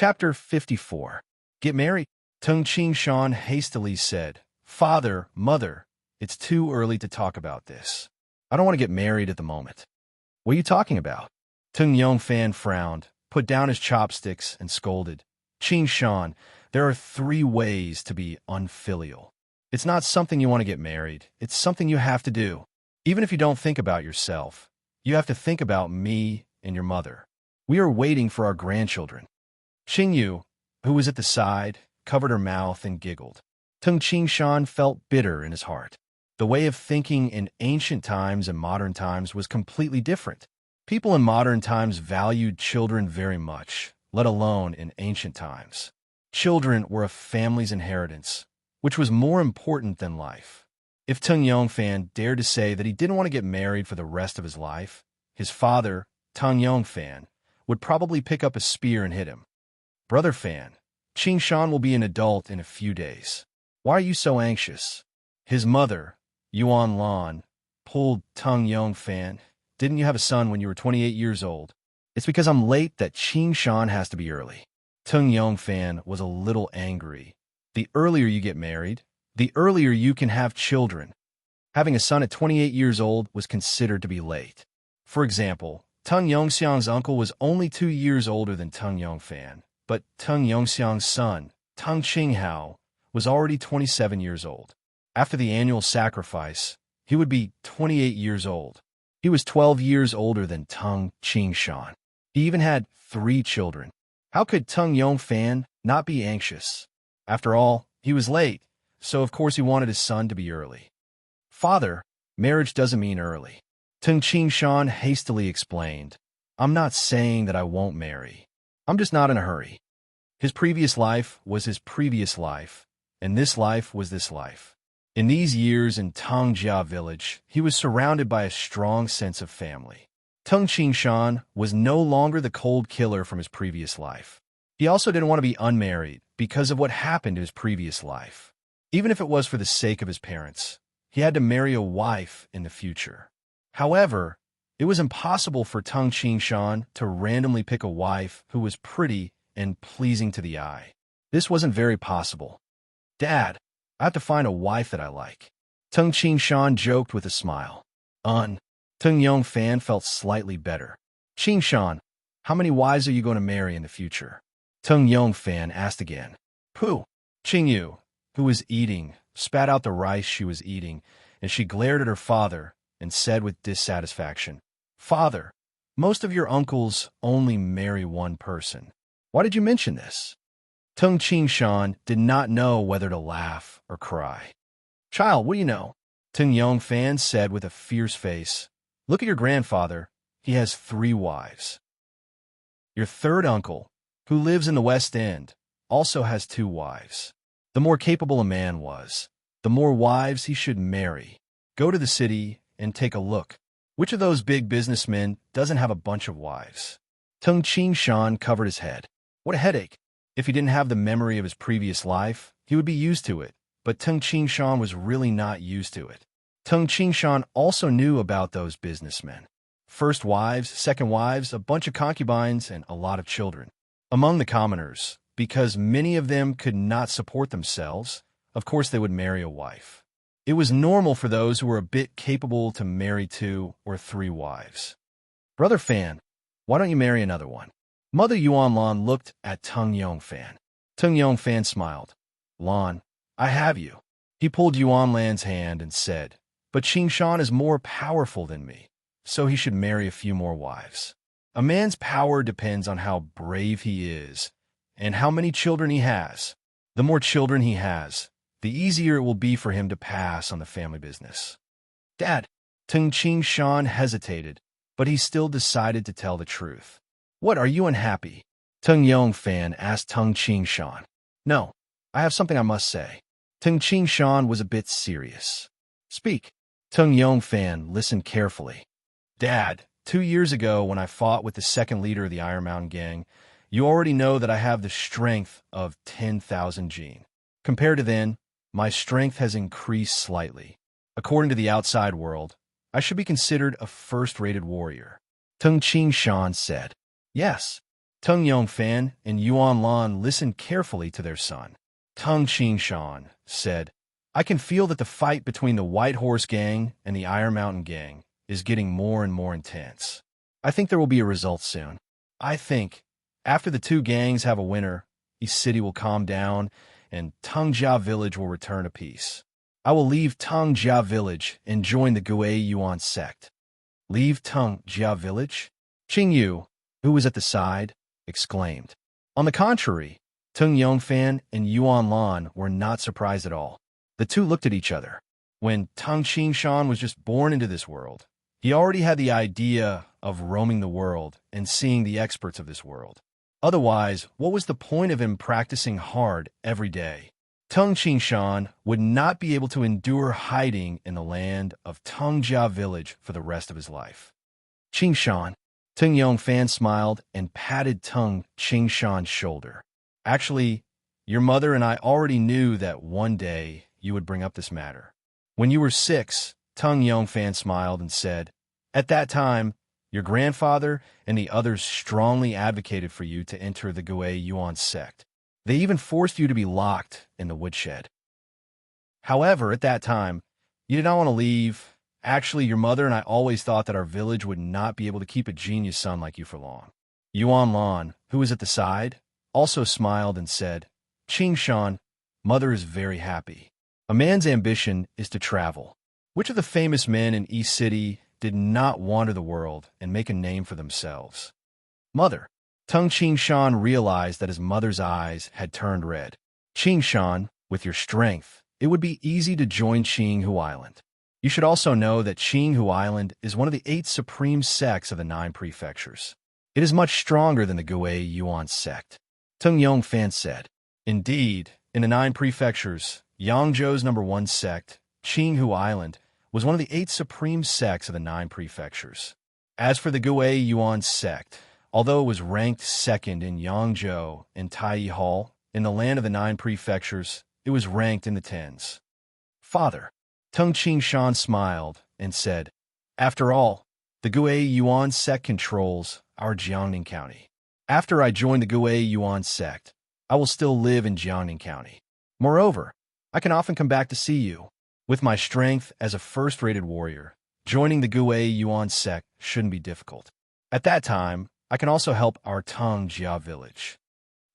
Chapter 54. Get married? Tung Ching Shan hastily said, Father, Mother, it's too early to talk about this. I don't want to get married at the moment. What are you talking about? Tung Yongfan frowned, put down his chopsticks, and scolded. Ching Shan, there are 3 ways to be unfilial. It's not something you want to get married. It's something you have to do. Even if you don't think about yourself, you have to think about me and your mother. We are waiting for our grandchildren. Qing Yu, who was at the side, covered her mouth and giggled. Tung Ching Shan felt bitter in his heart. The way of thinking in ancient times and modern times was completely different. People in modern times valued children very much, let alone in ancient times. Children were a family's inheritance, which was more important than life. If Tung Yongfan dared to say that he didn't want to get married for the rest of his life, his father, Tung Yongfan, would probably pick up a spear and hit him. Brother Fan, Ching Shan will be an adult in a few days. Why are you so anxious? His mother, Yuan Lan, pulled Tung Yongfan. Didn't you have a son when you were 28 years old? It's because I'm late that Ching Shan has to be early. Tung Yongfan was a little angry. The earlier you get married, the earlier you can have children. Having a son at 28 years old was considered to be late. For example, Tung Yongxiang's uncle was only 2 years older than Tung Yongfan, but Tung Yongxiang's son, Tung Qinghao, was already 27 years old. After the annual sacrifice, he would be 28 years old. He was 12 years older than Tung Qingshan. He even had 3 children. How could Tung Yongfan not be anxious? After all, he was late, so of course he wanted his son to be early. Father, marriage doesn't mean early. Tung Qingshan hastily explained, I'm not saying that I won't marry. I'm just not in a hurry. His previous life was his previous life, and this life was this life. In these years in Tongjia village, he was surrounded by a strong sense of family. Tung Qingshan was no longer the cold killer from his previous life. He also didn't want to be unmarried because of what happened in his previous life. Even if it was for the sake of his parents, he had to marry a wife in the future. However, it was impossible for Tung Qingshan to randomly pick a wife who was pretty and pleasing to the eye. This wasn't very possible. Dad, I have to find a wife that I like. Tung Qingshan joked with a smile. Tung Yongfan felt slightly better. Qingshan, how many wives are you going to marry in the future? Tung Yongfan asked again. Pooh. Qingyu, who was eating, spat out the rice she was eating, and she glared at her father and said with dissatisfaction, Father, most of your uncles only marry one person. Why did you mention this? Tung Qingshan did not know whether to laugh or cry. Child, what do you know? Tung Yongfan said with a fierce face. Look at your grandfather. He has 3 wives. Your third uncle, who lives in the West End, also has 2 wives. The more capable a man was, the more wives he should marry. Go to the city and take a look. Which of those big businessmen doesn't have a bunch of wives? Tung Qingshan covered his head. What a headache. If he didn't have the memory of his previous life, he would be used to it. But Tung Qingshan was really not used to it. Tung Qingshan also knew about those businessmen. First wives, second wives, a bunch of concubines, and a lot of children. Among the commoners, because many of them could not support themselves, of course they would marry a wife. It was normal for those who were a bit capable to marry 2 or 3 wives. Brother Fan, why don't you marry another one? Mother Yuan Lan looked at Tung Yongfan. Tung Yongfan smiled. Lan, I have you. He pulled Yuan Lan's hand and said, But Qingshan is more powerful than me, so he should marry a few more wives. A man's power depends on how brave he is and how many children he has. The more children he has, the easier it will be for him to pass on the family business. Dad, Tung Qingshan hesitated, but he still decided to tell the truth. What, are you unhappy? Tung Yongfan asked Tung Qingshan. No, I have something I must say. Tung Qingshan was a bit serious. Speak. Tung Yongfan listened carefully. Dad, 2 years ago when I fought with the second leader of the Iron Mountain Gang, you already know that I have the strength of 10,000 Jin. Compared to then, my strength has increased slightly. According to the outside world, I should be considered a first-rated warrior. Tung Qingshan said. Yes, Tung Yongfan and Yuan Lan listened carefully to their son. Tung Qingshan said, I can feel that the fight between the White Horse Gang and the Iron Mountain Gang is getting more and more intense. I think there will be a result soon. I think, after the two gangs have a winner, East City will calm down and Tongjia Village will return to peace. I will leave Tongjia Village and join the Gui Yuan sect. Leave Tongjia Village? Qing Yu, who was at the side, exclaimed. On the contrary, Tung Yongfan and Yuan Lan were not surprised at all. The two looked at each other. When Tung Qingshan was just born into this world, he already had the idea of roaming the world and seeing the experts of this world. Otherwise, what was the point of him practicing hard every day? Tung Qingshan would not be able to endure hiding in the land of Tongjia Village for the rest of his life. Qingshan, Tung Yongfan smiled and patted Tung Qingshan's shoulder. Actually, your mother and I already knew that one day you would bring up this matter. When you were 6, Tung Yongfan smiled and said, at that time, your grandfather and the others strongly advocated for you to enter the Gui Yuan sect. They even forced you to be locked in the woodshed. However, at that time, you did not want to leave. Actually, your mother and I always thought that our village would not be able to keep a genius son like you for long. Yuan Lan, who was at the side, also smiled and said, Qingshan, mother is very happy. A man's ambition is to travel. Which of the famous men in East City did not wander the world and make a name for themselves? Mother. Tung Qingshan realized that his mother's eyes had turned red. Qingshan, with your strength, it would be easy to join Qinghu Island. You should also know that Qinghu Island is one of the 8 supreme sects of the 9 prefectures. It is much stronger than the Gui Yuan sect. Tung Yongfan said, indeed, in the 9 prefectures, Yangzhou's #1 sect, Qinghu Island, was one of the 8 supreme sects of the 9 prefectures. As for the Gui Yuan sect, although it was ranked 2nd in Yangzhou and Taiyi Hall, in the land of the 9 prefectures, it was ranked in the 10s. Father, Tung Qingshan smiled and said, after all, the Gui Yuan sect controls our Jiangning County. After I join the Gui Yuan sect, I will still live in Jiangning County. Moreover, I can often come back to see you. With my strength as a first-rated warrior, joining the Gui Yuan sect shouldn't be difficult. At that time, I can also help our Tongjia village.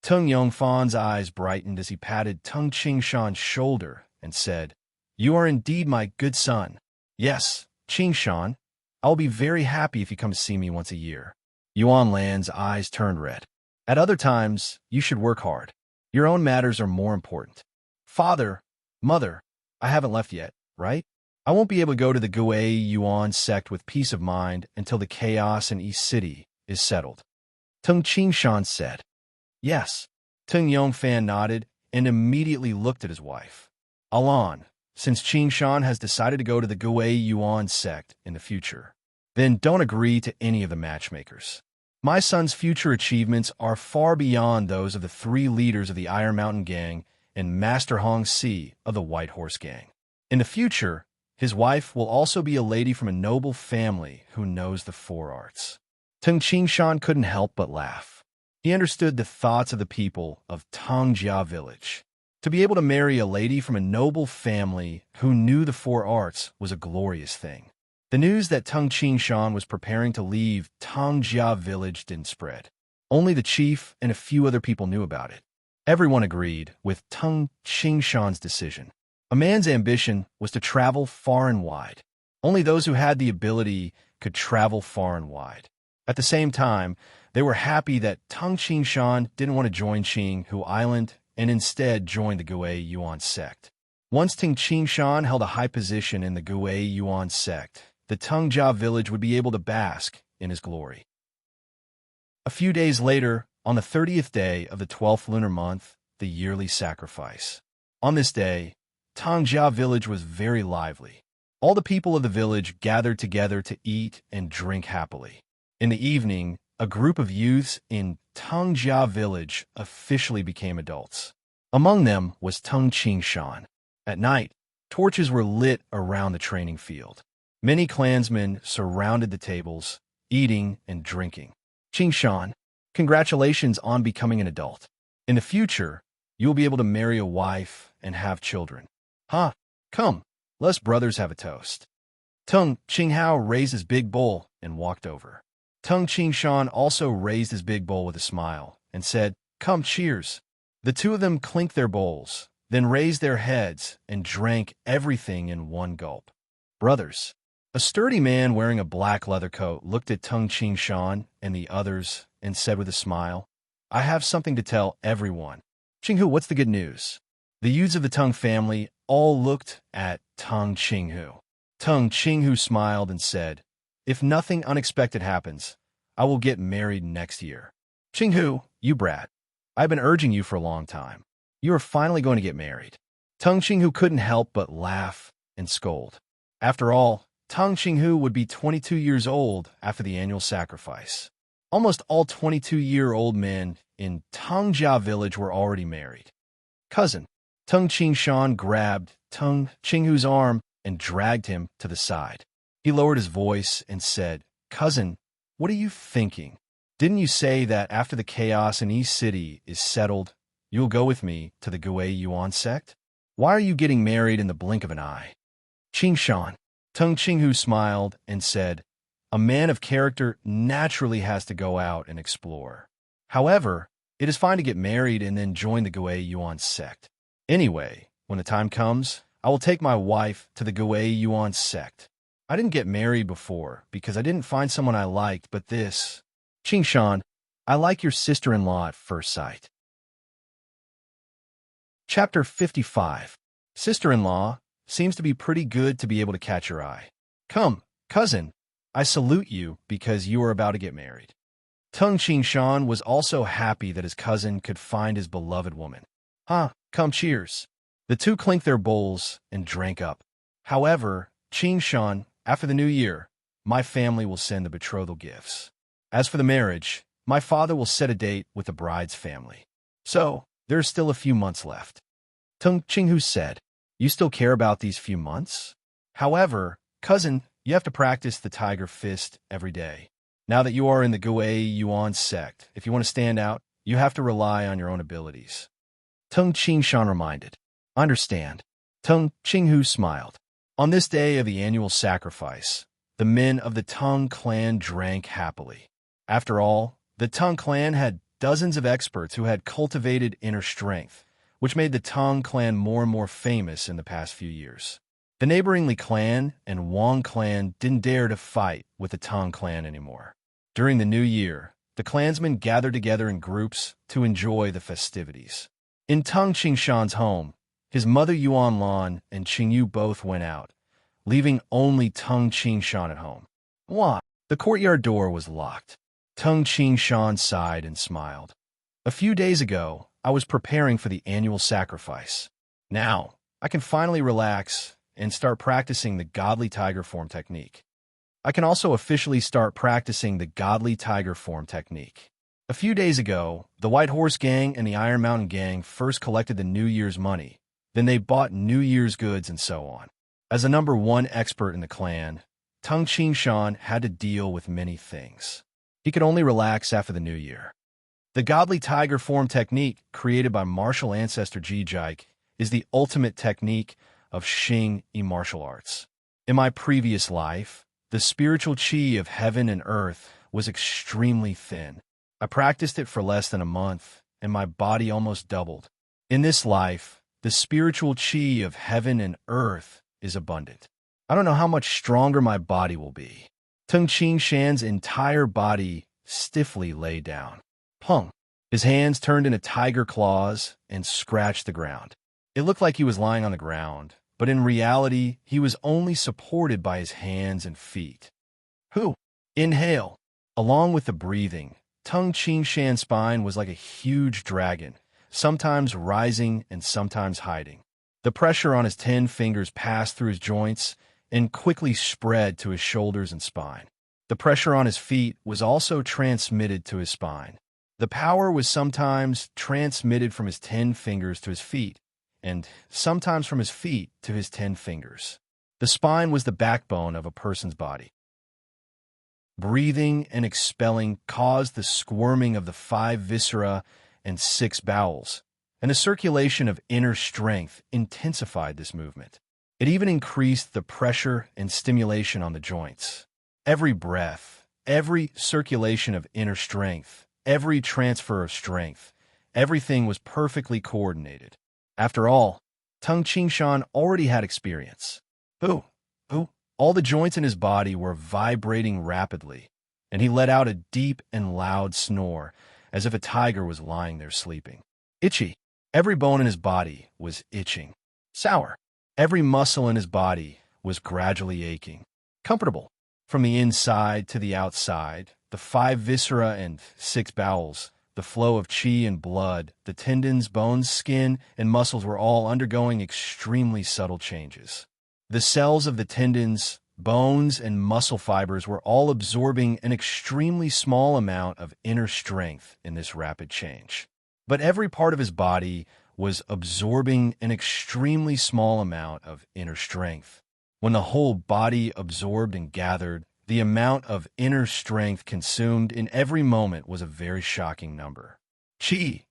Tung Yongfan's eyes brightened as he patted Tung Qingshan's shoulder and said, you are indeed my good son. Yes, Qingshan, I will be very happy if you come to see me once a year. Yuan Lan's eyes turned red. At other times, you should work hard. Your own matters are more important. Father, mother, I haven't left yet, right? I won't be able to go to the Gui Yuan sect with peace of mind until the chaos in East City is settled. Tung Qingshan said. Yes. Tung Yongfan nodded and immediately looked at his wife. Alan, since Qingshan has decided to go to the Gui Yuan sect in the future, then don't agree to any of the matchmakers. My son's future achievements are far beyond those of the 3 leaders of the Iron Mountain Gang and Master Hong Si of the White Horse Gang. In the future, his wife will also be a lady from a noble family who knows the 4 arts. Tung Qingshan couldn't help but laugh. He understood the thoughts of the people of Tongjia Village. To be able to marry a lady from a noble family who knew the 4 arts was a glorious thing. The news that Tung Qingshan was preparing to leave Tongjia Village didn't spread. Only the chief and a few other people knew about it. Everyone agreed with Tung Qingshan's decision. A man's ambition was to travel far and wide. Only those who had the ability could travel far and wide. At the same time, they were happy that Tung Qingshan didn't want to join Qinghu Island and instead joined the Gui Yuan sect. Once Tung Qingshan held a high position in the Gui Yuan sect, the Tongjia village would be able to bask in his glory. A few days later, on the 30th day of the 12th lunar month, the yearly sacrifice. On this day, Tongjia village was very lively. All the people of the village gathered together to eat and drink happily. In the evening, a group of youths in Tongjia village officially became adults. Among them was Tung Qingshan. At night, torches were lit around the training field. Many clansmen surrounded the tables, eating and drinking. Qingshan, Congratulations on becoming an adult. In the future, you will be able to marry a wife and have children. Huh? Come, let's brothers have a toast. Tung Qinghao raised his big bowl and walked over. Tung Qingshan also raised his big bowl with a smile and said, "Come, cheers." The two of them clinked their bowls, then raised their heads and drank everything in one gulp. Brothers. A sturdy man wearing a black leather coat looked at Tung Qingshan and the others and said with a smile, "I have something to tell everyone." Qinghu, what's the good news? The youths of the Tung family all looked at Tung Qinghu. Tung Qinghu smiled and said, "If nothing unexpected happens, I will get married next year." Qinghu, you brat. I've been urging you for a long time. You are finally going to get married. Tung Qinghu couldn't help but laugh and scold. After all, Tung Qinghu would be 22 years old after the annual sacrifice. Almost all 22-year-old men in Tongjia village were already married. Cousin, Tung Qingshan grabbed Tung Qinghu's arm and dragged him to the side. He lowered his voice and said, "Cousin, what are you thinking? Didn't you say that after the chaos in East City is settled, you'll go with me to the Gui Yuan sect? Why are you getting married in the blink of an eye?" Qingshan. Tung Qinghu smiled and said, "A man of character naturally has to go out and explore. However, it is fine to get married and then join the Gui Yuan sect. Anyway, when the time comes, I will take my wife to the Gui Yuan sect. I didn't get married before because I didn't find someone I liked, but this... Qingshan, I like your sister-in-law at first sight." Chapter 55. Sister-in-law seems to be pretty good to be able to catch your eye. Come, cousin, I salute you because you are about to get married. Tung Qingshan was also happy that his cousin could find his beloved woman. Come, cheers. The two clinked their bowls and drank up. However, Qingshan, after the new year, my family will send the betrothal gifts. As for the marriage, my father will set a date with the bride's family. So, there's still a few months left. Tung Qinghu said, "You still care about these few months? However, cousin, you have to practice the tiger fist every day. Now that you are in the Gui Yuan sect, if you want to stand out, you have to rely on your own abilities." Tung Qingshan reminded. "I understand." Tung Qinghu smiled. On this day of the annual sacrifice, the men of the Tung clan drank happily. After all, the Tung clan had dozens of experts who had cultivated inner strength, which made the Tung clan more and more famous in the past few years. The neighboring Li clan and Wang clan didn't dare to fight with the Tung clan anymore. During the new year, the clansmen gathered together in groups to enjoy the festivities. In Tung Qingshan's home, his mother Yuan Lan and Qingyu both went out, leaving only Tung Qingshan at home. Why? The courtyard door was locked. Tung Qingshan sighed and smiled. "A few days ago, I was preparing for the annual sacrifice. Now, I can finally relax and start practicing the godly tiger form technique. I can also officially start practicing the godly tiger form technique." A few days ago, the White Horse Gang and the Iron Mountain Gang first collected the New Year's money, then they bought New Year's goods and so on. As the number one expert in the clan, Tung Qingshan had to deal with many things. He could only relax after the new year. The godly tiger form technique, created by martial ancestor Jijike, is the ultimate technique of Xing-Yi martial arts. In my previous life, the spiritual chi of heaven and earth was extremely thin. I practiced it for less than a month, and my body almost doubled. In this life, the spiritual chi of heaven and earth is abundant. I don't know how much stronger my body will be. Tung Qingshan's entire body stiffly lay down. Pung. His hands turned into tiger claws and scratched the ground. It looked like he was lying on the ground, but in reality, he was only supported by his hands and feet. Who? Inhale. Along with the breathing, Tung Qingshan's spine was like a huge dragon, sometimes rising and sometimes hiding. The pressure on his 10 fingers passed through his joints and quickly spread to his shoulders and spine. The pressure on his feet was also transmitted to his spine. The power was sometimes transmitted from his 10 fingers to his feet, and sometimes from his feet to his 10 fingers. The spine was the backbone of a person's body. Breathing and expelling caused the squirming of the 5 viscera and 6 bowels, and a circulation of inner strength intensified this movement. It even increased the pressure and stimulation on the joints. Every breath, every circulation of inner strength, every transfer of strength, everything was perfectly coordinated. After all, Tung Qingshan already had experience. Ooh, ooh. All the joints in his body were vibrating rapidly, and he let out a deep and loud snore, as if a tiger was lying there sleeping. Itchy. Every bone in his body was itching. Sour. Every muscle in his body was gradually aching. Comfortable. From the inside to the outside, the 5 viscera and 6 bowels, the flow of qi and blood, the tendons, bones, skin, and muscles were all undergoing extremely subtle changes. The cells of the tendons, bones, and muscle fibers were all absorbing an extremely small amount of inner strength in this rapid change. But every part of his body was absorbing an extremely small amount of inner strength. When the whole body absorbed and gathered, the amount of inner strength consumed in every moment was a very shocking number. Qi.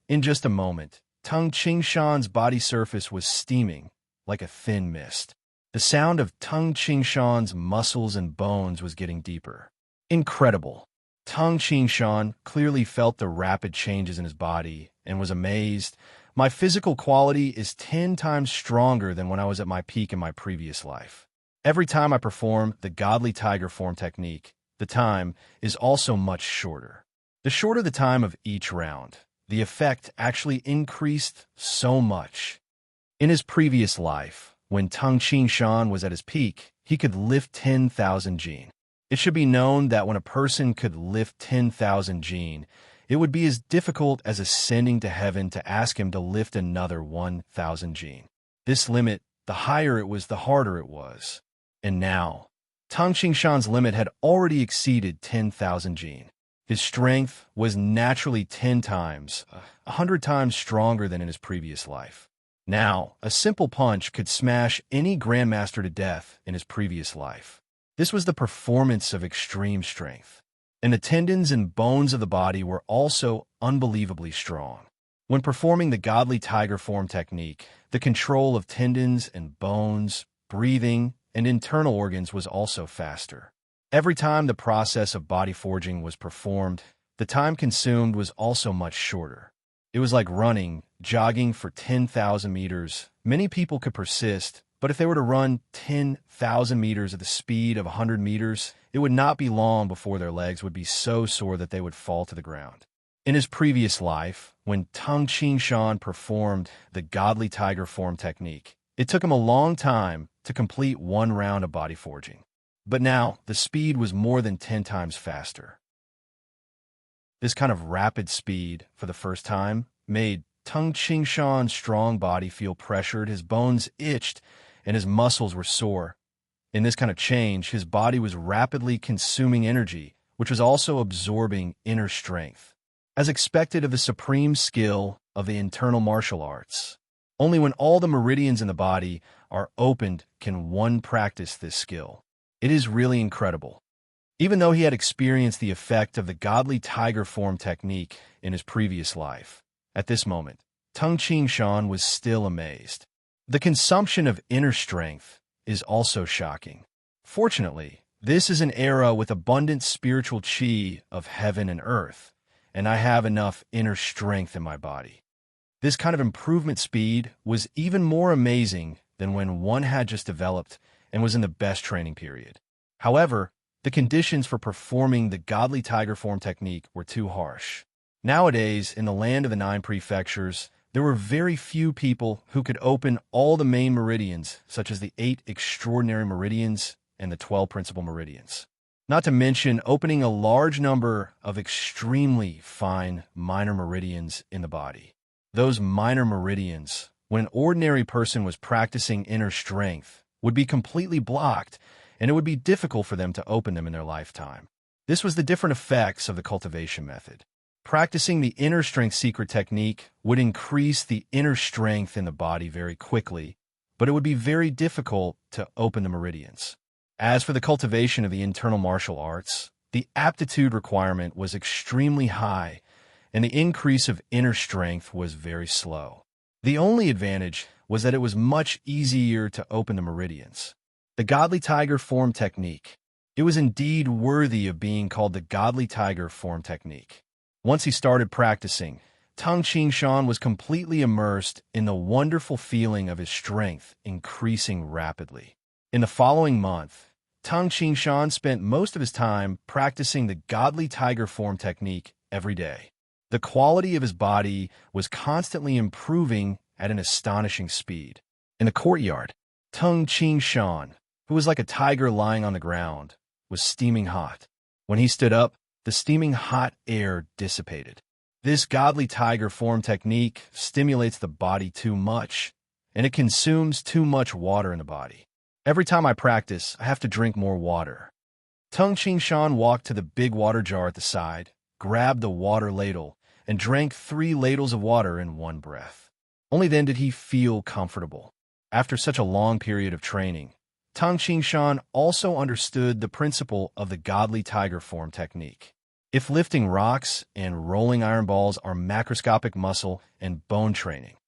In just a moment, Tung Qingshan's body surface was steaming like a thin mist. The sound of Tung Qingshan's muscles and bones was getting deeper. Incredible. Tung Qingshan clearly felt the rapid changes in his body and was amazed. My physical quality is 10 times stronger than when I was at my peak in my previous life. Every time I perform the godly tiger form technique, the time is also much shorter. The shorter the time of each round, the effect actually increased so much. In his previous life, when Tung Qingshan was at his peak, he could lift 10,000 jin. It should be known that when a person could lift 10,000 jin, it would be as difficult as ascending to heaven to ask him to lift another 1,000 jin. This limit, the higher it was, the harder it was. And now, Tung Qingshan's limit had already exceeded 10,000 jin. His strength was naturally 10 times, 100 times stronger than in his previous life. Now, a simple punch could smash any grandmaster to death in his previous life. This was the performance of extreme strength. And the tendons and bones of the body were also unbelievably strong. When performing the godly tiger form technique, the control of tendons and bones, breathing, and internal organs was also faster. Every time the process of body forging was performed, the time consumed was also much shorter. It was like running, jogging for 10,000 meters. Many people could persist, but if they were to run 10,000 meters at the speed of 100 meters, it would not be long before their legs would be so sore that they would fall to the ground. In his previous life, when Tung Qingshan performed the godly tiger form technique, it took him a long time to complete 1 round of body forging. But now, the speed was more than 10 times faster. This kind of rapid speed, for the first time, made Tung Qingshan's strong body feel pressured, his bones itched, and his muscles were sore. In this kind of change, his body was rapidly consuming energy, which was also absorbing inner strength. As expected of the supreme skill of the internal martial arts, only when all the meridians in the body are opened can one practice this skill. It is really incredible. Even though he had experienced the effect of the godly tiger form technique in his previous life, at this moment, Tung Qingshan was still amazed. The consumption of inner strength is also shocking. Fortunately, this is an era with abundant spiritual qi of heaven and earth, and I have enough inner strength in my body. This kind of improvement speed was even more amazing than when one had just developed and was in the best training period. However, the conditions for performing the godly tiger form technique were too harsh. Nowadays, in the land of the 9 prefectures, there were very few people who could open all the main meridians, such as the 8 extraordinary meridians and the 12 principal meridians. Not to mention opening a large number of extremely fine minor meridians in the body. Those minor meridians, when an ordinary person was practicing inner strength, would be completely blocked, and it would be difficult for them to open them in their lifetime. This was the different effects of the cultivation method. Practicing the inner strength secret technique would increase the inner strength in the body very quickly, but it would be very difficult to open the meridians. As for the cultivation of the internal martial arts, the aptitude requirement was extremely high, and the increase of inner strength was very slow. The only advantage was that it was much easier to open the meridians. The Godly Tiger Form Technique. It was indeed worthy of being called the Godly Tiger Form Technique. Once he started practicing, Tung Ching Shan was completely immersed in the wonderful feeling of his strength increasing rapidly. In the following month, Tung Ching Shan spent most of his time practicing the Godly Tiger Form Technique every day. The quality of his body was constantly improving at an astonishing speed. In the courtyard, Tung Ching Shan, who was like a tiger lying on the ground, was steaming hot. When he stood up, the steaming hot air dissipated. This Godly Tiger Form Technique stimulates the body too much, and it consumes too much water in the body. Every time I practice, I have to drink more water. Tung Ching Shan walked to the big water jar at the side, grabbed the water ladle, and drank 3 ladles of water in one breath. Only then did he feel comfortable. After such a long period of training, Tung Ching Shan also understood the principle of the Godly Tiger Form Technique. If lifting rocks and rolling iron balls are macroscopic muscle and bone training,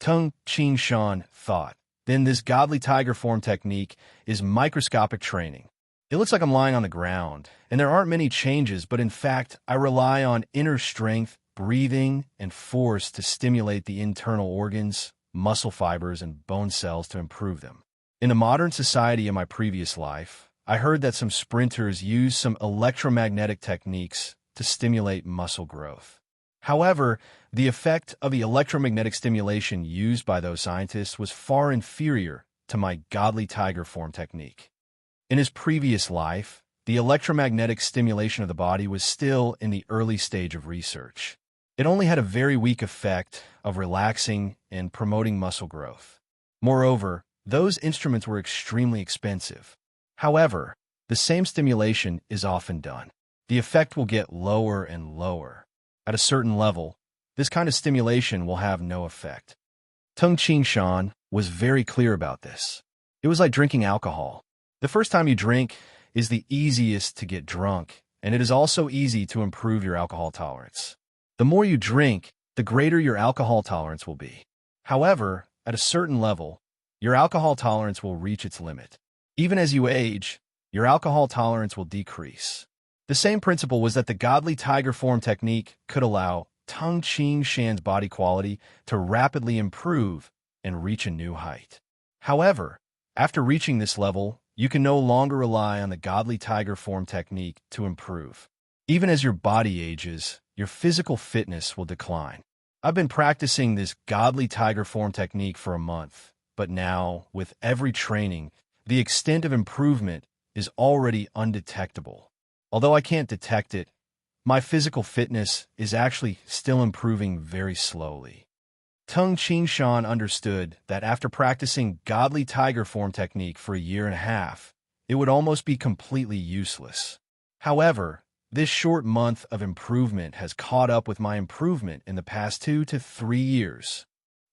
Tung Ching Shan thought, then this Godly Tiger Form Technique is microscopic training. It looks like I'm lying on the ground, and there aren't many changes, but in fact, I rely on inner strength, breathing, and force to stimulate the internal organs, muscle fibers, and bone cells to improve them. In a modern society in my previous life, I heard that some sprinters use some electromagnetic techniques to stimulate muscle growth. However, the effect of the electromagnetic stimulation used by those scientists was far inferior to my Godly Tiger Form Technique. In his previous life, the electromagnetic stimulation of the body was still in the early stage of research. It only had a very weak effect of relaxing and promoting muscle growth. Moreover, those instruments were extremely expensive. However, the same stimulation is often done. The effect will get lower and lower. At a certain level, this kind of stimulation will have no effect. Tung Ching Shan was very clear about this. It was like drinking alcohol. The first time you drink is the easiest to get drunk, and it is also easy to improve your alcohol tolerance. The more you drink, the greater your alcohol tolerance will be. However, at a certain level, your alcohol tolerance will reach its limit. Even as you age, your alcohol tolerance will decrease. The same principle was that the Godly Tiger Form Technique could allow Tung Ching Shan's body quality to rapidly improve and reach a new height. However, after reaching this level, you can no longer rely on the Godly Tiger Form Technique to improve. Even as your body ages, your physical fitness will decline. I've been practicing this Godly Tiger Form Technique for a month, but now, with every training, the extent of improvement is already undetectable. Although I can't detect it, my physical fitness is actually still improving very slowly. Tung Ching Shan understood that after practicing Godly Tiger Form Technique for a year and a half, it would almost be completely useless. However, this short month of improvement has caught up with my improvement in the past 2 to 3 years.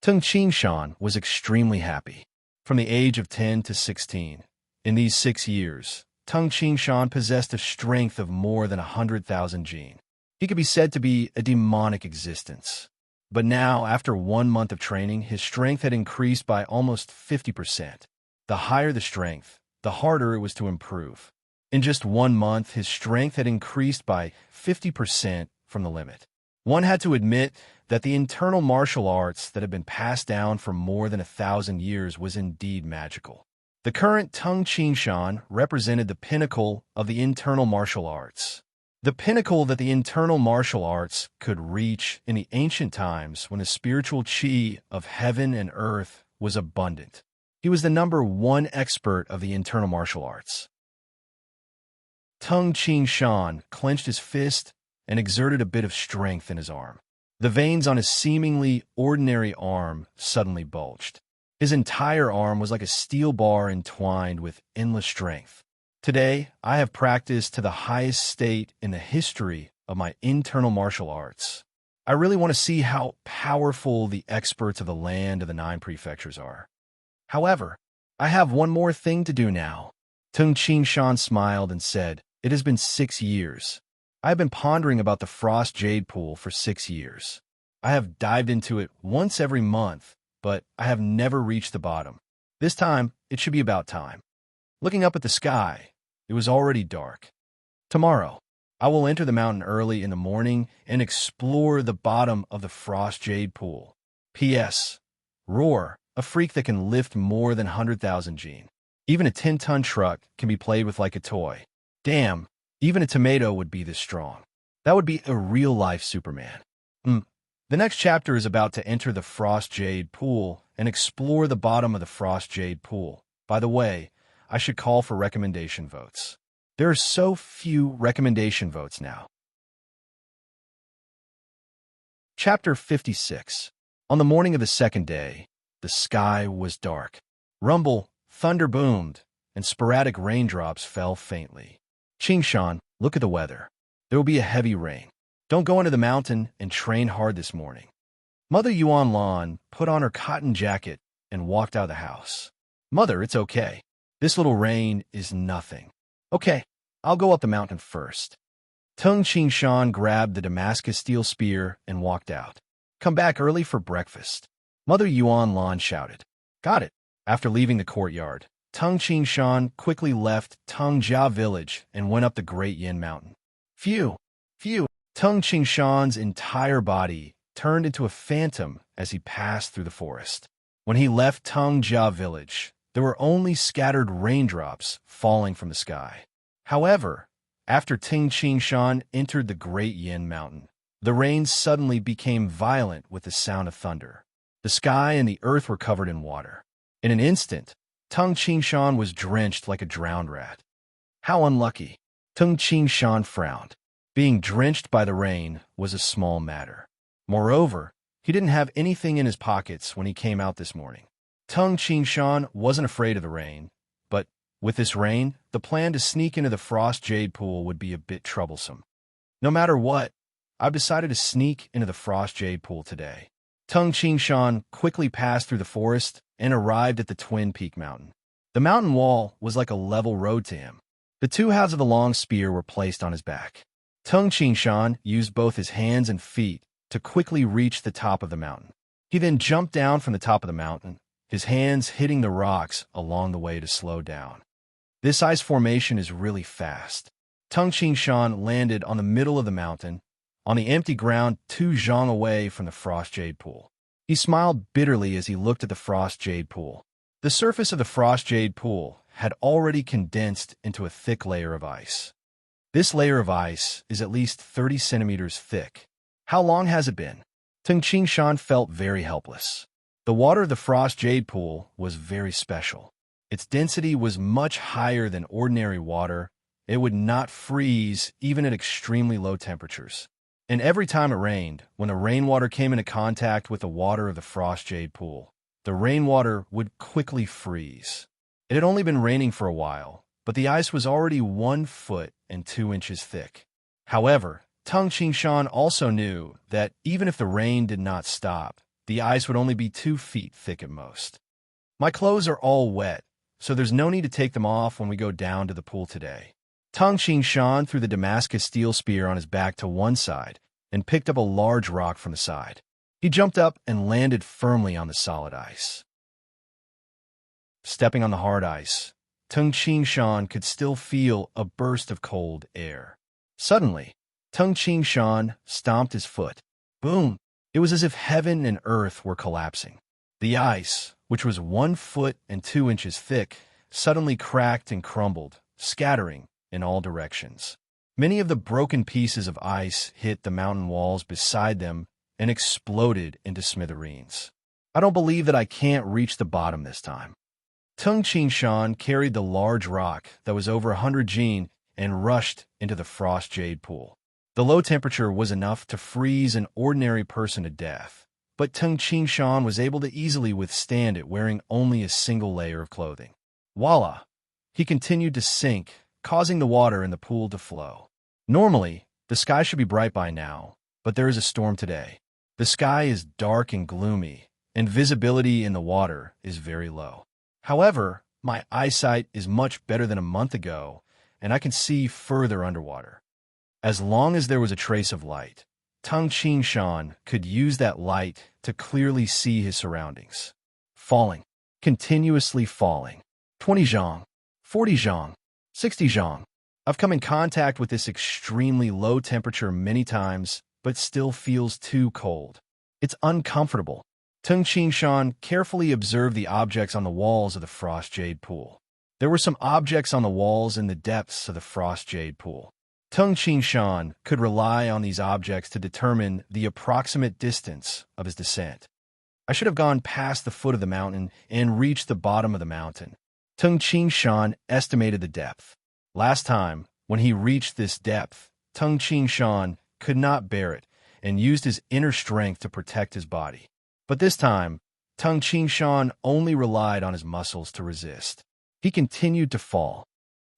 Tung Ching Shan was extremely happy. From the age of 10 to 16, in these 6 years, Tung Ching Shan possessed a strength of more than 100,000 jin. He could be said to be a demonic existence. But now, after 1 month of training, his strength had increased by almost 50%. The higher the strength, the harder it was to improve. In just 1 month, his strength had increased by 50% from the limit. One had to admit that the internal martial arts that had been passed down for more than 1,000 years was indeed magical. The current Tung Ching Shan represented the pinnacle of the internal martial arts. The pinnacle that the internal martial arts could reach in the ancient times when the spiritual qi of heaven and earth was abundant. He was the #1 expert of the internal martial arts. Tung Ching Shan clenched his fist and exerted a bit of strength in his arm. The veins on his seemingly ordinary arm suddenly bulged. His entire arm was like a steel bar entwined with endless strength. Today, I have practiced to the highest state in the history of my internal martial arts. I really want to see how powerful the experts of the land of the 9 prefectures are. However, I have one more thing to do now. Tung Ching Shan smiled and said, It has been 6 years. I have been pondering about the Frost Jade Pool for 6 years. I have dived into it once every month, but I have never reached the bottom. This time, it should be about time. Looking up at the sky, it was already dark. Tomorrow, I will enter the mountain early in the morning and explore the bottom of the Frost Jade Pool. P.S. Roar, a freak that can lift more than 100,000 gene. Even a 10-ton truck can be played with like a toy. Damn, even a tomato would be this strong. That would be a real-life Superman. The next chapter is about to enter the Frost Jade Pool and explore the bottom of the Frost Jade Pool. By the way, I should call for recommendation votes. There are so few recommendation votes now. Chapter 56. On the morning of the second day, the sky was dark. Rumble, thunder boomed, and sporadic raindrops fell faintly. Qingshan, look at the weather. There will be a heavy rain. Don't go into the mountain and train hard this morning. Mother Yuan Lan put on her cotton jacket and walked out of the house. Mother, it's okay. This little rain is nothing. Okay, I'll go up the mountain first. Tung Qingshan grabbed the Damascus steel spear and walked out. Come back early for breakfast. Mother Yuan Lan shouted. Got it. After leaving the courtyard, Tung Qingshan quickly left Tungjia village and went up the Great Yin Mountain. Phew! Tung Qingshan's entire body turned into a phantom as he passed through the forest. When he left Tungjia village, there were only scattered raindrops falling from the sky. However, after Tung Qingshan entered the Great Yin Mountain, the rain suddenly became violent with the sound of thunder. The sky and the earth were covered in water. In an instant, Tung Qingshan was drenched like a drowned rat. How unlucky! Tung Qingshan frowned. Being drenched by the rain was a small matter. Moreover, he didn't have anything in his pockets when he came out this morning. Tung Qingshan wasn't afraid of the rain, but with this rain, the plan to sneak into the Frost Jade Pool would be a bit troublesome. No matter what, I've decided to sneak into the Frost Jade Pool today. Tung Qingshan quickly passed through the forest and arrived at the Twin Peak Mountain. The mountain wall was like a level road to him. The two halves of the long spear were placed on his back. Tung Qingshan used both his hands and feet to quickly reach the top of the mountain. He then jumped down from the top of the mountain, his hands hitting the rocks along the way to slow down. This ice formation is really fast. Tung Qingshan landed on the middle of the mountain, on the empty ground 2 zhang away from the Frost Jade Pool. He smiled bitterly as he looked at the Frost Jade Pool. The surface of the Frost Jade Pool had already condensed into a thick layer of ice. This layer of ice is at least 30 centimeters thick. How long has it been? Tung Qingshan felt very helpless. The water of the Frost Jade Pool was very special. Its density was much higher than ordinary water. It would not freeze even at extremely low temperatures. And every time it rained, when the rainwater came into contact with the water of the Frost Jade Pool, the rainwater would quickly freeze. It had only been raining for a while, but the ice was already 1 foot and 2 inches thick. However, Tung Qingshan also knew that even if the rain did not stop, the ice would only be 2 feet thick at most. My clothes are all wet, so there's no need to take them off when we go down to the pool today. Tung Qingshan threw the Damascus steel spear on his back to one side and picked up a large rock from the side. He jumped up and landed firmly on the solid ice. Stepping on the hard ice, Tung Qingshan could still feel a burst of cold air. Suddenly, Tung Qingshan stomped his foot. Boom! It was as if heaven and earth were collapsing. The ice, which was 1 foot and 2 inches thick, suddenly cracked and crumbled, scattering in all directions. Many of the broken pieces of ice hit the mountain walls beside them and exploded into smithereens. I don't believe that I can't reach the bottom this time. Tung Qingshan carried the large rock that was over 100 jin and rushed into the Frost Jade Pool. The low temperature was enough to freeze an ordinary person to death, but Tung Qingshan was able to easily withstand it wearing only a single layer of clothing. Voila! He continued to sink, causing the water in the pool to flow. Normally, the sky should be bright by now, but there is a storm today. The sky is dark and gloomy, and visibility in the water is very low. However, My eyesight is much better than a month ago, and I can see further underwater. As long as there was a trace of light, Tung Shan could use that light to clearly see his surroundings. Falling. Continuously falling. 20 zhang, 40 zhang, 60 zhang. I've come in contact with this extremely low temperature many times, but still feels too cold. It's uncomfortable. Tung Shan carefully observed the objects on the walls of the frost jade pool. There were some objects on the walls in the depths of the frost jade pool. Tung Shan could rely on these objects to determine the approximate distance of his descent. I should have gone past the foot of the mountain and reached the bottom of the mountain. Tung Shan estimated the depth. Last time, when he reached this depth, Tung Shan could not bear it and used his inner strength to protect his body. But this time, Tung Shan only relied on his muscles to resist. He continued to fall.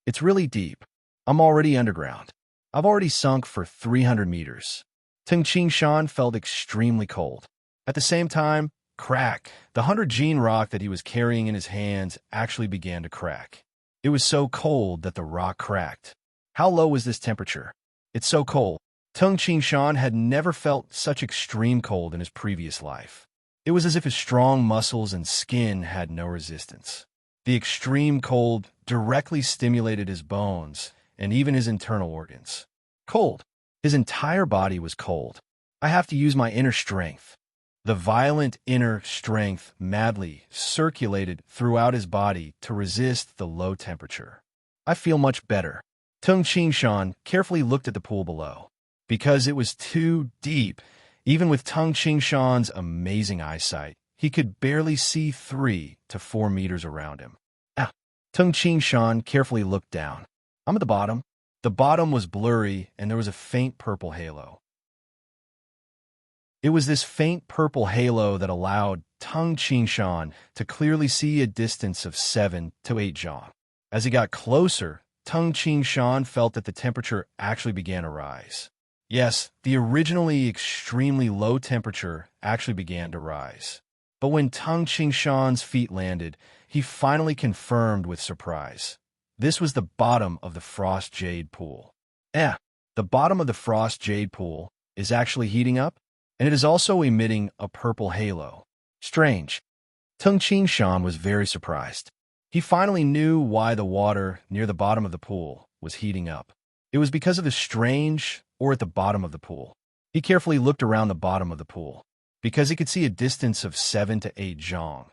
It's really deep. I'm already underground. I've already sunk for 300 meters. Tung Shan felt extremely cold. At the same time, crack. The 100-gene rock that he was carrying in his hands actually began to crack. It was so cold that the rock cracked. How low was this temperature? It's so cold. Tung Shan had never felt such extreme cold in his previous life. It was as if his strong muscles and skin had no resistance. The extreme cold directly stimulated his bones and even his internal organs. Cold. His entire body was cold. I have to use my inner strength. The violent inner strength madly circulated throughout his body to resist the low temperature. I feel much better. Tung Shan carefully looked at the pool below. Because it was too deep, even with Tung Shan's amazing eyesight, he could barely see 3 to 4 meters around him. Tung Shan carefully looked down. I'm at the bottom. The bottom was blurry, and there was a faint purple halo. It was this faint purple halo that allowed Tung Shan to clearly see a distance of 7 to 8 zhang. As he got closer, Tung Shan felt that the temperature actually began to rise. Yes, the originally extremely low temperature actually began to rise. But when Tung Shan's feet landed, he finally confirmed with surprise. This was the bottom of the frost jade pool. The bottom of the frost jade pool is actually heating up, and it is also emitting a purple halo. Strange. Tung Shan was very surprised. He finally knew why the water near the bottom of the pool was heating up. It was because of the strange or at the bottom of the pool. He carefully looked around the bottom of the pool. Because he could see a distance of 7 to 8 zhang,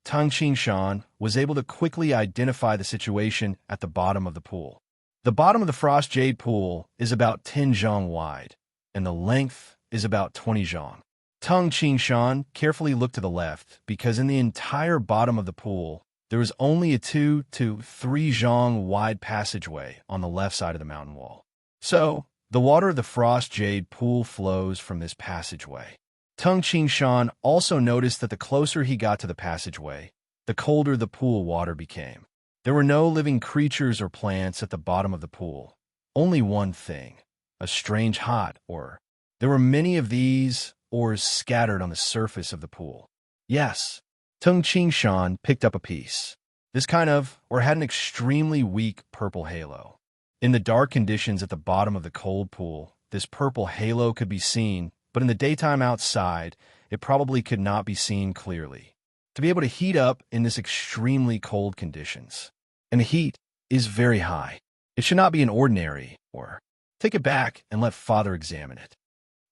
Tung Shan was able to quickly identify the situation at the bottom of the pool. The bottom of the frost jade pool is about 10 zhang wide, and the length is about 20 zhang. Tung Shan carefully looked to the left because in the entire bottom of the pool, there was only a 2 to 3 zhang wide passageway on the left side of the mountain wall. So, the water of the frost jade pool flows from this passageway. Tung Shan also noticed that the closer he got to the passageway, the colder the pool water became. There were no living creatures or plants at the bottom of the pool. Only one thing, a strange hot ore. There were many of these ores scattered on the surface of the pool. Yes, Tung Shan picked up a piece. This kind of ore had an extremely weak purple halo. In the dark conditions at the bottom of the cold pool, this purple halo could be seen, but in the daytime outside, it probably could not be seen clearly. To be able to heat up in this extremely cold conditions. And the heat is very high. It should not be an ordinary ore. Take it back and let Father examine it.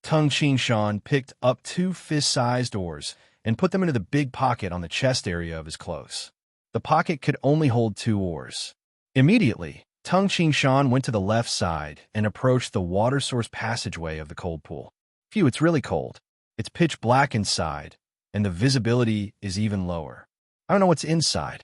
Tung Shan picked up 2 fist-sized ores and put them into the big pocket on the chest area of his clothes. The pocket could only hold 2 ores. Immediately, Tung Shan went to the left side and approached the water source passageway of the cold pool. Phew, it's really cold. It's pitch black inside, and the visibility is even lower. I don't know what's inside.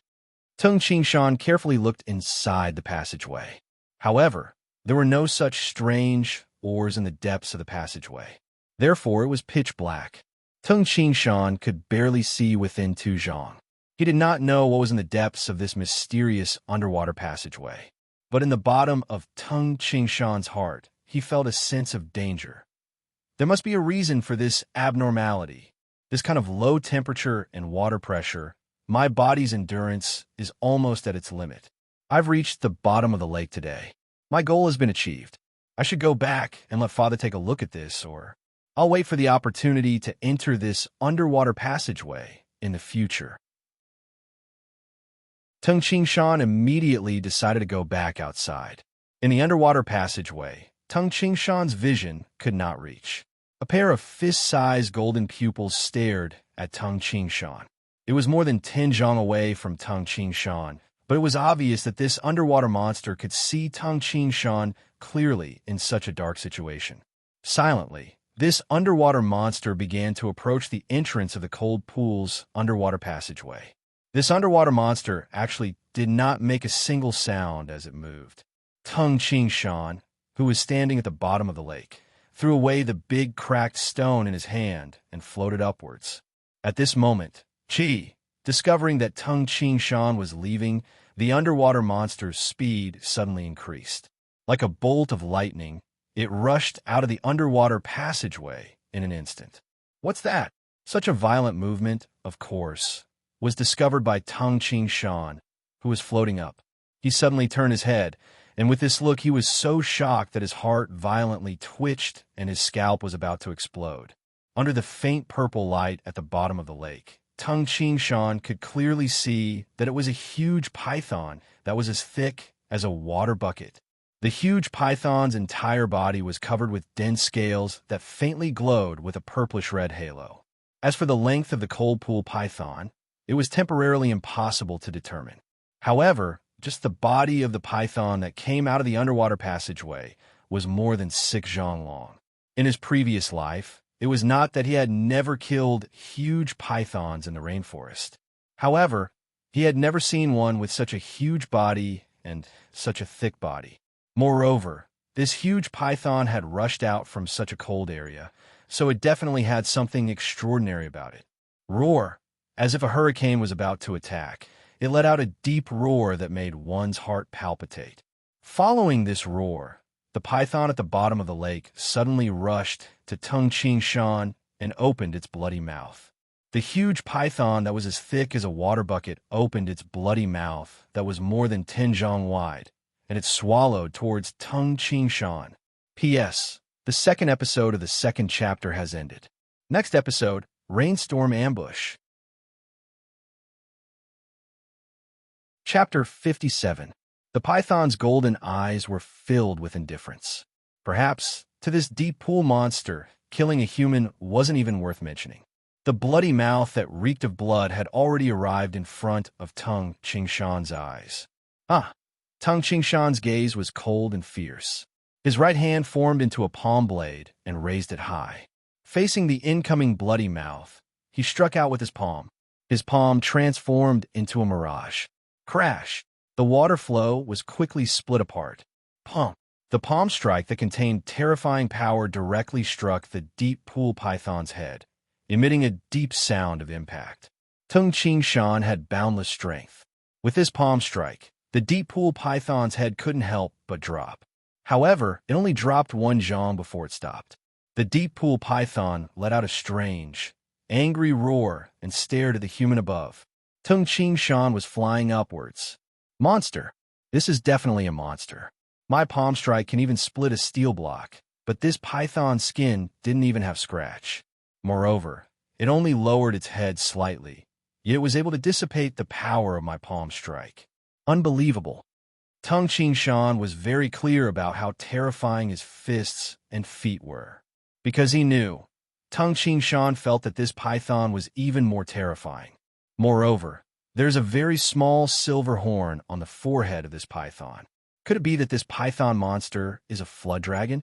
Tung Shan carefully looked inside the passageway. However, there were no such strange ores in the depths of the passageway. Therefore, it was pitch black. Tung Shan could barely see within 2 zhang. He did not know what was in the depths of this mysterious underwater passageway. But in the bottom of Tung Shan's heart, he felt a sense of danger. There must be a reason for this abnormality. This kind of low temperature and water pressure My body's endurance is almost at its limit. I've reached the bottom of the lake today. My goal has been achieved. I should go back and let Father take a look at this, or I'll wait for the opportunity to enter this underwater passageway in the future. Tung Qingshan immediately decided to go back outside. In the underwater passageway, Tung Qingshan's vision could not reach. A pair of fist-sized golden pupils stared at Tung Qingshan. It was more than 10 zhang away from Tung Qingshan, but it was obvious that this underwater monster could see Tung Qingshan clearly in such a dark situation. Silently, this underwater monster began to approach the entrance of the cold pool's underwater passageway. This underwater monster actually did not make a single sound as it moved. Tung Qingshan, who was standing at the bottom of the lake, threw away the big cracked stone in his hand and floated upwards. At this moment, discovering that Tung Qingshan was leaving, the underwater monster's speed suddenly increased. Like a bolt of lightning, it rushed out of the underwater passageway in an instant. What's that? Such a violent movement, of course, was discovered by Tung Qingshan, who was floating up. He suddenly turned his head, and with this look he was so shocked that his heart violently twitched and his scalp was about to explode. Under the faint purple light at the bottom of the lake, Tung Qingshan could clearly see that it was a huge python that was as thick as a water bucket. The huge python's entire body was covered with dense scales that faintly glowed with a purplish-red halo. As for the length of the cold pool python, it was temporarily impossible to determine. However, just the body of the python that came out of the underwater passageway was more than 6 zhang long. In his previous life, it was not that he had never killed huge pythons in the rainforest. However, he had never seen one with such a huge body and such a thick body. Moreover, this huge python had rushed out from such a cold area, so it definitely had something extraordinary about it. Roar! As if a hurricane was about to attack, it let out a deep roar that made one's heart palpitate. Following this roar, the python at the bottom of the lake suddenly rushed to Tung Qingshan and opened its bloody mouth. The huge python that was as thick as a water bucket opened its bloody mouth that was more than 10 zhang wide, and it swallowed towards Tung Qingshan. P.S. The second episode of the second chapter has ended. Next episode, Rainstorm Ambush. Chapter 57. The python's golden eyes were filled with indifference. Perhaps, to this deep pool monster, killing a human wasn't even worth mentioning. The bloody mouth that reeked of blood had already arrived in front of Tung Qingshan's eyes. Tung Qingshan's gaze was cold and fierce. His right hand formed into a palm blade and raised it high. Facing the incoming bloody mouth, he struck out with his palm. His palm transformed into a mirage. Crash! The water flow was quickly split apart. Pump! The palm strike that contained terrifying power directly struck the deep pool python's head, emitting a deep sound of impact. Tung Qingshan had boundless strength. With this palm strike, the deep pool python's head couldn't help but drop. However, it only dropped 1 zhang before it stopped. The deep pool python let out a strange, angry roar and stared at the human above. Tung Qingshan was flying upwards. Monster! This is definitely a monster. My palm strike can even split a steel block, but this python's skin didn't even have scratch. Moreover, it only lowered its head slightly, yet it was able to dissipate the power of my palm strike. Unbelievable. Tung Qingshan was very clear about how terrifying his fists and feet were. Because he knew, Tung Qingshan felt that this python was even more terrifying. Moreover, there's a very small silver horn on the forehead of this python. Could it be that this python monster is a flood dragon?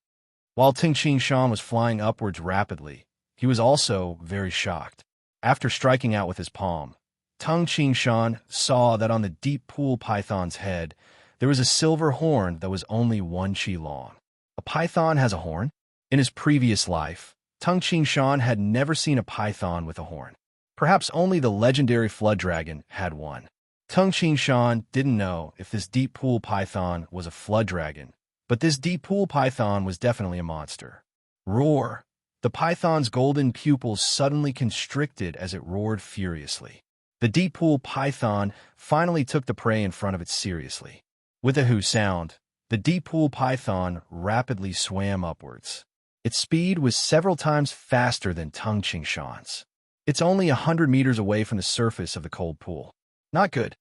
While Tung Qingshan was flying upwards rapidly, he was also very shocked. After striking out with his palm, Tung Qingshan saw that on the deep pool python's head, there was a silver horn that was only 1 qi long. A python has a horn? In his previous life, Tung Qingshan had never seen a python with a horn. Perhaps only the legendary flood dragon had one. Tung Qingshan didn't know if this deep pool python was a flood dragon, but this deep pool python was definitely a monster. Roar! The python's golden pupils suddenly constricted as it roared furiously. The deep pool python finally took the prey in front of it seriously. With a hoo sound, the deep pool python rapidly swam upwards. Its speed was several times faster than Tung-Ching-Shan's. It's only 100 meters away from the surface of the cold pool. Not good.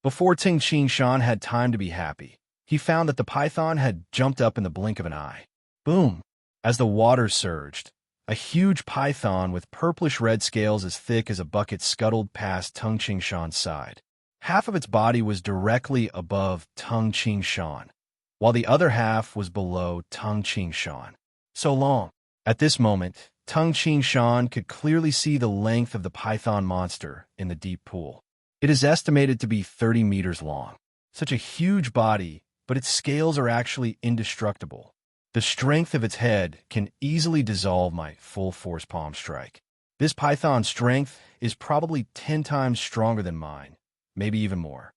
Before Tung-Ching-Shan had time to be happy, he found that the python had jumped up in the blink of an eye. Boom! As the water surged, a huge python with purplish-red scales as thick as a bucket scuttled past Tung-Ching-Shan's side. Half of its body was directly above Tung-Ching-Shan, while the other half was below Tung-Ching-Shan. So long. At this moment, Tung-Ching-Shan could clearly see the length of the python monster in the deep pool. It is estimated to be 30 meters long. Such a huge body, but its scales are actually indestructible. The strength of its head can easily dissolve my full-force palm strike. This python's strength is probably 10 times stronger than mine, maybe even more.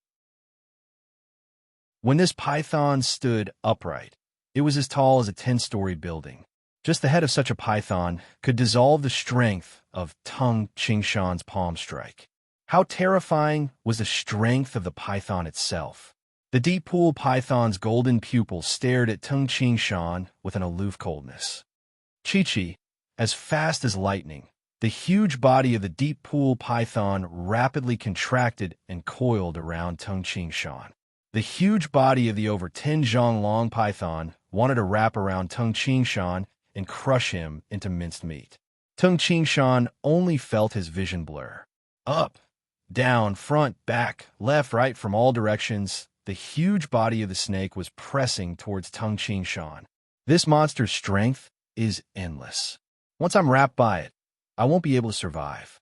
When this python stood upright, it was as tall as a 10-story building. Just the head of such a python could dissolve the strength of Tung-Ching-Shan's palm strike. How terrifying was the strength of the python itself? The deep pool python's golden pupils stared at Tung-Ching-Shan with an aloof coldness. Chi-Chi, as fast as lightning, the huge body of the deep pool python rapidly contracted and coiled around Tung-Ching-Shan. The huge body of the over 10 zhang long python wanted to wrap around Tung-Ching-Shan and crush him into minced meat. Tung-Ching-Shan only felt his vision blur. Up, down, front, back, left, right, from all directions, the huge body of the snake was pressing towards Tung-Ching-Shan. This monster's strength is endless. Once I'm wrapped by it, I won't be able to survive.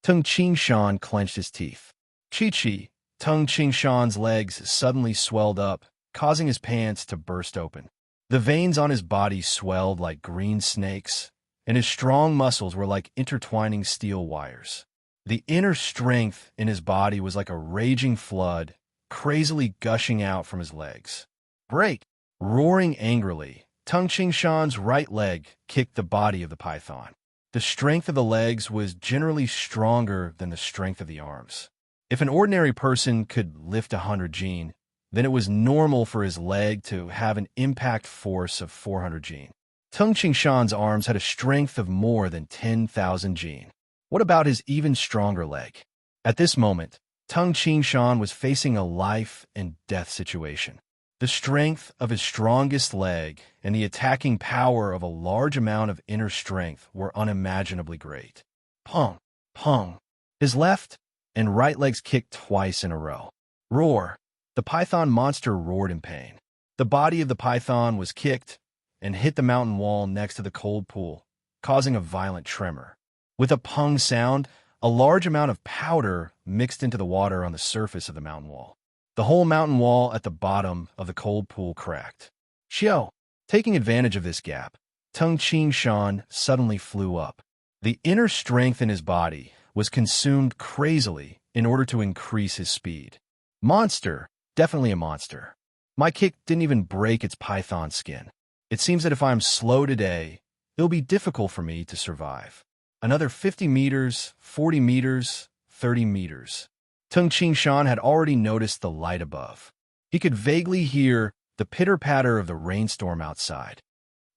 Tung-Ching-Shan clenched his teeth. Chi-Chi, Tung-Ching-Shan's legs suddenly swelled up, causing his pants to burst open. The veins on his body swelled like green snakes, and his strong muscles were like intertwining steel wires. The inner strength in his body was like a raging flood, crazily gushing out from his legs. Break! Roaring angrily, Tung-Ching-Shan's right leg kicked the body of the python. The strength of the legs was generally stronger than the strength of the arms. If an ordinary person could lift 100 jin, then it was normal for his leg to have an impact force of 400 jin. Tung-Ching-Shan's arms had a strength of more than 10,000 jin. What about his even stronger leg? At this moment, Tung-Ching-Shan was facing a life and death situation. The strength of his strongest leg and the attacking power of a large amount of inner strength were unimaginably great. Pong! Pong! His left and right legs kicked twice in a row. Roar! The python monster roared in pain. The body of the python was kicked and hit the mountain wall next to the cold pool, causing a violent tremor. With a pung sound, a large amount of powder mixed into the water on the surface of the mountain wall. The whole mountain wall at the bottom of the cold pool cracked. Xiao! Taking advantage of this gap, Tung-Ching-Shan suddenly flew up. The inner strength in his body was consumed crazily in order to increase his speed. Monster! Definitely a monster. My kick didn't even break its python skin. It seems that if I'm slow today, it'll be difficult for me to survive. Another 50 meters, 40 meters, 30 meters. Tung-Ching-Shan had already noticed the light above. He could vaguely hear the pitter-patter of the rainstorm outside.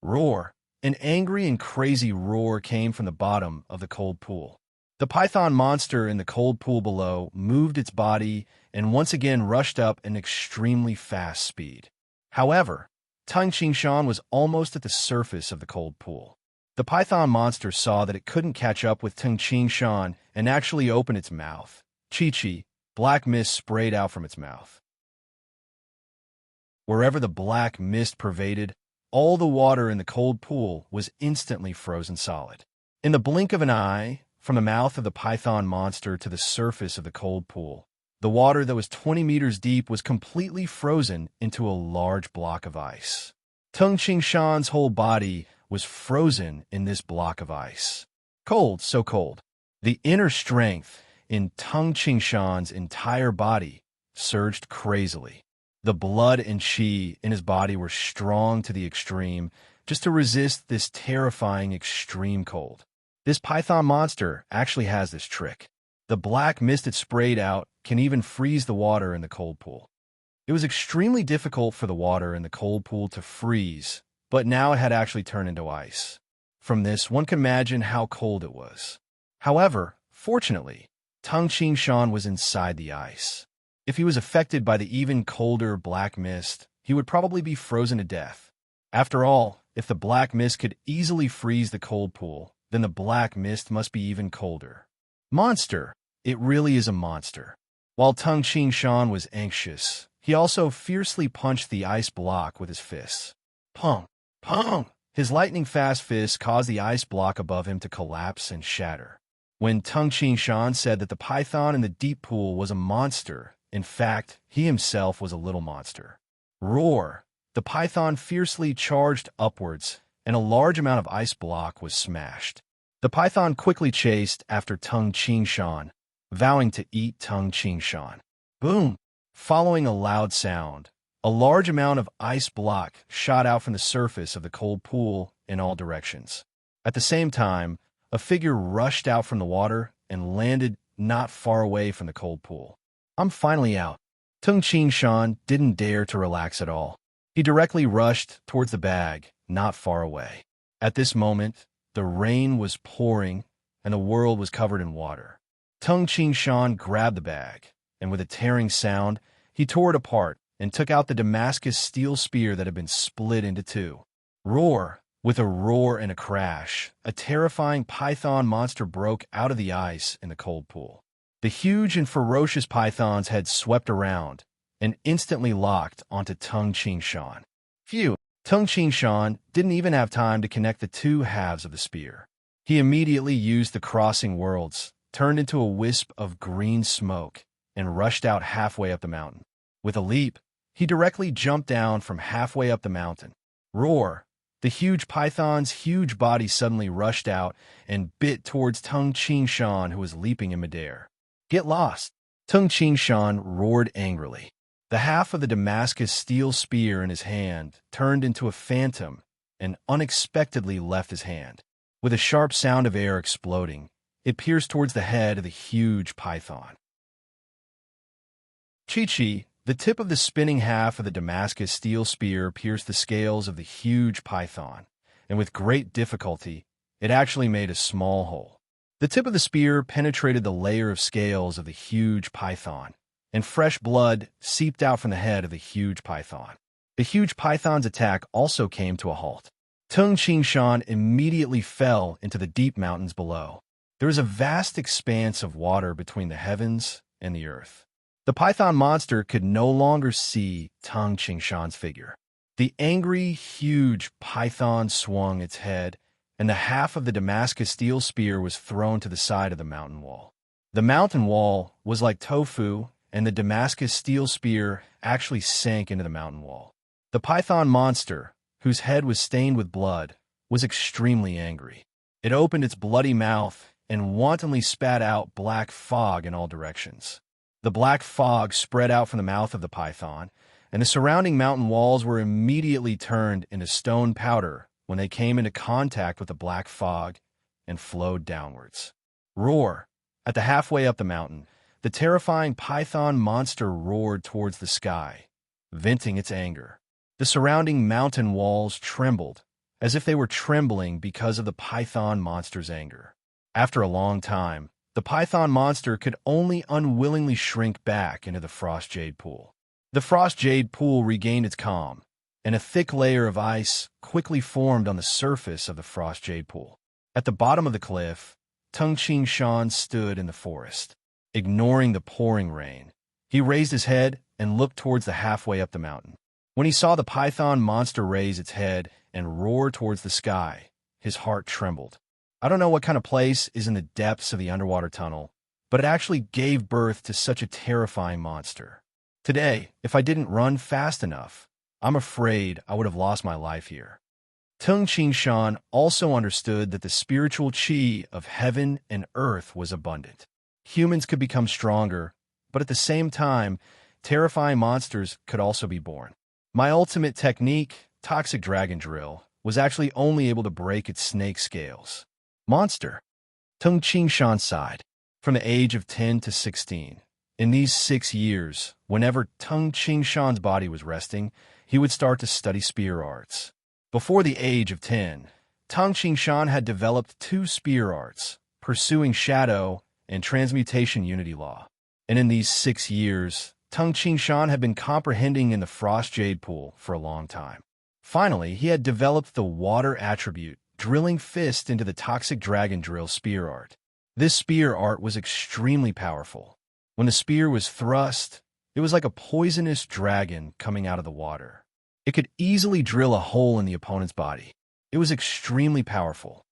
Roar! An angry and crazy roar came from the bottom of the cold pool. The python monster in the cold pool below moved its body and once again rushed up an extremely fast speed. However, Tung-Ching-Shan was almost at the surface of the cold pool. The python monster saw that it couldn't catch up with Tung-Ching-Shan and actually opened its mouth. Chi-Chi, black mist sprayed out from its mouth. Wherever the black mist pervaded, all the water in the cold pool was instantly frozen solid. In the blink of an eye, from the mouth of the python monster to the surface of the cold pool, the water that was 20 meters deep was completely frozen into a large block of ice. Tung-Ching-Shan's whole body was frozen in this block of ice. Cold, so cold. The inner strength in Tung-Ching-Shan's entire body surged crazily. The blood and qi in his body were strong to the extreme just to resist this terrifying extreme cold. This python monster actually has this trick. The black mist it sprayed out can even freeze the water in the cold pool. It was extremely difficult for the water in the cold pool to freeze, but now it had actually turned into ice. From this, one can imagine how cold it was. However, fortunately, Tung Shan was inside the ice. If he was affected by the even colder black mist, he would probably be frozen to death. After all, if the black mist could easily freeze the cold pool, then the black mist must be even colder. Monster! It really is a monster. While Tung Shan was anxious, he also fiercely punched the ice block with his fists. Pong! Pong! His lightning-fast fists caused the ice block above him to collapse and shatter. When Tung Shan said that the python in the deep pool was a monster, in fact, he himself was a little monster. Roar! The python fiercely charged upwards, and a large amount of ice block was smashed. The python quickly chased after Tung Shan, vowing to eat Tung Shan. Boom! Following a loud sound, a large amount of ice block shot out from the surface of the cold pool in all directions. At the same time, a figure rushed out from the water and landed not far away from the cold pool. I'm finally out. Tung Shan didn't dare to relax at all. He directly rushed towards the bag, not far away. At this moment, the rain was pouring and the world was covered in water. Tung Shan grabbed the bag, and with a tearing sound, he tore it apart and took out the Damascus steel spear that had been split into two. Roar! With a roar and a crash, a terrifying python monster broke out of the ice in the cold pool. The huge and ferocious python's head swept around and instantly locked onto Tung Shan. Phew! Tung Shan didn't even have time to connect the two halves of the spear. He immediately used the crossing worlds, turned into a wisp of green smoke, and rushed out halfway up the mountain. With a leap, he directly jumped down from halfway up the mountain. Roar! The huge python's huge body suddenly rushed out and bit towards Tung Shan, who was leaping in midair. Get lost! Tung Shan roared angrily. The half of the Damascus steel spear in his hand turned into a phantom and unexpectedly left his hand. With a sharp sound of air exploding, it pierced towards the head of the huge python. Chi-Chi, the tip of the spinning half of the Damascus steel spear pierced the scales of the huge python, and with great difficulty, it actually made a small hole. The tip of the spear penetrated the layer of scales of the huge python, and fresh blood seeped out from the head of the huge python. The huge python's attack also came to a halt. Tung Shan immediately fell into the deep mountains below. There is a vast expanse of water between the heavens and the earth. The python monster could no longer see Tung Shan's figure. The angry, huge python swung its head, and the half of the Damascus steel spear was thrown to the side of the mountain wall. The mountain wall was like tofu, and the Damascus steel spear actually sank into the mountain wall. The python monster, whose head was stained with blood, was extremely angry. It opened its bloody mouth and wantonly spat out black fog in all directions. The black fog spread out from the mouth of the python, and the surrounding mountain walls were immediately turned into stone powder when they came into contact with the black fog and flowed downwards. Roar! At the halfway up the mountain, the terrifying python monster roared towards the sky, venting its anger. The surrounding mountain walls trembled, as if they were trembling because of the python monster's anger. After a long time, the python monster could only unwillingly shrink back into the frost jade pool. The frost jade pool regained its calm, and a thick layer of ice quickly formed on the surface of the frost jade pool. At the bottom of the cliff, Tung Shan stood in the forest. Ignoring the pouring rain, he raised his head and looked towards the halfway up the mountain. When he saw the python monster raise its head and roar towards the sky, his heart trembled. I don't know what kind of place is in the depths of the underwater tunnel, but it actually gave birth to such a terrifying monster. Today, if I didn't run fast enough, I'm afraid I would have lost my life here. Tung Shan also understood that the spiritual chi of heaven and earth was abundant. Humans could become stronger, but at the same time, terrifying monsters could also be born. My ultimate technique, Toxic Dragon Drill, was actually only able to break its snake scales. Monster! Tung Shan sighed. from the age of 10 to 16. In these 6 years, whenever Tung Qingshan's body was resting, he would start to study spear arts. Before the age of 10, Tung Qingshan had developed 2 spear arts, pursuing shadow and transmutation unity law. And in these 6 years, Tung Qingshan had been comprehending in the frost jade pool for a long time. Finally, he had developed the water attribute, drilling fist into the toxic dragon drill spear art. This spear art was extremely powerful. When the spear was thrust, it was like a poisonous dragon coming out of the water. It could easily drill a hole in the opponent's body. It was extremely powerful.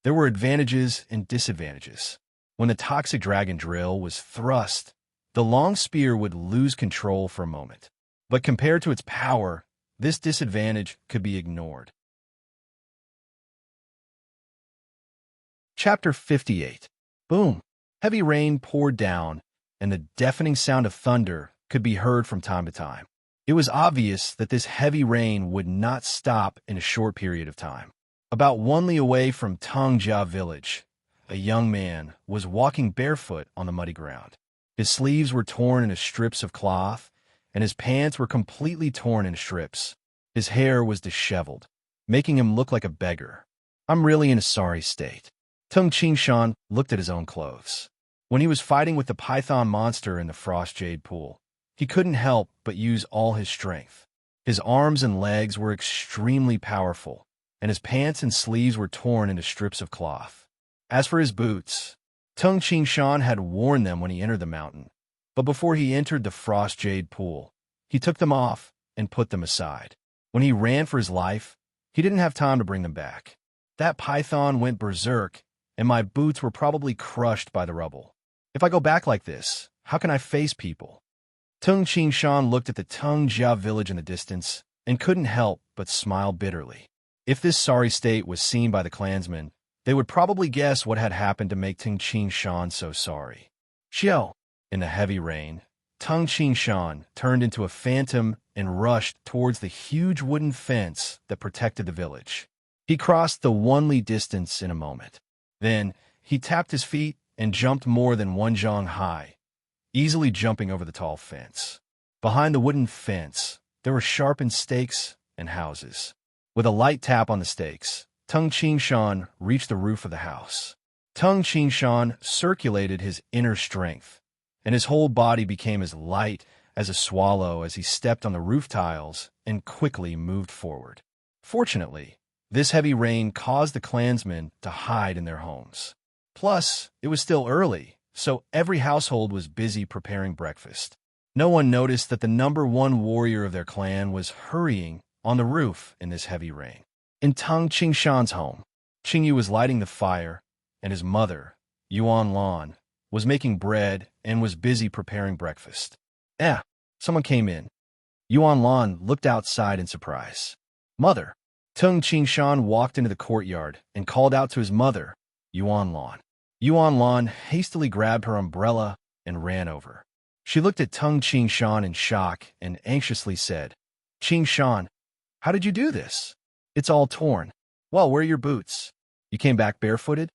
There were advantages and disadvantages. When the toxic dragon drill was thrust, the long spear would lose control for a moment. But compared to its power, this disadvantage could be ignored. Chapter 58. Boom! Heavy rain poured down, and the deafening sound of thunder could be heard from time to time. It was obvious that this heavy rain would not stop in a short period of time. About 1 li away from Tongjia village, a young man was walking barefoot on the muddy ground. His sleeves were torn into strips of cloth, and his pants were completely torn into strips. His hair was disheveled, making him look like a beggar. I'm really in a sorry state. Tung Qingshan looked at his own clothes. When he was fighting with the python monster in the frost jade pool, he couldn't help but use all his strength. His arms and legs were extremely powerful, and his pants and sleeves were torn into strips of cloth. As for his boots, Tung Qingshan had worn them when he entered the mountain, but before he entered the frost jade pool, he took them off and put them aside. When he ran for his life, he didn't have time to bring them back. That python went berserk, and my boots were probably crushed by the rubble. If I go back like this, how can I face people? Tung Qingshan looked at the Tongjia village in the distance and couldn't help but smile bitterly. If this sorry state was seen by the clansmen, they would probably guess what had happened to make Tung Qingshan so sorry. Xiao! In the heavy rain, Tung Qingshan turned into a phantom and rushed towards the huge wooden fence that protected the village. He crossed the 1 li distance in a moment. Then, he tapped his feet and jumped more than 1 zhang high, easily jumping over the tall fence. Behind the wooden fence, there were sharpened stakes and houses. With a light tap on the stakes, Tung Qingshan reached the roof of the house. Tung Qingshan circulated his inner strength, and his whole body became as light as a swallow as he stepped on the roof tiles and quickly moved forward. Fortunately, this heavy rain caused the clansmen to hide in their homes. Plus, it was still early, so every household was busy preparing breakfast. No one noticed that the #1 warrior of their clan was hurrying on the roof in this heavy rain. In Tung Qingshan's home, Qingyu was lighting the fire, and his mother, Yuan Lan, was making bread and was busy preparing breakfast. Someone came in. Yuan Lan looked outside in surprise. Mother! Tung Qingshan walked into the courtyard and called out to his mother, Yuan Lan. Yuan Lan hastily grabbed her umbrella and ran over. She looked at Tung Qingshan in shock and anxiously said, Qingshan, how did you do this? It's all torn. Well, where are your boots? You came back barefooted?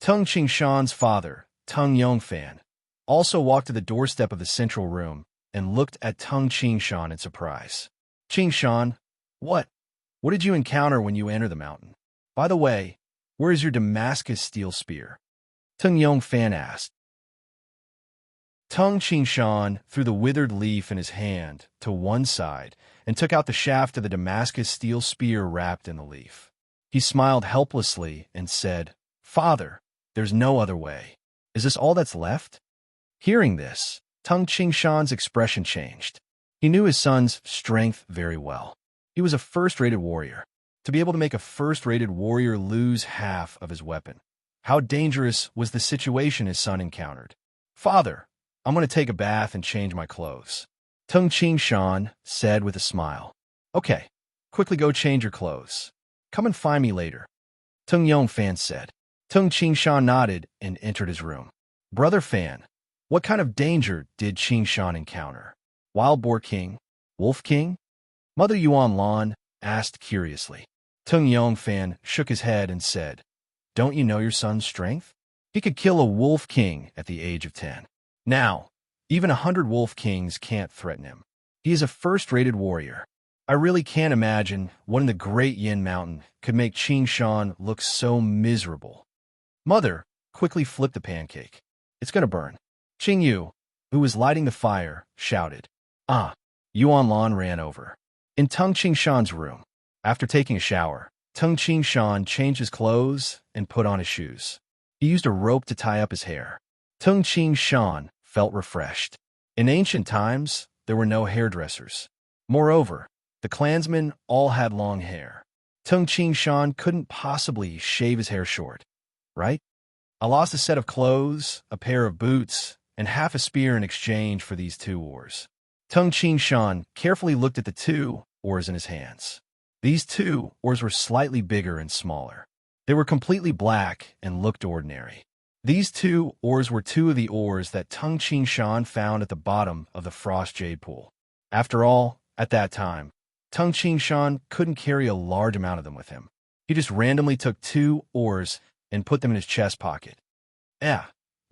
Tung Qingshan's father, Tung Yongfan, also walked to the doorstep of the central room and looked at Tung Qingshan in surprise. Qingshan, what? What did you encounter when you entered the mountain? By the way, where is your Damascus steel spear? Tung Yongfan asked. Tung Qingshan threw the withered leaf in his hand to one side and took out the shaft of the Damascus steel spear wrapped in the leaf. He smiled helplessly and said, Father, there's no other way. Is this all that's left? Hearing this, Tung Qingshan's expression changed. He knew his son's strength very well. He was a first-rated warrior. To be able to make a first-rated warrior lose half of his weapon. How dangerous was the situation his son encountered? Father, I'm going to take a bath and change my clothes. Tung Qingshan said with a smile. Okay, quickly go change your clothes. Come and find me later. Tung Yongfan said. Tung Qingshan nodded and entered his room. Brother Fan, what kind of danger did Qingshan encounter? Wild Boar King? Wolf King? Mother Yuan Lan asked curiously. Tung Yongfan shook his head and said, Don't you know your son's strength? He could kill a wolf king at the age of 10. Now, even 100 wolf kings can't threaten him. He is a first-rated warrior. I really can't imagine what in the Great Yin Mountain could make Qing Shan look so miserable. Mother quickly flipped the pancake. It's gonna burn. Qing Yu, who was lighting the fire, shouted. Ah! Yuan Lan ran over. In Tung Qing Shan's room. After taking a shower, Tung Qing Shan changed his clothes and put on his shoes. He used a rope to tie up his hair. Tung Qing Shan felt refreshed. In ancient times, there were no hairdressers. Moreover, the clansmen all had long hair. Tung Qing Shan couldn't possibly shave his hair short, right? I lost a set of clothes, a pair of boots, and half a spear in exchange for these 2 oars. Tung Qing Shan carefully looked at the 2 oars in his hands. These 2 oars were slightly bigger and smaller. They were completely black and looked ordinary. These 2 oars were 2 of the oars that Tung Qing Shan found at the bottom of the frost jade pool. After all, at that time, Tung Qing Shan couldn't carry a large amount of them with him. He just randomly took 2 oars and put them in his chest pocket.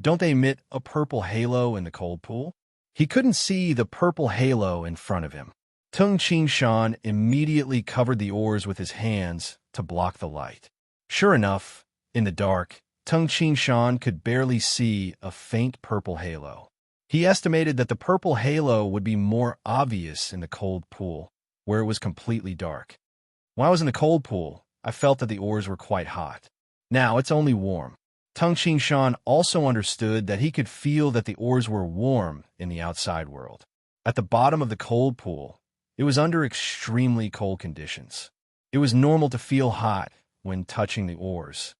Don't they emit a purple halo in the cold pool? He couldn't see the purple halo in front of him. Tung Qing Shan immediately covered the oars with his hands to block the light. Sure enough, in the dark, Tung Qing Shan could barely see a faint purple halo. He estimated that the purple halo would be more obvious in the cold pool, where it was completely dark. When I was in the cold pool, I felt that the oars were quite hot. Now it's only warm. Tung Qing Shan also understood that he could feel that the oars were warm in the outside world. At the bottom of the cold pool, it was under extremely cold conditions. It was normal to feel hot when touching the oars.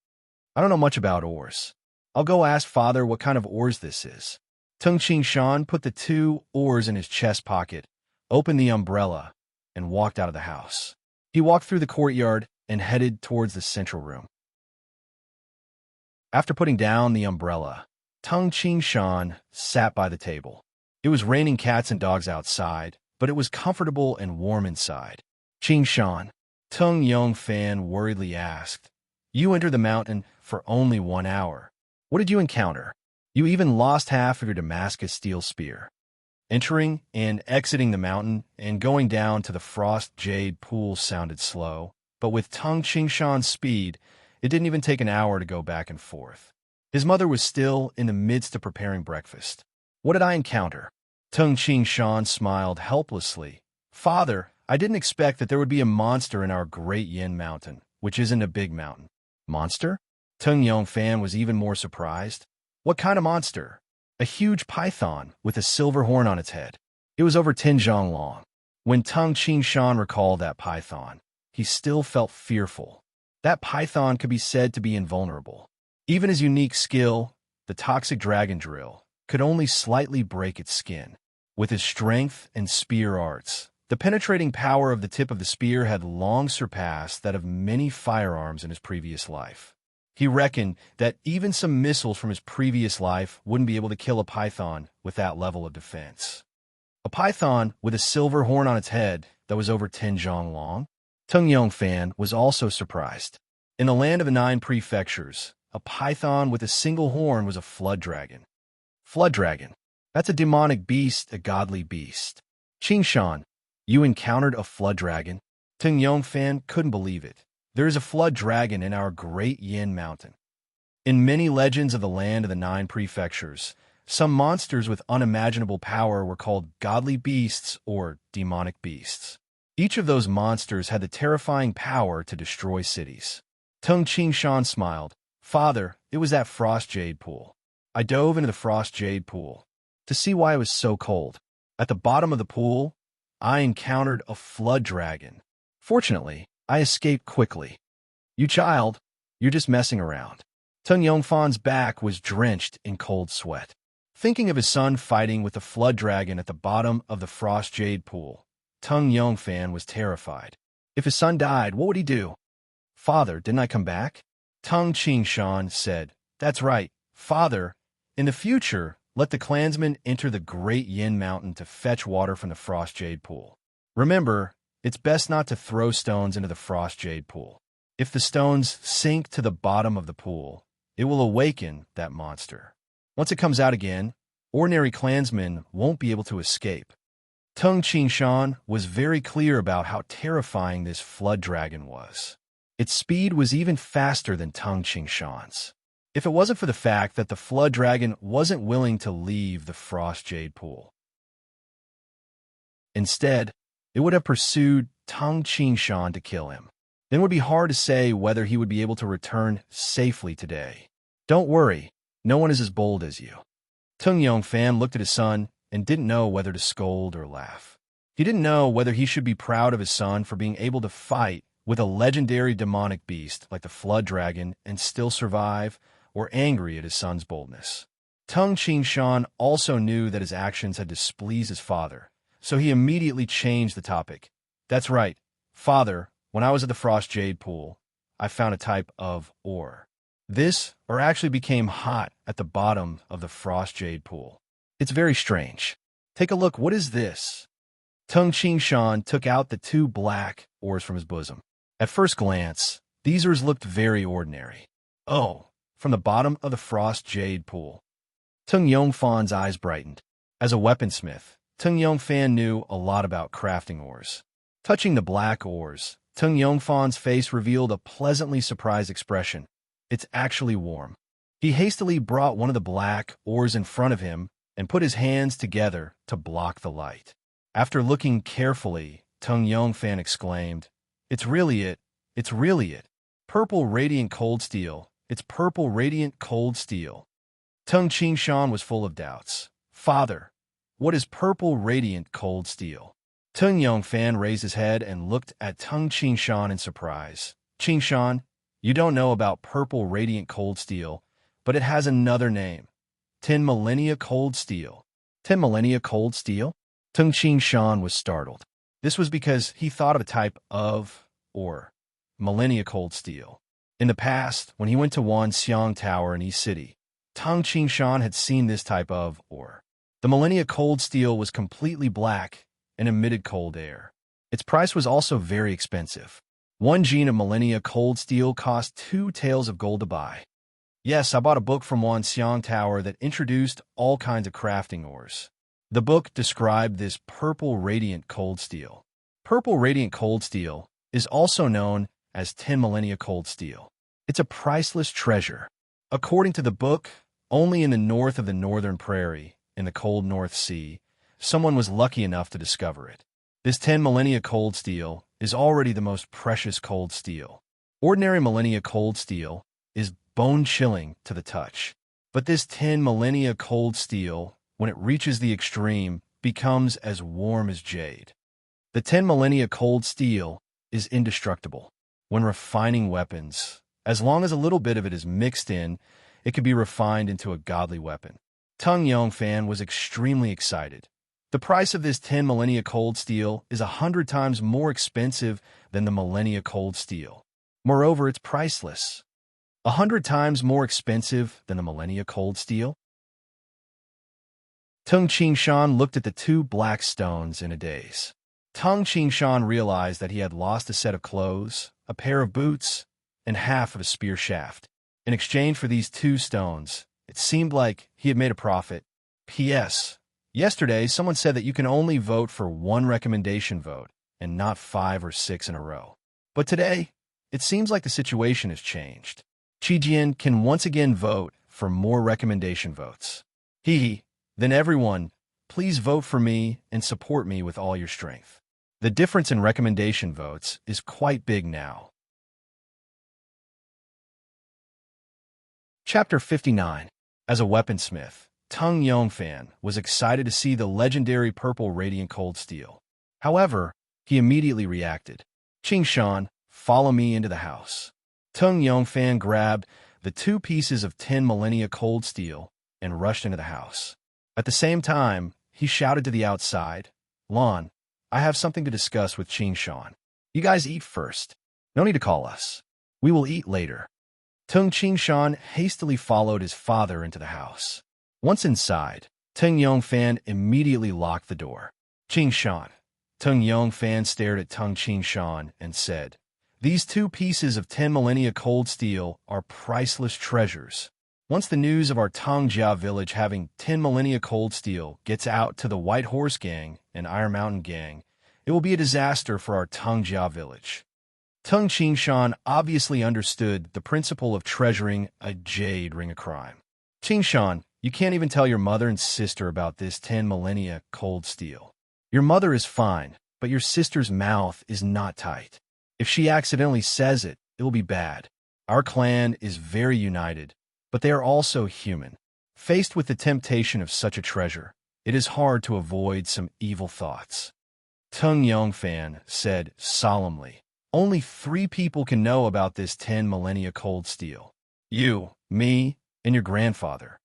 I don't know much about oars. I'll go ask Father what kind of oars this is. Tung Qing Shan put the 2 oars in his chest pocket, opened the umbrella, and walked out of the house. He walked through the courtyard and headed towards the central room. After putting down the umbrella, Tung Qing Shan sat by the table. It was raining cats and dogs outside, but it was comfortable and warm inside. Qing Shan, Tung Yongfan worriedly asked, "You entered the mountain for only 1 hour. What did you encounter? You even lost half of your Damascus steel spear." Entering and exiting the mountain and going down to the frost jade pool sounded slow, but with Tung Qing Shan's speed, it didn't even take an hour to go back and forth. His mother was still in the midst of preparing breakfast. What did I encounter? Tung Qing Shan smiled helplessly. Father, I didn't expect that there would be a monster in our Great Yin Mountain, which isn't a big mountain. Monster? Tung Yongfan was even more surprised. What kind of monster? A huge python with a silver horn on its head. It was over 10 zhang long. When Tung Qing Shan recalled that python, he still felt fearful. That python could be said to be invulnerable. Even his unique skill, the toxic dragon drill, could only slightly break its skin. With his strength and spear arts, the penetrating power of the tip of the spear had long surpassed that of many firearms in his previous life. He reckoned that even some missiles from his previous life wouldn't be able to kill a python with that level of defense. A python with a silver horn on its head that was over 10 zhang long? Tung Yongfan was also surprised. In the land of the 9 prefectures, a python with a single horn was a flood dragon. Flood dragon. That's a demonic beast, a godly beast. Qing Shan, you encountered a flood dragon? Tung Yongfan couldn't believe it. There is a flood dragon in our Great Yin Mountain. In many legends of the land of the 9 prefectures, some monsters with unimaginable power were called godly beasts or demonic beasts. Each of those monsters had the terrifying power to destroy cities. Tung Qing Shan smiled. Father, it was that frost jade pool. I dove into the frost jade pool to see why it was so cold. At the bottom of the pool, I encountered a flood dragon. Fortunately, I escaped quickly. You child, you're just messing around. Tung Yongfan's back was drenched in cold sweat. Thinking of his son fighting with the flood dragon at the bottom of the frost jade pool, Tung Yongfan was terrified. If his son died, what would he do? Father, didn't I come back? Tung Qing Shan said, That's right, Father. In the future, let the clansmen enter the Great Yin Mountain to fetch water from the frost jade pool. Remember, it's best not to throw stones into the frost jade pool. If the stones sink to the bottom of the pool, It will awaken that monster. Once it comes out again, ordinary clansmen won't be able to escape. Tung Qingshan was very clear about how terrifying this flood dragon was. Its speed was even faster than Tung Qingshan's. If it wasn't for the fact that the flood dragon wasn't willing to leave the frost jade pool. Instead, it would have pursued Tung Qingshan to kill him. Then it would be hard to say whether he would be able to return safely today. Don't worry, no one is as bold as you. Tung Yongfan looked at his son and didn't know whether to scold or laugh. He didn't know whether he should be proud of his son for being able to fight with a legendary demonic beast like the flood dragon and still survive, or angry at his son's boldness. Tung Qingshan also knew that his actions had displeased his father, so he immediately changed the topic. That's right, father, when I was at the frost jade pool, I found a type of ore. This ore actually became hot at the bottom of the frost jade pool. It's very strange. Take a look, what is this? Tung Qingshan took out the 2 black ores from his bosom. At first glance, these ores looked very ordinary. Oh, from the bottom of the frost jade pool. Tung Yongfan's eyes brightened. As a weaponsmith, Tung Yongfan knew a lot about crafting ores. Touching the black ores, Tung Yongfan's face revealed a pleasantly surprised expression. It's actually warm. He hastily brought one of the black ores in front of him and put his hands together to block the light. After looking carefully, Tung Yongfan exclaimed, "It's really it. It's really it. Purple radiant cold steel. It's purple radiant cold steel." Tung Qingshan was full of doubts. Father, what is purple radiant cold steel? Tung Yongfan raised his head and looked at Tung Qingshan in surprise. Qingshan, you don't know about purple radiant cold steel, but it has another name. 10 millennia cold steel. 10 millennia cold steel? Tung Qingshan was startled. This was because he thought of a type of, or, millennia cold steel. In the past, when he went to Wanxiang Tower in East City, Tung Qingshan had seen this type of ore. The millennia cold steel was completely black and emitted cold air. Its price was also very expensive. 1 gene of millennia cold steel cost 2 taels of gold to buy. Yes, I bought a book from Wanxiang Tower that introduced all kinds of crafting ores. The book described this purple radiant cold steel. Purple radiant cold steel is also known as 10 millennia cold steel. It's a priceless treasure. According to the book, only in the north of the Northern Prairie, in the cold North Sea, someone was lucky enough to discover it. This 10 millennia cold steel is already the most precious cold steel. Ordinary millennia cold steel is bone-chilling to the touch. But this 10 millennia cold steel, when it reaches the extreme, becomes as warm as jade. The 10 millennia cold steel is indestructible. When refining weapons, as long as a little bit of it is mixed in, it can be refined into a godly weapon. Tung Yongfan was extremely excited. The price of this 10 millennia cold steel is 100 times more expensive than the millennia cold steel. Moreover, it's priceless. 100 times more expensive than the millennia cold steel? Tung Qingshan looked at the 2 black stones in a daze. Tung Qingshan realized that he had lost a set of clothes, a pair of boots, and half of a spear shaft. In exchange for these 2 stones, it seemed like he had made a profit. P.S. Yesterday, someone said that you can only vote for 1 recommendation vote and not 5 or 6 in a row. But today, it seems like the situation has changed. Qijian can once again vote for more recommendation votes. Then everyone, please vote for me and support me with all your strength. The difference in recommendation votes is quite big now. Chapter 59. As a weaponsmith, Tung Yongfan was excited to see the legendary purple radiant cold steel. However, he immediately reacted. Qingshan, follow me into the house. Tung Yongfan grabbed the 2 pieces of 10 millennia cold steel and rushed into the house. At the same time, he shouted to the outside, "Lon, I have something to discuss with Qingshan. You guys eat first. No need to call us. We will eat later." Tung Qingshan hastily followed his father into the house. Once inside, Tung Yongfan immediately locked the door. "Qingshan." Tung Yongfan stared at Tung Qingshan and said, These 2 pieces of 10 millennia cold steel are priceless treasures. Once the news of our Tongjia village having 10 millennia cold steel gets out to the White Horse Gang and Iron Mountain Gang, it will be a disaster for our Tongjia village. Tung Qingshan obviously understood the principle of treasuring a jade ring of crime. Qingshan, you can't even tell your mother and sister about this 10 millennia cold steel. Your mother is fine, but your sister's mouth is not tight. If she accidentally says it, it will be bad. Our clan is very united, but they are also human. Faced with the temptation of such a treasure, it is hard to avoid some evil thoughts. Tung Yongfan said solemnly, only 3 people can know about this 10 millennia cold steel. You, me, and your grandfather.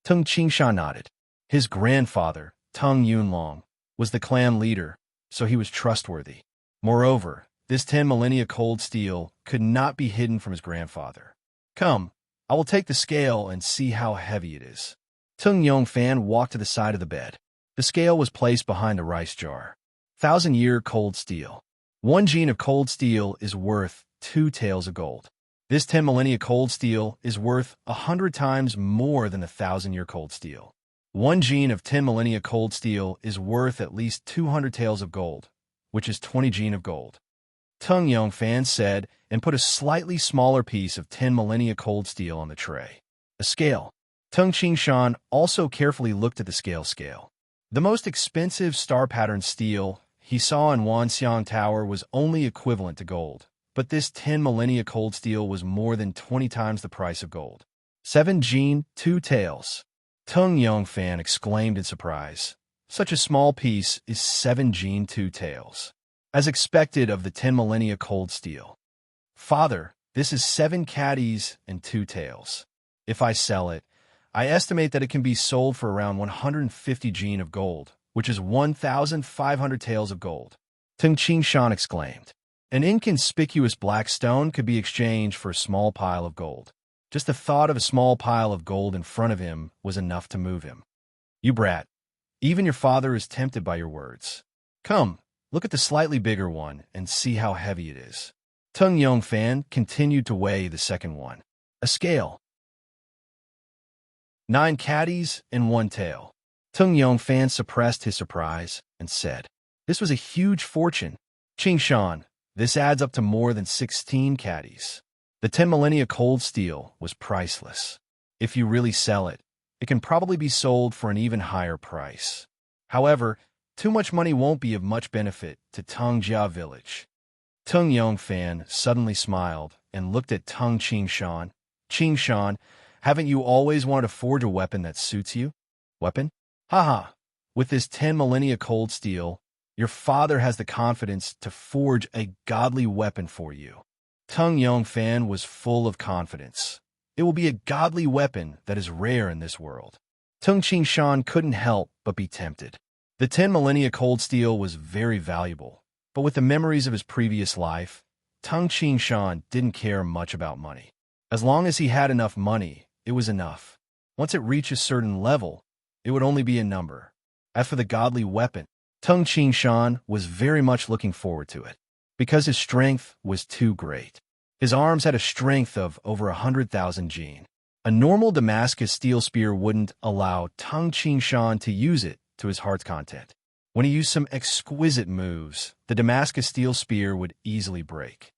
Tung Qingshan nodded. His grandfather, Tung Yunlong, was the clan leader, so he was trustworthy. Moreover, this 10 millennia cold steel could not be hidden from his grandfather. Come, I will take the scale and see how heavy it is. Tung Yongfan walked to the side of the bed. The scale was placed behind the rice jar. 1,000-year cold steel. 1 gene of cold steel is worth 2 taels of gold. This 10 millennia cold steel is worth 100 times more than 1,000-year cold steel. 1 gene of 10 millennia cold steel is worth at least 200 taels of gold, which is 20 gene of gold. Tung Yongfan said and put a slightly smaller piece of 10 millennia cold steel on the tray. A scale. Tung Qingshan also carefully looked at the scale. The most expensive star-patterned steel he saw in Wanxiang Tower was only equivalent to gold, but this 10 millennia cold steel was more than 20 times the price of gold. 7 gene, 2 taels. Tung Yongfan exclaimed in surprise. Such a small piece is 7 gene, 2 taels. As expected of the 10 millennia cold steel. Father, this is 7 caddies and 2 taels. If I sell it, I estimate that it can be sold for around 150 gene of gold, which is 1,500 taels of gold. Tung Qingshan exclaimed. An inconspicuous black stone could be exchanged for a small pile of gold. Just the thought of a small pile of gold in front of him was enough to move him. You brat. Even your father is tempted by your words. Come, look at the slightly bigger one and see how heavy it is. Tung Yongfan continued to weigh the second one. A scale. 9 caddies and 1 tael. Tung Yongfan suppressed his surprise and said, this was a huge fortune. Qingshan, this adds up to more than 16 caddies. The 10 millennia cold steel was priceless. If you really sell it, it can probably be sold for an even higher price. However, too much money won't be of much benefit to Tongjia village. Tung Yongfan suddenly smiled and looked at Tung Qingshan. Qingshan, haven't you always wanted to forge a weapon that suits you? Weapon? Haha. With this 10 millennia cold steel, your father has the confidence to forge a godly weapon for you. Tung Yongfan was full of confidence. It will be a godly weapon that is rare in this world. Tung Qingshan couldn't help but be tempted. The 10 millennia cold steel was very valuable, but with the memories of his previous life, Tung Qingshan didn't care much about money. As long as he had enough money, it was enough. Once it reached a certain level, it would only be a number. As for the godly weapon, Tung Qingshan was very much looking forward to it, because his strength was too great. His arms had a strength of over 100,000 gene. A normal Damascus steel spear wouldn't allow Tung Qingshan to use it to his heart's content. When he used some exquisite moves, the Damascus steel spear would easily break.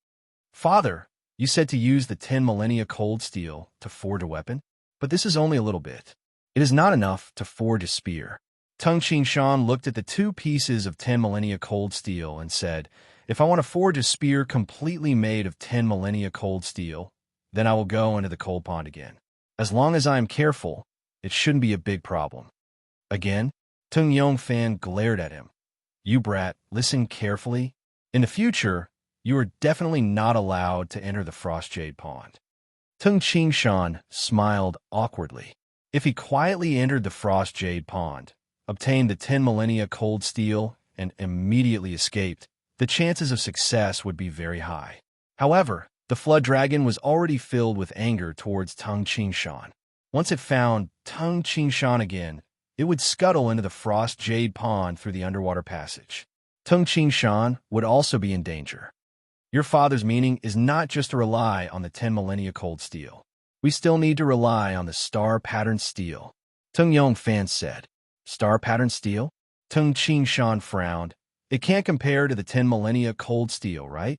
Father, you said to use the 10 millennia cold steel to forge a weapon, but this is only a little bit. It is not enough to forge a spear. Tung Qingshan looked at the 2 pieces of 10 millennia cold steel and said, if I want to forge a spear completely made of 10 millennia cold steel, then I will go into the cold pond again. As long as I am careful, it shouldn't be a big problem. Again, Tung Yongfan glared at him. You brat, listen carefully. In the future, you are definitely not allowed to enter the Frost Jade Pond. Tung Qingshan smiled awkwardly. If he quietly entered the Frost Jade Pond, obtained the 10 millennia cold steel, and immediately escaped, the chances of success would be very high. However, the Flood Dragon was already filled with anger towards Tung Qingshan. Once it found Tung Qingshan again, it would scuttle into the Frost Jade Pond through the underwater passage. Tung Qingshan would also be in danger. Your father's meaning is not just to rely on the 10 millennia cold steel. We still need to rely on the star-patterned steel. Tung Yongfan said. Star-patterned steel? Tung Qingshan frowned. It can't compare to the 10 millennia cold steel, right?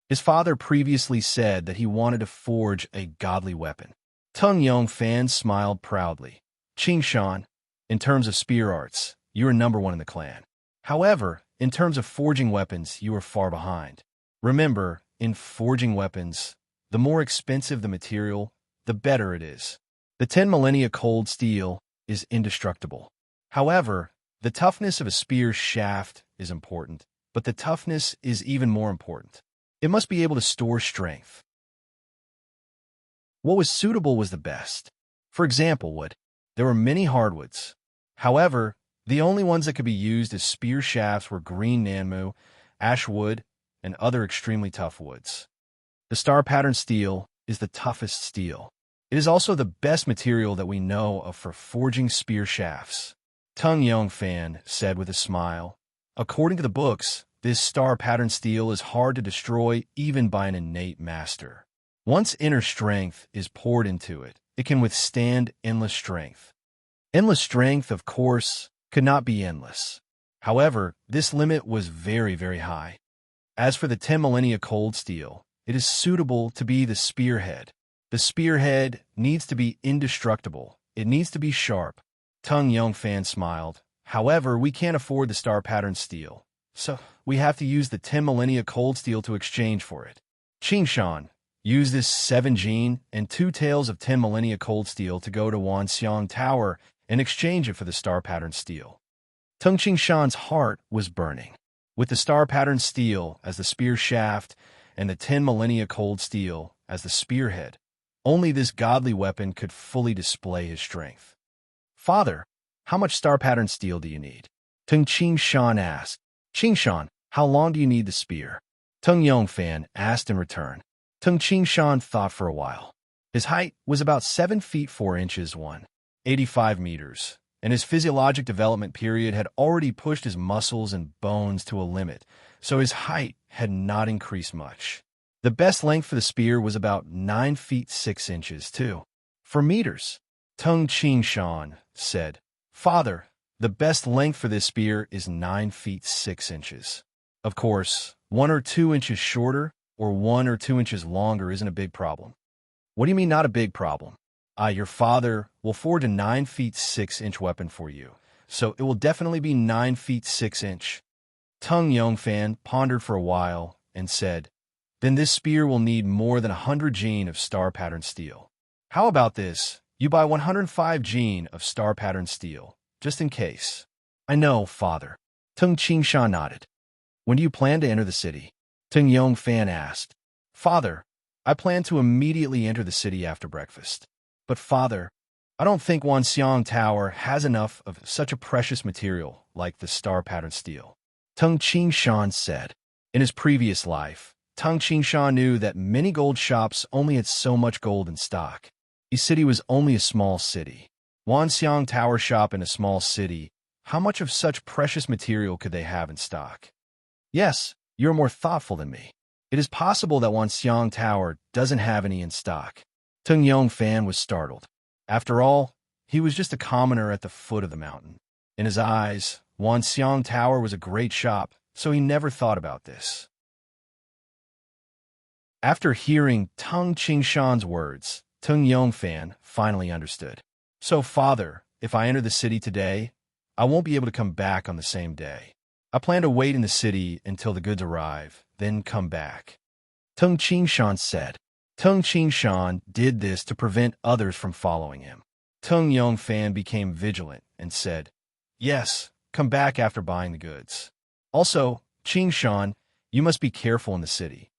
His father previously said that he wanted to forge a godly weapon. Tung Yongfan smiled proudly. Qingshan, in terms of spear arts, you are number one in the clan. However, in terms of forging weapons, you are far behind. Remember, in forging weapons, the more expensive the material, the better it is. The 10 millennia cold steel is indestructible. However, the toughness of a spear shaft is important, but the toughness is even more important. It must be able to store strength. What was suitable was the best. For example, wood. There were many hardwoods. However, the only ones that could be used as spear shafts were green nanmu, ash wood, and other extremely tough woods. The star-patterned steel is the toughest steel. It is also the best material that we know of for forging spear shafts. Tung Yongfan said with a smile. According to the books, this star-patterned steel is hard to destroy even by an innate master. Once inner strength is poured into it, it can withstand endless strength. Endless strength, of course, could not be endless. However, this limit was very, very high. As for the 10 millennia cold steel, it is suitable to be the spearhead. The spearhead needs to be indestructible. It needs to be sharp. Tung Yongfan smiled. However, we can't afford the star-patterned steel, so we have to use the 10 millennia cold steel to exchange for it. Qingshan, use this 7 gene and 2 taels of 10 millennia cold steel to go to Wanxiang Tower and exchange it for the star-patterned steel. Tung Qingshan's heart was burning. With the star-patterned steel as the spear shaft and the 10 millennia cold steel as the spearhead, only this godly weapon could fully display his strength. Father, how much star-patterned steel do you need? Tung Qingshan asked. Qingshan, how long do you need the spear? Tung Yongfan asked in return. Tung Qingshan thought for a while. His height was about 7 feet 4 inches 185 meters, and his physiologic development period had already pushed his muscles and bones to a limit, so his height had not increased much. The best length for the spear was about 9 feet 6 inches, too. For meters, Tung Qingshan said, Father, the best length for this spear is 9 feet 6 inches. Of course, 1 or 2 inches shorter or 1 or 2 inches longer isn't a big problem. What do you mean not a big problem? Your father will forge a 9 feet 6 inch weapon for you, so it will definitely be 9 feet 6 inch. Tung Yongfan pondered for a while and said, Then this spear will need more than 100 gene of star-patterned steel. How about this? You buy 105 gene of star-patterned steel, just in case. I know, father. Tung Qingshan nodded. When do you plan to enter the city? Tung Yongfan asked. Father, I plan to immediately enter the city after breakfast. But father, I don't think Wanxiang Tower has enough of such a precious material like the star-patterned steel. Tung Qingshan said. In his previous life, Tung Qingshan knew that many gold shops only had so much gold in stock. His city was only a small city. Wanxiang Tower shop in a small city, how much of such precious material could they have in stock? Yes, you're more thoughtful than me. It is possible that Wanxiang Tower doesn't have any in stock. Tung Yongfan was startled. After all, he was just a commoner at the foot of the mountain. In his eyes, Wanxiang Tower was a great shop, so he never thought about this. After hearing Tung Qingshan's words, Tung Yongfan finally understood. So, father, if I enter the city today, I won't be able to come back on the same day. I plan to wait in the city until the goods arrive, then come back. Tung Qingshan said. Tung Qingshan did this to prevent others from following him. Tung Yongfan became vigilant and said, Yes, come back after buying the goods. Also, Qingshan, you must be careful in the city.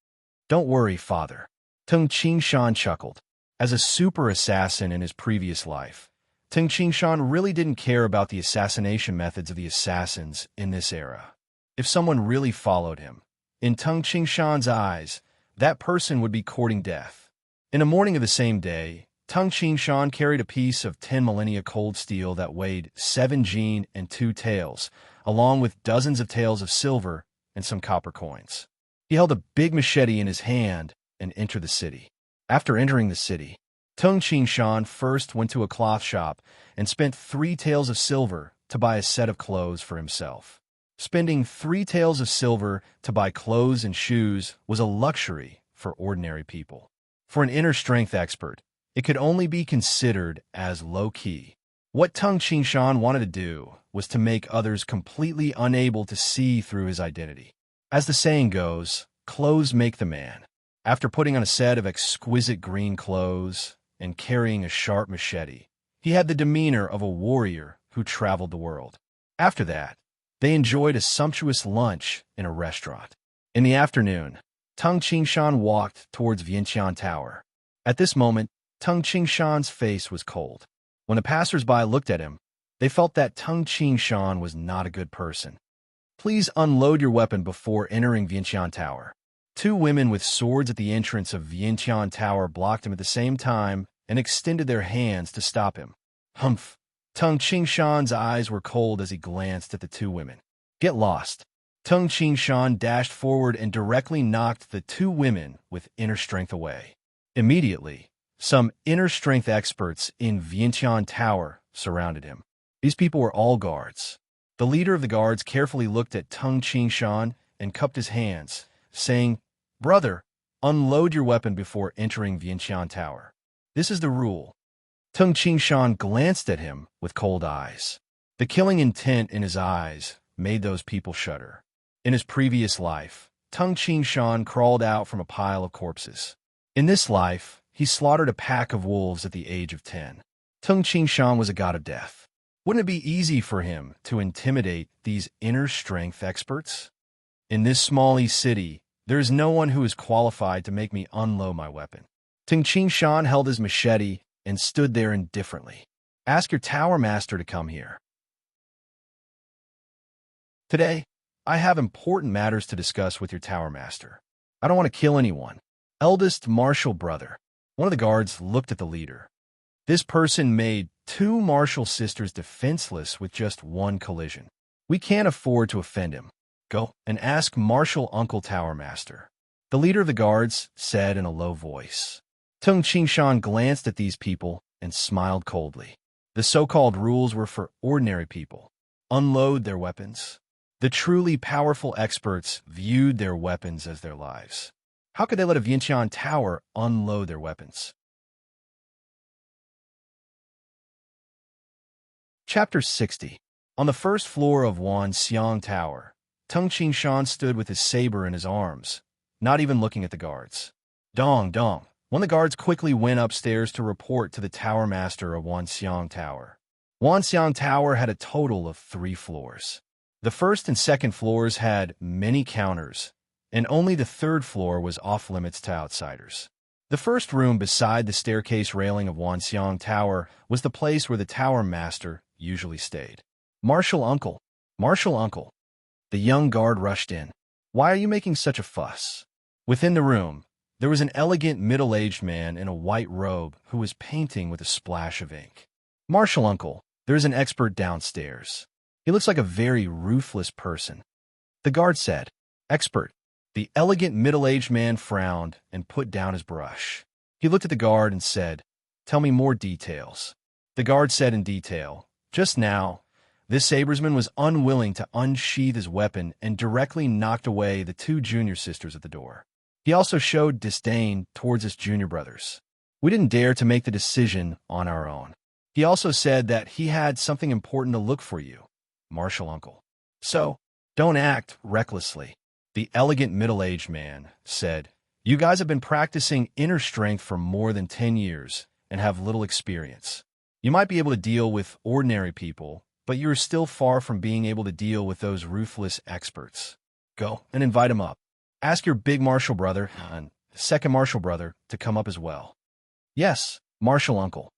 Don't worry, father. Tung Qingshan chuckled. As a super assassin in his previous life, Tung Qingshan really didn't care about the assassination methods of the assassins in this era. If someone really followed him, in Tung Qingshan's eyes, that person would be courting death. In the morning of the same day, Tung Qingshan carried a piece of 10 millennia cold steel that weighed 7 gene and 2 taels, along with dozens of taels of silver and some copper coins. He held a big machete in his hand and entered the city. After entering the city, Tung Shan first went to a cloth shop and spent 3 taels of silver to buy a set of clothes for himself. Spending 3 taels of silver to buy clothes and shoes was a luxury for ordinary people. For an inner strength expert, it could only be considered as low-key. What Tung Shan wanted to do was to make others completely unable to see through his identity. As the saying goes, clothes make the man. After putting on a set of exquisite green clothes and carrying a sharp machete, he had the demeanor of a warrior who traveled the world. After that, they enjoyed a sumptuous lunch in a restaurant. In the afternoon, Tung Shan walked towards Vientiane Tower. At this moment, Tung Shan's face was cold. When the passers-by looked at him, they felt that Tung Shan was not a good person. Please unload your weapon before entering Vientiane Tower. 2 women with swords at the entrance of Vientiane Tower blocked him at the same time and extended their hands to stop him. Humph! Tung Shan's eyes were cold as he glanced at the 2 women. Get lost! Tung Shan dashed forward and directly knocked the 2 women with inner strength away. Immediately, some inner strength experts in Vientiane Tower surrounded him. These people were all guards. The leader of the guards carefully looked at Tung Shan and cupped his hands, saying, "Brother, unload your weapon before entering Vientiane Tower. This is the rule." Tung Shan glanced at him with cold eyes. The killing intent in his eyes made those people shudder. In his previous life, Tung Shan crawled out from a pile of corpses. In this life, he slaughtered a pack of wolves at the age of 10. Tung Shan was a god of death. Wouldn't it be easy for him to intimidate these inner strength experts? In this small city, there is no one who is qualified to make me unload my weapon. Tung Shan held his machete and stood there indifferently. Ask your tower master to come here. Today, I have important matters to discuss with your tower master. I don't want to kill anyone. Eldest martial brother. One of the guards looked at the leader. This person made 2 martial sisters defenseless with just 1 collision. We can't afford to offend him. Go and ask Martial Uncle Tower Master. The leader of the guards said in a low voice. Tung Shan glanced at these people and smiled coldly. The so-called rules were for ordinary people. Unload their weapons. The truly powerful experts viewed their weapons as their lives. How could they let a Vientiane Tower unload their weapons? Chapter 60. On the first floor of Wanxiang Tower, Tung Shan stood with his saber in his arms, not even looking at the guards. Dong, dong. One of the guards quickly went upstairs to report to the tower master of Wanxiang Tower. Wanxiang Tower had a total of 3 floors. The first and second floors had many counters, and only the 3rd floor was off-limits to outsiders. The first room beside the staircase railing of Wanxiang Tower was the place where the tower master usually stayed. Martial Uncle, Martial Uncle. The young guard rushed in. Why are you making such a fuss? Within the room, there was an elegant middle-aged man in a white robe who was painting with a splash of ink. Martial Uncle, there is an expert downstairs. He looks like a very ruthless person. The guard said, Expert. The elegant middle-aged man frowned and put down his brush. He looked at the guard and said, Tell me more details. The guard said in detail, Just now, this sabresman was unwilling to unsheath his weapon and directly knocked away the 2 junior sisters at the door. He also showed disdain towards his junior brothers. We didn't dare to make the decision on our own. He also said that he had something important to look for you, Martial Uncle. So, don't act recklessly. The elegant middle-aged man said, You guys have been practicing inner strength for more than 10 years and have little experience. You might be able to deal with ordinary people, but you're still far from being able to deal with those ruthless experts. Go and invite him up. Ask your big martial brother and second martial brother to come up as well. Yes, Martial Uncle.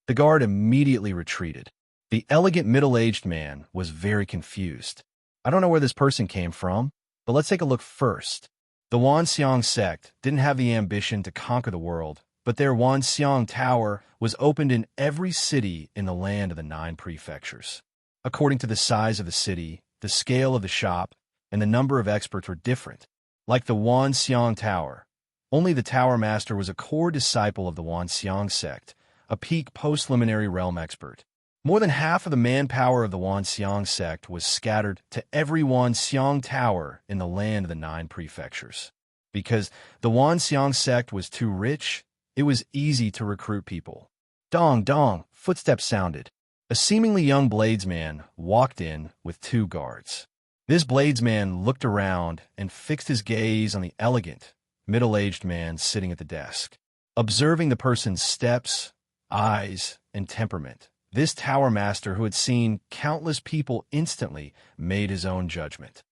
The guard immediately retreated. The elegant middle-aged man was very confused. I don't know where this person came from, but let's take a look first. The Wanxiang sect didn't have the ambition to conquer the world, but their Wanxiang Tower was opened in every city in the land of the 9 prefectures. According to the size of the city, the scale of the shop, and the number of experts were different. like the Wanxiang Tower. Only the Tower Master was a core disciple of the Wanxiang sect, a peak post-liminary realm expert. More than half of the manpower of the Wanxiang sect was scattered to every Wanxiang Tower in the land of the 9 prefectures. Because the Wanxiang sect was too rich, it was easy to recruit people. Dong, dong, footsteps sounded. A seemingly young bladesman walked in with 2 guards. This bladesman looked around and fixed his gaze on the elegant, middle-aged man sitting at the desk. Observing the person's steps, eyes, and temperament, this tower master, who had seen countless people, instantly made his own judgment.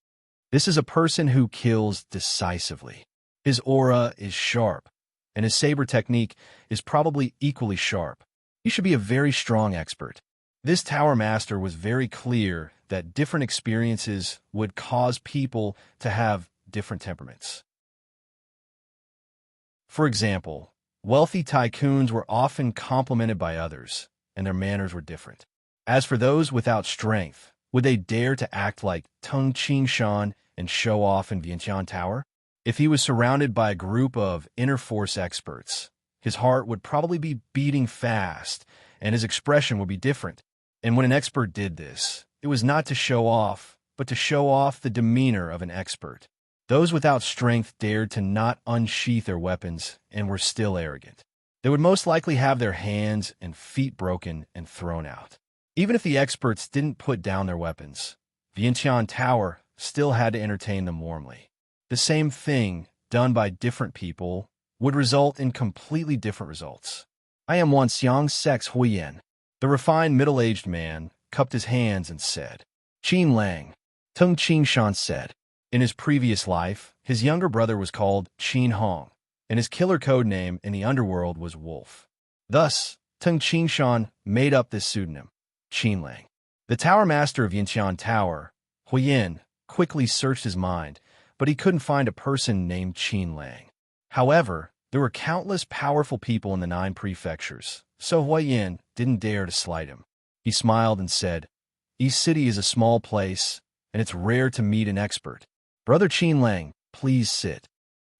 This is a person who kills decisively. His aura is sharp, and his saber technique is probably equally sharp. He should be a very strong expert. This tower master was very clear that different experiences would cause people to have different temperaments. For example, wealthy tycoons were often complimented by others, and their manners were different. As for those without strength, would they dare to act like Tung Qingshan and show off in Vientiane Tower? If he was surrounded by a group of inner force experts, his heart would probably be beating fast, and his expression would be different. And when an expert did this, it was not to show off, but to show off the demeanor of an expert. Those without strength dared to not unsheath their weapons and were still arrogant. They would most likely have their hands and feet broken and thrown out. Even if the experts didn't put down their weapons, Vientiane Tower still had to entertain them warmly. The same thing, done by different people, would result in completely different results. I am Wanxiang Sect's Huiyan. The refined middle-aged man cupped his hands and said, Qin Lang. Tung Qingshan said. In his previous life, his younger brother was called Qin Hong, and his killer code name in the underworld was Wolf. Thus, Tung Qingshan made up this pseudonym, Qin Lang. The Tower Master of Vientiane Tower, Huiyan, quickly searched his mind, but he couldn't find a person named Qin Lang. However, there were countless powerful people in the 9 prefectures, so Huiyan didn't dare to slight him. He smiled and said, East City is a small place, and it's rare to meet an expert. Brother Qin Lang, please sit.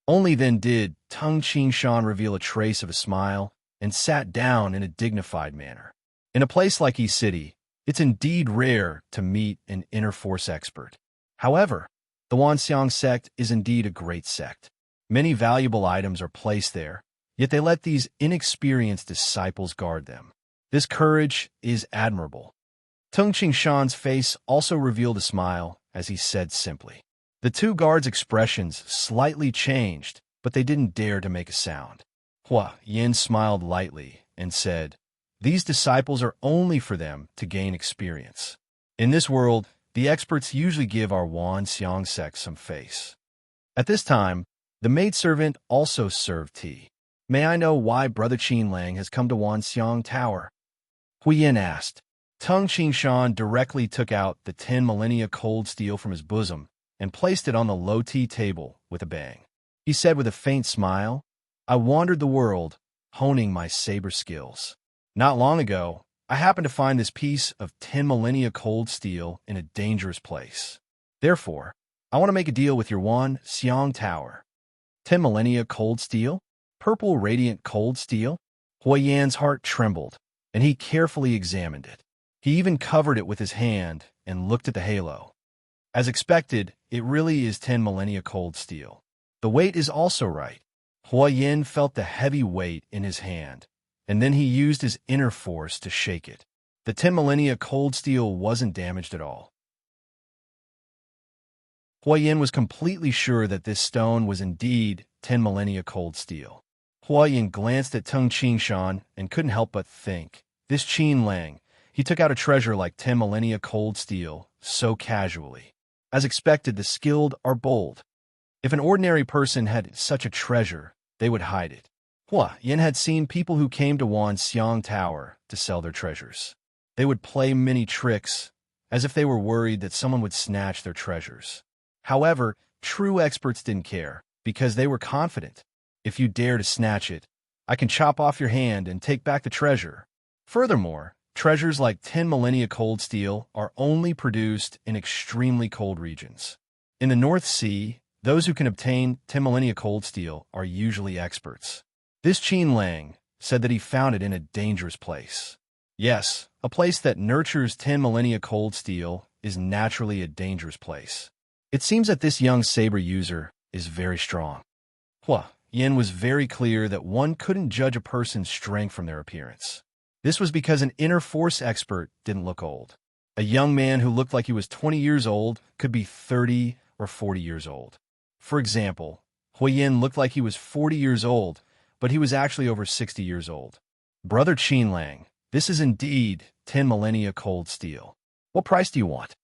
Only then did Tung Qingshan reveal a trace of a smile and sat down in a dignified manner. In a place like East City, it's indeed rare to meet an inner force expert. However, the Wanxiang sect is indeed a great sect. Many valuable items are placed there, yet they let these inexperienced disciples guard them. This courage is admirable. Tung Qingshan's face also revealed a smile as he said simply. The 2 guards' expressions slightly changed, but they didn't dare to make a sound. Huiyan smiled lightly and said, These disciples are only for them to gain experience. In this world, the experts usually give our Wanxiang sect some face. At this time, the maidservant also served tea. May I know why Brother Qin Lang has come to Wanxiang Tower? Huiyan asked. Tung Qingshan directly took out the 10 millennia cold steel from his bosom and placed it on the low tea table with a bang. He said with a faint smile, I wandered the world, honing my saber skills. Not long ago, I happened to find this piece of 10 millennia cold steel in a dangerous place. Therefore, I want to make a deal with your Wanxiang Tower. 10 millennia cold steel? Purple radiant cold steel? Huiyan's heart trembled, and he carefully examined it. He even covered it with his hand and looked at the halo. As expected, it really is 10 millennia cold steel. The weight is also right. Huiyan felt the heavy weight in his hand, and then he used his inner force to shake it. The 10 millennia cold steel wasn't damaged at all. Huiyan was completely sure that this stone was indeed 10 millennia cold steel. Huiyan glanced at Tung Qingshan and couldn't help but think, this Qin Lang, he took out a treasure like 10 millennia cold steel so casually. As expected, the skilled are bold. If an ordinary person had such a treasure, they would hide it. Huiyan had seen people who came to Wanxiang Tower to sell their treasures. They would play many tricks, as if they were worried that someone would snatch their treasures. However, true experts didn't care, because they were confident. If you dare to snatch it, I can chop off your hand and take back the treasure. Furthermore, treasures like 10 millennia cold steel are only produced in extremely cold regions. In the North Sea, Those who can obtain 10 millennia cold steel are usually experts. This Qin Lang said that he found it in a dangerous place. Yes, a place that nurtures 10 millennia cold steel is naturally a dangerous place. It seems that this young saber user is very strong. Hua Yin was very clear that one couldn't judge a person's strength from their appearance. This was because an inner force expert didn't look old. A young man who looked like he was 20 years old could be 30 or 40 years old. For example, Hui Yin looked like he was 40 years old, but he was actually over 60 years old. Brother Qin Lang, this is indeed 10 millennia cold steel. What price do you want?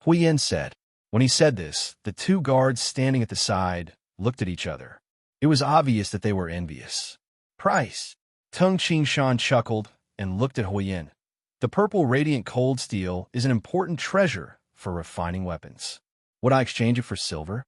Hui Yin said. When he said this, the two guards standing at the side looked at each other. It was obvious that they were envious. Price. Tung Qingshan chuckled and looked at Hui Yin. The purple radiant cold steel is an important treasure for refining weapons. Would I exchange it for silver?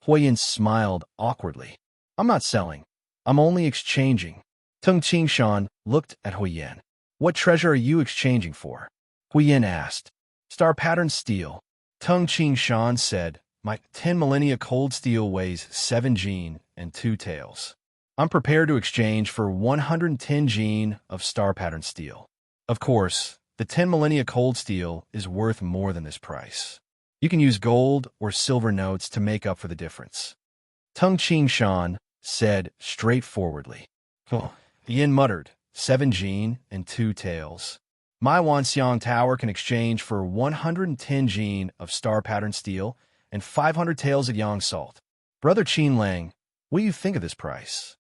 Hui Yin smiled awkwardly. I'm not selling. I'm only exchanging. Tung Qingshan looked at Hui Yin. What treasure are you exchanging for? Hui Yin asked. Star pattern steel. Tung Qingshan said, my 10 millennia cold steel weighs 7 jin and 2 taels. I'm prepared to exchange for 110 jin of star pattern steel. Of course, the 10 millennia cold steel is worth more than this price. You can use gold or silver notes to make up for the difference. Tung Qingshan said straightforwardly. Oh, Yin muttered, 7 jin and 2 taels. My Wanxiang Tower can exchange for 110 jin of star pattern steel and 500 taels of yang salt. Brother Qin Lang, what do you think of this price?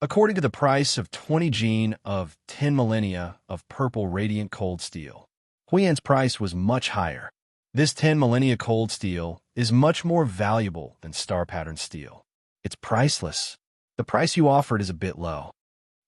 According to the price of 20 jin of 10 millennia of purple radiant cold steel, Hui Yin's price was much higher. This 10 millennia cold steel is much more valuable than star pattern steel. It's priceless. The price you offered is a bit low.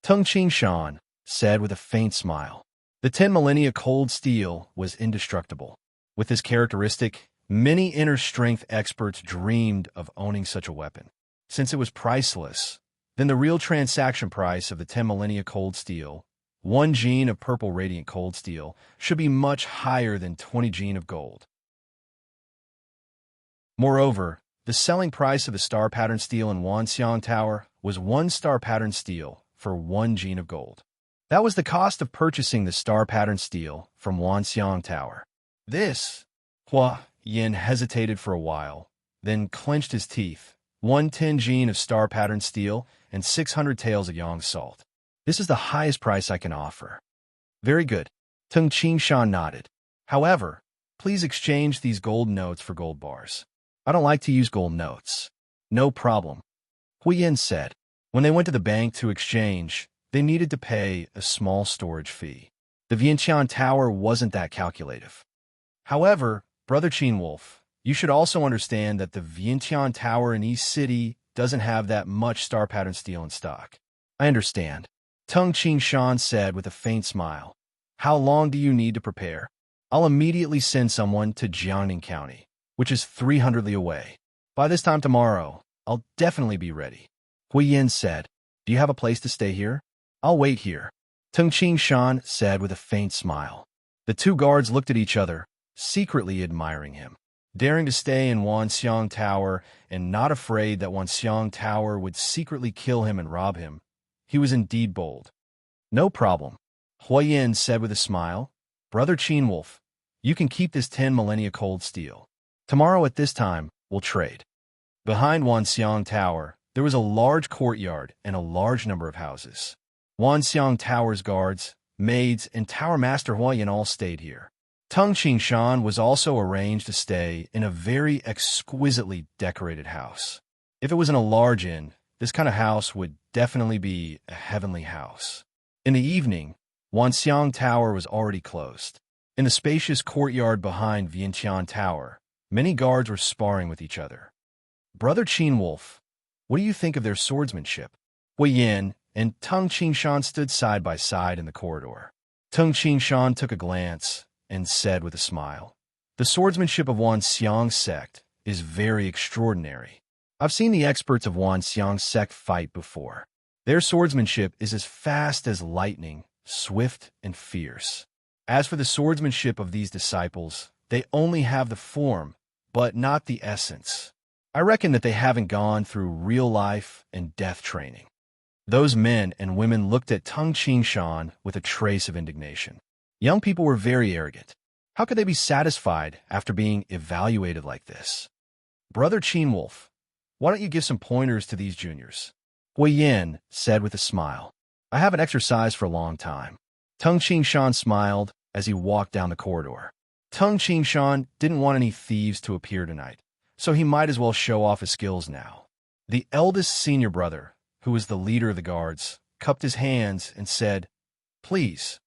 Tung Qingshan said with a faint smile. The 10 millennia cold steel was indestructible. With this characteristic, many inner strength experts dreamed of owning such a weapon. Since it was priceless, then the real transaction price of the 10 millennia cold steel, 1 jin of purple radiant cold steel, should be much higher than 20 jin of gold. Moreover, the selling price of the star pattern steel in Wanxiang Tower was 1 star pattern steel for 1 jin of gold. That was the cost of purchasing the star pattern steel from Wanxiang Tower. This, Hua Yin hesitated for a while, then clenched his teeth. 110 jin of star pattern steel and 600 taels of yang salt. This is the highest price I can offer. Very good. Tung Qingshan nodded. However, please exchange these gold notes for gold bars. I don't like to use gold notes. No problem. Hui Yin said. When they went to the bank to exchange, they needed to pay a small storage fee. The Vientiane Tower wasn't that calculative. However, Brother Qin Wolf, you should also understand that the Vientiane Tower in East City doesn't have that much star pattern steel in stock. I understand. Tung Qingshan said with a faint smile. How long do you need to prepare? I'll immediately send someone to Jiangning County, which is 300 li away. By this time tomorrow, I'll definitely be ready. Hui Yin said, do you have a place to stay here? I'll wait here. Tung Qingshan said with a faint smile. The two guards looked at each other, secretly admiring him. Daring to stay in Wanxiang Tower and not afraid that Wanxiang Tower would secretly kill him and rob him, he was indeed bold. No problem, Hui Yin said with a smile. Brother Qin Wolf, you can keep this 10 millennia cold steel. Tomorrow at this time, we'll trade. Behind Wanxiang Tower, there was a large courtyard and a large number of houses. Wanxiang Tower's guards, maids, and Tower Master Hui Yin all stayed here. Tung Qingshan was also arranged to stay in a very exquisitely decorated house. If it was in a large inn, this kind of house would definitely be a heavenly house. In the evening, Wanxiang Tower was already closed. In the spacious courtyard behind Vientiane Tower, many guards were sparring with each other. Brother Qin Wolf, what do you think of their swordsmanship? Hui Yin and Tung Qingshan stood side by side in the corridor. Tung Qingshan took a glance and said with a smile, the swordsmanship of Wanxiang sect is very extraordinary. I've seen the experts of Wanxiang sect fight before. Their swordsmanship is as fast as lightning, swift and fierce. As for the swordsmanship of these disciples, they only have the form, but not the essence. I reckon that they haven't gone through real life and death training. Those men and women looked at Tung Shan with a trace of indignation. Young people were very arrogant. How could they be satisfied after being evaluated like this? Brother Wolf, why don't you give some pointers to these juniors? Hui Yin said with a smile. I haven't exercised for a long time. Tung Shan smiled as he walked down the corridor. Tung Shan didn't want any thieves to appear tonight, so he might as well show off his skills now. The eldest senior brother, who was the leader of the guards, cupped his hands and said, Please.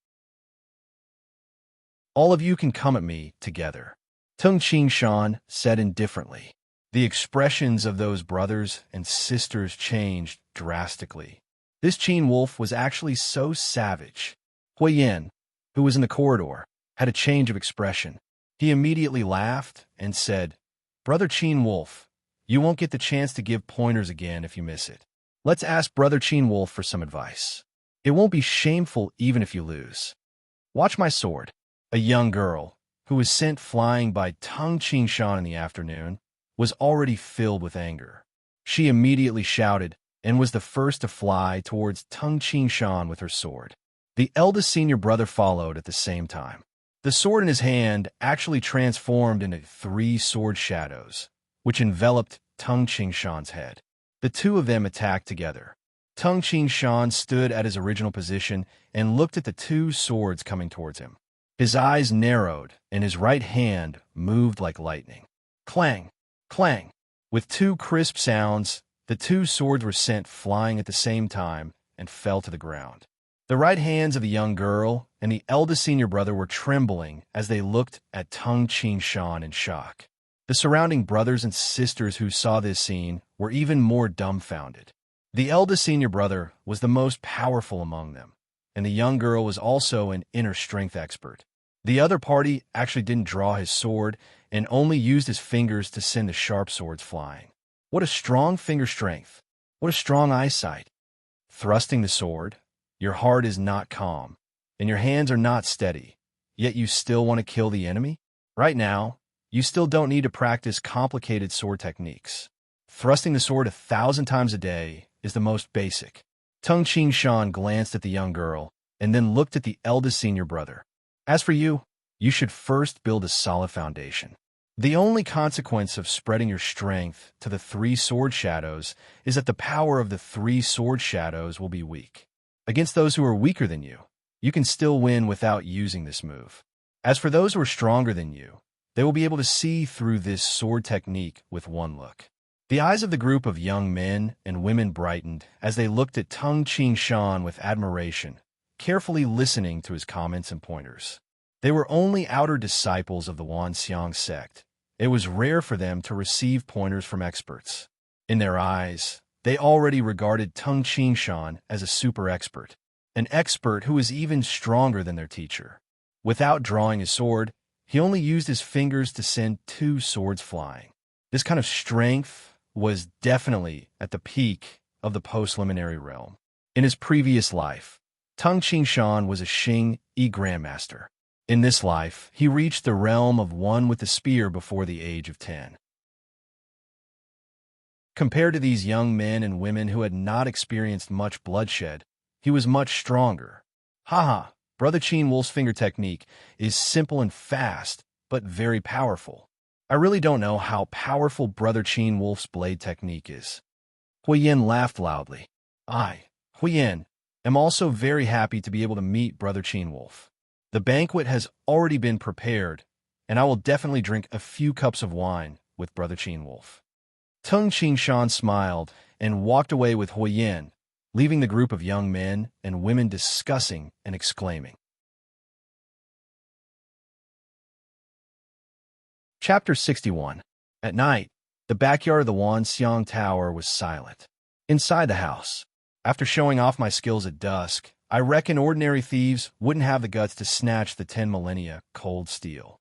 All of you can come at me together. Tung Shan said indifferently. The expressions of those brothers and sisters changed drastically. This Wolf was actually so savage. Hui Yin, who was in the corridor, had a change of expression. He immediately laughed and said, Brother Wolf, you won't get the chance to give pointers again if you miss it. Let's ask Brother Wolf for some advice. It won't be shameful even if you lose. Watch my sword. A young girl, who was sent flying by Tung Shan in the afternoon, was already filled with anger. She immediately shouted and was the first to fly towards Tung Shan with her sword. The eldest senior brother followed at the same time. The sword in his hand actually transformed into 3 sword shadows, which enveloped Tung Shan's head. The two of them attacked together. Tung Shan stood at his original position and looked at the 2 swords coming towards him. His eyes narrowed, and his right hand moved like lightning. Clang! Clang! With 2 crisp sounds, the 2 swords were sent flying at the same time and fell to the ground. The right hands of the young girl and the eldest senior brother were trembling as they looked at Tung Shan in shock. The surrounding brothers and sisters who saw this scene were even more dumbfounded. The eldest senior brother was the most powerful among them, and the young girl was also an inner strength expert. The other party actually didn't draw his sword and only used his fingers to send the sharp swords flying. What a strong finger strength! What a strong eyesight! Thrusting the sword, your heart is not calm, and your hands are not steady, yet you still want to kill the enemy? Right now, you still don't need to practice complicated sword techniques. Thrusting the sword 1,000 times a day is the most basic. Tung Shan glanced at the young girl and then looked at the eldest senior brother. As for you, you should first build a solid foundation. The only consequence of spreading your strength to the 3 sword shadows is that the power of the 3 sword shadows will be weak. Against those who are weaker than you, you can still win without using this move. As for those who are stronger than you, they will be able to see through this sword technique with one look. The eyes of the group of young men and women brightened as they looked at Tung Shan with admiration, carefully listening to his comments and pointers. They were only outer disciples of the Wanxiang sect. It was rare for them to receive pointers from experts. In their eyes, they already regarded Tung Shan as a super expert, an expert who was even stronger than their teacher. Without drawing his sword, he only used his fingers to send 2 swords flying. This kind of strength was definitely at the peak of the post-liminary realm. In his previous life, Tung Shan was a Xing Yi Grandmaster. In this life, he reached the realm of one with the spear before the age of 10. Compared to these young men and women who had not experienced much bloodshed, he was much stronger. Haha, Brother Wolf's finger technique is simple and fast, but very powerful. I really don't know how powerful Brother Wolf's blade technique is. Hui Yin laughed loudly. I, Hui Yin, am also very happy to be able to meet Brother Wolf. The banquet has already been prepared, and I will definitely drink a few cups of wine with Brother Wolf. Tung Shan smiled and walked away with Hui Yin, leaving the group of young men and women discussing and exclaiming. Chapter 61. At night, the backyard of the Wanxiang Tower was silent. Inside the house, after showing off my skills at dusk, I reckon ordinary thieves wouldn't have the guts to snatch the 10 millennia cold steel.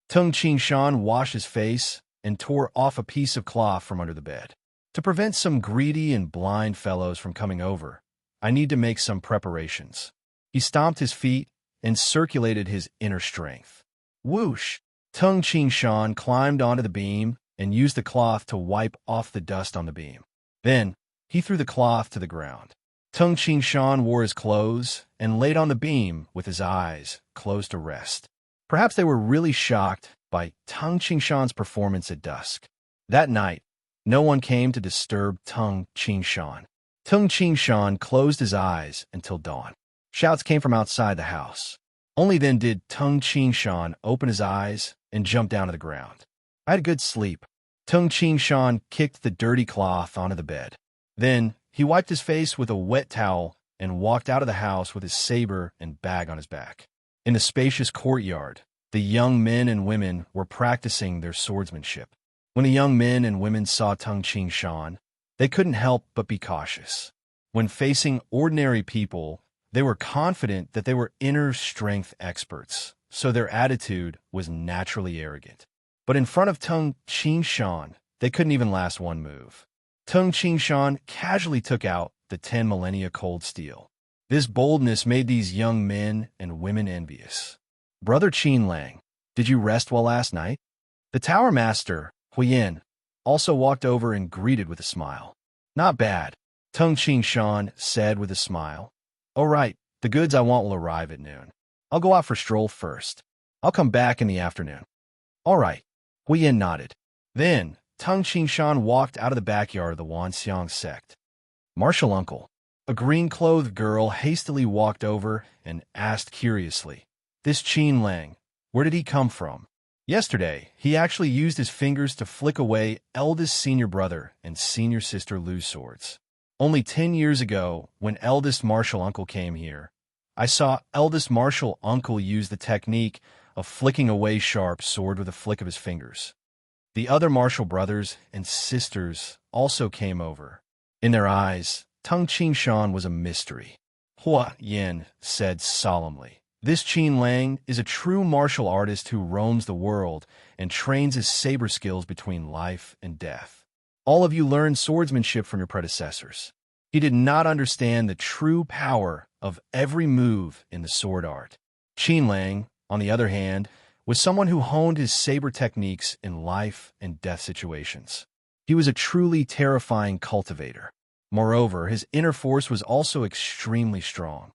Tung Shan washed his face and tore off a piece of cloth from under the bed. To prevent some greedy and blind fellows from coming over, I need to make some preparations. He stomped his feet and circulated his inner strength. Whoosh! Tung Shan climbed onto the beam and used the cloth to wipe off the dust on the beam. Then, he threw the cloth to the ground. Tung Shan wore his clothes and laid on the beam with his eyes closed to rest. Perhaps they were really shocked by Tung Shan's performance at dusk. That night, no one came to disturb Tung Shan. Tung Shan closed his eyes until dawn. Shouts came from outside the house. Only then did Tung Shan open his eyes and jump down to the ground. I had a good sleep. Tung Shan kicked the dirty cloth onto the bed. Then, he wiped his face with a wet towel and walked out of the house with his saber and bag on his back. In the spacious courtyard, the young men and women were practicing their swordsmanship. When the young men and women saw Tung Shan, they couldn't help but be cautious. When facing ordinary people, they were confident that they were inner strength experts, so their attitude was naturally arrogant. But in front of Tung Shan, they couldn't even last one move. Tung Shan casually took out the 10 millennia cold steel. This boldness made these young men and women envious. Brother Qin Lang, did you rest well last night? The tower master, Huiyin, also walked over and greeted with a smile. Not bad, Tung Shan said with a smile. Oh right, the goods I want will arrive at noon. I'll go out for a stroll first. I'll come back in the afternoon. All right, Huiyin nodded. Then, Tung Shan walked out of the backyard of the Wanxiang sect. Martial uncle. A green-clothed girl hastily walked over and asked curiously, "This Qin Lang, where did he come from?" Yesterday, he actually used his fingers to flick away eldest senior brother and senior sister Lu's swords. Only 10 years ago, when eldest martial uncle came here, I saw eldest martial uncle use the technique of flicking away sharp sword with a flick of his fingers. The other martial brothers and sisters also came over. In their eyes, Tung Shan was a mystery. Hua Yin said solemnly, "This Qin Lang is a true martial artist who roams the world and trains his saber skills between life and death. All of you learned swordsmanship from your predecessors. He did not understand the true power of every move in the sword art. Qin Lang, on the other hand, was someone who honed his saber techniques in life and death situations. He was a truly terrifying cultivator. Moreover, his inner force was also extremely strong.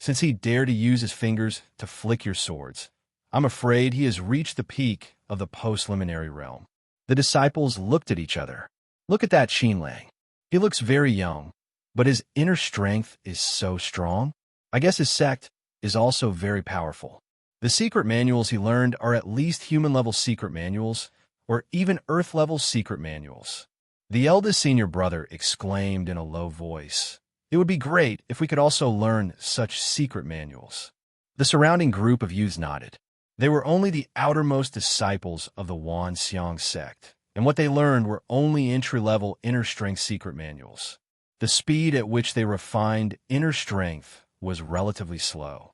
Since he dared to use his fingers to flick your swords, I'm afraid he has reached the peak of the post-liminary realm." The disciples looked at each other. Look at that Qin Lang. He looks very young, but his inner strength is so strong. I guess his sect is also very powerful. The secret manuals he learned are at least human-level secret manuals, or even Earth-level secret manuals. The eldest senior brother exclaimed in a low voice, "It would be great if we could also learn such secret manuals." The surrounding group of youths nodded. They were only the outermost disciples of the Wanxiang sect, and what they learned were only entry-level inner strength secret manuals. The speed at which they refined inner strength was relatively slow.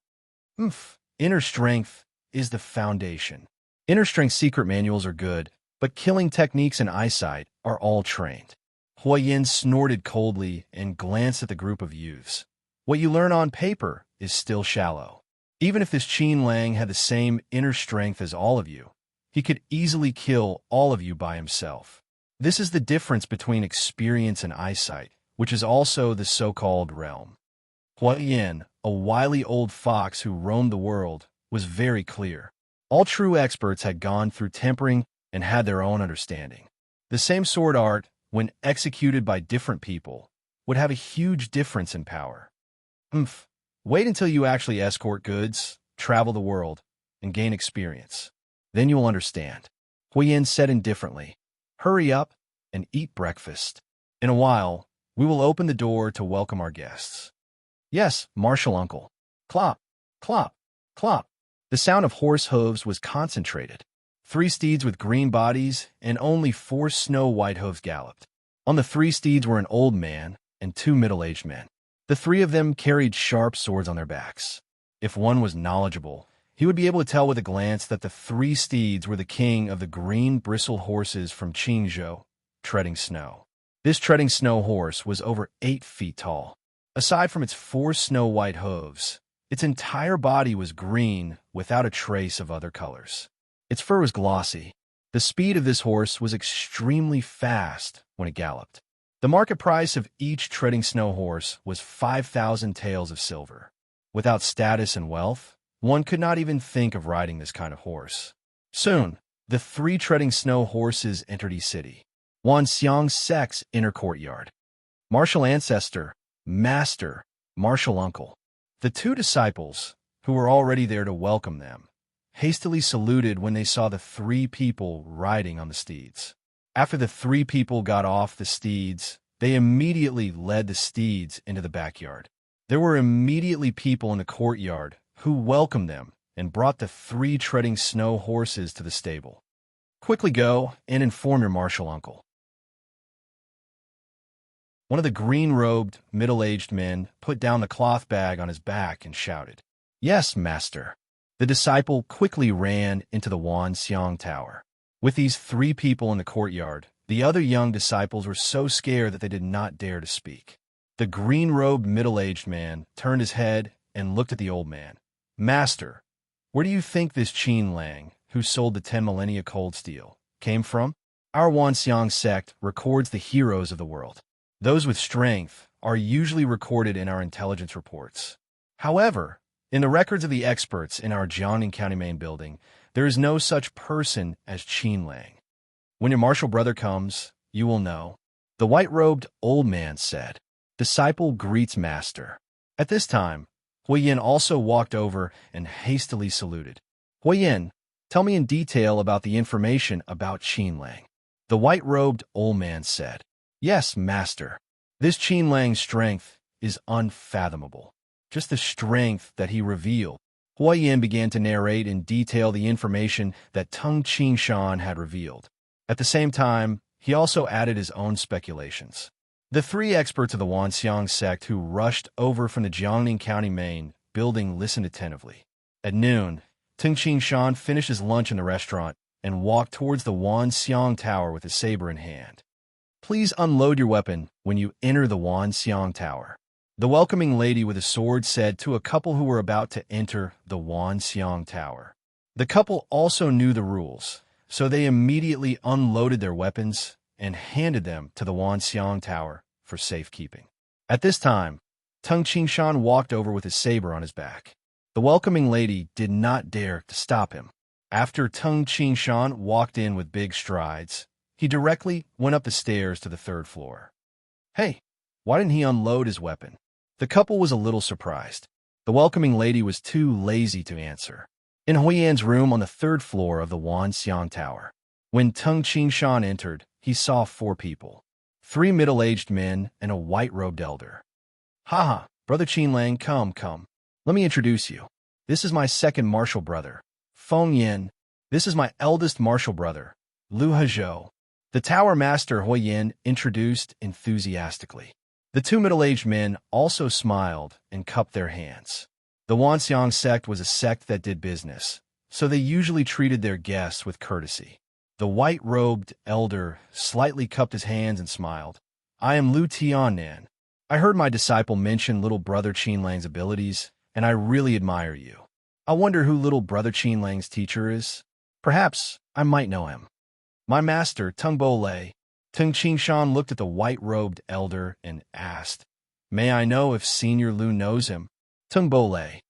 Inner strength is the foundation. Inner strength secret manuals are good, but killing techniques and eyesight are all trained. Huiyin snorted coldly and glanced at the group of youths. What you learn on paper is still shallow. Even if this Qin Lang had the same inner strength as all of you, he could easily kill all of you by himself. This is the difference between experience and eyesight, which is also the so-called realm. Huiyin, a wily old fox who roamed the world, was very clear. All true experts had gone through tempering and had their own understanding. The same sword art, when executed by different people, would have a huge difference in power. Wait until you actually escort goods, travel the world, and gain experience. Then you will understand. Huiyin said indifferently, "Hurry up and eat breakfast. In a while, we will open the door to welcome our guests." "Yes, martial uncle." Clop, clop, clop. The sound of horse hooves was concentrated. 3 steeds with green bodies and only 4 snow-white hooves galloped. On the 3 steeds were an old man and 2 middle-aged men. The 3 of them carried sharp swords on their backs. If one was knowledgeable, he would be able to tell with a glance that the 3 steeds were the king of the green bristle horses from Qingzhou, treading snow. This treading snow horse was over 8 feet tall. Aside from its 4 snow-white hooves, its entire body was green without a trace of other colors. Its fur was glossy. The speed of this horse was extremely fast when it galloped. The market price of each treading snow horse was 5,000 taels of silver. Without status and wealth, one could not even think of riding this kind of horse. Soon, the 3 treading snow horses entered the city. Wanxiang sect's inner courtyard. Martial ancestor, master, martial uncle. The 2 disciples, who were already there to welcome them, hastily saluted when they saw the 3 people riding on the steeds. After the 3 people got off the steeds, they immediately led the steeds into the backyard. There were immediately people in the courtyard who welcomed them and brought the 3 treading snow horses to the stable. Quickly go and inform your martial uncle. One of the green-robed, middle-aged men put down the cloth bag on his back and shouted, "Yes, master." The disciple quickly ran into the Wanxiang Tower. With these 3 people in the courtyard, the other young disciples were so scared that they did not dare to speak. The green-robed middle-aged man turned his head and looked at the old man. "Master, where do you think this Qin Lang, who sold the 10 millennia cold steel, came from? Our Wanxiang sect records the heroes of the world. Those with strength are usually recorded in our intelligence reports. However, in the records of the experts in our Jiangning County main building, there is no such person as Qin Lang. When your martial brother comes, you will know." The white-robed old man said. Disciple greets master. At this time, Huiyin also walked over and hastily saluted. "Huiyin, tell me in detail about the information about Qin Lang." The white-robed old man said. "Yes, master. This Qin Lang's strength is unfathomable. Just the strength that he revealed." Huiyin began to narrate in detail the information that Tung Qingshan had revealed. At the same time, he also added his own speculations. The 3 experts of the Wanxiang sect who rushed over from the Jiangning County main building listened attentively. At noon, Tung Qingshan finished his lunch in the restaurant and walked towards the Wanxiang Tower with his saber in hand. "Please unload your weapon when you enter the Wanxiang Tower," the welcoming lady with a sword said to a couple who were about to enter the Wanxiang Tower. The couple also knew the rules, so they immediately unloaded their weapons and handed them to the Wanxiang Tower for safekeeping. At this time, Tung Qingshan walked over with his saber on his back. The welcoming lady did not dare to stop him. After Tung Qingshan walked in with big strides, he directly went up the stairs to the 3rd floor. "Hey, why didn't he unload his weapon?" The couple was a little surprised. The welcoming lady was too lazy to answer. In Huiyan's room on the 3rd floor of the Wanxiang Tower, when Tung Qingshan entered, he saw 4 people, 3 middle-aged men and a white-robed elder. "Ha, Brother Qin Lang, come. Let me introduce you. This is my 2nd martial brother, Feng Yin. This is my eldest martial brother, Lu Hezhou." The tower master Huiyin introduced enthusiastically. The 2 middle-aged men also smiled and cupped their hands. The Wanxiang sect was a sect that did business, so they usually treated their guests with courtesy. The white-robed elder slightly cupped his hands and smiled. "I am Lu Tiannan. I heard my disciple mention little brother Qin Lang's abilities, and I really admire you. I wonder who little brother Qin Lang's teacher is. Perhaps I might know him." "My master, Tung Bo Lei." Tung Qingshan looked at the white-robed elder and asked, "May I know if Senior Lu knows him?" Tung Bo Lei.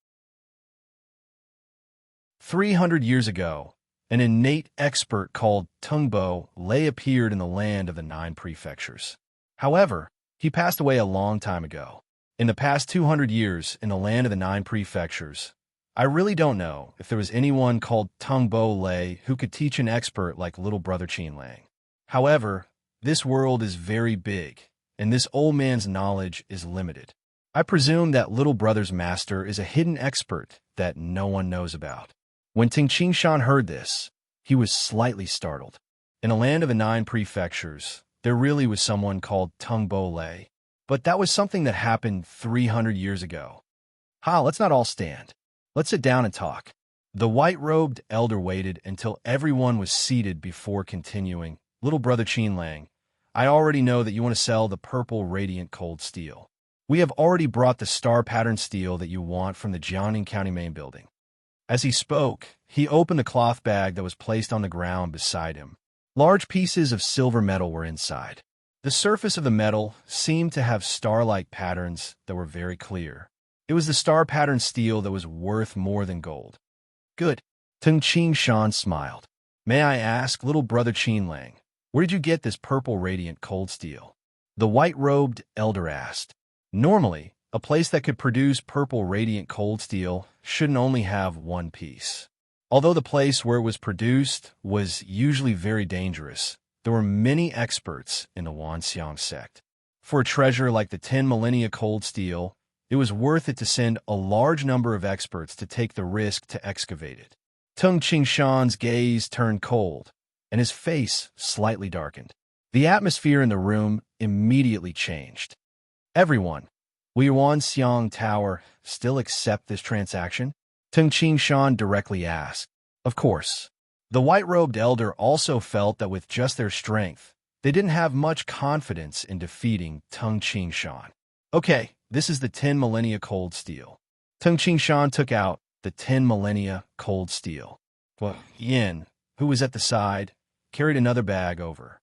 300 years ago, an innate expert called Tung Bo Lei appeared in the land of the 9 prefectures. However, he passed away a long time ago. In the past 200 years in the land of the 9 prefectures, I really don't know if there was anyone called Tung Bo Lei who could teach an expert like little brother Qin Lang. However, this world is very big, and this old man's knowledge is limited. I presume that little brother's master is a hidden expert that no one knows about. When Tung Qingshan heard this, he was slightly startled. In the land of the 9 prefectures, there really was someone called Tung Bo Lei, but that was something that happened 300 years ago. Let's not all stand. Let's sit down and talk. The white-robed elder waited until everyone was seated before continuing. "Little brother Qin Lang, I already know that you want to sell the purple radiant cold steel. We have already brought the star pattern steel that you want from the Jiangning County main building. As he spoke, he opened a cloth bag that was placed on the ground beside him. Large pieces of silver metal were inside. The surface of the metal seemed to have star-like patterns that were very clear. It was the star-patterned steel that was worth more than gold. Good. Tung Qing Shan smiled. May I ask, little brother Qin Lang, where did you get this purple radiant cold steel? The white-robed elder asked. Normally, a place that could produce purple radiant cold steel shouldn't only have one piece. Although the place where it was produced was usually very dangerous, there were many experts in the Wanxiang sect. For a treasure like the 10 millennia cold steel, it was worth it to send a large number of experts to take the risk to excavate it. Tung Qingshan's gaze turned cold, and his face slightly darkened. The atmosphere in the room immediately changed. Everyone, will Wanxiang Tower still accept this transaction? Tung Qingshan directly asked. Of course. The white-robed elder also felt that with just their strength, they didn't have much confidence in defeating Tung Qingshan. Okay, this is the 10 millennia cold steel. Tung Qingshan took out the 10 millennia cold steel. Well, Yin, who was at the side, carried another bag over.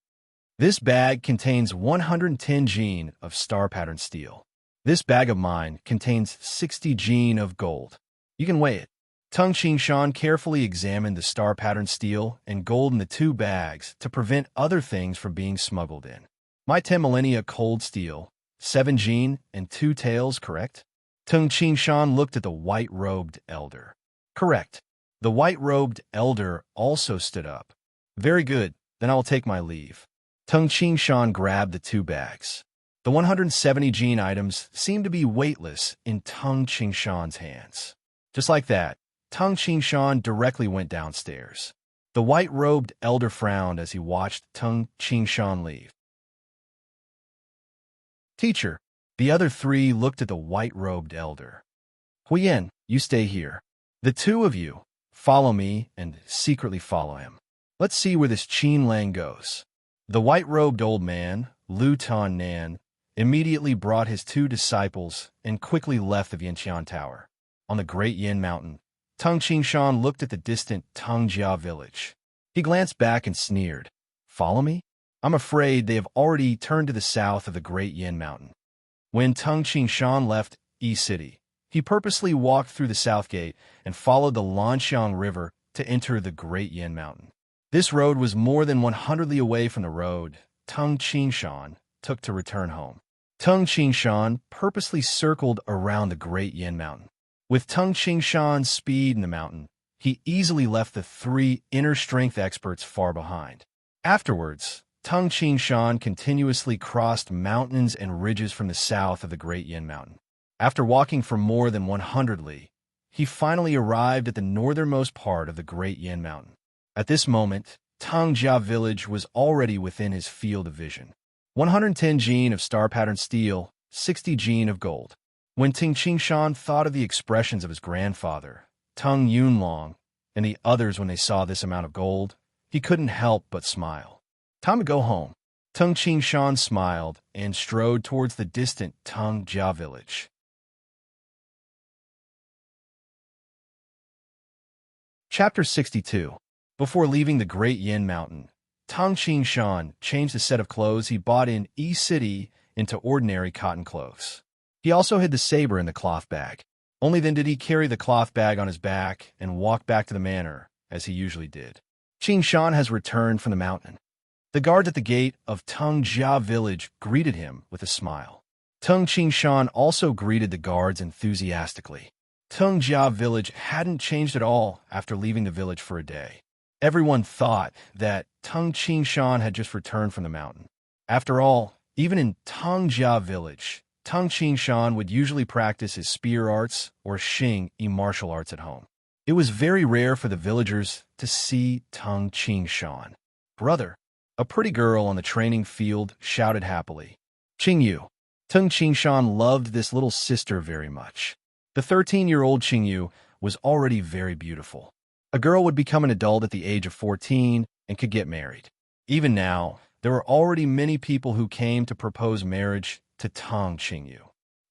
This bag contains 110 gene of star-patterned steel. This bag of mine contains 60 gene of gold. You can weigh it. Tung Qingshan carefully examined the star-patterned steel and gold in the two bags to prevent other things from being smuggled in. My 10 millennia cold steel, 7 gene and 2 tails, correct? Tung Qingshan looked at the white-robed elder. Correct. The white-robed elder also stood up. Very good, then I will take my leave. Tung Qingshan grabbed the 2 bags. The 170 gene items seemed to be weightless in Tung Qingshan's hands. Just like that, Tung Qingshan directly went downstairs. The white-robed elder frowned as he watched Tung Qingshan leave. Teacher, the other 3 looked at the white-robed elder. Huyen, you stay here. The 2 of you, follow me and secretly follow him. Let's see where this Qin Lang goes. The white-robed old man, Lu Tan Nan, immediately brought his 2 disciples and quickly left the Vientiane Tower. On the Great Yin Mountain, Tung Qingshan looked at the distant Tungjia village. He glanced back and sneered. Follow me? I'm afraid they have already turned to the south of the Great Yin Mountain. When Tung Qingshan left Yi City, he purposely walked through the south gate and followed the Lanxiang River to enter the Great Yin Mountain. This road was more than 100 li away from the road Tung Qingshan took to return home. Tung Qingshan purposely circled around the Great Yin Mountain. With Tung Qingshan's speed in the mountain, he easily left the 3 inner strength experts far behind. Afterwards, Tung Qingshan continuously crossed mountains and ridges from the south of the Great Yin Mountain. After walking for more than 100 li, he finally arrived at the northernmost part of the Great Yin Mountain. At this moment, Tungjia village was already within his field of vision. 110 gene of star-patterned steel, 60 gene of gold. When Tung Qingshan thought of the expressions of his grandfather, Tung Yunlong, and the others when they saw this amount of gold, he couldn't help but smile. Time to go home. Tung Qingshan smiled and strode towards the distant Tungjia village. Chapter 62. Before leaving the Great Yin Mountain, Tung Qingshan changed the set of clothes he bought in Yi City into ordinary cotton clothes. He also hid the saber in the cloth bag. Only then did he carry the cloth bag on his back and walk back to the manor, as he usually did. Qingshan has returned from the mountain. The guards at the gate of Tungjia village greeted him with a smile. Tung Qingshan also greeted the guards enthusiastically. Tungjia village hadn't changed at all after leaving the village for a day. Everyone thought that Tung Qingshan had just returned from the mountain. After all, even in Tungjia village, Tung Qingshan would usually practice his spear arts or Xing martial arts at home. It was very rare for the villagers to see Tung Qingshan. Brother, a pretty girl on the training field shouted happily. Qingyu. Tung Qingshan loved this little sister very much. The 13-year-old Qingyu was already very beautiful. A girl would become an adult at the age of 14 and could get married. Even now, there were already many people who came to propose marriage to Tung Qingyu.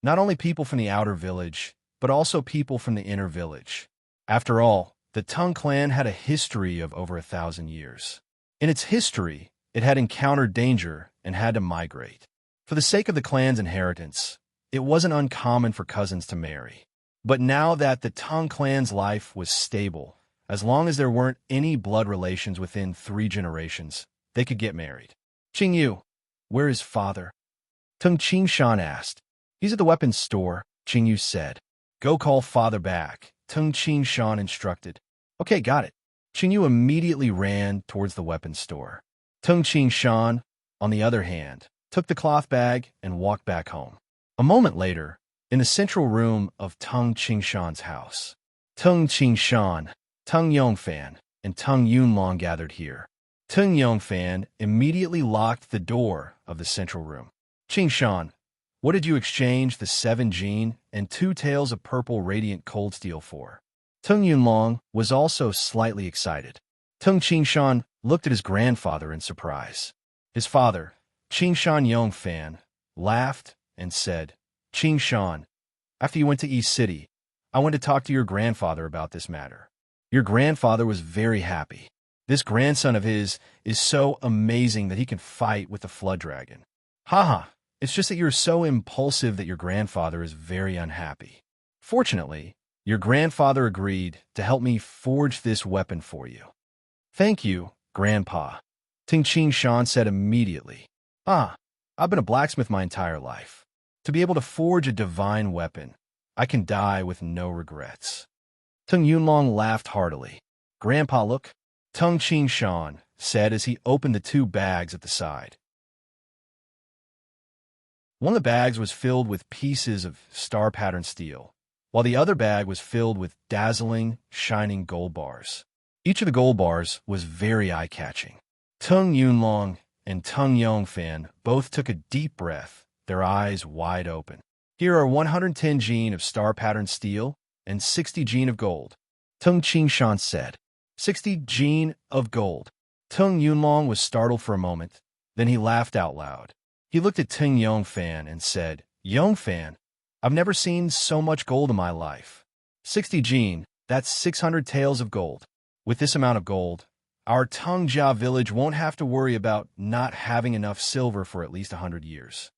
Not only people from the outer village, but also people from the inner village. After all, the Tang clan had a history of over 1,000 years. In its history, it had encountered danger and had to migrate. For the sake of the clan's inheritance, it wasn't uncommon for cousins to marry. But now that the Tang clan's life was stable, as long as there weren't any blood relations within 3 generations, they could get married. Qingyu, where is father? Tung Qingshan asked. He's at the weapons store, Qingyu said. Go call father back, Tung Qingshan instructed. Okay, got it. Qingyu immediately ran towards the weapons store. Tung Qingshan, on the other hand, took the cloth bag and walked back home. A moment later, in the central room of Tung Qingshan's house, Tung Qingshan, Tung Yongfan, and Tung Yunlong gathered here. Tung Yongfan immediately locked the door of the central room. Qingshan, what did you exchange the 7 gene and 2 tails of purple radiant cold steel for? Tung Yunlong was also slightly excited. Tung Qingshan looked at his grandfather in surprise. His father, Qingshan Yongfan, laughed and said, Qingshan, after you went to East City, I went to talk to your grandfather about this matter. Your grandfather was very happy. This grandson of his is so amazing that he can fight with the flood dragon. Haha, it's just that you're so impulsive that your grandfather is very unhappy. Fortunately, your grandfather agreed to help me forge this weapon for you. Thank you, Grandpa, Ting Qingshan said immediately. I've been a blacksmith my entire life. To be able to forge a divine weapon, I can die with no regrets. Tung Yunlong laughed heartily. Grandpa, look, Tung Qingshan said as he opened the 2 bags at the side. One of the bags was filled with pieces of star-patterned steel, while the other bag was filled with dazzling, shining gold bars. Each of the gold bars was very eye-catching. Tung Yunlong and Tung Yongfan both took a deep breath, their eyes wide open. Here are 110 gene of star-patterned steel and 60 gene of gold, Tung Qingshan said. 60 gene of gold. Tung Yunlong was startled for a moment, then he laughed out loud. He looked at Tung Yongfan and said, Yongfan, I've never seen so much gold in my life. 60 gene, that's 600 taels of gold. With this amount of gold, our Tongjia village won't have to worry about not having enough silver for at least 100 years.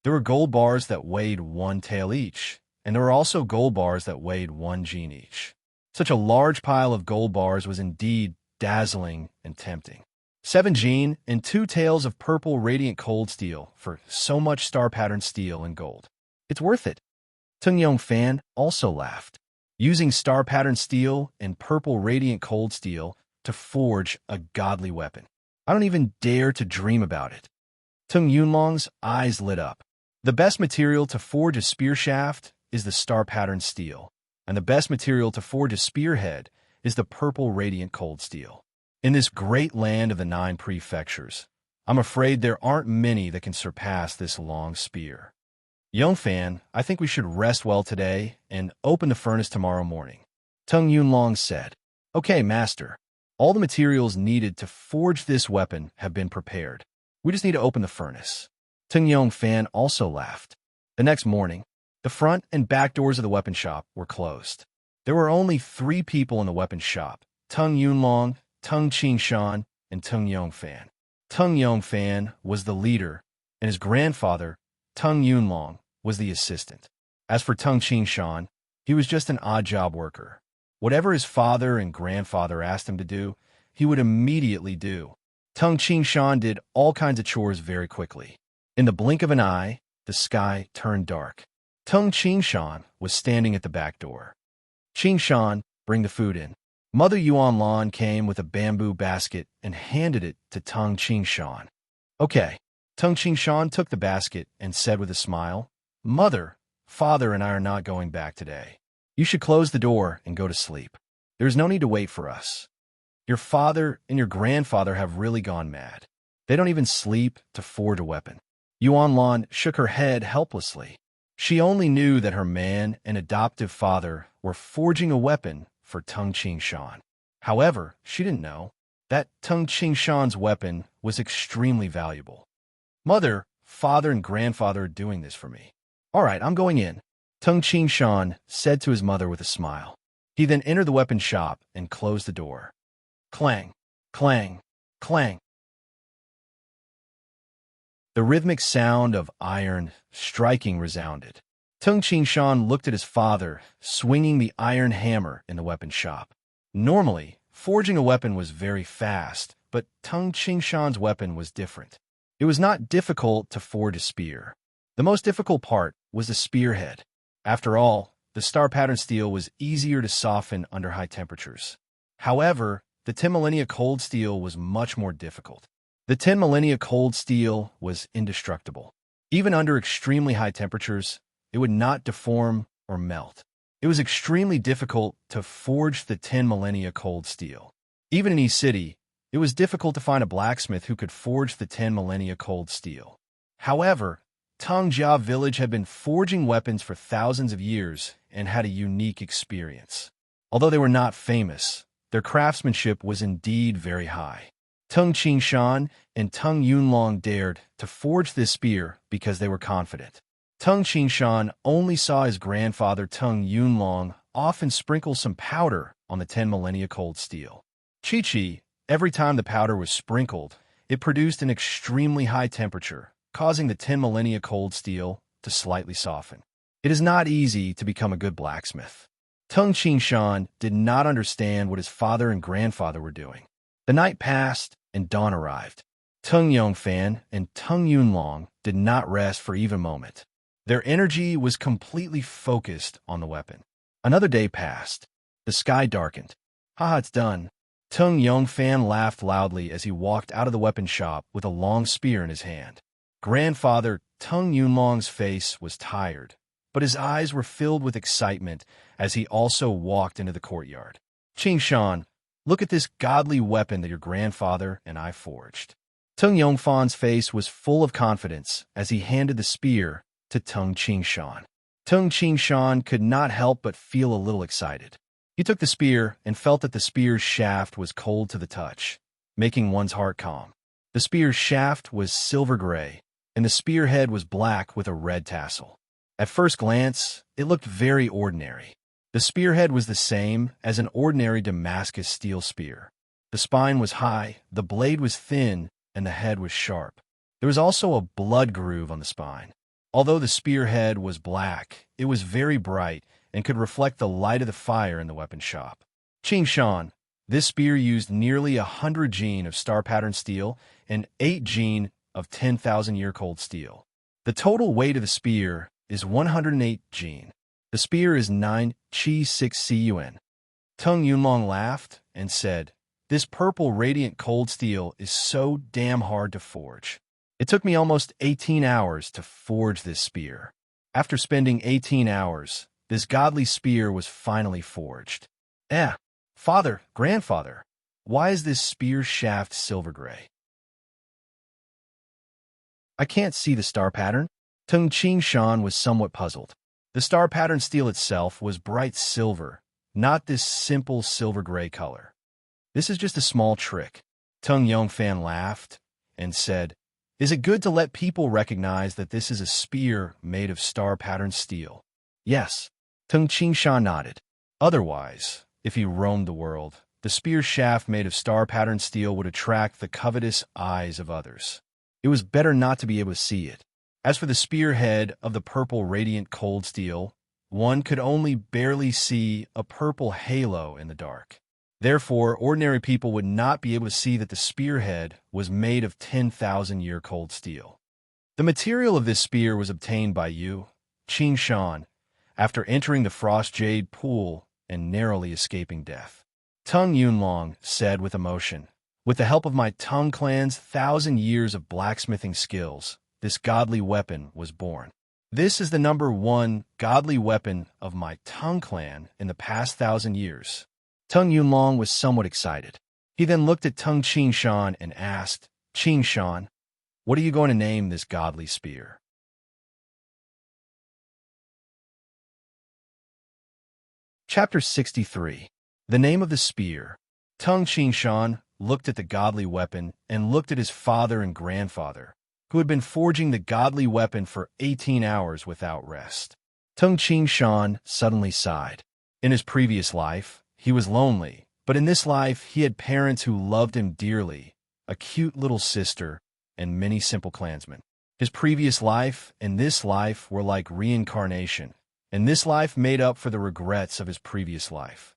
There were gold bars that weighed 1 tael each, and there were also gold bars that weighed 1 gene each. Such a large pile of gold bars was indeed dazzling and tempting. 7 gene and 2 taels of purple radiant cold steel for so much star-patterned steel and gold. It's worth it. Tung Yongfan also laughed. Using star-patterned steel and purple radiant cold steel to forge a godly weapon. I don't even dare to dream about it. Tung Yunlong's eyes lit up. The best material to forge a spear shaft is the star-patterned steel, and the best material to forge a spearhead is the purple radiant cold steel. In this great land of the 9 prefectures, I'm afraid there aren't many that can surpass this long spear. Yongfan, I think we should rest well today and open the furnace tomorrow morning, Tung Yunlong said. Okay, master. All the materials needed to forge this weapon have been prepared. We just need to open the furnace. Tung Yongfan also laughed. The next morning, the front and back doors of the weapon shop were closed. There were only 3 people in the weapon shop, Tung Yunlong, Tung Qingshan, and Tung Yongfan. Tung Yongfan was the leader, and his grandfather, Tung Yunlong, was the assistant. As for Tung Qingshan, he was just an odd-job worker. Whatever his father and grandfather asked him to do, he would immediately do. Tung Qingshan did all kinds of chores very quickly. In the blink of an eye, the sky turned dark. Tung Qingshan was standing at the back door. Qingshan, bring the food in. Mother Yuanlan came with a bamboo basket and handed it to Tung Qingshan. Okay. Tung Qingshan took the basket and said with a smile, Mother, Father and I are not going back today. You should close the door and go to sleep. There is no need to wait for us. Your father and your grandfather have really gone mad. They don't even sleep to forge a weapon. Yuanlan shook her head helplessly. She only knew that her man and adoptive father were forging a weapon for Tung Qingshan. However, she didn't know that Tung Qingshan's weapon was extremely valuable. Mother, father, and grandfather are doing this for me. All right, I'm going in, Tung Qingshan said to his mother with a smile. He then entered the weapon shop and closed the door. Clang, clang, clang. The rhythmic sound of iron striking resounded. Tung Shan looked at his father, swinging the iron hammer in the weapon shop. Normally, forging a weapon was very fast, but Tung Shan's weapon was different. It was not difficult to forge a spear. The most difficult part was the spearhead. After all, the star pattern steel was easier to soften under high temperatures. However, the 10 millennia cold steel was much more difficult. The 10 millennia cold steel was indestructible. Even under extremely high temperatures, it would not deform or melt. It was extremely difficult to forge the 10 millennia cold steel. Even in East City, it was difficult to find a blacksmith who could forge the 10 millennia cold steel. However, Tongjia village had been forging weapons for thousands of years and had a unique experience. Although they were not famous, their craftsmanship was indeed very high. Tung Shan and Tung Yunlong dared to forge this spear because they were confident. Tung Shan only saw his grandfather Tung Yunlong often sprinkle some powder on the 10 millennia cold steel. Chi-Chi, every time the powder was sprinkled, it produced an extremely high temperature, causing the 10 millennia cold steel to slightly soften. It is not easy to become a good blacksmith. Tung Shan did not understand what his father and grandfather were doing. The night passed and dawn arrived. Tung Yongfan and Tung Yunlong did not rest for even a moment. Their energy was completely focused on the weapon. Another day passed. The sky darkened. Haha, it's done. Tung Yongfan laughed loudly as he walked out of the weapon shop with a long spear in his hand. Grandfather Tung Yunlong's face was tired, but his eyes were filled with excitement as he also walked into the courtyard. Shan, look at this godly weapon that your grandfather and I forged. Tung Yongfan's face was full of confidence as he handed the spear to Tung Shan. Tung Shan could not help but feel a little excited. He took the spear and felt that the spear's shaft was cold to the touch, making one's heart calm. The spear's shaft was silver gray, and the spearhead was black with a red tassel. At first glance, it looked very ordinary. The spearhead was the same as an ordinary Damascus steel spear. The spine was high, the blade was thin, and the head was sharp. There was also a blood groove on the spine. Although the spearhead was black, it was very bright and could reflect the light of the fire in the weapon shop. Shan, this spear used nearly 100 gene of star pattern steel and 8 gene of 10,000-year cold steel. The total weight of the spear is 108 gene. The spear is 9 Chi 6 Cun. Tung Yunlong laughed and said, "This purple radiant cold steel is so damn hard to forge. It took me almost 18 hours to forge this spear." After spending 18 hours, this godly spear was finally forged. Father, grandfather, why is this spear shaft silver gray? I can't see the star pattern. Tung Shan was somewhat puzzled. The star pattern steel itself was bright silver, not this simple silver gray color. This is just a small trick. Tung Yongfan laughed and said, "Is it good to let people recognize that this is a spear made of star pattern steel?" Yes, Tung Shan nodded. Otherwise, if he roamed the world, the spear shaft made of star pattern steel would attract the covetous eyes of others. It was better not to be able to see it. As for the spearhead of the purple radiant cold steel, one could only barely see a purple halo in the dark. Therefore, ordinary people would not be able to see that the spearhead was made of 10,000-year cold steel. The material of this spear was obtained by you, Shan, after entering the frost jade pool and narrowly escaping death. Tung Yunlong said with emotion, "With the help of my Tung clan's 1,000 years of blacksmithing skills, this godly weapon was born. This is the #1 godly weapon of my Tung clan in the past 1,000 years." Tung Yunlong was somewhat excited. He then looked at Tung Shan and asked, "Shan, what are you going to name this godly spear?" Chapter 63. The Name of the Spear. Tung Shan looked at the godly weapon and looked at his father and grandfather, who had been forging the godly weapon for 18 hours without rest. Tung Shan suddenly sighed. In his previous life, he was lonely, but in this life, he had parents who loved him dearly, a cute little sister, and many simple clansmen. His previous life and this life were like reincarnation, and this life made up for the regrets of his previous life.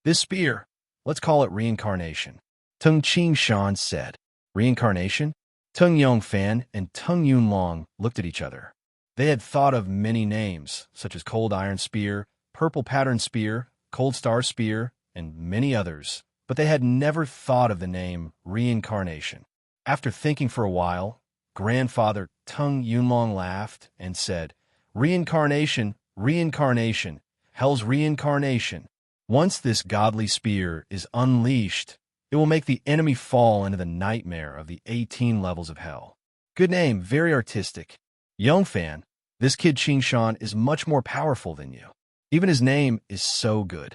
This spear, let's call it reincarnation. Tung Ching Shan said. Reincarnation? Tung Yongfan and Tung Yunlong looked at each other. They had thought of many names, such as Cold Iron Spear, Purple Pattern Spear, Cold Star Spear, and many others, but they had never thought of the name reincarnation. After thinking for a while, Grandfather Tung Yunlong laughed and said, Reincarnation, reincarnation, hell's reincarnation. Once this godly spear is unleashed, it will make the enemy fall into the nightmare of the 18 levels of hell. Good name, very artistic. Yongfan, this kid Qingshan is much more powerful than you. Even his name is so good.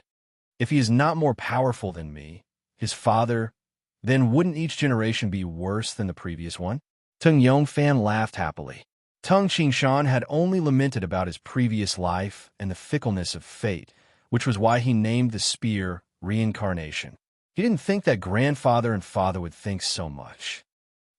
If he is not more powerful than me, his father, then wouldn't each generation be worse than the previous one? Tung Yongfan laughed happily. Tung Qingshan had only lamented about his previous life and the fickleness of fate, which was why he named the spear reincarnation. He didn't think that grandfather and father would think so much.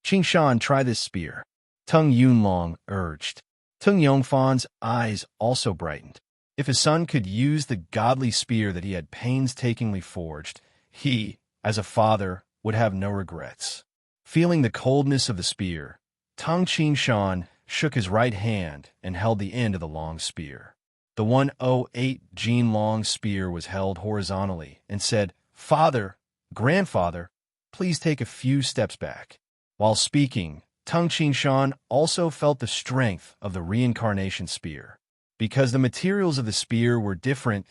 Qingshan, try this spear. Tung Yunlong urged. Tung Yongfan's eyes also brightened. If his son could use the godly spear that he had painstakingly forged, he, as a father, would have no regrets. Feeling the coldness of the spear, Tung Qingshan shook his right hand and held the end of the long spear. The 108 Jin long spear was held horizontally and said, Father, Grandfather, please take a few steps back. While speaking, Tung Qingshan also felt the strength of the reincarnation spear. Because the materials of the spear were different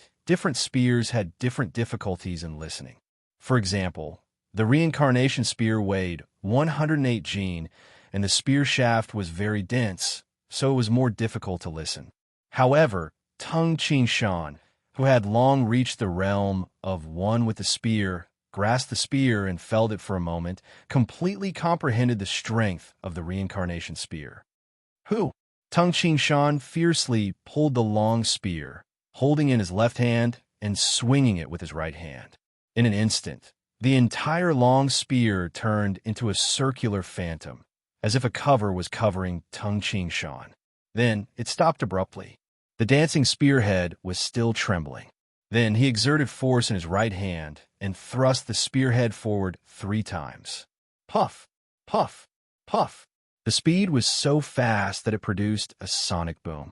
spears had different difficulties in listening. For example, the reincarnation spear weighed 108 Jin, and the spear shaft was very dense, so it was more difficult to listen. However, Tung Qingshan, who had long reached the realm of one with the spear, grasped the spear and felt it for a moment, completely comprehended the strength of the reincarnation spear. Who? Tung Qingshan fiercely pulled the long spear, holding in his left hand and swinging it with his right hand. In an instant, the entire long spear turned into a circular phantom, as if a cover was covering Tung Qingshan. Then it stopped abruptly. The dancing spearhead was still trembling. Then he exerted force in his right hand and thrust the spearhead forward 3 times. Puff, puff, puff. The speed was so fast that it produced a sonic boom.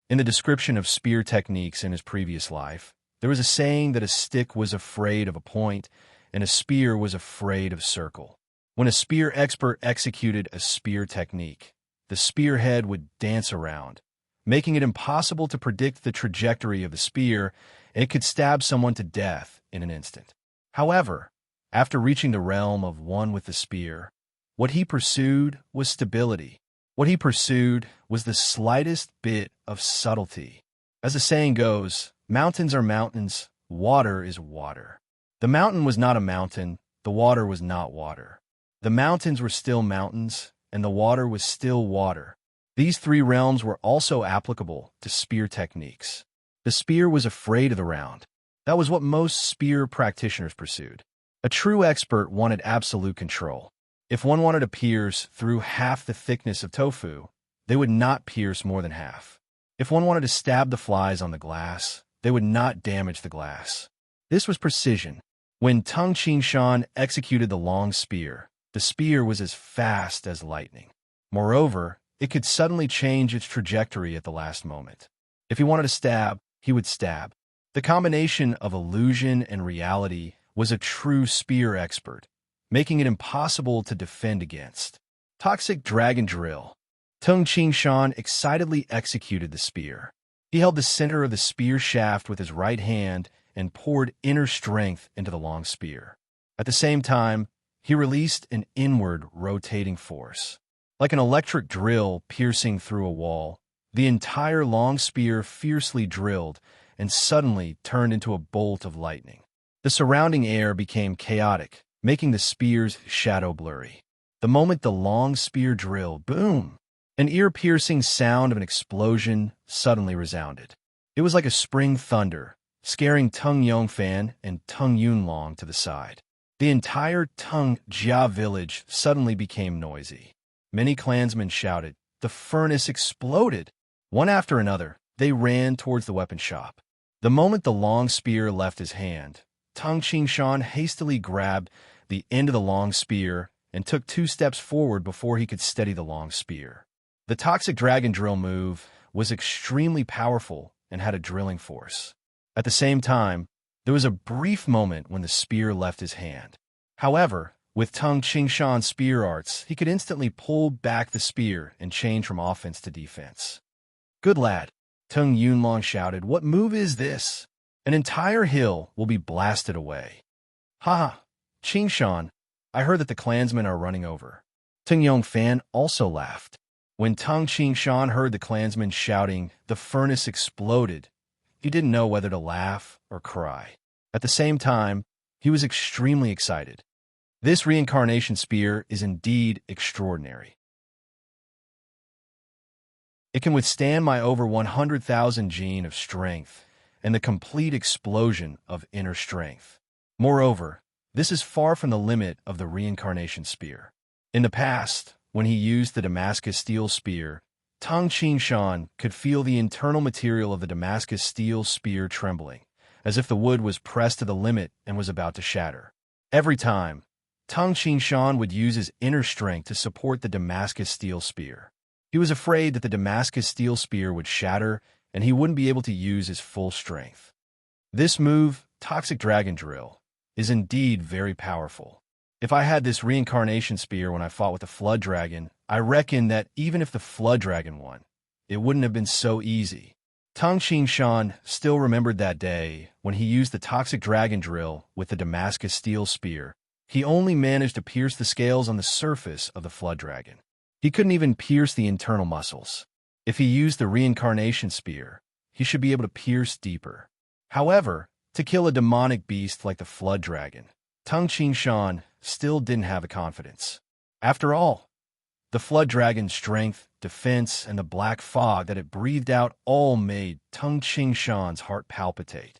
In the description of spear techniques in his previous life, there was a saying that a stick was afraid of a point and a spear was afraid of a circle. When a spear expert executed a spear technique, the spearhead would dance around, making it impossible to predict the trajectory of the spear, and it could stab someone to death in an instant. However, after reaching the realm of one with the spear, what he pursued was stability. What he pursued was the slightest bit of subtlety. As the saying goes, mountains are mountains, water is water. The mountain was not a mountain, the water was not water. The mountains were still mountains, and the water was still water. These 3 realms were also applicable to spear techniques. The spear was afraid of the round. That was what most spear practitioners pursued. A true expert wanted absolute control. If one wanted to pierce through half the thickness of tofu, they would not pierce more than half. If one wanted to stab the flies on the glass, they would not damage the glass. This was precision. When Tung Qingshan executed the long spear, the spear was as fast as lightning. Moreover, it could suddenly change its trajectory at the last moment. If he wanted to stab, he would stab. The combination of illusion and reality was a true spear expert, making it impossible to defend against. Toxic Dragon Drill. Tung Qingshan excitedly executed the spear. He held the center of the spear shaft with his right hand and poured inner strength into the long spear. At the same time, he released an inward rotating force. Like an electric drill piercing through a wall, the entire long spear fiercely drilled and suddenly turned into a bolt of lightning. The surrounding air became chaotic, making the spear's shadow blurry. The moment the long spear drilled, boom! An ear-piercing sound of an explosion suddenly resounded. It was like a spring thunder, scaring Tung Yongfan and Tung Yunlong to the side. The entire Tung Jia village suddenly became noisy. Many clansmen shouted, "The furnace exploded!" One after another, they ran towards the weapon shop. The moment the long spear left his hand, Tung Qingshan hastily grabbed the end of the long spear and took 2 steps forward before he could steady the long spear. The toxic dragon drill move was extremely powerful and had a drilling force. At the same time, there was a brief moment when the spear left his hand. However, with Tung Qingshan's spear arts, he could instantly pull back the spear and change from offense to defense. "Good lad," Tung Yunlong shouted. "What move is this? An entire hill will be blasted away." "Ha! Qingshan, I heard that the clansmen are running over." Tung Yongfan also laughed. When Tung Qingshan heard the clansmen shouting, "The furnace exploded," he didn't know whether to laugh or cry. At the same time, he was extremely excited. This reincarnation spear is indeed extraordinary. It can withstand my over 100,000 gene of strength and the complete explosion of inner strength. Moreover, this is far from the limit of the reincarnation spear. In the past, when he used the Damascus steel spear, Tung Qingshan could feel the internal material of the Damascus steel spear trembling, as if the wood was pressed to the limit and was about to shatter. Every time, Tung Qingshan would use his inner strength to support the Damascus steel spear. He was afraid that the Damascus steel spear would shatter and he wouldn't be able to use his full strength. This move, Toxic Dragon Drill, is indeed very powerful. If I had this reincarnation spear when I fought with the Flood Dragon, I reckon that even if the Flood Dragon won, it wouldn't have been so easy. Tung Qingshan still remembered that day when he used the Toxic Dragon Drill with the Damascus steel spear. He only managed to pierce the scales on the surface of the Flood Dragon. He couldn't even pierce the internal muscles. If he used the reincarnation spear, he should be able to pierce deeper. However, to kill a demonic beast like the Flood Dragon, Tung Qingshan still didn't have the confidence. After all, the Flood Dragon's strength, defense, and the black fog that it breathed out all made Tung Qingshan's heart palpitate.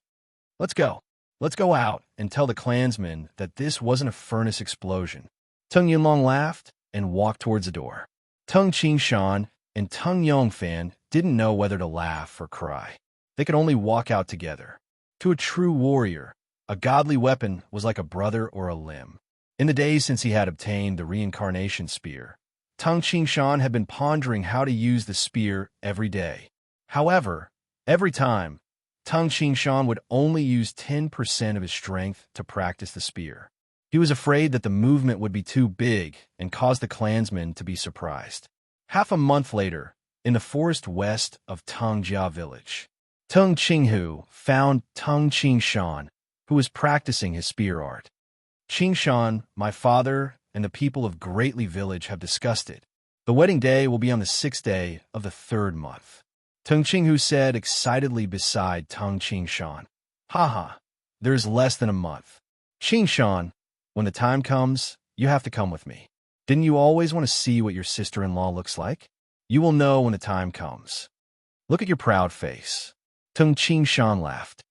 Let's go out and tell the clansmen that this wasn't a furnace explosion." Tung Yunlong laughed and walked towards the door. Tung Qingshan and Tung Yongfan didn't know whether to laugh or cry. They could only walk out together. To a true warrior, a godly weapon was like a brother or a limb. In the days since he had obtained the reincarnation spear, Tung Qingshan had been pondering how to use the spear every day. However, every time, Tung Qingshan would only use 10% of his strength to practice the spear. He was afraid that the movement would be too big and cause the clansmen to be surprised. Half a month later, in the forest west of Tung Jia village, Tung Qinghu found Tung Qingshan, who was practicing his spear art. "Qingshan, my father and the people of Greatly village have discussed it. The wedding day will be on the 6th day of the 3rd month." Tung Qinghu said excitedly beside Tung Qingshan. "Haha, there is less than a month. Qingshan, when the time comes, you have to come with me. Didn't you always want to see what your sister-in-law looks like? You will know when the time comes. Look at your proud face." Tung Qingshan laughed.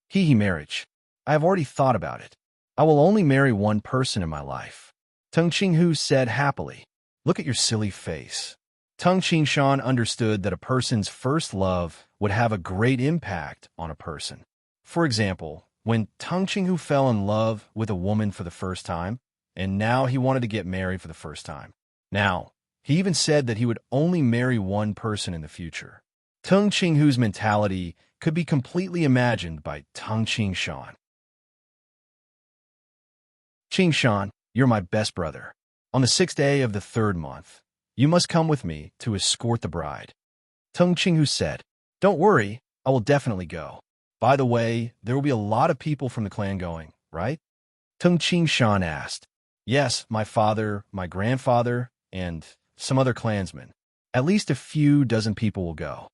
"Hee marriage. I have already thought about it. I will only marry one person in my life." Tung Qinghu said happily. "Look at your silly face." Tung Qingshan understood that a person's first love would have a great impact on a person. For example, when Tung Qinghu fell in love with a woman for the first time, and now he wanted to get married for the first time. Now, he even said that he would only marry one person in the future. Tung Qinghu's mentality could be completely imagined by Tung Qingshan. "Qingshan, you're my best brother. On the 6th day of the 3rd month, you must come with me to escort the bride." Tung Qinghu said, "Don't worry, I will definitely go. By the way, there will be a lot of people from the clan going, right?" Tung Qingshan asked. "Yes, my father, my grandfather, and some other clansmen. At least a few dozen people will go."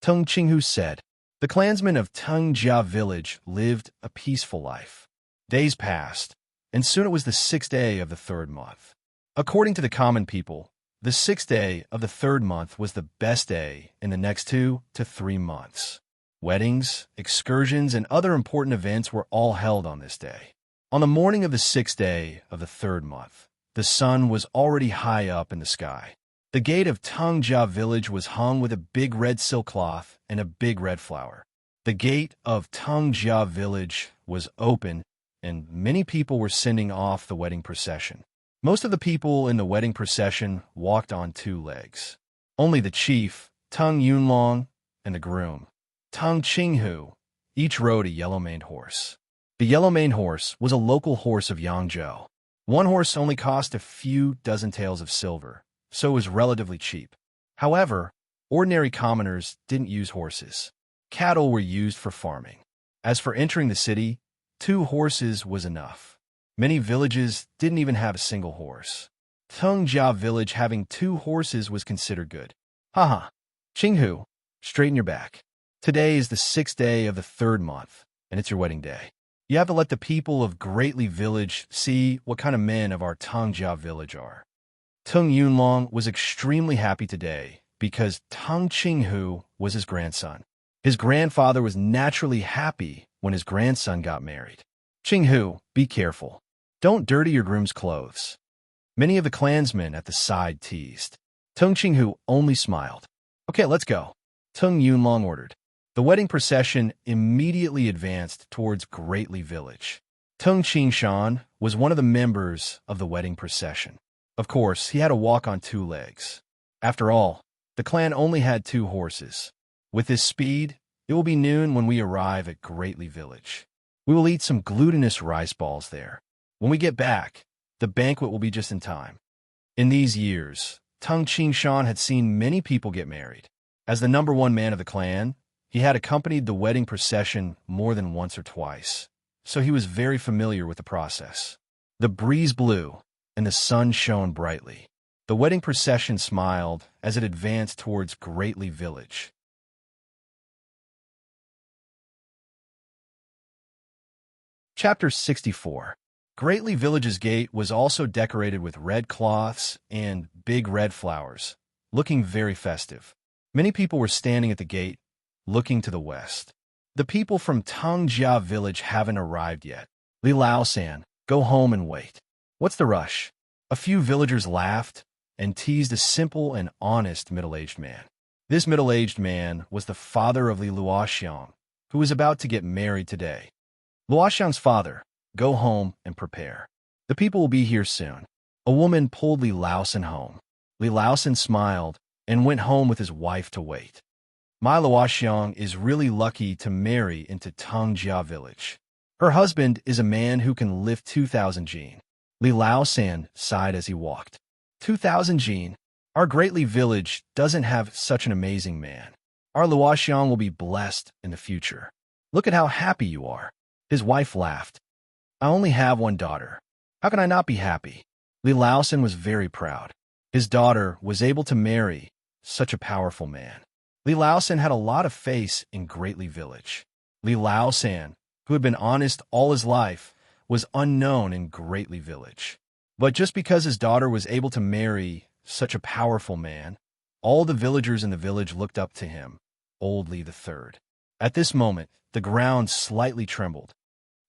Tung Qinghu said. The clansmen of Tung Jia village lived a peaceful life. Days passed, and soon it was the 6th day of the 3rd month. According to the common people, the 6th day of the 3rd month was the best day in the next 2 to 3 months. Weddings, excursions, and other important events were all held on this day. On the morning of the 6th day of the 3rd month, the sun was already high up in the sky. The gate of Tungjia village was hung with a big red silk cloth and a big red flower. The gate of Tungjia village was open, and many people were sending off the wedding procession. Most of the people in the wedding procession walked on 2 legs. Only the chief, Tung Yunlong, and the groom, Tung Qinghu, each rode a yellow-maned horse. The yellow-maned horse was a local horse of Yangzhou. One horse only cost a few dozen taels of silver, so it was relatively cheap. However, ordinary commoners didn't use horses. Cattle were used for farming. As for entering the city, 2 horses was enough. Many villages didn't even have a single horse. Tungjia village having 2 horses was considered good. Haha. Qinghu, straighten your back. Today is the 6th day of the 3rd month, and it's your wedding day. You have to let the people of Greatly village see what kind of men of our Tungjia village are. Tung Yunlong was extremely happy today because Tung Qinghu was his grandson. His grandfather was naturally happy when his grandson got married. Qinghu, be careful. Don't dirty your groom's clothes. Many of the clansmen at the side teased. Tung Qinghu only smiled. Okay, let's go, Tung Yunlong ordered. The wedding procession immediately advanced towards Greatly village. Tung Qingshan was one of the members of the wedding procession. Of course, he had to walk on 2 legs. After all, the clan only had 2 horses. With this speed, it will be noon when we arrive at Greatly village. We will eat some glutinous rice balls there. When we get back, the banquet will be just in time. In these years, Tung Qingshan had seen many people get married. As the number 1 man of the clan, he had accompanied the wedding procession more than once or twice, so he was very familiar with the process. The breeze blew, and the sun shone brightly. The wedding procession smiled as it advanced towards Greatly village. Chapter 64. Greatly village's gate was also decorated with red cloths and big red flowers, looking very festive. Many people were standing at the gate, looking to the west. The people from Tungjia village haven't arrived yet. Li Lao-san, go home and wait. What's the rush? A few villagers laughed and teased a simple and honest middle-aged man. This middle-aged man was the father of Li Luoxiang, who was about to get married today. Luoxiang's father, go home and prepare. The people will be here soon. A woman pulled Li Laosan home. Li Laosan smiled and went home with his wife to wait. My Luoxiang is really lucky to marry into Tungjia village. Her husband is a man who can lift 2,000 jin. Li Laosan sighed as he walked. 2,000 jin. Our Greatly village doesn't have such an amazing man. Our Luoxiang will be blessed in the future. Look at how happy you are. His wife laughed. I only have 1 daughter. How can I not be happy? Li Laosan was very proud. His daughter was able to marry such a powerful man. Li Laosan had a lot of faith in Greatly village. Li Laosan, who had been honest all his life, was unknown in Greatly village. But just because his daughter was able to marry such a powerful man, all the villagers in the village looked up to him, Old Li III. At this moment, the ground slightly trembled.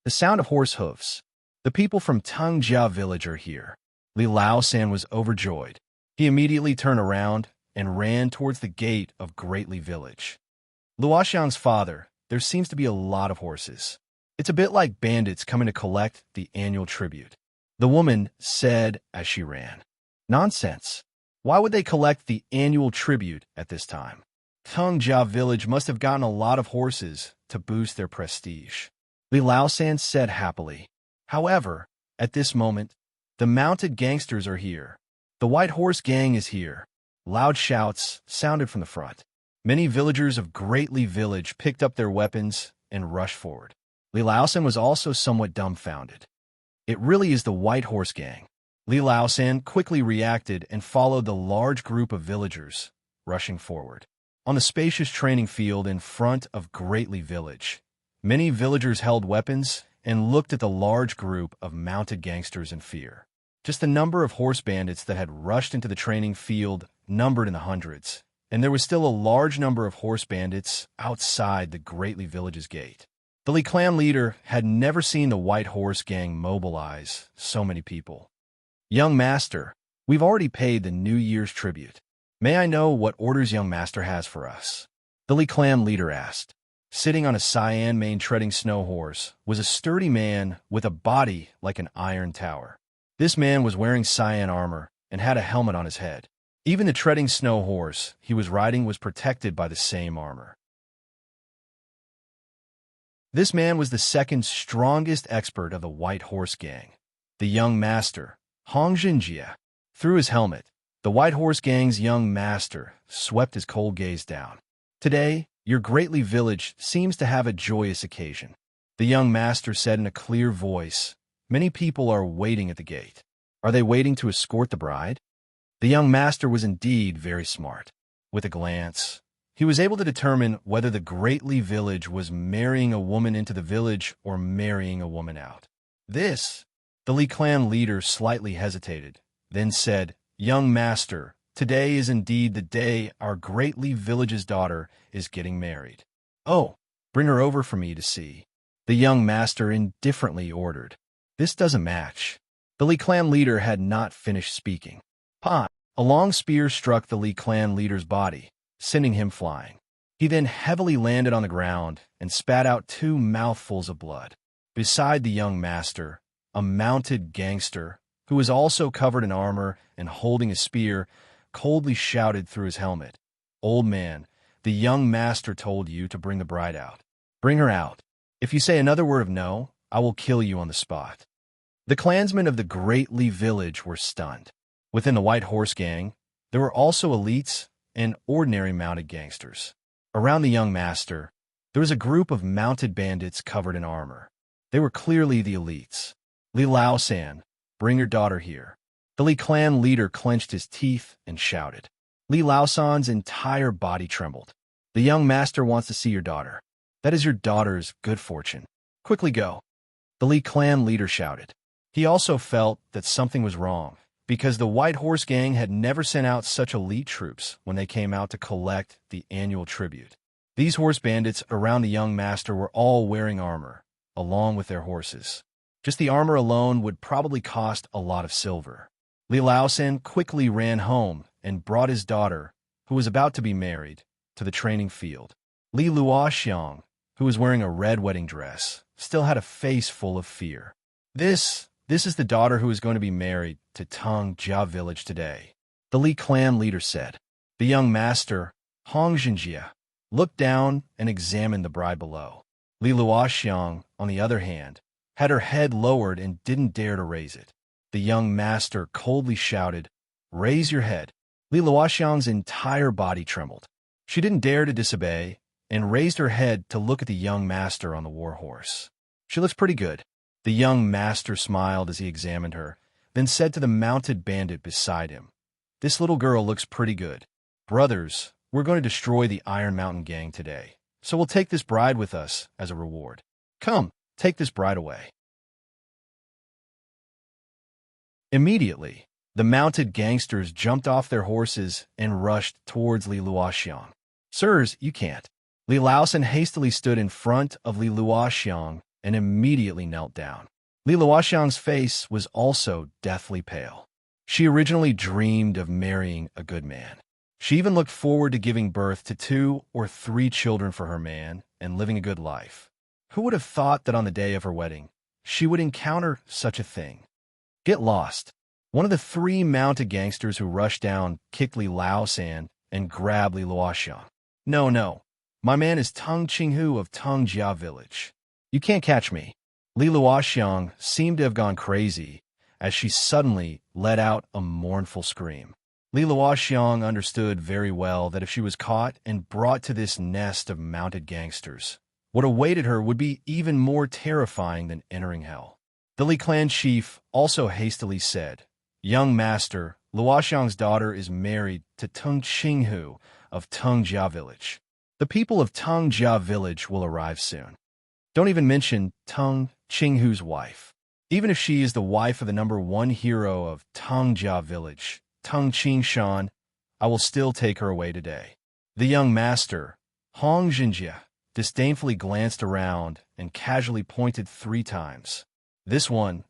The sound of horse hoofs. The people from Tungjia village are here. Li Laosan was overjoyed. He immediately turned around and ran towards the gate of Greatly village. Luoxiang's father, there seems to be a lot of horses. It's a bit like bandits coming to collect the annual tribute. The woman said as she ran. Nonsense. Why would they collect the annual tribute at this time? Tungjia village must have gotten a lot of horses to boost their prestige. Li Laosan said happily. However, at this moment, the mounted gangsters are here. The White Horse Gang is here. Loud shouts sounded from the front. Many villagers of Greatly village picked up their weapons and rushed forward. Li Laosan was also somewhat dumbfounded. It really is the White Horse Gang. Li Laosan quickly reacted and followed the large group of villagers, rushing forward. On the spacious training field in front of Greatly village, many villagers held weapons and looked at the large group of mounted gangsters in fear. Just the number of horse bandits that had rushed into the training field numbered in the hundreds, and there was still a large number of horse bandits outside the Greatly village's gate. The Li clan leader had never seen the White Horse Gang mobilize so many people. Young Master, we've already paid the New Year's tribute. May I know what orders Young Master has for us? The Li clan leader asked. Sitting on a cyan-maned treading snow horse was a sturdy man with a body like an iron tower. This man was wearing cyan armor and had a helmet on his head. Even the treading snow horse he was riding was protected by the same armor. This man was the second strongest expert of the White Horse Gang, the Young Master, Hong Jinjia. Through his helmet, the White Horse Gang's Young Master swept his cold gaze down. Today, your Greatly village seems to have a joyous occasion, the Young Master said in a clear voice. Many people are waiting at the gate. Are they waiting to escort the bride? The Young Master was indeed very smart. With a glance, he was able to determine whether the Greatly village was marrying a woman into the village or marrying a woman out. The Li clan leader slightly hesitated, then said, Young Master, today is indeed the day our Greatly village's daughter is getting married. Oh, bring her over for me to see, the Young Master indifferently ordered. This doesn't match. The Li clan leader had not finished speaking. Pa! A long spear struck the Li clan leader's body, sending him flying. He then heavily landed on the ground and spat out 2 mouthfuls of blood. Beside the Young Master, a mounted gangster, who was also covered in armor and holding a spear, coldly shouted through his helmet, Old man, the Young Master told you to bring the bride out. Bring her out. If you say another word of no, I will kill you on the spot. The clansmen of the Greatly village were stunned. Within the White Horse Gang, there were also elites and ordinary mounted gangsters. Around the Young Master, there was a group of mounted bandits covered in armor. They were clearly the elites. Li Lao-san, bring your daughter here. The Li clan leader clenched his teeth and shouted. Li Lao-san's entire body trembled. The Young Master wants to see your daughter. That is your daughter's good fortune. Quickly go. The Li clan leader shouted. He also felt that something was wrong, because the White Horse Gang had never sent out such elite troops when they came out to collect the annual tribute. These horse bandits around the Young Master were all wearing armor, along with their horses. Just the armor alone would probably cost a lot of silver. Li Lao-san quickly ran home and brought his daughter, who was about to be married, to the training field. Li Luoxiang, who was wearing a red wedding dress, still had a face full of fear. This is the daughter who is going to be married to Tung Jia village today, the Li clan leader said. The Young Master, Hong Jinjia, looked down and examined the bride below. Li Luoxiang, on the other hand, had her head lowered and didn't dare to raise it. The Young Master coldly shouted, Raise your head. Li Luoxiang's entire body trembled. She didn't dare to disobey and raised her head to look at the Young Master on the war horse. She looks pretty good. The Young Master smiled as he examined her, then said to the mounted bandit beside him, This little girl looks pretty good. Brothers, we're going to destroy the Iron Mountain Gang today, so we'll take this bride with us as a reward. Come, take this bride away. Immediately, the mounted gangsters jumped off their horses and rushed towards Li Luoxiang. Sirs, you can't. Li Lao-san hastily stood in front of Li Luoxiang and immediately knelt down. Li Luoxiang's face was also deathly pale. She originally dreamed of marrying a good man. She even looked forward to giving birth to 2 or 3 children for her man and living a good life. Who would have thought that on the day of her wedding, she would encounter such a thing? Get lost. One of the 3 mounted gangsters who rushed down kicked Li Lao-san and grabbed Li Luoxiang. No. My man is Tung Qinghu of Tung Jia village. You can't catch me. Li Luoxiang seemed to have gone crazy as she suddenly let out a mournful scream. Li Luoxiang understood very well that if she was caught and brought to this nest of mounted gangsters, what awaited her would be even more terrifying than entering hell. The Li clan chief also hastily said, Young Master, Luoxiang's daughter is married to Tung Qinghu of Tung Jia village. The people of Tung Jia village will arrive soon. Don't even mention Tung Qinghu's wife. Even if she is the wife of the #1 hero of Tung Jia village, Tung Qingshan, I will still take her away today. The young master, Hong Jinjie, disdainfully glanced around and casually pointed 3 times. This one,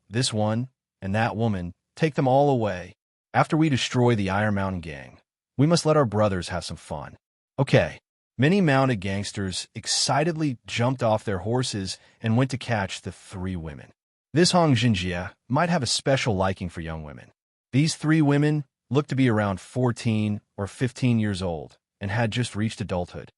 and that woman, take them all away. After we destroy the Iron Mountain gang, we must let our brothers have some fun. Okay. Many mounted gangsters excitedly jumped off their horses and went to catch the 3 women. This Hong Jinjie might have a special liking for young women. These 3 women looked to be around 14 or 15 years old and had just reached adulthood.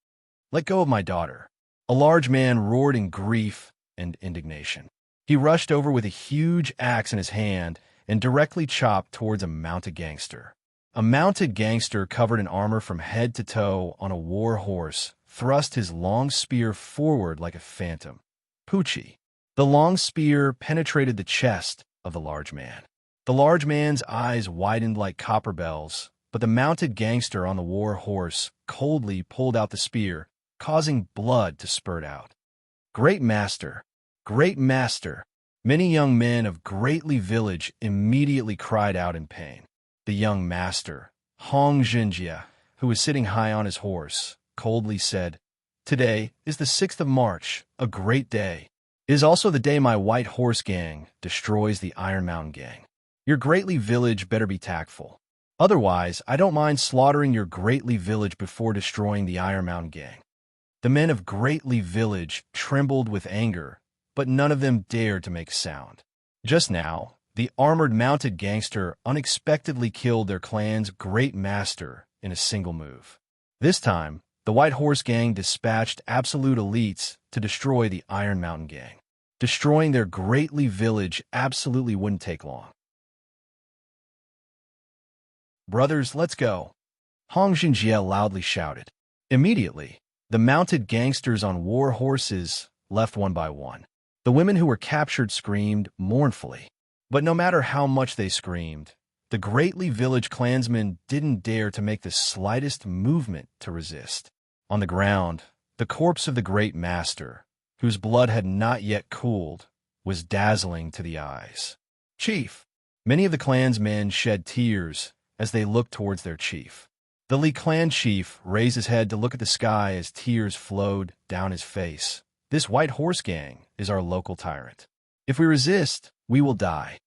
Let go of my daughter. A large man roared in grief and indignation. He rushed over with a huge axe in his hand and directly chopped towards a mounted gangster. A mounted gangster covered in armor from head to toe on a war horse thrust his long spear forward like a phantom. Poochie. The long spear penetrated the chest of the large man. The large man's eyes widened like copper bells, but the mounted gangster on the war horse coldly pulled out the spear, causing blood to spurt out. Great master! Great master! Many young men of Greatly Village immediately cried out in pain. The young master, Hong Jinjie, who was sitting high on his horse, coldly said, "Today is the 6th of March, a great day. It is also the day my White Horse Gang destroys the Iron Mountain Gang. Your Greatly Village better be tactful. Otherwise, I don't mind slaughtering your Greatly Village before destroying the Iron Mountain Gang." The men of Greatly Village trembled with anger, but none of them dared to make a sound. Just now, the armored mounted gangster unexpectedly killed their clan's great master in a single move. This time, the White Horse Gang dispatched absolute elites to destroy the Iron Mountain Gang. Destroying their Greatly Village absolutely wouldn't take long. "Brothers, let's go!" Hong Jinjie loudly shouted. Immediately, the mounted gangsters on war horses left one by one. The women who were captured screamed mournfully. But no matter how much they screamed, the Greatly Village clansmen didn't dare to make the slightest movement to resist. On the ground, the corpse of the great master, whose blood had not yet cooled, was dazzling to the eyes. "Chief!" Many of the clansmen shed tears as they looked towards their chief. The Li clan chief raised his head to look at the sky as tears flowed down his face. "This White Horse Gang is our local tyrant. If we resist, we will die."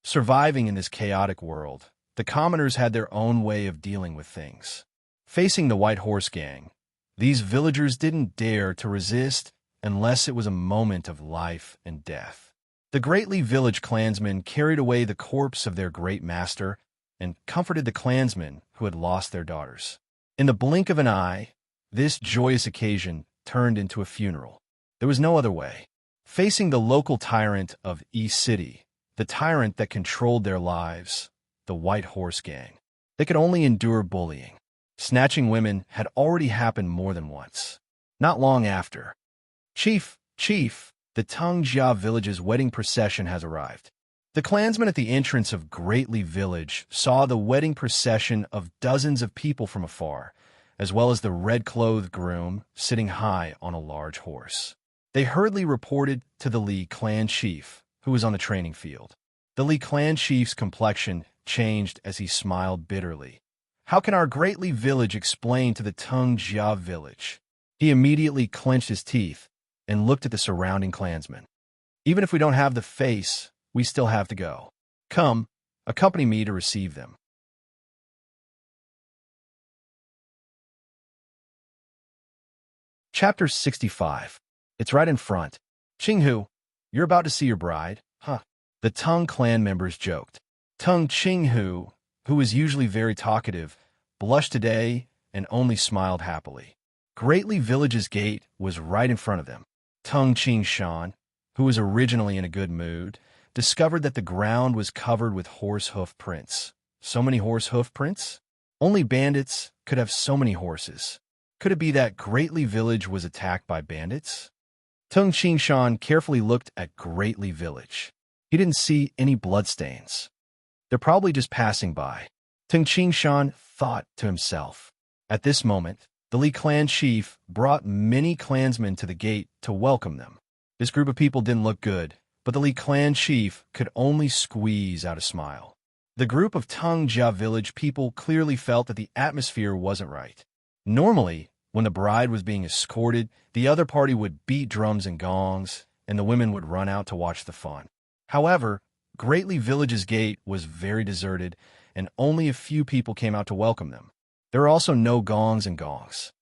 Surviving in this chaotic world, the commoners had their own way of dealing with things. Facing the White Horse Gang, these villagers didn't dare to resist unless it was a moment of life and death. The Greatly Village clansmen carried away the corpse of their great master and comforted the clansmen who had lost their daughters. In the blink of an eye, this joyous occasion turned into a funeral. There was no other way. Facing the local tyrant of East City, the tyrant that controlled their lives, the White Horse Gang, they could only endure bullying. Snatching women had already happened more than once. Not long after, Chief, the Tongjia village's wedding procession has arrived." The clansmen at the entrance of Greatly Village saw the wedding procession of dozens of people from afar, as well as the red-clothed groom sitting high on a large horse. They hurriedly reported to the Li clan chief, who was on the training field. The Li clan chief's complexion changed as he smiled bitterly. "How can our Greatly Village explain to the Tongjia village?" He immediately clenched his teeth and looked at the surrounding clansmen. "Even if we don't have the face, we still have to go. Come, accompany me to receive them." Chapter 65. It's right in front. "Qinghu, you're about to see your bride, huh?" The Tung clan members joked. Tung Qinghu, who was usually very talkative, blushed today and only smiled happily. Greatly Village's gate was right in front of them. Tung Qingshan, who was originally in a good mood, discovered that the ground was covered with horse hoof prints. So many horse hoof prints? Only bandits could have so many horses. Could it be that Greatly Village was attacked by bandits? Tung Qingshan carefully looked at Greatly Village. He didn't see any bloodstains. They're probably just passing by. Tung Qingshan thought to himself. At this moment, the Li clan chief brought many clansmen to the gate to welcome them. This group of people didn't look good, but the Li clan chief could only squeeze out a smile. The group of Tongjia village people clearly felt that the atmosphere wasn't right. Normally, when the bride was being escorted, the other party would beat drums and gongs, and the women would run out to watch the fun. However, Greatly Village's gate was very deserted, and only a few people came out to welcome them. There were also no gongs and gongs.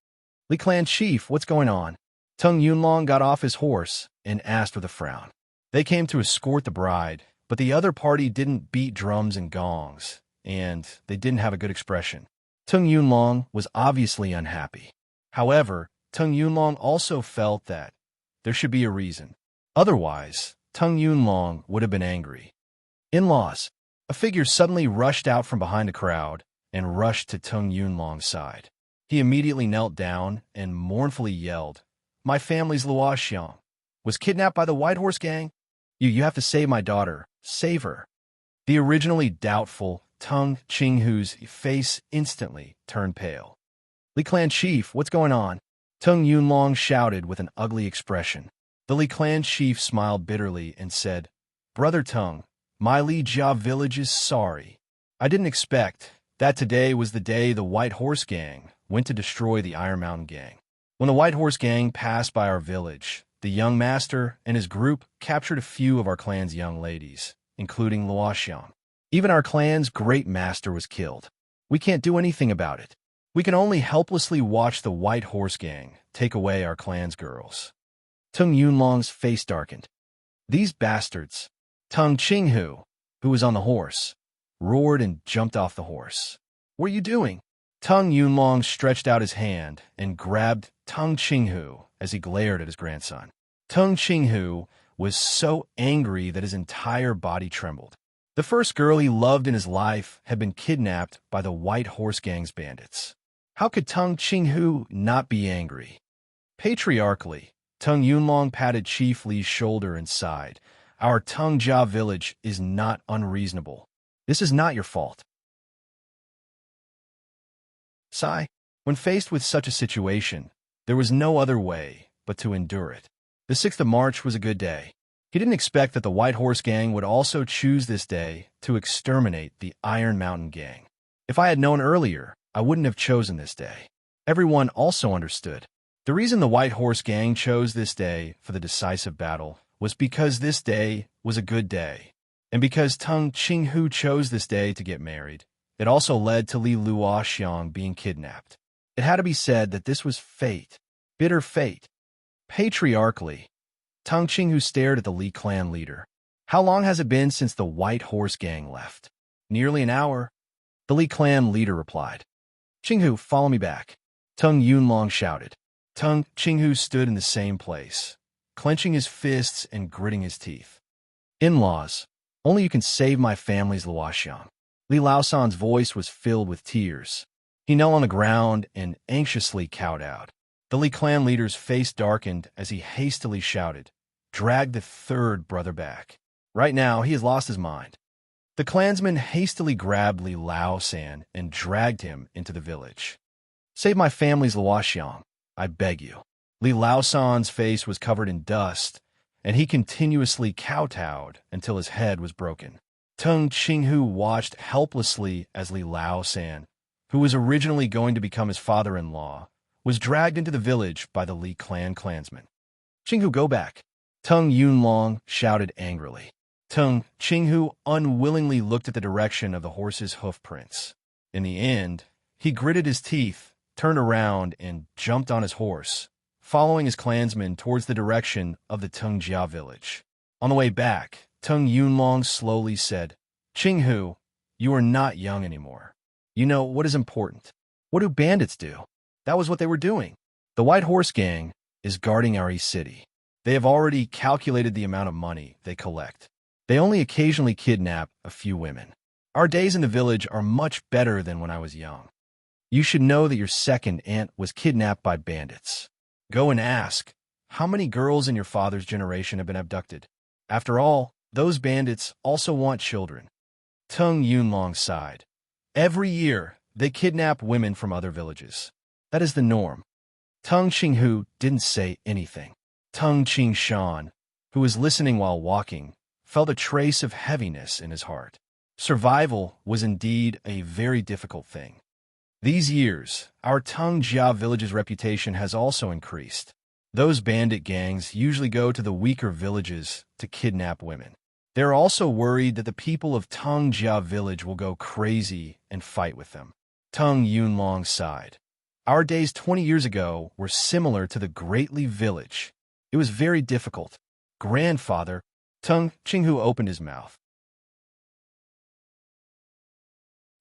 Li Clan Chief, what's going on? Tung Yunlong got off his horse and asked with a frown. They came to escort the bride, but the other party didn't beat drums and gongs, and they didn't have a good expression. Tung Yunlong was obviously unhappy. However, Tung Yunlong also felt that there should be a reason. Otherwise, Tung Yunlong would have been angry. In-laws. A figure suddenly rushed out from behind the crowd and rushed to Tung Yunlong's side. He immediately knelt down and mournfully yelled, "My family's Luoxiang was kidnapped by the White Horse Gang. You have to save my daughter. Save her." The originally doubtful Tung Qinghu's face instantly turned pale. Li Clan Chief, what's going on? Tung Yunlong shouted with an ugly expression. The Li Clan Chief smiled bitterly and said, "Brother Tung, my Li Jia village is sorry. I didn't expect that today was the day the White Horse Gang went to destroy the Iron Mountain Gang. When the White Horse Gang passed by our village, the young master and his group captured a few of our clan's young ladies, including Luoxiang. Even our clan's great master was killed. We can't do anything about it. We can only helplessly watch the White Horse Gang take away our clan's girls." Tung Yunlong's face darkened. These bastards. Tung Qinghu, who was on the horse, roared and jumped off the horse. "What are you doing?" Tung Yunlong stretched out his hand and grabbed Tung Qinghu as he glared at his grandson. Tung Qinghu was so angry that his entire body trembled. The first girl he loved in his life had been kidnapped by the White Horse Gang's bandits. How could Tung Qinghu not be angry? Patriarchally, Tung Yunlong patted Chief Li's shoulder and sighed. "Our Tung Jia village is not unreasonable. This is not your fault." Sigh. When faced with such a situation, there was no other way but to endure it. The 6th of March was a good day. He didn't expect that the White Horse Gang would also choose this day to exterminate the Iron Mountain Gang. If I had known earlier, I wouldn't have chosen this day. Everyone also understood. The reason the White Horse Gang chose this day for the decisive battle was because this day was a good day, and because Tung Qinghu chose this day to get married. It also led to Li Luoxiang being kidnapped. It had to be said that this was fate, bitter fate. Patriarchally, Tung Qinghu stared at the Li clan leader. "How long has it been since the White Horse Gang left?" "Nearly an hour," the Li clan leader replied. "Qinghu, follow me back," Tung Yunlong shouted. Tung Qinghu stood in the same place, clenching his fists and gritting his teeth. "In-laws, only you can save my family's Luoxiang." Li Laosan's voice was filled with tears. He knelt on the ground and anxiously kowtowed. The Li clan leader's face darkened as he hastily shouted, "Drag the third brother back. Right now, he has lost his mind." The clansmen hastily grabbed Li Laosan and dragged him into the village. "Save my family's Luoxiang, I beg you." Li Laosan's face was covered in dust, and he continuously kowtowed until his head was broken. Tung Qinghu watched helplessly as Li Laosan, who was originally going to become his father-in-law, was dragged into the village by the Li clan clansmen. "Qinghu, go back," Tung Yunlong shouted angrily. Tung Qinghu unwillingly looked at the direction of the horse's hoof prints. In the end, he gritted his teeth, turned around, and jumped on his horse, following his clansmen towards the direction of the Tung Jia village. On the way back, Tung Yunlong slowly said, "Qinghu, you are not young anymore. You know what is important. What do bandits do?" That was what they were doing. The White Horse Gang is guarding our East City. They have already calculated the amount of money they collect. They only occasionally kidnap a few women. Our days in the village are much better than when I was young. You should know that your second aunt was kidnapped by bandits. Go and ask, how many girls in your father's generation have been abducted? After all, those bandits also want children. Tung Yunlong sighed. Every year, they kidnap women from other villages. That is the norm. Tung Qinghu didn't say anything. Tung Qingshan, who was listening while walking, felt a trace of heaviness in his heart. Survival was indeed a very difficult thing. These years, our Tung Jia village's reputation has also increased. Those bandit gangs usually go to the weaker villages to kidnap women. They're also worried that the people of Tung Jia village will go crazy and fight with them. Tung Yunlong sighed. Our days 20 years ago were similar to the Greatly village. It was very difficult. Grandfather, Tung Qinghu opened his mouth.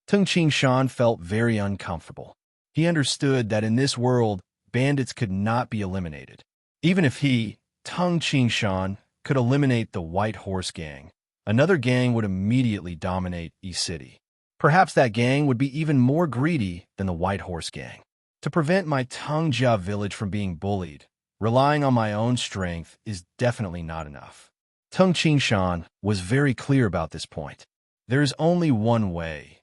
Tung Qingshan felt very uncomfortable. He understood that in this world, bandits could not be eliminated. Even if he, Tung Qingshan, could eliminate the White Horse Gang, another gang would immediately dominate E-City. Perhaps that gang would be even more greedy than the White Horse Gang. To prevent my Tung Jia village from being bullied, relying on my own strength is definitely not enough. Tung Qingshan was very clear about this point. There is only one way.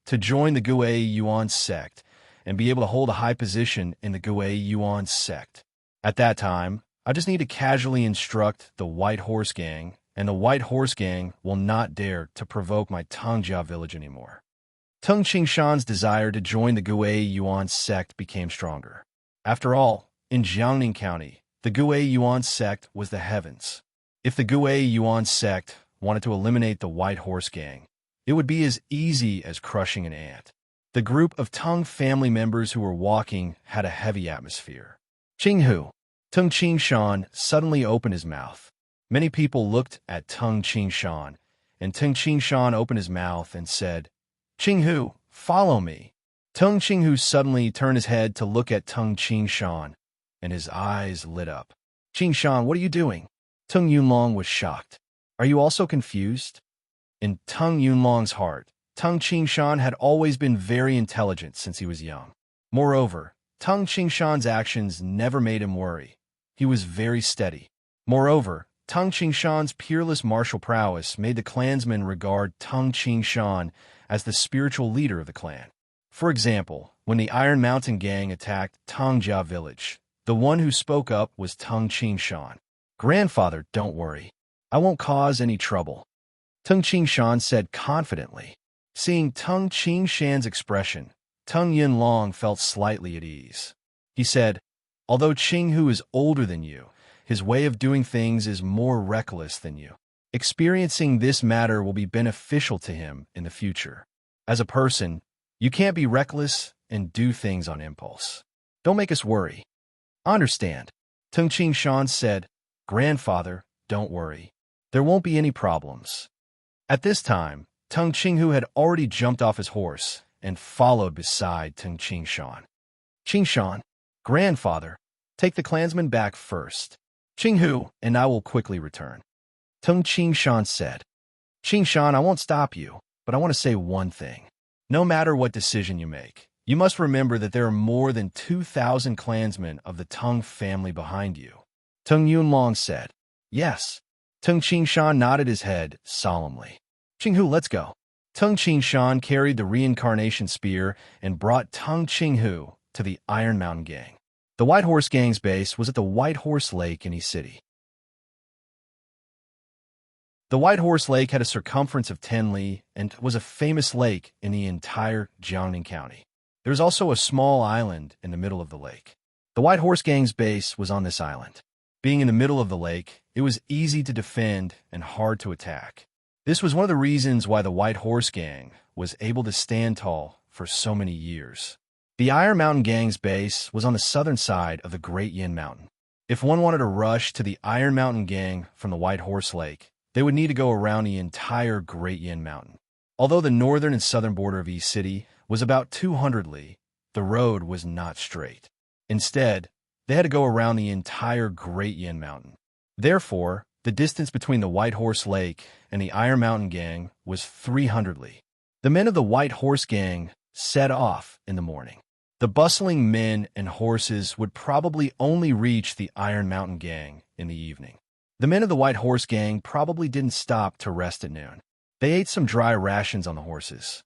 To join the Gue Yuan sect and be able to hold a high position in the Gue Yuan sect. At that time, I just need to casually instruct the White Horse Gang, and the White Horse Gang will not dare to provoke my Tung Jia village anymore. Tung Qingshan's desire to join the Gue Yuan sect became stronger. After all, in Jiangning County, the Gue Yuan sect was the heavens. If the Gue Yuan sect wanted to eliminate the White Horse Gang, it would be as easy as crushing an ant. The group of Tung family members who were walking had a heavy atmosphere. Qinghu. Tung Qingshan suddenly opened his mouth. Many people looked at Tung Qingshan, and Tung Qingshan opened his mouth and said, Qinghu, follow me. Tung Qinghu suddenly turned his head to look at Tung Qingshan, and his eyes lit up. Qingshan, what are you doing? Tung Yunlong was shocked. Are you also confused? In Tung Yunlong's heart, Tung Qingshan had always been very intelligent since he was young. Moreover, Tung Qingshan's actions never made him worry. He was very steady. Moreover, Tung Qingshan's peerless martial prowess made the clansmen regard Tung Qingshan as the spiritual leader of the clan. For example, when the Iron Mountain gang attacked Tung Jia village, the one who spoke up was Tung Qingshan. Grandfather, don't worry. I won't cause any trouble. Tung Qingshan said confidently. Seeing Tung Qingshan's expression, Tung Yunlong felt slightly at ease. He said, although Qinghu is older than you, his way of doing things is more reckless than you. Experiencing this matter will be beneficial to him in the future. As a person, you can't be reckless and do things on impulse. Don't make us worry. Understand. Tung Qingshan said, Grandfather, don't worry. There won't be any problems. At this time, Tung Qinghu had already jumped off his horse and followed beside Tung Qingshan. Qingshan, Grandfather, take the clansmen back first. Qinghu and I will quickly return. Tung Qingshan said. Qingshan, I won't stop you, but I want to say one thing. No matter what decision you make, you must remember that there are more than 2,000 clansmen of the Tung family behind you. Tung Yunlong said. Yes. Tung Qingshan nodded his head solemnly. Qinghu, let's go. Tung Qingshan carried the reincarnation spear and brought Tung Qinghu to the Iron Mountain Gang. The White Horse Gang's base was at the White Horse Lake in E-City. The White Horse Lake had a circumference of 10 li and was a famous lake in the entire Jiangning County. There was also a small island in the middle of the lake. The White Horse Gang's base was on this island. Being in the middle of the lake, it was easy to defend and hard to attack. This was one of the reasons why the White Horse Gang was able to stand tall for so many years. The Iron Mountain Gang's base was on the southern side of the Great Yin Mountain. If one wanted to rush to the Iron Mountain Gang from the White Horse Lake, they would need to go around the entire Great Yin Mountain. Although the northern and southern border of E-City was about 200 li, the road was not straight. Instead, they had to go around the entire Great Yin Mountain. Therefore, the distance between the White Horse Lake and the Iron Mountain Gang was 300 li. The men of the White Horse Gang set off in the morning. The bustling men and horses would probably only reach the Iron Mountain Gang in the evening. The men of the White Horse Gang probably didn't stop to rest at noon. They ate some dry rations on the horses.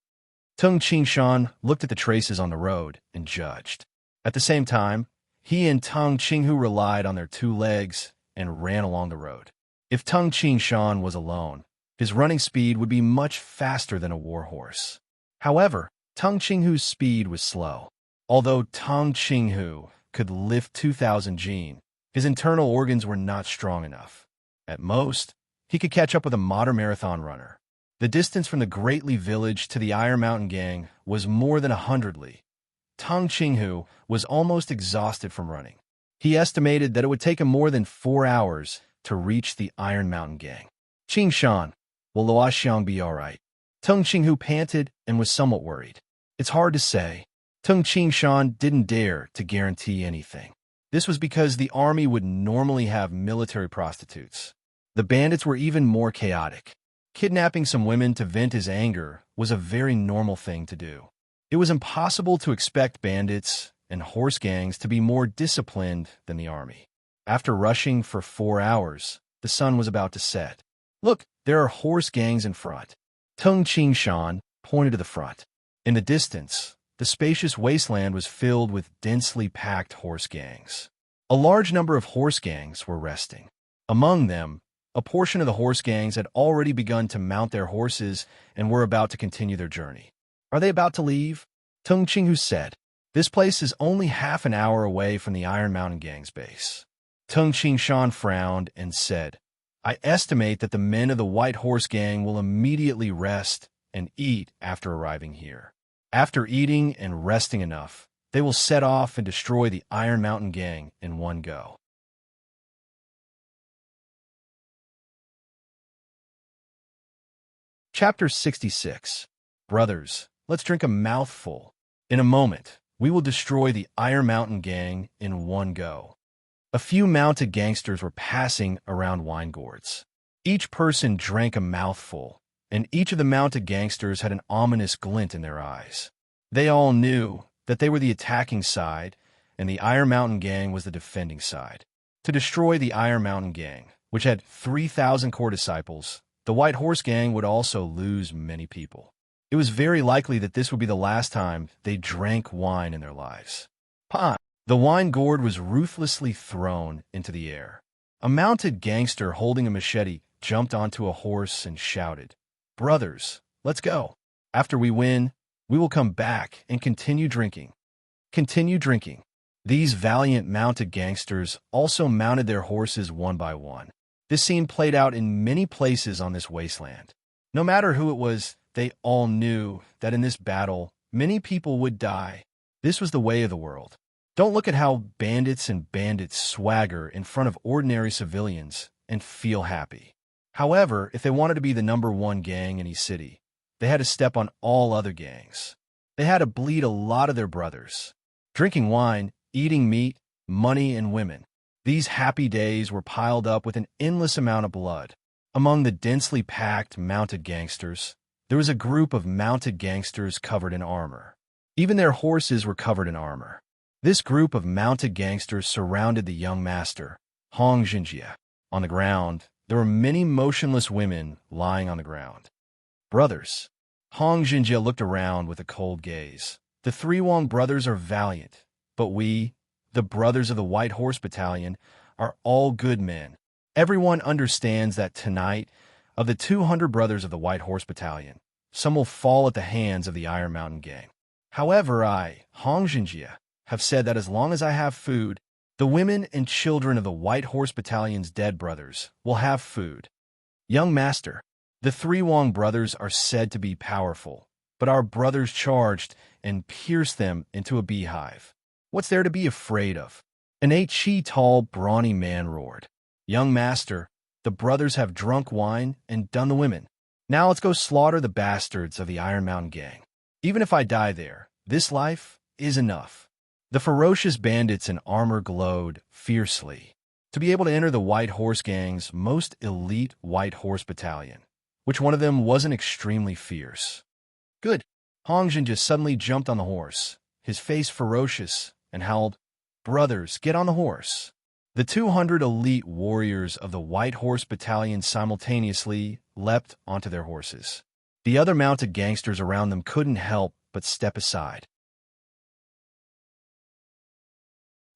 Tung Qingshan looked at the traces on the road and judged. At the same time, he and Tung Qinghu relied on their 2 legs and ran along the road. If Tung Qingshan was alone, his running speed would be much faster than a war horse. However, Tung Chinghu's speed was slow. Although Tung Chinghu could lift 2,000 jin, his internal organs were not strong enough. At most, he could catch up with a modern marathon runner. The distance from the Great Li village to the Iron Mountain Gang was more than 100 li. Tung Chinghu was almost exhausted from running. He estimated that it would take him more than 4 hours to reach the Iron Mountain Gang. Qing Shan, will Luo Xiang be all right? Tung Chinghu panted and was somewhat worried. It's hard to say. Tung Qingshan didn't dare to guarantee anything. This was because the army would normally have military prostitutes. The bandits were even more chaotic. Kidnapping some women to vent his anger was a very normal thing to do. It was impossible to expect bandits and horse gangs to be more disciplined than the army. After rushing for 4 hours, the sun was about to set. Look, there are horse gangs in front. Tung Qingshan pointed to the front. In the distance, the spacious wasteland was filled with densely packed horse gangs. A large number of horse gangs were resting. Among them, a portion of the horse gangs had already begun to mount their horses and were about to continue their journey. Are they about to leave? Tung Chinghu said. This place is only half an hour away from the Iron Mountain Gang's base. Tung Qingshan frowned and said, I estimate that the men of the White Horse Gang will immediately rest and eat after arriving here. After eating and resting enough, they will set off and destroy the Iron Mountain Gang in one go. Chapter 66. Brothers, let's drink a mouthful. In a moment, we will destroy the Iron Mountain Gang in one go. A few mounted gangsters were passing around wine gourds. Each person drank a mouthful, and each of the mounted gangsters had an ominous glint in their eyes. They all knew that they were the attacking side, and the Iron Mountain Gang was the defending side. To destroy the Iron Mountain Gang, which had 3,000 core disciples, the White Horse Gang would also lose many people. It was very likely that this would be the last time they drank wine in their lives. Pah! The wine gourd was ruthlessly thrown into the air. A mounted gangster holding a machete jumped onto a horse and shouted, Brothers, let's go. After we win, we will come back and continue drinking. Continue drinking. These valiant mounted gangsters also mounted their horses one by one. This scene played out in many places on this wasteland. No matter who it was, they all knew that in this battle, many people would die. This was the way of the world. Don't look at how bandits swagger in front of ordinary civilians and feel happy. However, if they wanted to be the #1 gang in each city, they had to step on all other gangs. They had to bleed a lot of their brothers. Drinking wine, eating meat, money, and women. These happy days were piled up with an endless amount of blood. Among the densely packed mounted gangsters, there was a group of mounted gangsters covered in armor. Even their horses were covered in armor. This group of mounted gangsters surrounded the young master, Hong Jinjie. On the ground, there were many motionless women lying on the ground. Brothers. Hong Jinjie looked around with a cold gaze. The three Wong brothers are valiant, but we, the brothers of the White Horse Battalion, are all good men. Everyone understands that tonight, of the 200 brothers of the White Horse Battalion, some will fall at the hands of the Iron Mountain Gang. However, I, Hong Jinjie, have said that as long as I have food, the women and children of the White Horse Battalion's dead brothers will have food. Young master, the three Wong brothers are said to be powerful, but our brothers charged and pierced them into a beehive. What's there to be afraid of? An 8-chi tall, brawny man roared. Young master, the brothers have drunk wine and done the women. Now let's go slaughter the bastards of the Iron Mountain Gang. Even if I die there, this life is enough. The ferocious bandits in armor glowed fiercely. To be able to enter the White Horse Gang's most elite White Horse Battalion, which one of them wasn't extremely fierce? Good. Hong Jin just suddenly jumped on the horse, his face ferocious, and howled, Brothers, get on the horse. The 200 elite warriors of the White Horse Battalion simultaneously leapt onto their horses. The other mounted gangsters around them couldn't help but step aside.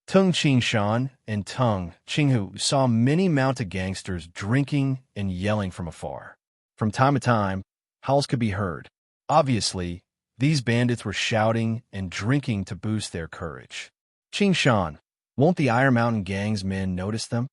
Tung Qingshan and Tung Chinghu saw many mounted gangsters drinking and yelling from afar. From time to time, howls could be heard. Obviously, These bandits were shouting and drinking to boost their courage. Qing Shan, won't the Iron Mountain Gang's men notice them?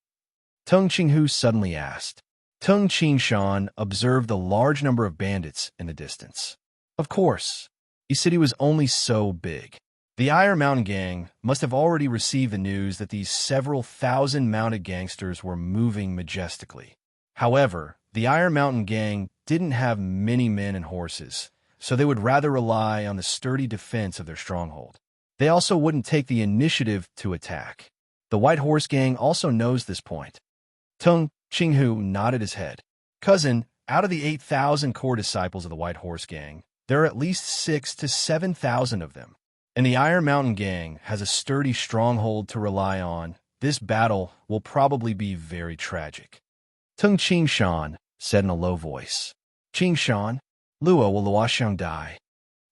Tung Qinghu suddenly asked. Tung Qingshan observed the large number of bandits in the distance. Of course. He said he was only so big. The Iron Mountain Gang must have already received the news that these several thousand mounted gangsters were moving majestically. However, the Iron Mountain Gang didn't have many men and horses, so they would rather rely on the sturdy defense of their stronghold. They also wouldn't take the initiative to attack. The White Horse Gang also knows this point. Tung Qinghu nodded his head. Cousin, out of the 8,000 core disciples of the White Horse Gang, there are at least 6,000 to 7,000 of them. And the Iron Mountain Gang has a sturdy stronghold to rely on. This battle will probably be very tragic. Tung Qingshan said in a low voice. Qingshan, Luo will Luoxiang die?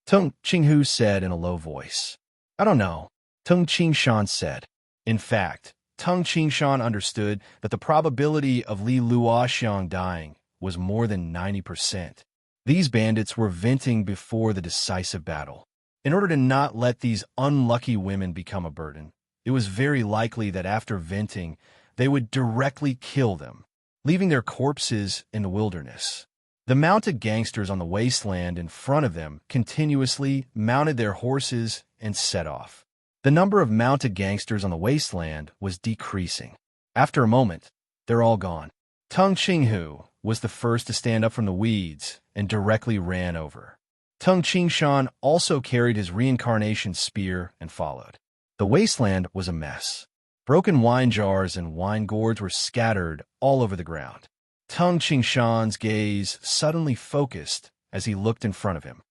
Tung Qinghu said in a low voice. I don't know, Tung Qingshan said. In fact, Tung Qingshan understood that the probability of Li Luoxiang dying was more than 90%. These bandits were venting before the decisive battle. In order to not let these unlucky women become a burden, it was very likely that after venting, they would directly kill them, leaving their corpses in the wilderness. The mounted gangsters on the wasteland in front of them continuously mounted their horses and set off. The number of mounted gangsters on the wasteland was decreasing. After a moment, they're all gone. Tung Qinghu was the first to stand up from the weeds and directly ran over. Tung Qingshan also carried his reincarnation spear and followed. The wasteland was a mess. Broken wine jars and wine gourds were scattered all over the ground. Tung Qingshan's gaze suddenly focused as he looked in front of him.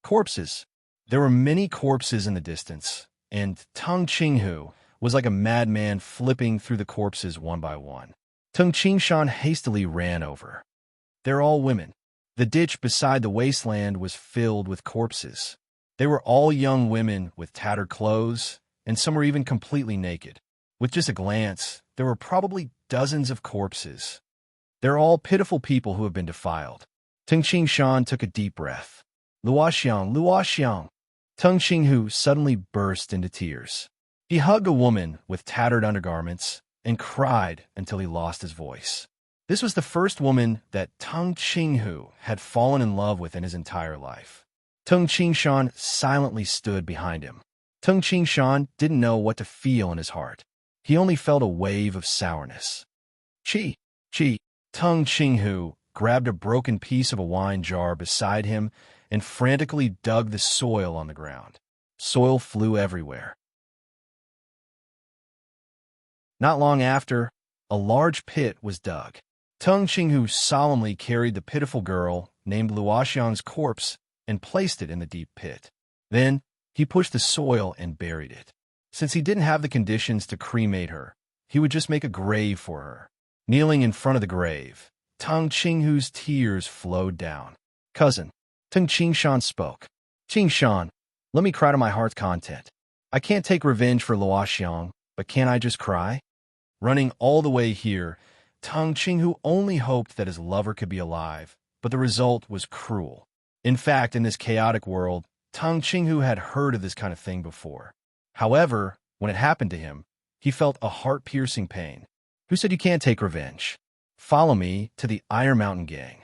Corpses. There were many corpses in the distance, and Tung Qinghu was like a madman flipping through the corpses one by one. Tung Qingshan hastily ran over. They're all women. The ditch beside the wasteland was filled with corpses. They were all young women with tattered clothes, and some were even completely naked. With just a glance, there were probably dozens of corpses. They're all pitiful people who have been defiled. Tung Qingshan took a deep breath. Luoxiang, Luoxiang! Tung Qinghu suddenly burst into tears. He hugged a woman with tattered undergarments and cried until he lost his voice. This was the first woman that Tung Qinghu had fallen in love with in his entire life. Tung Qingshan silently stood behind him. Tung Qingshan didn't know what to feel in his heart. He only felt a wave of sourness. Chi! Tung Qinghu grabbed a broken piece of a wine jar beside him and frantically dug the soil on the ground. Soil flew everywhere. Not long after, a large pit was dug. Tung Qinghu solemnly carried the pitiful girl named Luoxiang's corpse and placed it in the deep pit. Then, he pushed the soil and buried it. Since he didn't have the conditions to cremate her, he would just make a grave for her. Kneeling in front of the grave, Tung Qinghu's tears flowed down. Cousin, Tung Qingshan spoke. Qingshan, let me cry to my heart's content. I can't take revenge for Luoxiang, but can't I just cry? Running all the way here, Tung Qinghu only hoped that his lover could be alive, but the result was cruel. In fact, in this chaotic world, Tung Qinghu had heard of this kind of thing before. However, when it happened to him, he felt a heart-piercing pain. Who said you can't take revenge? Follow me to the Iron Mountain Gang.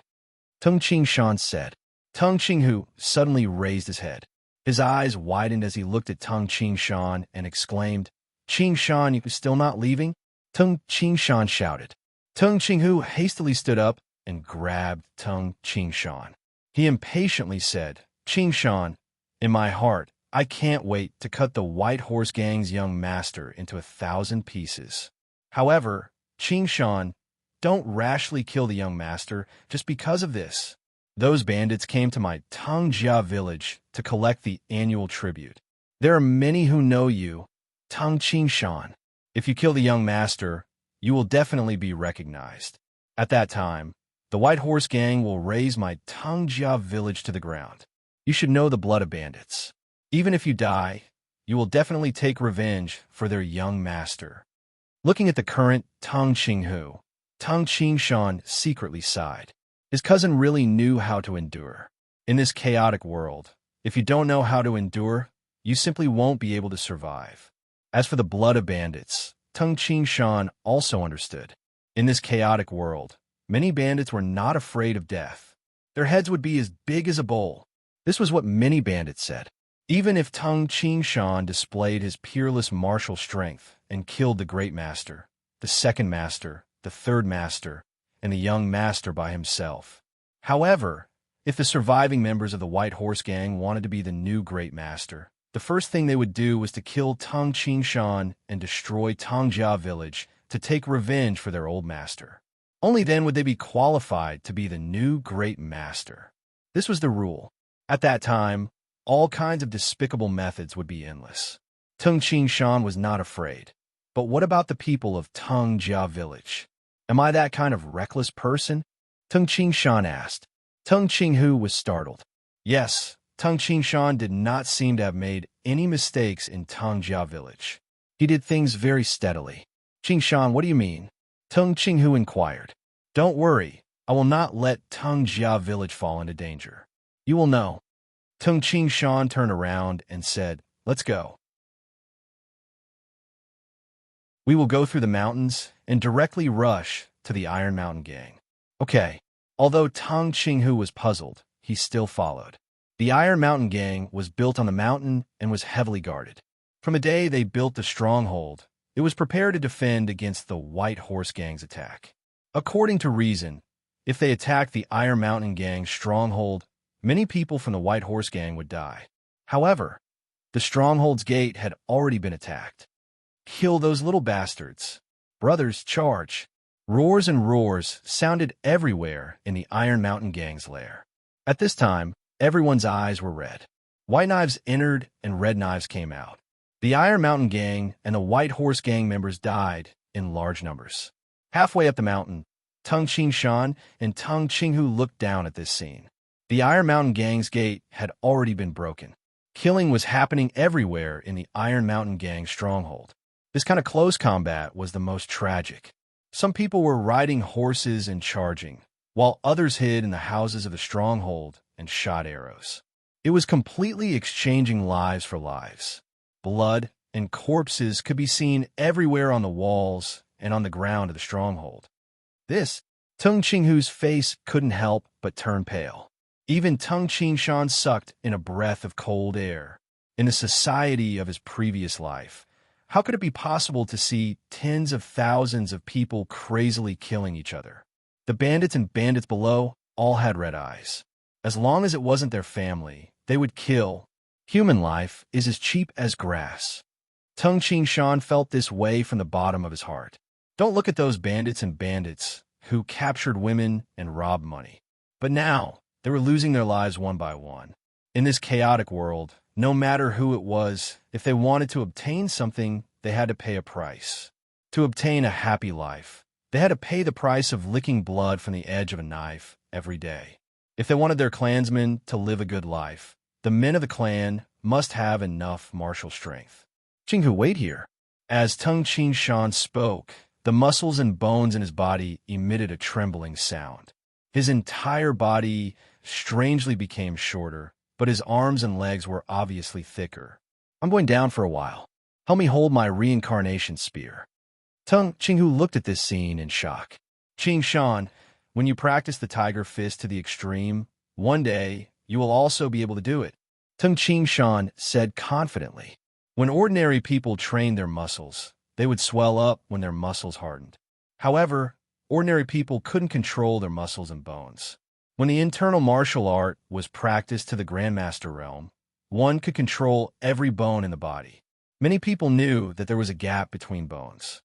Tung Qingshan said. Tung Qinghu suddenly raised his head. His eyes widened as he looked at Tung Qingshan and exclaimed, Qingshan, you still not leaving? Tung Qingshan shouted. Tung Qinghu hastily stood up and grabbed Tung Qingshan. He impatiently said, Qingshan, in my heart, I can't wait to cut the White Horse Gang's young master into 1,000 pieces. However, Qingshan, don't rashly kill the young master just because of this. Those bandits came to my Tongjia village to collect the annual tribute. There are many who know you, Tung Qingshan. If you kill the young master, you will definitely be recognized. At that time, the White Horse Gang will raze my Tongjia village to the ground. You should know the blood of bandits. Even if you die, you will definitely take revenge for their young master. Looking at the current Tung Qinghu, Tung Qingshan secretly sighed. His cousin really knew how to endure. In this chaotic world, If you don't know how to endure, you simply won't be able to survive. As for the blood of bandits, Tung Ching Shan also understood. In this chaotic world, many bandits were not afraid of death. Their heads would be as big as a bowl. This was what many bandits said. Even if Tung Ching Shan displayed his peerless martial strength and killed the great master, the second master, the third master, and the young master by himself. However, if the surviving members of the White Horse Gang wanted to be the new great master, the first thing they would do was to kill Tung Ching Shan and destroy Tongjia village to take revenge for their old master. Only then would they be qualified to be the new great master. This was the rule. At that time, all kinds of despicable methods would be endless. Tung Ching Shan was not afraid. But what about the people of Tongjia village? Am I that kind of reckless person? Tung Ching Shan asked. Tung Ching Hu was startled. Yes, Tung Ching Shan did not seem to have made any mistakes in Tongjia village. He did things very steadily. Ching Shan, what do you mean? Tung Ching Hu inquired. Don't worry, I will not let Tongjia village fall into danger. You will know. Tung Ching Shan turned around and said, let's go. We will go through the mountains and directly rush to the Iron Mountain Gang. Okay. Although Tung Ching Hu was puzzled, he still followed. The Iron Mountain Gang was built on the mountain and was heavily guarded. From the day they built the stronghold, it was prepared to defend against the White Horse Gang's attack. According to reason, if they attacked the Iron Mountain Gang's stronghold, many people from the White Horse Gang would die. However, the stronghold's gate had already been attacked. Kill those little bastards. Brothers, charge. Roars and roars sounded everywhere in the Iron Mountain Gang's lair. At this time, everyone's eyes were red. White knives entered and red knives came out. The Iron Mountain Gang and the White Horse Gang members died in large numbers. Halfway up the mountain, Tung Ching Shan and Tung Ching Hu looked down at this scene. The Iron Mountain Gang's gate had already been broken. Killing was happening everywhere in the Iron Mountain Gang's stronghold. This kind of close combat was the most tragic. Some people were riding horses and charging, while others hid in the houses of the stronghold and shot arrows. It was completely exchanging lives for lives. Blood and corpses could be seen everywhere on the walls and on the ground of the stronghold. Tung Ching Hu's face couldn't help but turn pale. Even Tung Ching Shan sucked in a breath of cold air. In the society of his previous life, how could it be possible to see tens of thousands of people crazily killing each other? The bandits and bandits below all had red eyes. As long as it wasn't their family, they would kill. Human life is as cheap as grass. Tung Ching Shan felt this way from the bottom of his heart. Don't look at those bandits and bandits who captured women and robbed money. But now, they were losing their lives one by one. In this chaotic world, no matter who it was, if they wanted to obtain something, they had to pay a price. To obtain a happy life, they had to pay the price of licking blood from the edge of a knife every day. If they wanted their clansmen to live a good life, the men of the clan must have enough martial strength. Ching Hu, wait here. As Tung Ching Shan spoke, the muscles and bones in his body emitted a trembling sound. His entire body strangely became shorter, but his arms and legs were obviously thicker. I'm going down for a while. Help me hold my reincarnation spear. Tung Ching Hu looked at this scene in shock. Ching Shan, when you practice the tiger fist to the extreme, one day you will also be able to do it. Tung Ching Shan said confidently. When ordinary people trained their muscles, they would swell up when their muscles hardened. However, ordinary people couldn't control their muscles and bones. When the internal martial art was practiced to the Grandmaster realm, one could control every bone in the body. Many people knew that there was a gap between bones.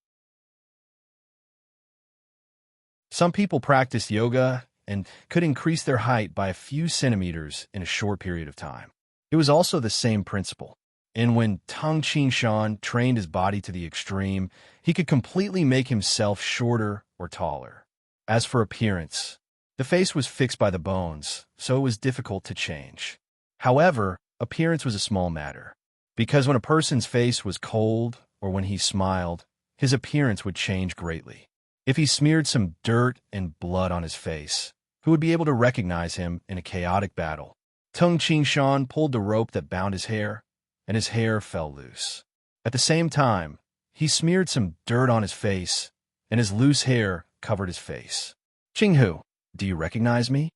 Some people practiced yoga and could increase their height by a few centimeters in a short period of time. It was also the same principle. And when Tung Ching Shan trained his body to the extreme, he could completely make himself shorter or taller. As for appearance, the face was fixed by the bones, so it was difficult to change. However, appearance was a small matter, because when a person's face was cold or when he smiled, his appearance would change greatly. If he smeared some dirt and blood on his face, who would be able to recognize him in a chaotic battle? Tung Shan pulled the rope that bound his hair, and his hair fell loose. At the same time, he smeared some dirt on his face, and his loose hair covered his face. Qinghu, do you recognize me?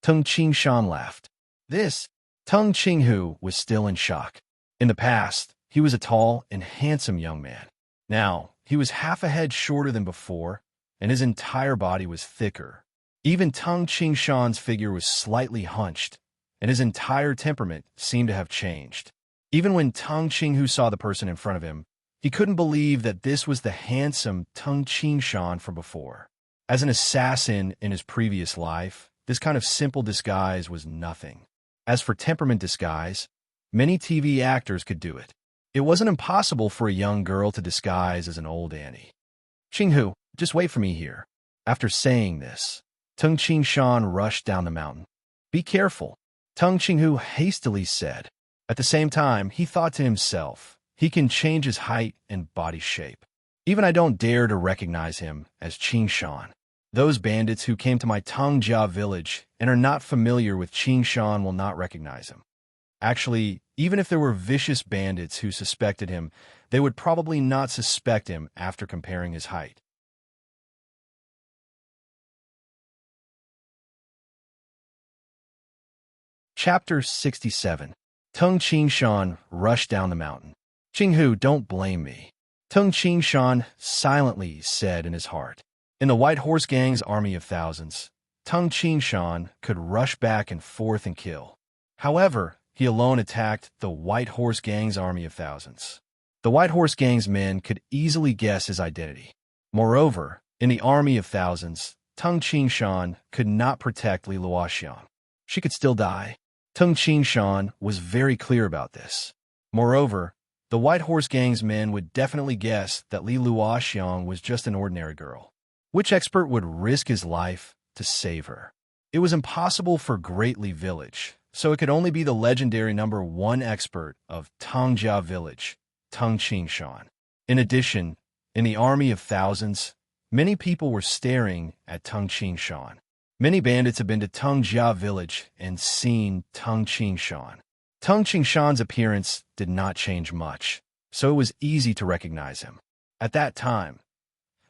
Tung Shan laughed. This, Tung Qinghu was still in shock. In the past, he was a tall and handsome young man. Now, he was half a head shorter than before, and his entire body was thicker. Even Tung Shan's figure was slightly hunched, and his entire temperament seemed to have changed. Even when Tung Qinghu saw the person in front of him, he couldn't believe that this was the handsome Tung Shan from before. As an assassin in his previous life, this kind of simple disguise was nothing. As for temperament disguise, many TV actors could do it. It wasn't impossible for a young girl to disguise as an old auntie. Qinghu, just wait for me here. After saying this, Tung Shan rushed down the mountain. Be careful, Tung Qinghu hastily said. At the same time, he thought to himself, he can change his height and body shape. Even I don't dare to recognize him as Shan. Those bandits who came to my Tongjia village and are not familiar with Shan will not recognize him. Actually, even if there were vicious bandits who suspected him, they would probably not suspect him after comparing his height. Chapter 67. Tung Shan rushed down the mountain. Qinghu, don't blame me, Tung Shan silently said in his heart. In the White Horse Gang's army of thousands, Tung Shan could rush back and forth and kill. However, he alone attacked the White Horse Gang's army of thousands. The White Horse Gang's men could easily guess his identity. Moreover, in the army of thousands, Tung Shan could not protect Li Luoxiang. She could still die. Tung Shan was very clear about this. Moreover, the White Horse Gang's men would definitely guess that Li Luoxiang was just an ordinary girl. Which expert would risk his life to save her? It was impossible for Great Li Village, so it could only be the legendary #1 expert of Tongjia Village, Tung Shan. In addition, in the army of thousands, many people were staring at Tung Shan. Many bandits have been to Tongjia Village and seen Tung Shan. Tung Shan's appearance did not change much, so it was easy to recognize him. At that time,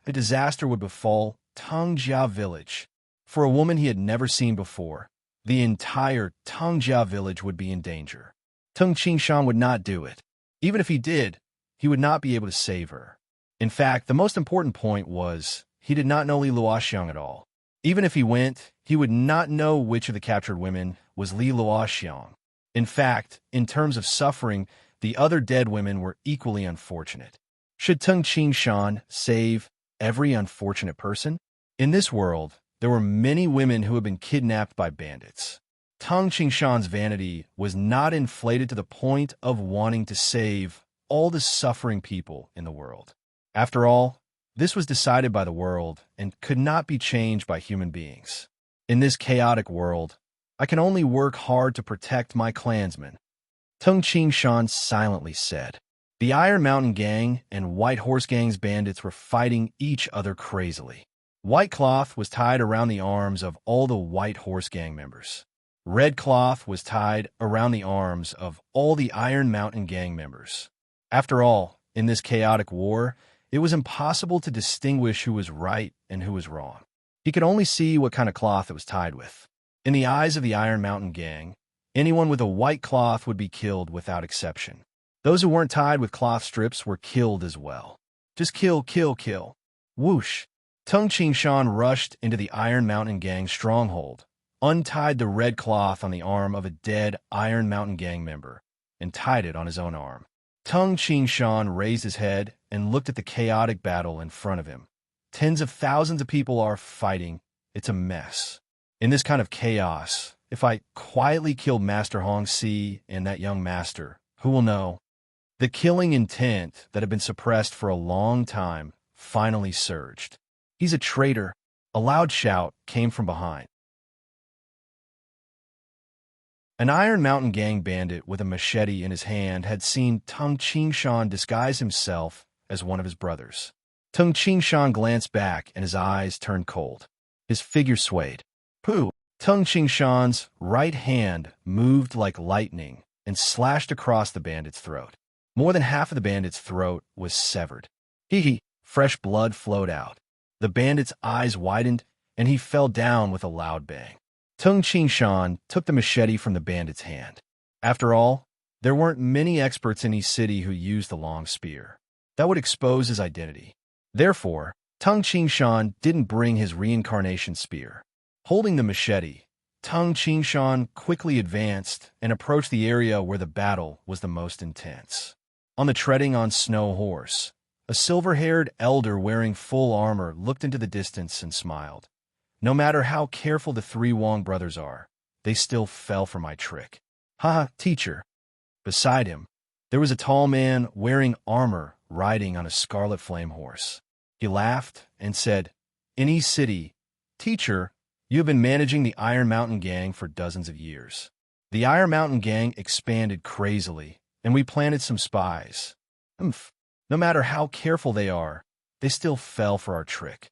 a disaster would befall Tongjia Village. For a woman he had never seen before, the entire Tongjia Village would be in danger. Tung Shan would not do it. Even if he did, he would not be able to save her. In fact, the most important point was he did not know Li Luoxiang at all. Even if he went, he would not know which of the captured women was Li Luoxiang. In fact, in terms of suffering, the other dead women were equally unfortunate. Should Tung Shan save every unfortunate person? In this world, there were many women who had been kidnapped by bandits. Tung Shan's vanity was not inflated to the point of wanting to save all the suffering people in the world. After all, this was decided by the world and could not be changed by human beings. In this chaotic world, I can only work hard to protect my clansmen, Tung Shan silently said. The Iron Mountain Gang and White Horse Gang's bandits were fighting each other crazily. White cloth was tied around the arms of all the White Horse Gang members. Red cloth was tied around the arms of all the Iron Mountain Gang members. After all, in this chaotic war, it was impossible to distinguish who was right and who was wrong. He could only see what kind of cloth it was tied with. In the eyes of the Iron Mountain Gang, anyone with a white cloth would be killed without exception. Those who weren't tied with cloth strips were killed as well. Just kill, kill, kill. Whoosh! Tung Shan rushed into the Iron Mountain Gang's stronghold, untied the red cloth on the arm of a dead Iron Mountain Gang member, and tied it on his own arm. Tung Shan raised his head and looked at the chaotic battle in front of him. Tens of thousands of people are fighting. It's a mess. In this kind of chaos, if I quietly killed Master Hong Si and that young master, who will know? The killing intent that had been suppressed for a long time finally surged. He's a traitor. A loud shout came from behind. An Iron Mountain Gang bandit with a machete in his hand had seen Tung Shan disguise himself as one of his brothers. Tung Shan glanced back and his eyes turned cold. His figure swayed. Pooh! Tung Qingshan's right hand moved like lightning and slashed across the bandit's throat. More than half of the bandit's throat was severed. Hee, fresh blood flowed out. The bandit's eyes widened, and he fell down with a loud bang. Tung Qingshan took the machete from the bandit's hand. After all, there weren't many experts in East City who used the long spear. That would expose his identity. Therefore, Tung Qingshan didn't bring his reincarnation spear. Holding the machete, Tung Qingshan quickly advanced and approached the area where the battle was the most intense. On the treading on snow horse, a silver-haired elder wearing full armor looked into the distance and smiled. No matter how careful the three Wong brothers are, they still fell for my trick. Haha, teacher. Beside him, there was a tall man wearing armor riding on a scarlet flame horse. He laughed and said, "In East City, teacher, you have been managing the Iron Mountain Gang for dozens of years. The Iron Mountain Gang expanded crazily, and we planted some spies. No matter how careful they are, they still fell for our trick.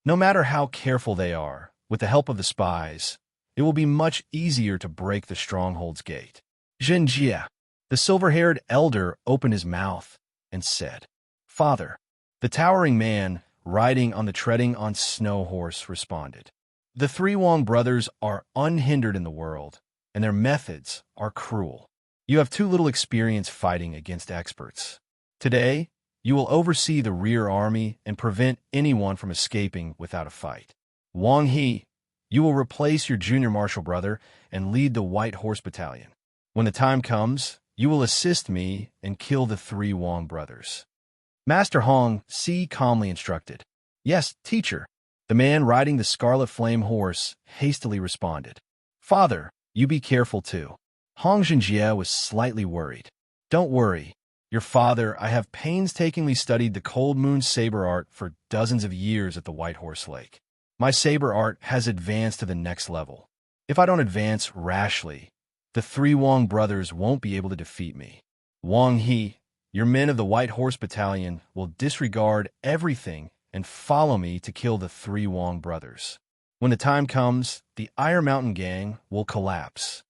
No matter how careful they are, with the help of the spies, it will be much easier to break the stronghold's gate." Zhenjie, the silver-haired elder, opened his mouth and said, "Father." The towering man, riding on the treading on snow horse, responded, "The three Wong brothers are unhindered in the world, and their methods are cruel. You have too little experience fighting against experts. Today, you will oversee the rear army and prevent anyone from escaping without a fight. Wang He, you will replace your junior marshal brother and lead the White Horse Battalion. When the time comes, you will assist me and kill the three Wong brothers." Master Hong Si calmly instructed. "Yes, teacher." The man riding the scarlet flame horse hastily responded. "Father, you be careful too." Hong Zhenjie was slightly worried. "Don't worry. Your father, I have painstakingly studied the Cold Moon saber art for dozens of years at the White Horse Lake. My saber art has advanced to the next level. If I don't advance rashly, the three Wong brothers won't be able to defeat me. Wang He, your men of the White Horse Battalion will disregard everything and follow me to kill the three Wong brothers. When the time comes, the Iron Mountain Gang will collapse."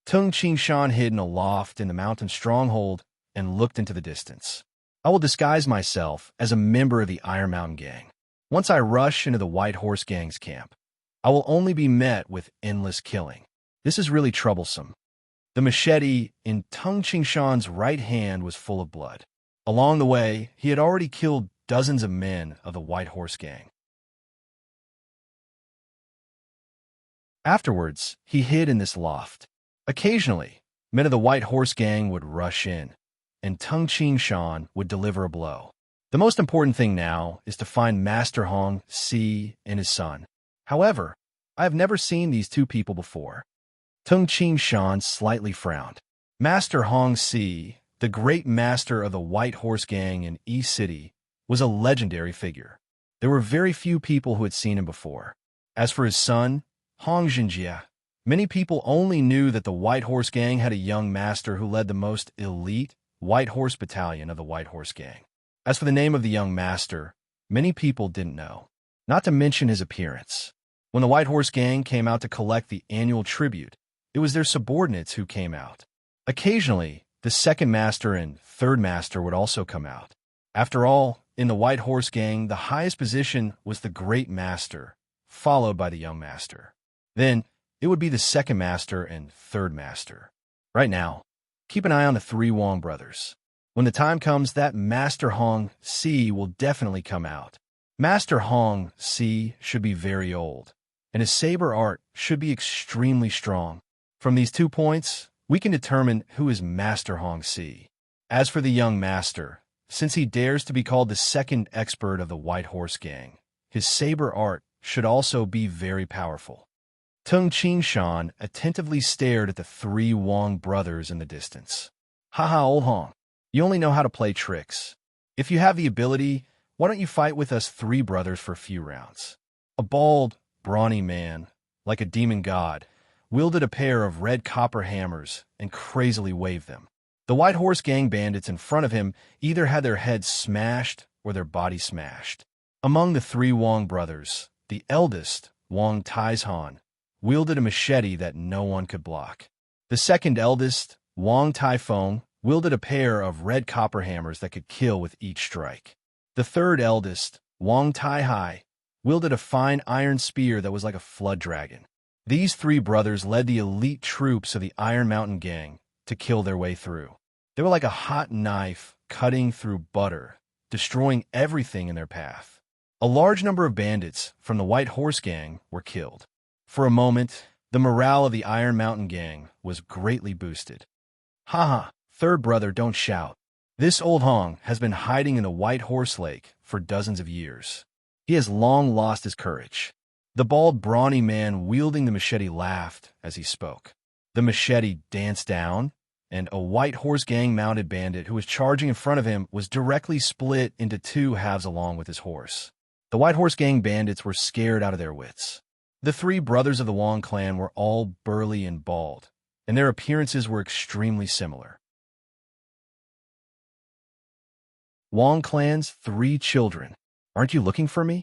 Tung Qingshan hid in a loft in the mountain stronghold and looked into the distance. "I will disguise myself as a member of the Iron Mountain Gang. Once I rush into the White Horse Gang's camp, I will only be met with endless killing. This is really troublesome." The machete in Tung Qingshan's right hand was full of blood. Along the way, he had already killed dozens of men of the White Horse Gang. Afterwards, he hid in this loft. Occasionally, men of the White Horse Gang would rush in, and Tung Qingshan would deliver a blow. The most important thing now is to find Master Hong Si and his son. However, I have never seen these two people before. Tung Qingshan slightly frowned. Master Hong Si, the great master of the White Horse Gang in East City, was a legendary figure. There were very few people who had seen him before. As for his son, Hong Zhenjie, many people only knew that the White Horse Gang had a young master who led the most elite White Horse Battalion of the White Horse Gang. As for the name of the young master, many people didn't know, not to mention his appearance. When the White Horse Gang came out to collect the annual tribute, it was their subordinates who came out. Occasionally, the second master and third master would also come out. After all, in the White Horse Gang, the highest position was the Great Master, followed by the Young Master. Then, it would be the second master and third master. Right now, keep an eye on the three Wong brothers. When the time comes, that Master Hong Si will definitely come out. Master Hong Si should be very old, and his saber art should be extremely strong. From these 2 points, we can determine who is Master Hong Si. As for the young master, since he dares to be called the second expert of the White Horse Gang, his saber art should also be very powerful. Tung Qingshan attentively stared at the three Wong brothers in the distance. "Haha, old Hong, you only know how to play tricks. If you have the ability, why don't you fight with us three brothers for a few rounds?" A bald, brawny man, like a demon god, wielded a pair of red copper hammers and crazily waved them. The White Horse Gang bandits in front of him either had their heads smashed or their bodies smashed. Among the three Wong brothers, the eldest, Wang Taizhan, wielded a machete that no one could block. The second eldest, Wang Taifeng, wielded a pair of red copper hammers that could kill with each strike. The third eldest, Wang Taihai, wielded a fine iron spear that was like a flood dragon. These three brothers led the elite troops of the Iron Mountain Gang to kill their way through. They were like a hot knife cutting through butter, destroying everything in their path. A large number of bandits from the White Horse Gang were killed. For a moment, the morale of the Iron Mountain Gang was greatly boosted. Haha, third brother, don't shout. This old Hong has been hiding in the White Horse Lake for dozens of years. He has long lost his courage. The bald, brawny man wielding the machete laughed as he spoke. The machete danced down, and a White Horse Gang mounted bandit who was charging in front of him was directly split into two halves along with his horse. The White Horse Gang bandits were scared out of their wits. The three brothers of the Wong clan were all burly and bald, and their appearances were extremely similar. Wong clan's 3 children. Aren't you looking for me?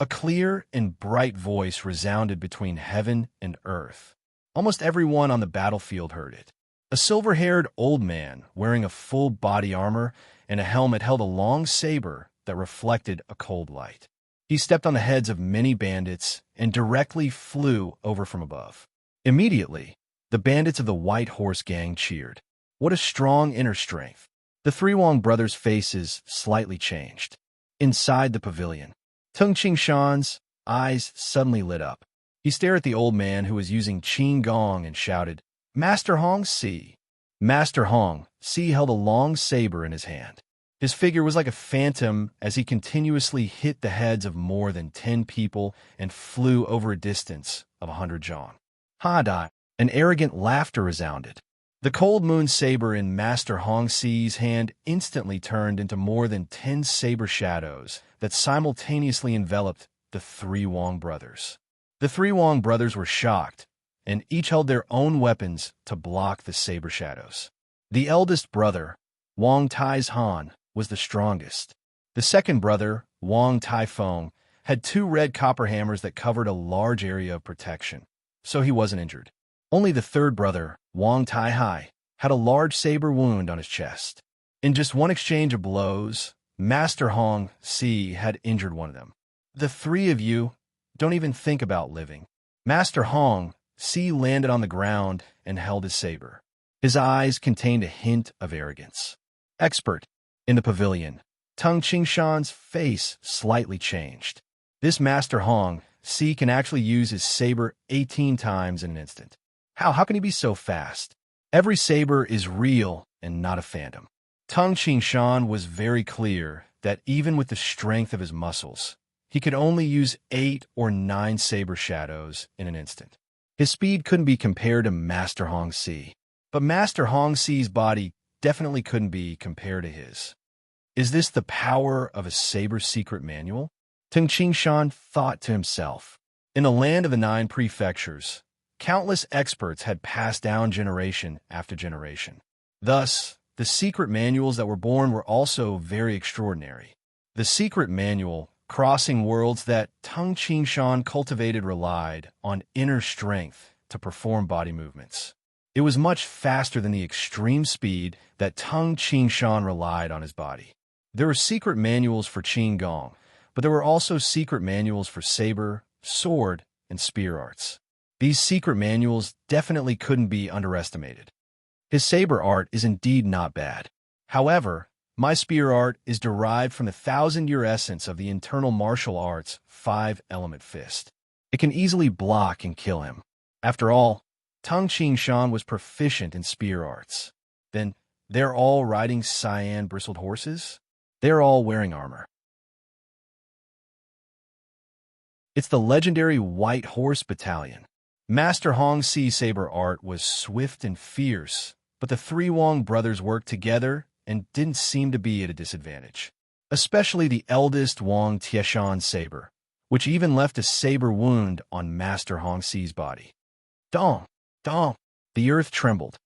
A clear and bright voice resounded between heaven and earth. Almost everyone on the battlefield heard it. A silver-haired old man wearing a full body armor and a helmet held a long saber that reflected a cold light. He stepped on the heads of many bandits and directly flew over from above. Immediately, the bandits of the White Horse Gang cheered. What a strong inner strength. The 3 Wong brothers' faces slightly changed. Inside the pavilion, Tung Qingshan's eyes suddenly lit up. He stared at the old man who was using Qing Gong and shouted, "Master Hong Si." Master Hong Si held a long saber in his hand. His figure was like a phantom as he continuously hit the heads of more than 10 people and flew over a distance of 100 zhang. Ha-da! An arrogant laughter resounded. The cold moon saber in Master Hong Si's hand instantly turned into more than 10 saber shadows that simultaneously enveloped the 3 Wong brothers. The 3 Wong brothers were shocked, and each held their own weapons to block the saber shadows. The eldest brother, Wang Tai's Han, was the strongest. The second brother, Wang Taifeng, had 2 red copper hammers that covered a large area of protection, so he wasn't injured. Only the third brother, Wang Taihai, had a large saber wound on his chest. In just one exchange of blows, Master Hong Si had injured one of them. The 3 of you don't even think about living. Master Hong Si landed on the ground and held his saber. His eyes contained a hint of arrogance. Expert. In the pavilion, Tung Qingshan's face slightly changed. This Master Hong Si can actually use his saber 18 times in an instant. How can he be so fast? Every saber is real and not a phantom. Tung Qingshan was very clear that even with the strength of his muscles, he could only use 8 or 9 saber shadows in an instant. His speed couldn't be compared to Master Hong Si, but Master Hong Si's body definitely couldn't be compared to his. Is this the power of a saber secret manual? Tung Qingshan thought to himself. In the land of the 9 prefectures, countless experts had passed down generation after generation. Thus, the secret manuals that were born were also very extraordinary. The secret manual, Crossing Worlds, that Tung Qingshan cultivated relied on inner strength to perform body movements. It was much faster than the extreme speed that Tung Qingshan relied on his body. There were secret manuals for Qing Gong, but there were also secret manuals for saber, sword, and spear arts. These secret manuals definitely couldn't be underestimated. His saber art is indeed not bad. However, my spear art is derived from the 1,000-year essence of the internal martial arts 5-element fist. It can easily block and kill him. After all, Tung Qingshan was proficient in spear arts. Then, they're all riding cyan bristled horses? They're all wearing armor. It's the legendary White Horse Battalion. Master Hong Si's saber art was swift and fierce, but the 3 Wong brothers worked together and didn't seem to be at a disadvantage. Especially the eldest Wang Tieshan's saber, which even left a saber wound on Master Hong Si's body. Dong! Dong! The earth trembled.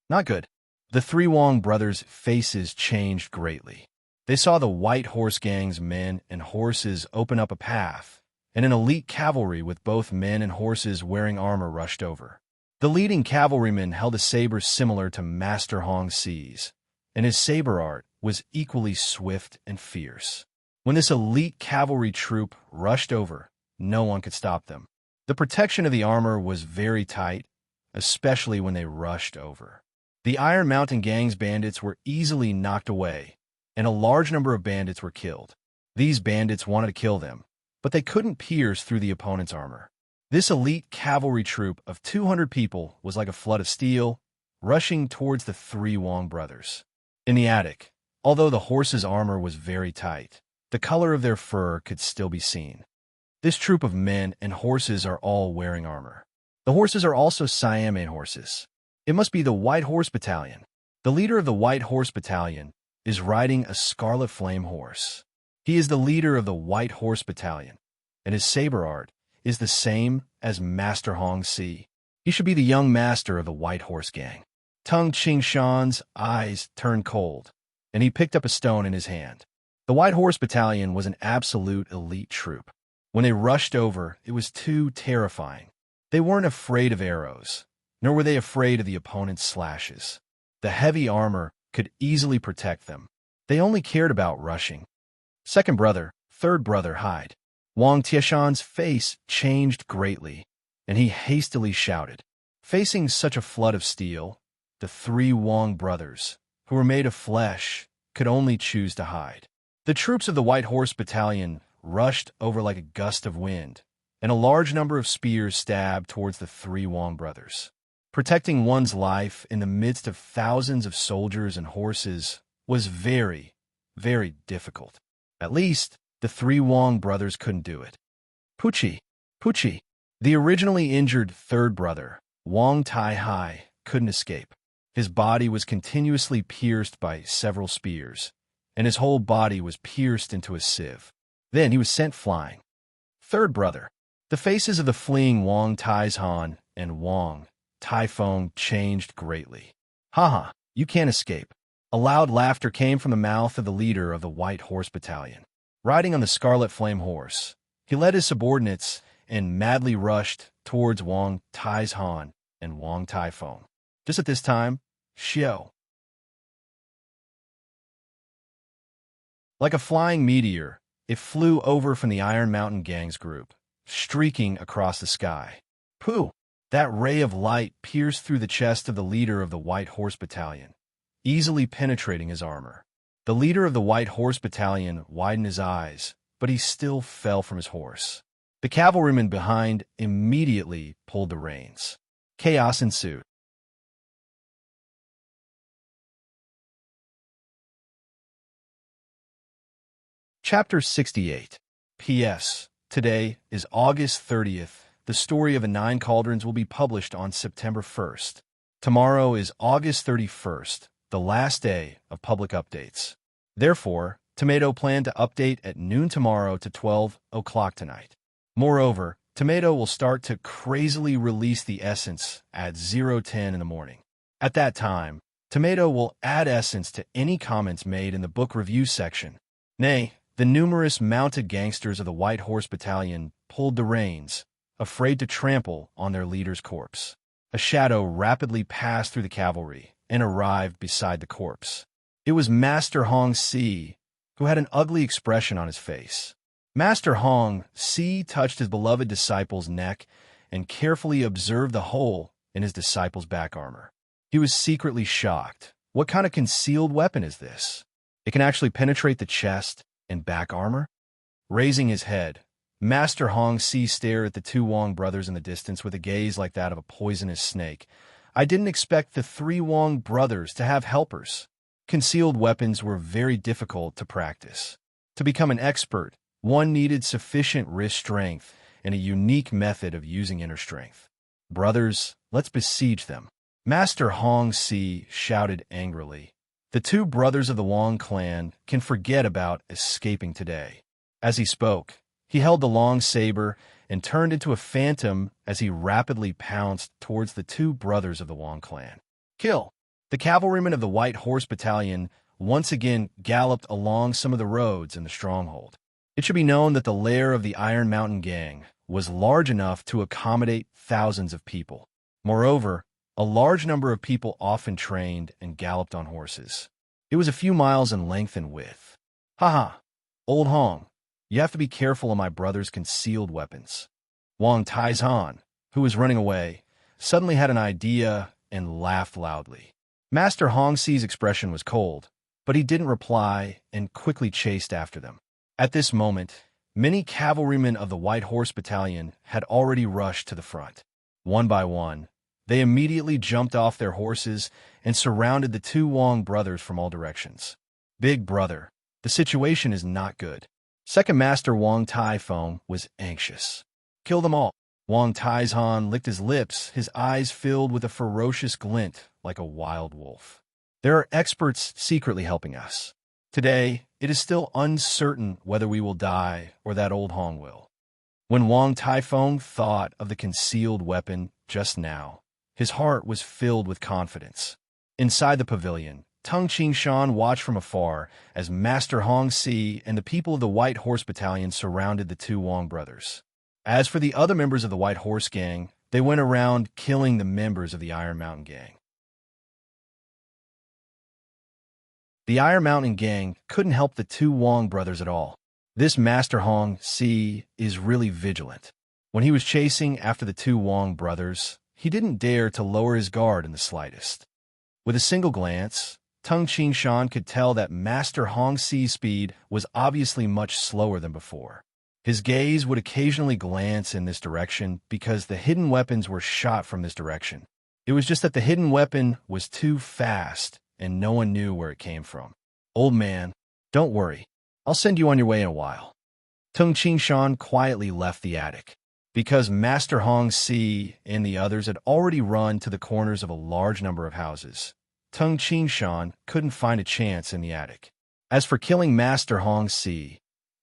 Not good. The 3 Wong brothers' faces changed greatly. They saw the White Horse Gang's men and horses open up a path, and an elite cavalry with both men and horses wearing armor rushed over. The leading cavalryman held a saber similar to Master Hong Xi's, and his saber art was equally swift and fierce. When this elite cavalry troop rushed over, no one could stop them. The protection of the armor was very tight, especially when they rushed over. The Iron Mountain Gang's bandits were easily knocked away, and a large number of bandits were killed. These bandits wanted to kill them, but they couldn't pierce through the opponent's armor. This elite cavalry troop of 200 people was like a flood of steel, rushing towards the three Wong brothers. In the attic, although the horses' armor was very tight, the color of their fur could still be seen. This troop of men and horses are all wearing armor. The horses are also Siamese horses. It must be the White Horse Battalion. The leader of the White Horse Battalion is riding a scarlet flame horse. He is the leader of the White Horse Battalion, and his saber art is the same as Master Hong Xi. He should be the young master of the White Horse Gang. Tung Qingshan's eyes turned cold, and he picked up a stone in his hand. The White Horse Battalion was an absolute elite troop. When they rushed over, it was too terrifying. They weren't afraid of arrows, nor were they afraid of the opponent's slashes. The heavy armor could easily protect them. They only cared about rushing. Second brother, third brother, hide. Wang Tieshan's face changed greatly, and he hastily shouted. Facing such a flood of steel, the three Wong brothers, who were made of flesh, could only choose to hide. The troops of the White Horse Battalion rushed over like a gust of wind, and a large number of spears stabbed towards the three Wong brothers. Protecting one's life in the midst of thousands of soldiers and horses was very, very difficult. At least, the three Wong brothers couldn't do it. Puchi, the originally injured third brother, Wang Tai Hai, couldn't escape. His body was continuously pierced by several spears, and his whole body was pierced into a sieve. Then he was sent flying. Third brother. The faces of the fleeing Wang Taizhan and Wang Taifeng changed greatly. Haha, you can't escape. A loud laughter came from the mouth of the leader of the White Horse Battalion. Riding on the Scarlet Flame horse, he led his subordinates and madly rushed towards Wang Taizhan and Wang Taifeng. Just at this time, Xiao, like a flying meteor, it flew over from the Iron Mountain Gang's group, streaking across the sky. Pooh! That ray of light pierced through the chest of the leader of the White Horse Battalion, easily penetrating his armor. The leader of the White Horse Battalion widened his eyes, but he still fell from his horse. The cavalryman behind immediately pulled the reins. Chaos ensued. Chapter 68. P.S. Today is August 30th. The story of the 9 Cauldrons will be published on September 1st. Tomorrow is August 31st, the last day of public updates. Therefore, Tomato planned to update at noon tomorrow to 12 o'clock tonight. Moreover, Tomato will start to crazily release the essence at 0:10 in the morning. At that time, Tomato will add essence to any comments made in the book review section. Nay, the numerous mounted gangsters of the White Horse Battalion pulled the reins, afraid to trample on their leader's corpse. A shadow rapidly passed through the cavalry and arrived beside the corpse. It was Master Hong Xi, who had an ugly expression on his face. Master Hong Xi touched his beloved disciple's neck and carefully observed the hole in his disciple's back armor. He was secretly shocked. What kind of concealed weapon is this? It can actually penetrate the chest and back armor? Raising his head, Master Hong Xi stared at the 2 Wong brothers in the distance with a gaze like that of a poisonous snake. I didn't expect the 3 Wong brothers to have helpers. Concealed weapons were very difficult to practice. To become an expert, one needed sufficient wrist strength and a unique method of using inner strength. Brothers, let's besiege them. Master Hong Xi shouted angrily. The 2 brothers of the Wong clan can forget about escaping today. As he spoke, he held the long saber and turned into a phantom as he rapidly pounced towards the 2 brothers of the Wong clan. Kill! The cavalrymen of the White Horse Battalion once again galloped along some of the roads in the stronghold. It should be known that the lair of the Iron Mountain gang was large enough to accommodate thousands of people. Moreover, a large number of people often trained and galloped on horses. It was a few miles in length and width. Ha! Old Hong, you have to be careful of my brother's concealed weapons. Wang Taizhan, who was running away, suddenly had an idea and laughed loudly. Master Hongxi's expression was cold, but he didn't reply and quickly chased after them. At this moment, many cavalrymen of the White Horse Battalion had already rushed to the front. One by one, they immediately jumped off their horses and surrounded the two Wang brothers from all directions. Big brother, the situation is not good. Second Master Wang Taifeng was anxious. Kill them all. Wang Taizhan licked his lips, his eyes filled with a ferocious glint like a wild wolf. There are experts secretly helping us. Today, it is still uncertain whether we will die or that old Hong will. When Wang Taifeng thought of the concealed weapon just now, his heart was filled with confidence. Inside the pavilion, Tung Qingshan watched from afar as Master Hongxi and the people of the White Horse Battalion surrounded the two Wang brothers. As for the other members of the White Horse Gang, they went around killing the members of the Iron Mountain Gang. The Iron Mountain Gang couldn't help the two Wang brothers at all. This Master Hongxi is really vigilant. When he was chasing after the two Wang brothers, he didn't dare to lower his guard in the slightest. With a single glance, Tung Qingshan could tell that Master Hongxi's speed was obviously much slower than before. His gaze would occasionally glance in this direction because the hidden weapons were shot from this direction. It was just that the hidden weapon was too fast and no one knew where it came from. Old man, don't worry. I'll send you on your way in a while. Tung Qingshan quietly left the attic. Because Master Hongxi and the others had already run to the corners of a large number of houses, Tung Qingshan couldn't find a chance in the attic. As for killing Master Hongxi,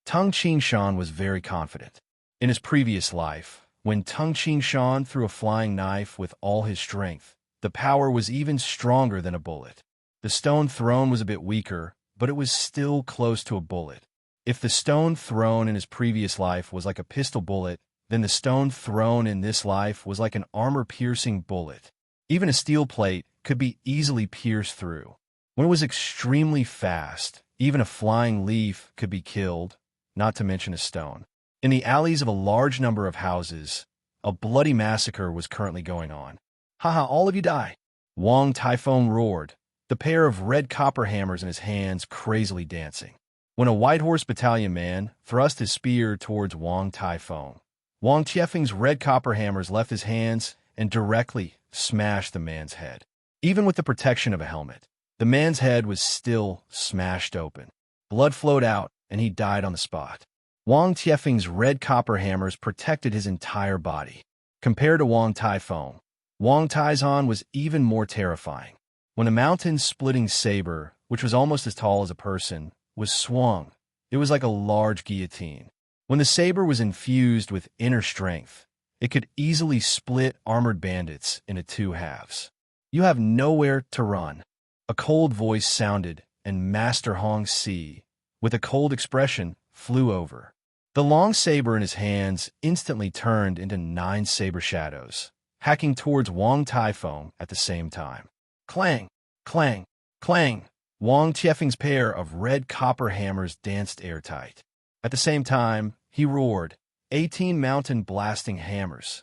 Tung Qingshan was very confident. In his previous life, when Tung Qingshan threw a flying knife with all his strength, the power was even stronger than a bullet. The stone thrown was a bit weaker, but it was still close to a bullet. If the stone thrown in his previous life was like a pistol bullet, then the stone thrown in this life was like an armor-piercing bullet. Even a steel plate could be easily pierced through. When it was extremely fast, even a flying leaf could be killed, not to mention a stone. In the alleys of a large number of houses, a bloody massacre was currently going on. Haha, all of you die! Wang Taifeng roared, the pair of red copper hammers in his hands crazily dancing. When a White Horse Battalion man thrust his spear towards Wang Taifeng, Wang Tiefeng's red copper hammers left his hands and directly smashed the man's head. Even with the protection of a helmet, the man's head was still smashed open. Blood flowed out, and he died on the spot. Wang Tiefeng's red copper hammers protected his entire body. Compared to Wang Taifeng, Wang Taizhan was even more terrifying. When a mountain-splitting saber, which was almost as tall as a person, was swung, it was like a large guillotine. When the saber was infused with inner strength, it could easily split armored bandits into two halves. You have nowhere to run. A cold voice sounded, and Master Hongxi, with a cold expression, flew over. The long saber in his hands instantly turned into 9 saber shadows, hacking towards Wang Taifeng at the same time. Clang! Clang! Clang! Wang Tiefeng's pair of red copper hammers danced airtight. At the same time, he roared, 18 mountain blasting hammers.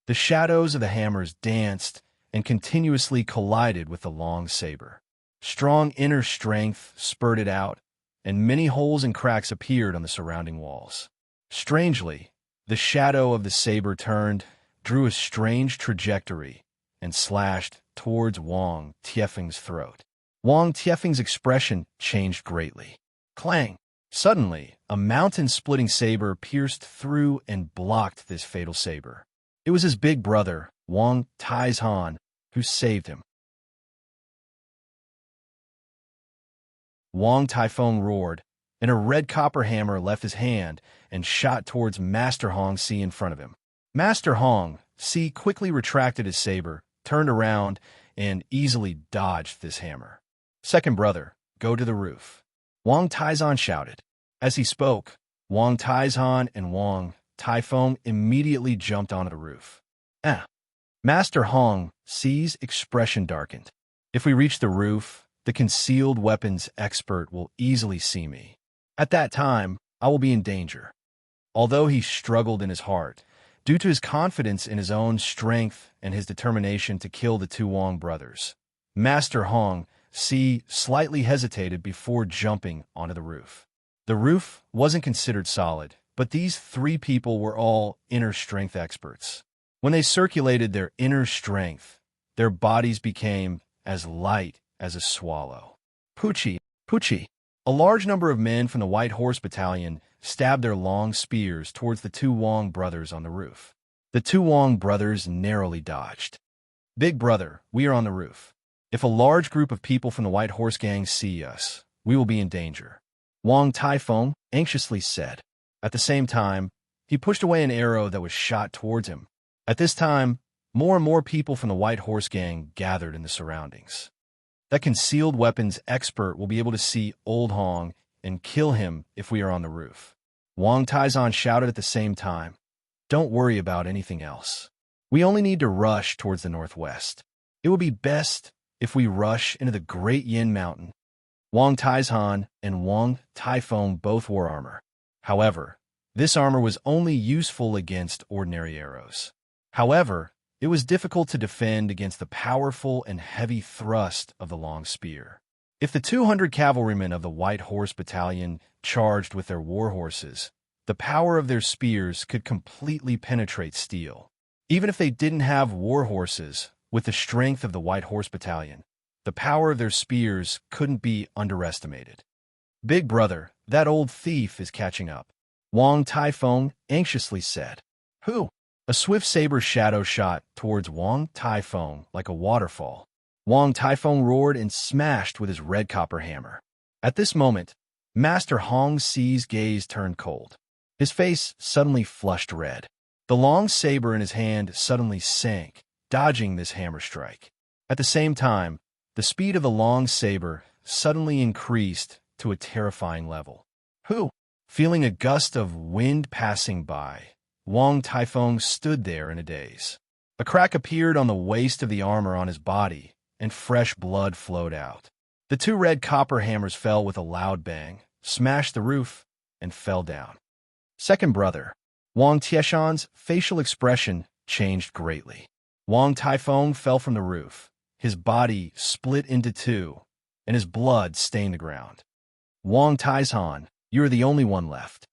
The shadows of the hammers danced and continuously collided with the long saber. Strong inner strength spurted out, and many holes and cracks appeared on the surrounding walls. Strangely, the shadow of the saber turned, drew a strange trajectory, and slashed towards Wang Tiefeng's throat. Wang Tiefeng's expression changed greatly. Clang! Suddenly, a mountain-splitting saber pierced through and blocked this fatal saber. It was his big brother, Wang Taizhan, who saved him. Wang Taifeng roared, and a red copper hammer left his hand and shot towards Master Hongxi in front of him. Master Hongxi quickly retracted his saber, turned around, and easily dodged this hammer. Second brother, go to the roof. Wang Taizhan shouted. As he spoke, Wang Taizhan and Wang Taifeng immediately jumped onto the roof. Ah! Master Hong Xi's expression darkened. If we reach the roof, the concealed weapons expert will easily see me. At that time, I will be in danger. Although he struggled in his heart, due to his confidence in his own strength and his determination to kill the two Wang brothers, Master Hong Xi slightly hesitated before jumping onto the roof. The roof wasn't considered solid, but these three people were all inner strength experts. When they circulated their inner strength, their bodies became as light as a swallow. Pucci, Pucci. A large number of men from the White Horse Battalion stabbed their long spears towards the two Wang brothers on the roof. The two Wang brothers narrowly dodged. Big brother, we are on the roof. If a large group of people from the White Horse Gang see us, we will be in danger, Wang Taifeng anxiously said. At the same time, he pushed away an arrow that was shot towards him. At this time, more and more people from the White Horse Gang gathered in the surroundings. That concealed weapons expert will be able to see Old Hong and kill him if we are on the roof. Wang Taizhan shouted at the same time, "Don't worry about anything else. We only need to rush towards the northwest. It will be best if we rush into the Great Yin Mountain." Wang Taizhan and Wang Taifeng both wore armor. However, this armor was only useful against ordinary arrows. However, it was difficult to defend against the powerful and heavy thrust of the long spear. If the 200 cavalrymen of the White Horse Battalion charged with their war horses, the power of their spears could completely penetrate steel. Even if they didn't have war horses, with the strength of the White Horse Battalion, the power of their spears couldn't be underestimated. "Big brother, that old thief is catching up," Wang Taifeng anxiously said. "Who?" A swift saber shadow shot towards Wang Taifeng like a waterfall. Wang Taifeng roared and smashed with his red copper hammer. At this moment, Master Hong Xi's gaze turned cold. His face suddenly flushed red. The long saber in his hand suddenly sank, dodging this hammer strike. At the same time, the speed of the long saber suddenly increased to a terrifying level. "Who?" Feeling a gust of wind passing by, Wang Taifeng stood there in a daze. A crack appeared on the waist of the armor on his body, and fresh blood flowed out. The two red copper hammers fell with a loud bang, smashed the roof, and fell down. Second brother, Wang Tieshan's facial expression changed greatly. Wang Taifeng fell from the roof. His body split into two, and his blood stained the ground. "Wang Taizhan, you are the only one left."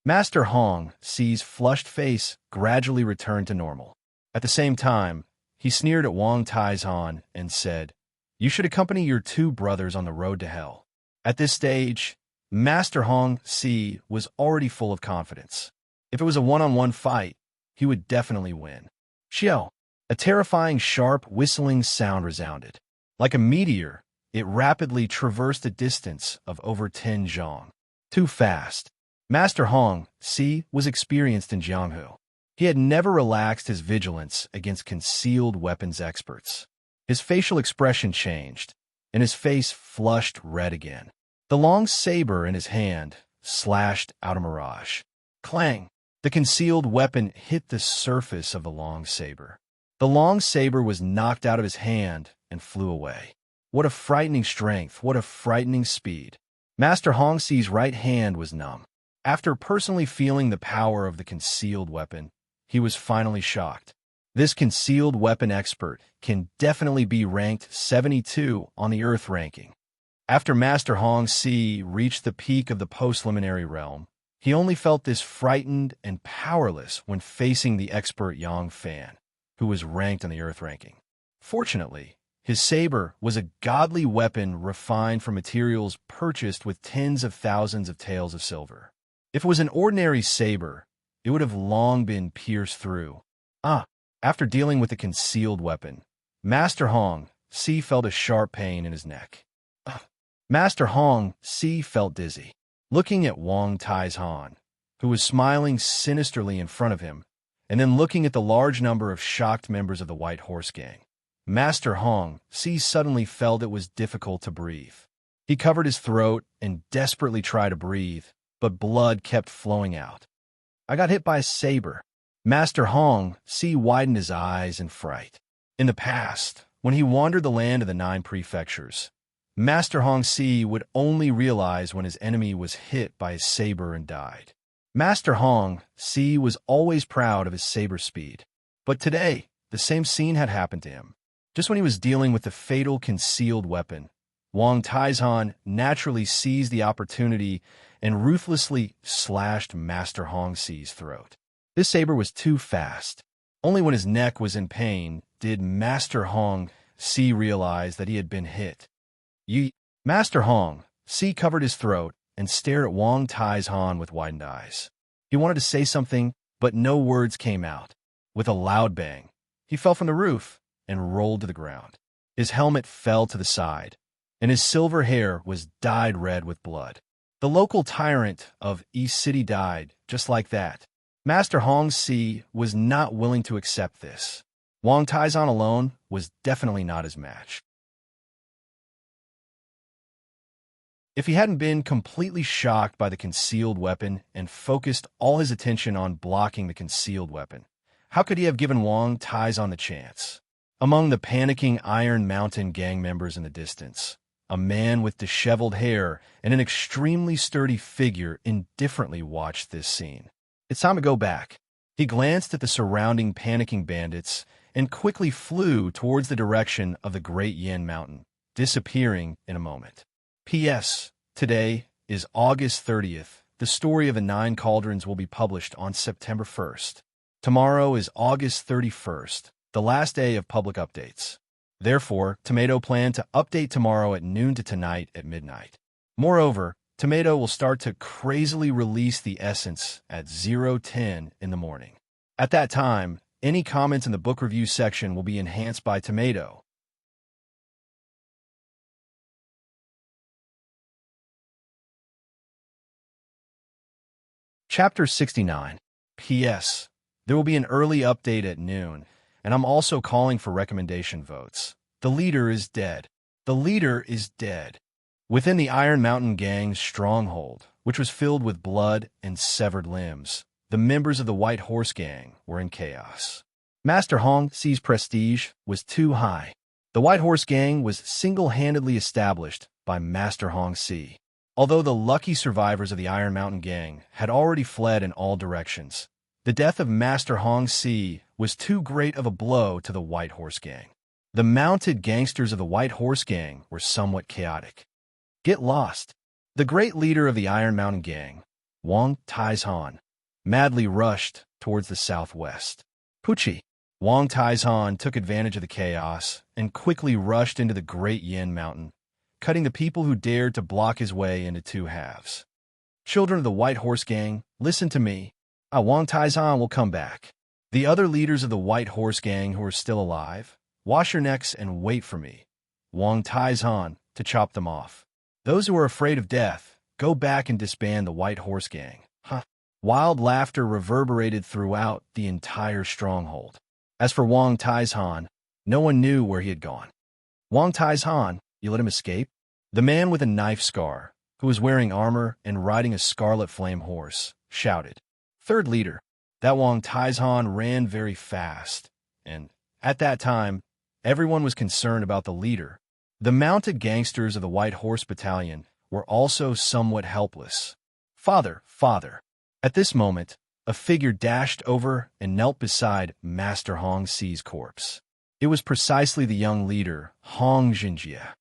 Master Hong Xi's flushed face gradually returned to normal. At the same time, he sneered at Wang Taizhan and said, "You should accompany your two brothers on the road to hell." At this stage, Master Hong Xi was already full of confidence. If it was a one-on-one fight, he would definitely win. Xiao! A terrifying sharp whistling sound resounded. Like a meteor, it rapidly traversed a distance of over 10 zhang. Too fast. Master Hong Xi was experienced in Jianghu. He had never relaxed his vigilance against concealed weapons experts. His facial expression changed, and his face flushed red again. The long saber in his hand slashed out a mirage. Clang! The concealed weapon hit the surface of the long saber. The long saber was knocked out of his hand and flew away. What a frightening strength, what a frightening speed. Master Hong Xi's right hand was numb. After personally feeling the power of the concealed weapon, he was finally shocked. This concealed weapon expert can definitely be ranked 72 on the Earth ranking. After Master Hong Xi reached the peak of the post-liminary realm, he only felt this frightened and powerless when facing the expert Yang Fan, who was ranked on the Earth ranking. Fortunately, his saber was a godly weapon refined from materials purchased with tens of thousands of taels of silver. If it was an ordinary saber, it would have long been pierced through. After dealing with the concealed weapon, Master Hong Xi felt a sharp pain in his neck. Master Hong Xi felt dizzy. Looking at Wang Taizhan, who was smiling sinisterly in front of him, and then looking at the large number of shocked members of the White Horse Gang, Master Hong Xi suddenly felt it was difficult to breathe. He covered his throat and desperately tried to breathe, but blood kept flowing out. I got hit by a saber. Master Hong Si widened his eyes in fright. In the past, when he wandered the land of the 9 prefectures, Master Hong Si would only realize when his enemy was hit by his saber and died. Master Hong Si was always proud of his saber speed. But today, the same scene had happened to him. Just when he was dealing with the fatal concealed weapon, Wang Taizhan naturally seized the opportunity and ruthlessly slashed Master Hong Si's throat. This saber was too fast. Only when his neck was in pain did Master Hong Si realize that he had been hit. Master Hong Si covered his throat and stared at Wang Taizhan with widened eyes. He wanted to say something, but no words came out. With a loud bang, he fell from the roof and rolled to the ground. His helmet fell to the side, and his silver hair was dyed red with blood. The local tyrant of East City died just like that. Master Hong Si was not willing to accept this. Wang Taizhan alone was definitely not his match. If he hadn't been completely shocked by the concealed weapon and focused all his attention on blocking the concealed weapon, how could he have given Wang Taizhan the chance? Among the panicking Iron Mountain gang members in the distance, a man with disheveled hair and an extremely sturdy figure indifferently watched this scene. It's time to go back. He glanced at the surrounding panicking bandits and quickly flew towards the direction of the Great Yin Mountain, disappearing in a moment. P.S. Today is August 30th. The story of the 9 cauldrons will be published on September 1st. Tomorrow is August 31st, the last day of public updates. Therefore, Tomato planned to update tomorrow at noon to tonight at midnight. Moreover, Tomato will start to crazily release the essence at 0:10 in the morning. At that time, any comments in the book review section will be enhanced by Tomato. Chapter 69. P.S. There will be an early update at noon, and I'm also calling for recommendation votes. The leader is dead. The leader is dead. Within the Iron Mountain Gang's stronghold, which was filled with blood and severed limbs, the members of the White Horse Gang were in chaos. Master Hong Si's prestige was too high. The White Horse Gang was single-handedly established by Master Hong Si. Although the lucky survivors of the Iron Mountain Gang had already fled in all directions, the death of Master Hong Si was too great of a blow to the White Horse Gang. The mounted gangsters of the White Horse Gang were somewhat chaotic. Get lost. The great leader of the Iron Mountain Gang, Wang Taizhan, madly rushed towards the southwest. Pucci. Wang Taizhan took advantage of the chaos and quickly rushed into the Great Yin Mountain, cutting the people who dared to block his way into 2 halves. Children of the White Horse Gang, listen to me. Wang Taizhan will come back. The other leaders of the White Horse Gang who are still alive, wash your necks and wait for me, Wang Taizhan, to chop them off. Those who are afraid of death, go back and disband the White Horse Gang. Wild laughter reverberated throughout the entire stronghold. As for Wang Taizhan, no one knew where he had gone. Wang Taizhan, you let him escape? The man with a knife scar, who was wearing armor and riding a scarlet flame horse, shouted. Third leader, that Wang Taizhan ran very fast, and at that time, everyone was concerned about the leader. The mounted gangsters of the White Horse Battalion were also somewhat helpless. Father, father. At this moment, a figure dashed over and knelt beside Master Hong Si's corpse. It was precisely the young leader, Hong Jinjia.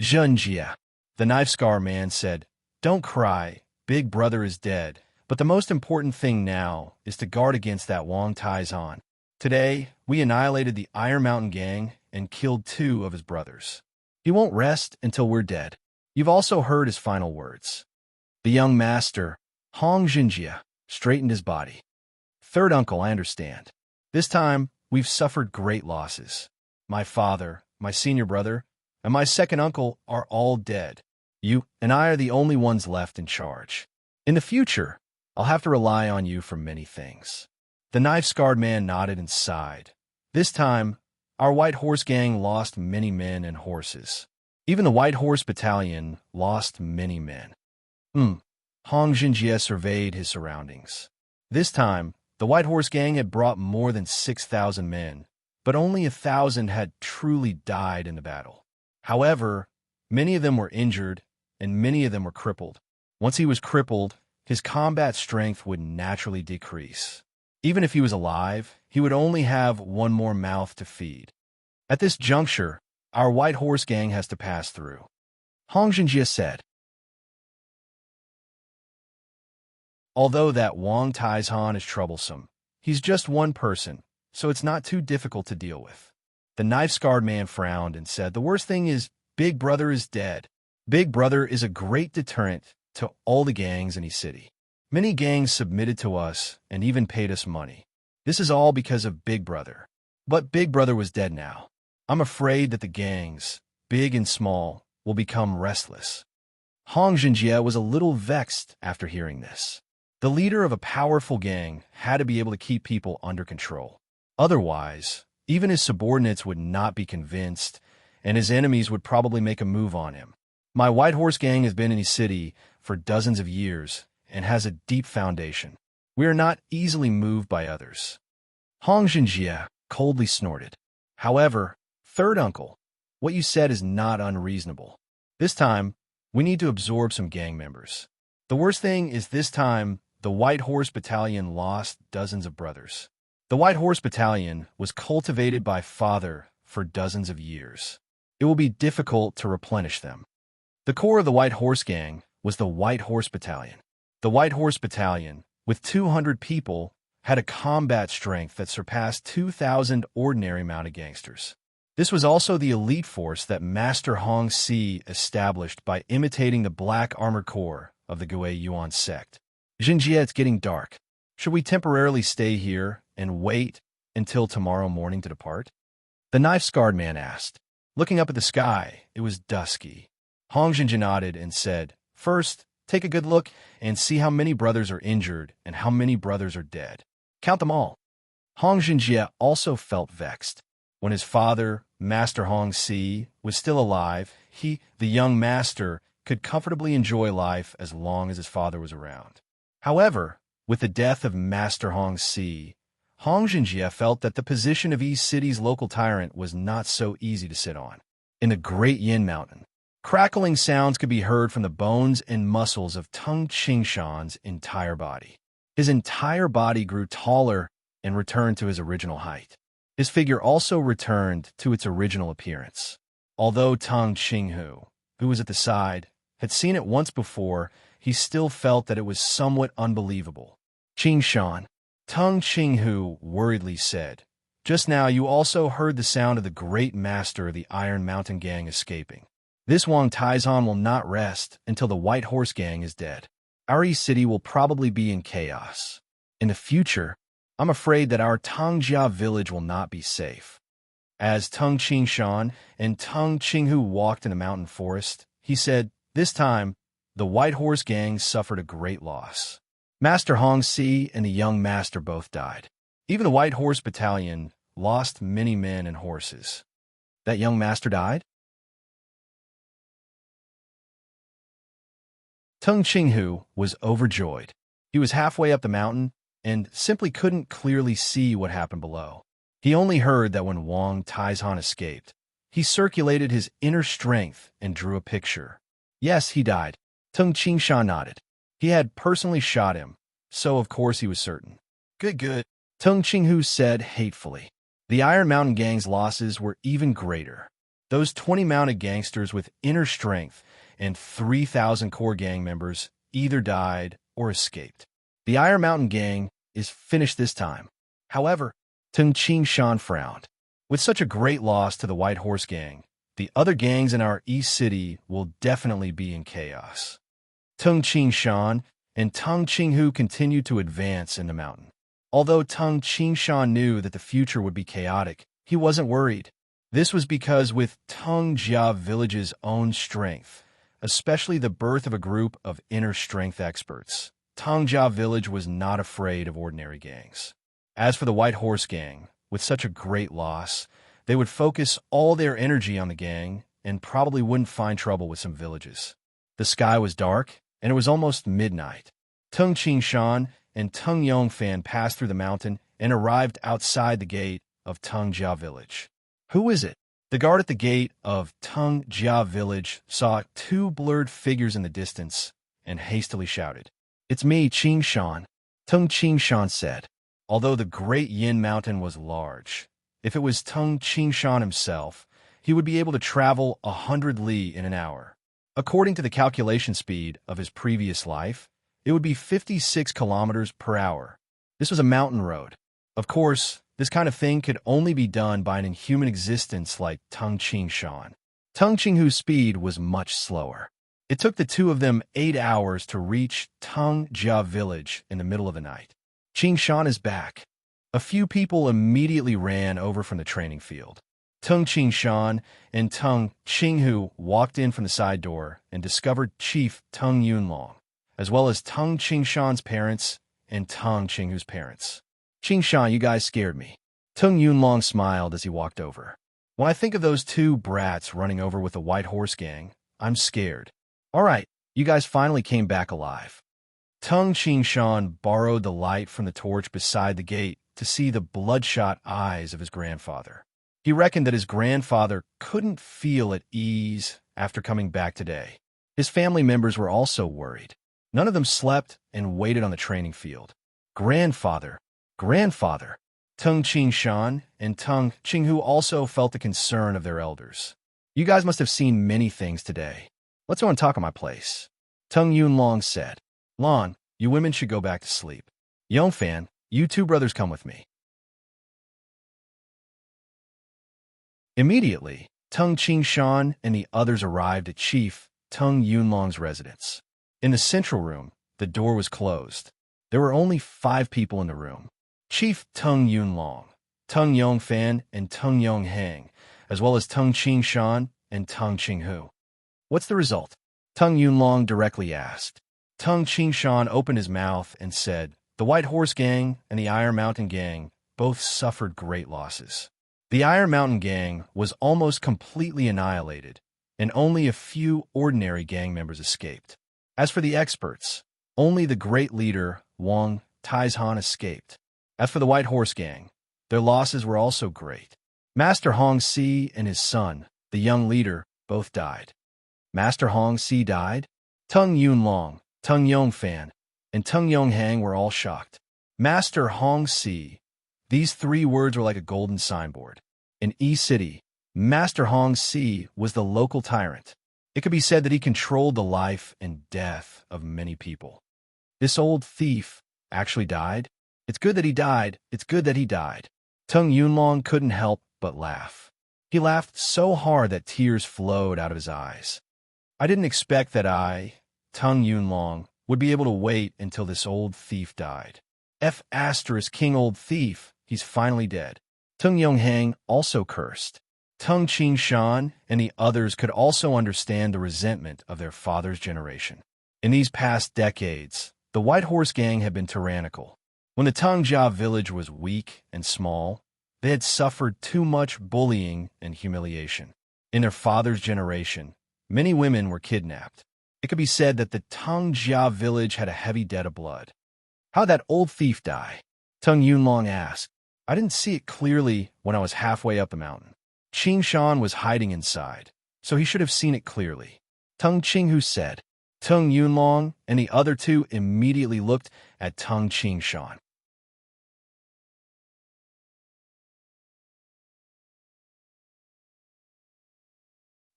Zhenjia. The knife scar man said, Don't cry, big brother is dead, but the most important thing now is to guard against that Wang Taizhan. Today, we annihilated the Iron Mountain Gang and killed 2 of his brothers. He won't rest until we're dead. You've also heard his final words. The young master, Hong Jinjia, straightened his body. Third uncle, I understand. This time, we've suffered great losses. My father, my senior brother, and my second uncle are all dead. You and I are the only ones left in charge. In the future, I'll have to rely on you for many things. The knife-scarred man nodded and sighed. This time, our White Horse Gang lost many men and horses. Even the White Horse Battalion lost many men. Hong Jinjie surveyed his surroundings. This time, the White Horse Gang had brought more than 6,000 men, but only 1,000 had truly died in the battle. However, many of them were injured, and many of them were crippled. Once he was crippled, his combat strength would naturally decrease. Even if he was alive, he would only have one more mouth to feed. At this juncture, our White Horse Gang has to pass through, Hong Jinjie said. Although that Wang Taizhan is troublesome, he's just one person, so it's not too difficult to deal with. The knife-scarred man frowned and said, the worst thing is Big Brother is dead. Big Brother is a great deterrent to all the gangs in the city. Many gangs submitted to us and even paid us money. This is all because of Big Brother. But Big Brother was dead now. I'm afraid that the gangs, big and small, will become restless. Hong Jinjie was a little vexed after hearing this. The leader of a powerful gang had to be able to keep people under control. Otherwise, even his subordinates would not be convinced, and his enemies would probably make a move on him. My White Horse Gang has been in the city for dozens of years and has a deep foundation. We are not easily moved by others. Hong Jinjie coldly snorted. However, third uncle, what you said is not unreasonable. This time, we need to absorb some gang members. The worst thing is this time, the White Horse Battalion lost dozens of brothers. The White Horse Battalion was cultivated by father for dozens of years. It will be difficult to replenish them. The core of the White Horse Gang was the White Horse Battalion. The White Horse Battalion, with 200 people, had a combat strength that surpassed 2,000 ordinary mounted gangsters. This was also the elite force that Master Hong Si established by imitating the black armored corps of the Gui Yuan sect. Jinjie, it's getting dark. Should we temporarily stay here and wait until tomorrow morning to depart? The knife-scarred man asked. Looking up at the sky, it was dusky. Hong Jinjie nodded and said, first, take a good look and see how many brothers are injured and how many brothers are dead. Count them all. Hong Jinjie also felt vexed. When his father, Master Hong Si, was still alive, he, the young master, could comfortably enjoy life as long as his father was around. However, with the death of Master Hong Si, Hong Jinjie felt that the position of East City's local tyrant was not so easy to sit on. In the Great Yin Mountain, crackling sounds could be heard from the bones and muscles of Tung Qingshan's entire body. His entire body grew taller and returned to his original height. His figure also returned to its original appearance. Although Tung Qinghu, who was at the side, had seen it once before, he still felt that it was somewhat unbelievable. Qingshan, Tung Qinghu worriedly said, just now you also heard the sound of the great master of the Iron Mountain Gang escaping. This Wang Taizhan will not rest until the White Horse Gang is dead. Our East City will probably be in chaos. In the future, I'm afraid that our Tongjia village will not be safe. As Tung Qingshan and Tung Qinghu walked in the mountain forest, he said, this time, the White Horse Gang suffered a great loss. Master Hong Si and the young master both died. Even the White Horse Battalion lost many men and horses. That young master died? Tung Qinghu was overjoyed. He was halfway up the mountain and simply couldn't clearly see what happened below. He only heard that when Wang Taizhan escaped, he circulated his inner strength and drew a picture. Yes, he died. Tung Qingshan nodded. He had personally shot him, so of course he was certain. Good. Tung Qinghu said hatefully. The Iron Mountain Gang's losses were even greater. Those 20 mounted gangsters with inner strength and 3,000 core gang members either died or escaped. The Iron Mountain Gang is finished this time. However, Tung Qingshan frowned. With such a great loss to the White Horse Gang, the other gangs in our East City will definitely be in chaos. Tung Qingshan and Tung Qinghu continued to advance in the mountain. Although Tung Qingshan knew that the future would be chaotic, he wasn't worried. This was because with Tung Jia Village's own strength, especially the birth of a group of inner strength experts, Tung Jia Village was not afraid of ordinary gangs. As for the White Horse Gang, with such a great loss, they would focus all their energy on the gang and probably wouldn't find trouble with some villages. The sky was dark, and it was almost midnight. Tung Shan and Tung Yongfan passed through the mountain and arrived outside the gate of Tung Jia village. "Who is it?" The guard at the gate of Tung Jia village saw two blurred figures in the distance and hastily shouted, "It's me, Qing Shan," Tung Shan said. Although the great Yin mountain was large, if it was Tung Shan himself, he would be able to travel 100 li in an hour. According to the calculation speed of his previous life, it would be 56 kilometers per hour. This was a mountain road. Of course, this kind of thing could only be done by an inhuman existence like Tung Shan. Tung Qinghu's speed was much slower. It took the two of them 8 hours to reach Tung Jia village in the middle of the night. Qing Shan is back. A few people immediately ran over from the training field. Tung Shan and Tung Qinghu walked in from the side door and discovered Chief Tung Yunlong, as well as Tung Shan's parents and Tung Qinghu's parents. "Qing Shan, you guys scared me." Tung Yunlong smiled as he walked over. "When I think of those two brats running over with the White Horse Gang, I'm scared." "All right, you guys finally came back alive." Tung Shan borrowed the light from the torch beside the gate to see the bloodshot eyes of his grandfather. He reckoned that his grandfather couldn't feel at ease after coming back today. His family members were also worried. None of them slept and waited on the training field. Grandfather! Tung Shan and Tung Qinghu also felt the concern of their elders. "You guys must have seen many things today. Let's go and talk at my place," Tung Yunlong said. "Lan, you women should go back to sleep. Yongfan, you two brothers come with me." Immediately, Tung Shan and the others arrived at Chief Tung Yunlong's residence. In the central room, the door was closed. There were only 5 people in the room. Chief Tung Yunlong, Tung Yongfan, and Tung Yonghang, as well as Tung Shan and Tung Qinghu. "What's the result?" Tung Yunlong directly asked. Tung Shan opened his mouth and said, "The White Horse Gang and the Iron Mountain Gang both suffered great losses. The Iron Mountain Gang was almost completely annihilated, and only a few ordinary gang members escaped. As for the experts, only the great leader, Wang Taizhan, escaped. As for the White Horse Gang, their losses were also great. Master Hong Si and his son, the young leader, both died." "Master Hong Si died?" Tung Yunlong, Tung Yongfan, and Tung Yonghang were all shocked. Master Hong Si. These 3 words were like a golden signboard. In E-City, Master Hong Si was the local tyrant. It could be said that he controlled the life and death of many people. This old thief actually died? It's good that he died. It's good that he died. Tung Yunlong couldn't help but laugh. He laughed so hard that tears flowed out of his eyes. "I didn't expect that Tung Yunlong, would be able to wait until this old thief died. King old thief, he's finally dead." Tung Yonghang also cursed. Tung Shan and the others could also understand the resentment of their father's generation. In these past decades, the White Horse Gang had been tyrannical. When the Tung Jia village was weak and small, they had suffered too much bullying and humiliation. In their father's generation, many women were kidnapped. It could be said that the Tung Jia village had a heavy debt of blood. "How'd that old thief die?" Tung Yunlong asked. "I didn't see it clearly when I was halfway up the mountain. Qing Shan was hiding inside, so he should have seen it clearly," Tung Qinghu said. Tung Yunlong and the other two immediately looked at Tung Shan.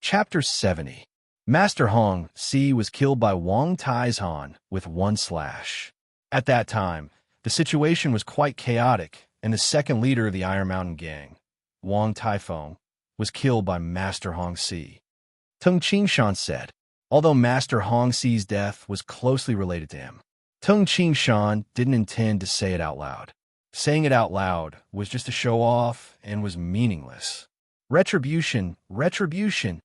Chapter 70. Master Hong Si was killed by Wang Taizhan with 1 slash. At that time, the situation was quite chaotic, and the second leader of the Iron Mountain Gang, Wang Taifeng, was killed by Master Hong Si. Tung Shan said, although Master Hong Si's death was closely related to him. Tung Shan didn't intend to say it out loud. Saying it out loud was just a show off and was meaningless. Retribution, retribution.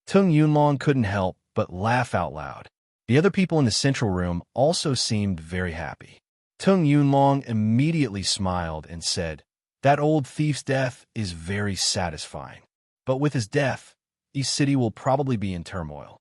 Tung Yunlong couldn't help but laugh out loud. The other people in the central room also seemed very happy. Tung Yunlong immediately smiled and said, "That old thief's death is very satisfying. But with his death, East City will probably be in turmoil.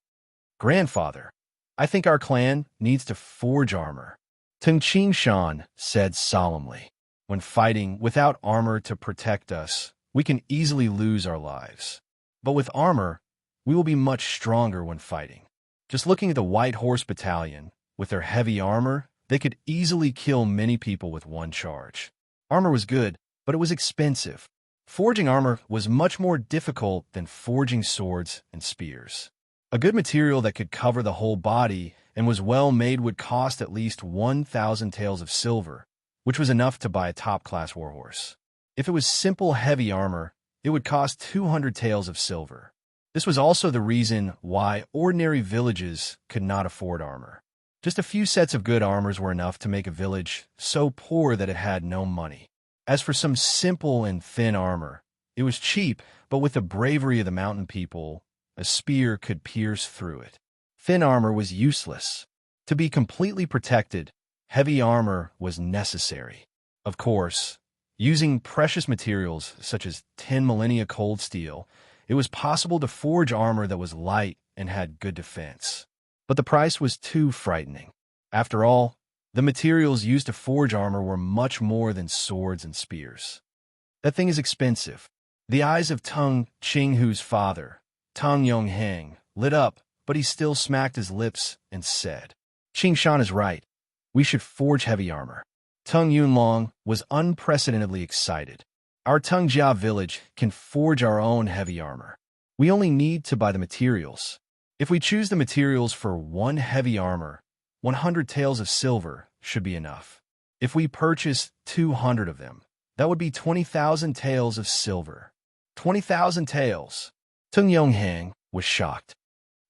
Grandfather, I think our clan needs to forge armor, Tung Ching Shan said solemnly. When fighting without armor to protect us, we can easily lose our lives. But with armor, we will be much stronger when fighting. Just looking at the White Horse Battalion, with their heavy armor, they could easily kill many people with one charge. Armor was good, but it was expensive. Forging armor was much more difficult than forging swords and spears. A good material that could cover the whole body and was well made would cost at least 1,000 taels of silver, which was enough to buy a top-class warhorse. If it was simple heavy armor, it would cost 200 taels of silver. This was also the reason why ordinary villages could not afford armor. Just a few sets of good armors were enough to make a village so poor that it had no money. As for some simple and thin armor, it was cheap, but with the bravery of the mountain people, a spear could pierce through it. Thin armor was useless. To be completely protected, heavy armor was necessary. Of course, using precious materials such as 10 millennia cold steel, it was possible to forge armor that was light and had good defense. But the price was too frightening. After all, the materials used to forge armor were much more than swords and spears. That thing is expensive. The eyes of Tung Chinghu's father, Tung Yongheng, lit up, but he still smacked his lips and said, Qingshan is right. We should forge heavy armor. Tung Yunlong was unprecedentedly excited. Our Tungjia village can forge our own heavy armor. We only need to buy the materials. If we choose the materials for one heavy armor, 100 taels of silver should be enough. If we purchase 200 of them, that would be 20,000 taels of silver. 20,000 taels. Tung Yongheng was shocked.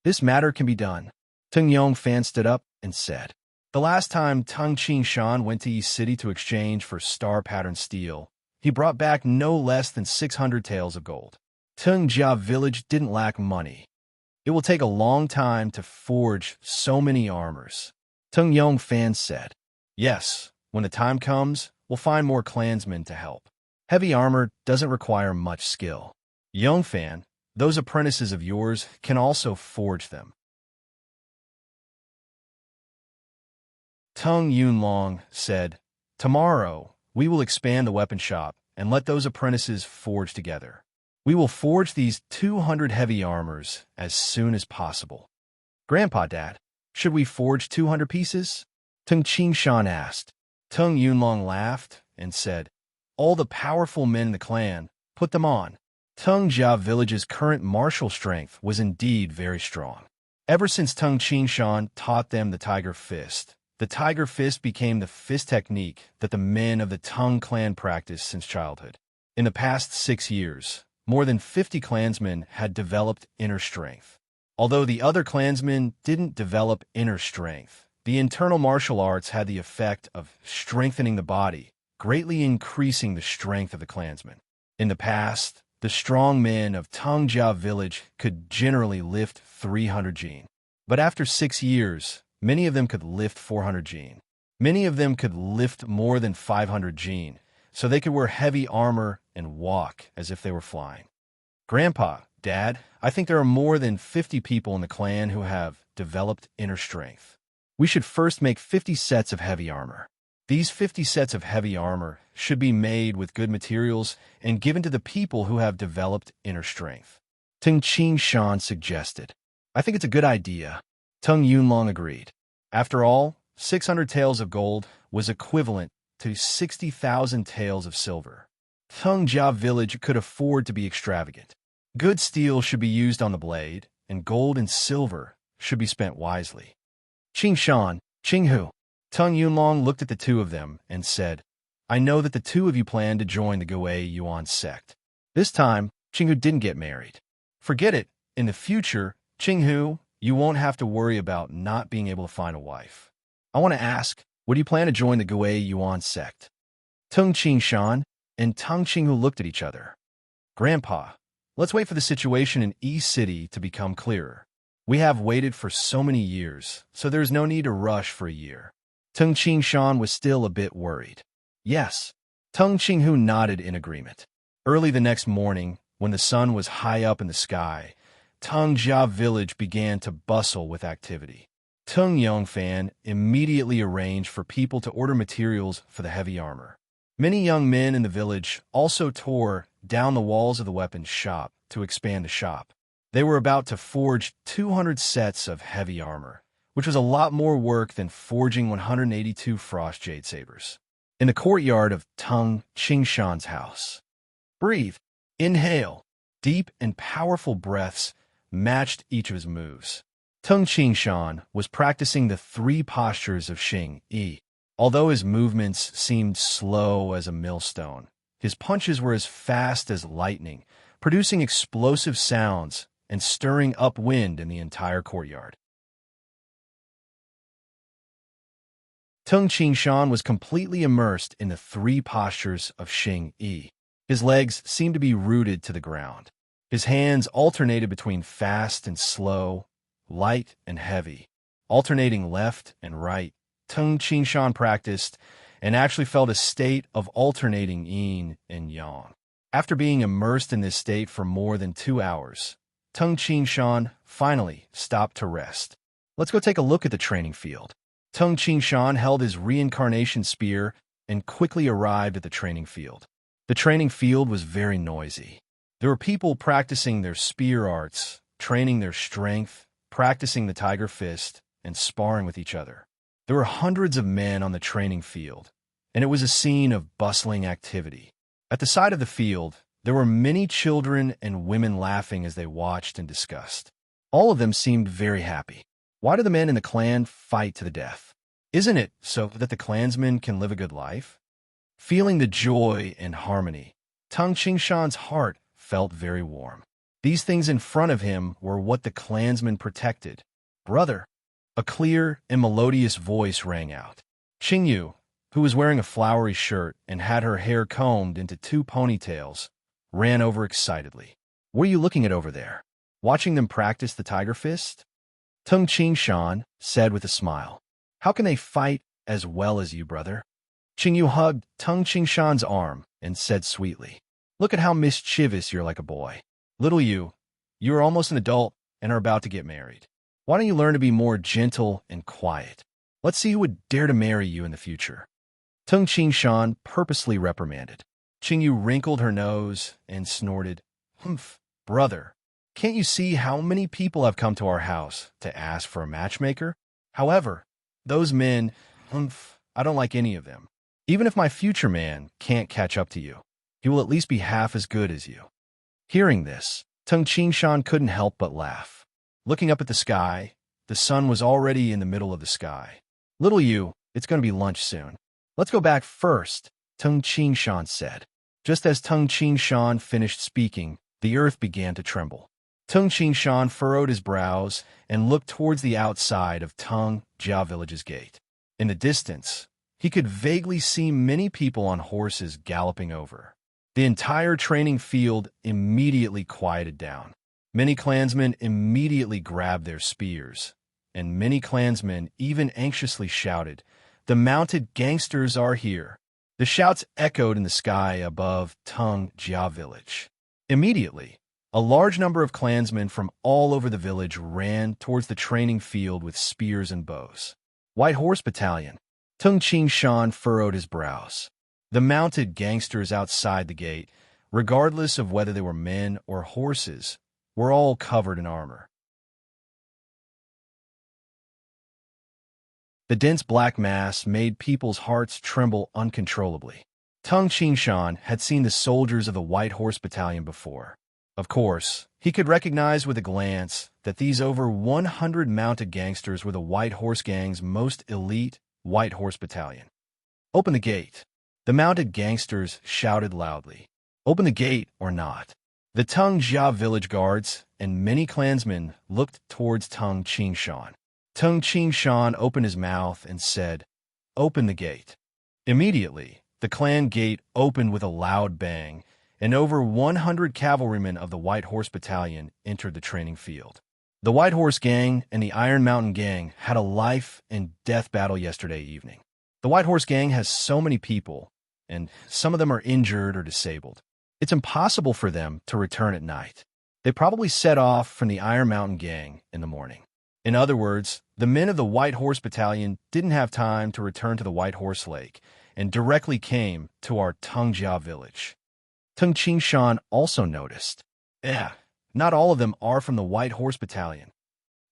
This matter can be done. Tung Yongfan stood up and said, the last time Tung Qingshan went to East City to exchange for star-pattern steel, he brought back no less than 600 taels of gold. Tungjia village didn't lack money. It will take a long time to forge so many armors. Tung Yongfan said, yes, when the time comes, we'll find more clansmen to help. Heavy armor doesn't require much skill. Yongfan, those apprentices of yours can also forge them. Tung Yunlong said, tomorrow, we will expand the weapon shop and let those apprentices forge together. We will forge these 200 heavy armors as soon as possible. Grandpa, Dad, should we forge 200 pieces? Tung Qingshan asked. Tung Yunlong laughed and said, all the powerful men in the clan, put them on. Tungjia village's current martial strength was indeed very strong. Ever since Tung Qingshan taught them the Tiger Fist, the Tiger Fist became the fist technique that the men of the Tung clan practiced since childhood. In the past 6 years, more than 50 clansmen had developed inner strength. Although the other clansmen didn't develop inner strength, the internal martial arts had the effect of strengthening the body, greatly increasing the strength of the clansmen. In the past, the strong men of Tungjia village could generally lift 300 jin. But after 6 years, many of them could lift 400 jin. Many of them could lift more than 500 jin, so they could wear heavy armor and walk as if they were flying. Grandpa, Dad, I think there are more than 50 people in the clan who have developed inner strength. We should first make 50 sets of heavy armor. These 50 sets of heavy armor should be made with good materials and given to the people who have developed inner strength. Tung Qingshan suggested. I think it's a good idea. Tung Yunlong agreed. After all, 600 taels of gold was equivalent to 60,000 taels of silver. Tungjia village could afford to be extravagant. Good steel should be used on the blade, and gold and silver should be spent wisely. Qingshan, Qinghu. Tung Yunlong looked at the two of them and said, I know that the two of you plan to join the Gui Yuan sect. This time, Qinghu didn't get married. Forget it. In the future, Qinghu, you won't have to worry about not being able to find a wife. I want to ask, would you plan to join the Gui Yuan sect? Tung Qingshan and Tung Qinghu looked at each other. Grandpa, let's wait for the situation in East City to become clearer. We have waited for so many years, so there's no need to rush for a year. Tung Qingshan was still a bit worried. Yes. Tung Qinghu nodded in agreement. Early the next morning, when the sun was high up in the sky, Tung Jia village began to bustle with activity. Tung Yongfan immediately arranged for people to order materials for the heavy armor. Many young men in the village also tore down the walls of the weapons shop to expand the shop. They were about to forge 200 sets of heavy armor, which was a lot more work than forging 182 frost jade sabers. In the courtyard of Tung Qingshan's house. Breathe. Inhale. Deep and powerful breaths matched each of his moves. Tung Qingshan was practicing the 3 postures of Xing Yi. Although his movements seemed slow as a millstone, his punches were as fast as lightning, producing explosive sounds and stirring up wind in the entire courtyard. Tung Qingshan was completely immersed in the 3 postures of Xing Yi. His legs seemed to be rooted to the ground. His hands alternated between fast and slow, light and heavy, alternating left and right. Tung Qingshan practiced and actually felt a state of alternating yin and yang. After being immersed in this state for more than 2 hours, Tung Qingshan finally stopped to rest. Let's go take a look at the training field. Tung Qingshan held his reincarnation spear and quickly arrived at the training field. The training field was very noisy. There were people practicing their spear arts, training their strength, practicing the tiger fist, and sparring with each other. There were hundreds of men on the training field, and it was a scene of bustling activity. At the side of the field, there were many children and women laughing as they watched and discussed. All of them seemed very happy. Why do the men in the clan fight to the death? Isn't it so that the clansmen can live a good life? Feeling the joy and harmony, Tung Qingshan's heart felt very warm. These things in front of him were what the clansmen protected. Brother, a clear and melodious voice rang out. Qingyu, who was wearing a flowery shirt and had her hair combed into 2 ponytails, ran over excitedly. What are you looking at over there? Watching them practice the tiger fist? Tung Qingshan said with a smile. How can they fight as well as you, brother? Qingyu hugged Tung Qingshan's arm and said sweetly, Look at how mischievous you're like a boy. Little you are almost an adult and are about to get married. Why don't you learn to be more gentle and quiet? Let's see who would dare to marry you in the future. Tung Qingshan purposely reprimanded. Qingyu wrinkled her nose and snorted, Humph, brother, can't you see how many people have come to our house to ask for a matchmaker? However, those men, I don't like any of them. Even if my future man can't catch up to you, he will at least be half as good as you. Hearing this, Tung Qingshan couldn't help but laugh. Looking up at the sky, the sun was already in the middle of the sky. Little you, it's going to be lunch soon. Let's go back first, Tung Qingshan said. Just as Tung Qingshan finished speaking, the earth began to tremble. Tung Qingshan furrowed his brows and looked towards the outside of Tung Jia village's gate. In the distance, he could vaguely see many people on horses galloping over. The entire training field immediately quieted down. Many clansmen immediately grabbed their spears, and many clansmen even anxiously shouted, The mounted gangsters are here. The shouts echoed in the sky above Tung Jia village. Immediately, a large number of clansmen from all over the village ran towards the training field with spears and bows. White Horse Battalion. Tung Qingshan furrowed his brows. The mounted gangsters outside the gate, regardless of whether they were men or horses, were all covered in armor. The dense black mass made people's hearts tremble uncontrollably. Tung Qingshan had seen the soldiers of the White Horse Battalion before. Of course, he could recognize with a glance that these over 100 mounted gangsters were the White Horse Gang's most elite White Horse Battalion. Open the gate. The mounted gangsters shouted loudly. Open the gate or not. The Tung Jia village guards and many clansmen looked towards Tung Qingshan. Tung Qingshan opened his mouth and said, Open the gate. Immediately, the clan gate opened with a loud bang, and over 100 cavalrymen of the White Horse Battalion entered the training field. The White Horse Gang and the Iron Mountain Gang had a life and death battle yesterday evening. The White Horse Gang has so many people, and some of them are injured or disabled. It's impossible for them to return at night. They probably set off from the Iron Mountain Gang in the morning. In other words, the men of the White Horse Battalion didn't have time to return to the White Horse Lake and directly came to our Tungjia village. Tung Qingshan also noticed, not all of them are from the White Horse Battalion.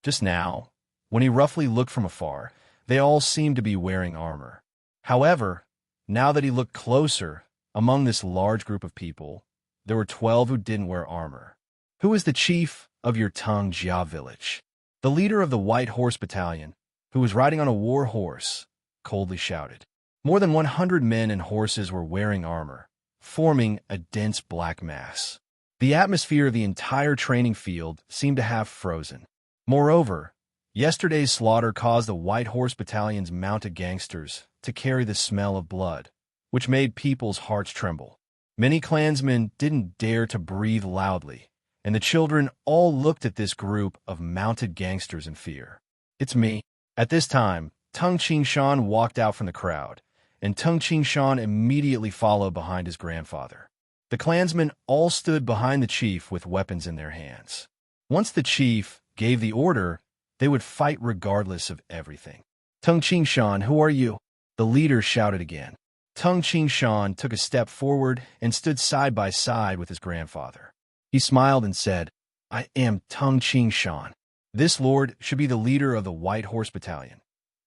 Just now, when he roughly looked from afar, they all seemed to be wearing armor. However, now that he looked closer, among this large group of people, there were 12 who didn't wear armor. Who is the chief of your Tungjia village? The leader of the White Horse Battalion, who was riding on a war horse, coldly shouted. More than 100 men and horses were wearing armor, forming a dense black mass. The atmosphere of the entire training field seemed to have frozen. Moreover, yesterday's slaughter caused the White Horse Battalion's mounted gangsters to carry the smell of blood, which made people's hearts tremble. Many clansmen didn't dare to breathe loudly, and the children all looked at this group of mounted gangsters in fear. It's me. At this time, Tung Qingshan walked out from the crowd, and Tung Qingshan immediately followed behind his grandfather. The clansmen all stood behind the chief with weapons in their hands. Once the chief gave the order, they would fight regardless of everything. Tung Qingshan, who are you? The leader shouted again. Tung Qingshan took a step forward and stood side by side with his grandfather. He smiled and said, I am Tung Qingshan. This lord should be the leader of the White Horse Battalion,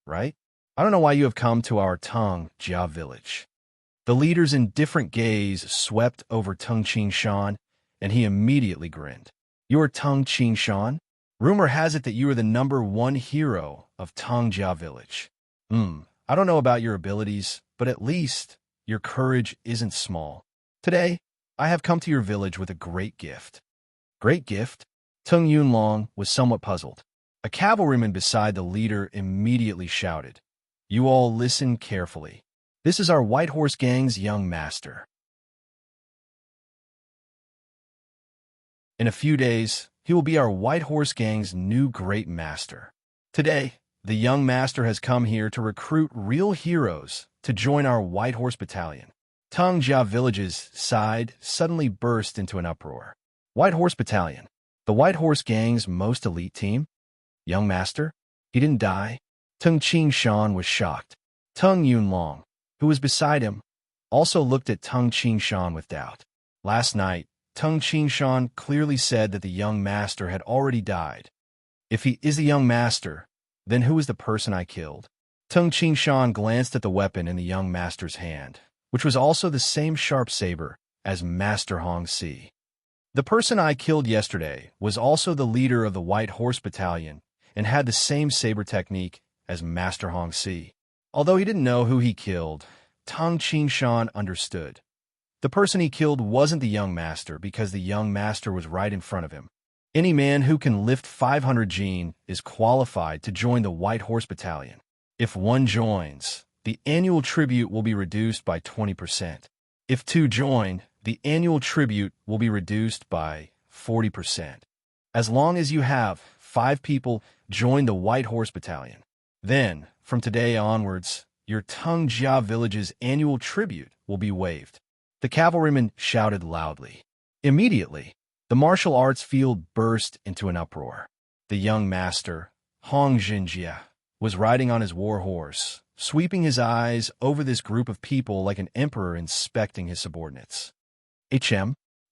right? I don't know why you have come to our Tungjia village. The leaders in different gaze swept over Tung Qingshan, and he immediately grinned. You're Tung Qingshan? Rumor has it that you are the #1 hero of Tungjia village. I don't know about your abilities, but at least your courage isn't small. Today, I have come to your village with a great gift. Great gift? Tung Yunlong was somewhat puzzled. A cavalryman beside the leader immediately shouted, You all listen carefully. This is our White Horse Gang's young master. In a few days, he will be our White Horse Gang's new great master. Today, the young master has come here to recruit real heroes to join our White Horse Battalion. Tungjia village's side suddenly burst into an uproar. White Horse Battalion, the White Horse Gang's most elite team? Young master? He didn't die? Tung Qingshan was shocked. Tung Yunlong, who was beside him, also looked at Tung Qingshan with doubt. Last night, Tung Qingshan clearly said that the young master had already died. If he is the young master, then who is the person I killed? Tung Qingshan glanced at the weapon in the young master's hand, which was also the same sharp saber as Master Hong Si. The person I killed yesterday was also the leader of the White Horse Battalion and had the same saber technique as Master Hong Si. Although he didn't know who he killed, Tung Qingshan understood. The person he killed wasn't the young master because the young master was right in front of him. Any man who can lift 500 jin is qualified to join the White Horse Battalion. If one joins, the annual tribute will be reduced by 20%. If two join, the annual tribute will be reduced by 40%. As long as you have 5 people join the White Horse Battalion, then, from today onwards, your Tungjia village's annual tribute will be waived. The cavalryman shouted loudly. Immediately, the martial arts field burst into an uproar. The young master, Hong Jinjia, was riding on his war horse, sweeping his eyes over this group of people like an emperor inspecting his subordinates.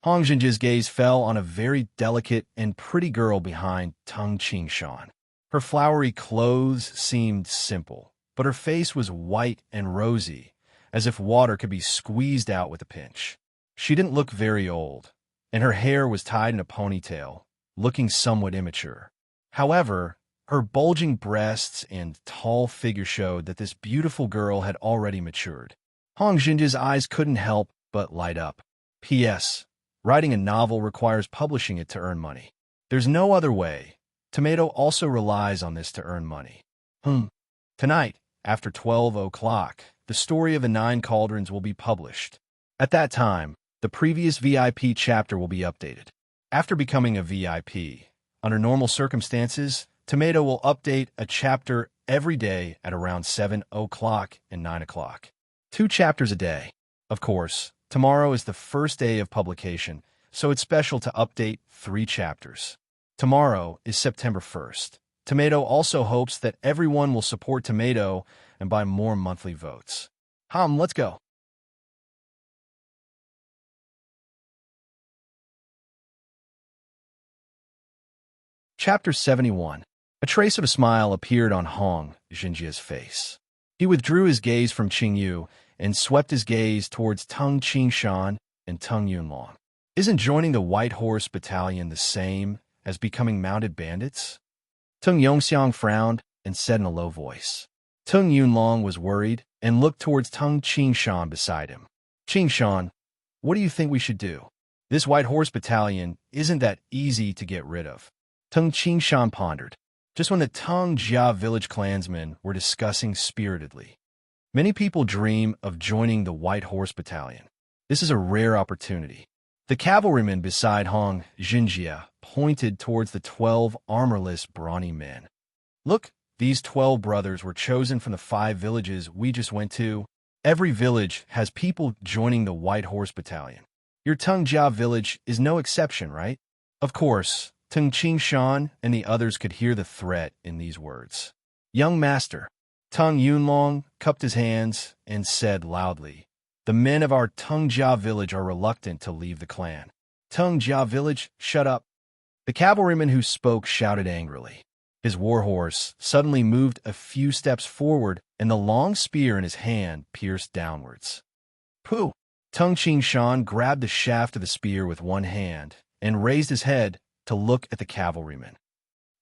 Hong Jinjia's gaze fell on a very delicate and pretty girl behind Tung Qingshan. Her flowery clothes seemed simple, but her face was white and rosy, as if water could be squeezed out with a pinch. She didn't look very old, and her hair was tied in a ponytail, looking somewhat immature. However, her bulging breasts and tall figure showed that this beautiful girl had already matured. Hong Jinjia's eyes couldn't help but light up. P.S. Writing a novel requires publishing it to earn money. There's no other way. Tomato also relies on this to earn money. Tonight, after 12 o'clock, the story of the 9 cauldrons will be published. At that time, the previous VIP chapter will be updated. After becoming a VIP, under normal circumstances, Tomato will update a chapter every day at around 7 o'clock and 9 o'clock. 2 chapters a day. Of course, tomorrow is the first day of publication, so it's special to update 3 chapters. Tomorrow is September 1st. Tomato also hopes that everyone will support Tomato and buy more monthly votes. Let's go. Chapter 71. A trace of a smile appeared on Hong Jinjia's face. He withdrew his gaze from Qingyu and swept his gaze towards Tung Qingshan and Tung Yunlong. Isn't joining the White Horse Battalion the same as becoming mounted bandits? Tung Yongxiang frowned and said in a low voice. Tung Yunlong was worried and looked towards Tung Qingshan beside him. Qingshan, what do you think we should do? This White Horse Battalion isn't that easy to get rid of. Tung Qingshan pondered, just when the Tung Jia village clansmen were discussing spiritedly. Many people dream of joining the White Horse Battalion. This is a rare opportunity. The cavalryman beside Hong Jinjia pointed towards the 12 armorless brawny men. Look, these 12 brothers were chosen from the 5 villages we just went to. Every village has people joining the White Horse Battalion. Your Tung Jia village is no exception, right? Of course, Tung Qingshan and the others could hear the threat in these words. Young master, Tung Yunlong cupped his hands and said loudly, the men of our Tung Jia village are reluctant to leave the clan. Tung Jia village, shut up. The cavalryman who spoke shouted angrily. His warhorse suddenly moved a few steps forward, and the long spear in his hand pierced downwards. Pooh! Tung Qingshan grabbed the shaft of the spear with one hand and raised his head to look at the cavalryman.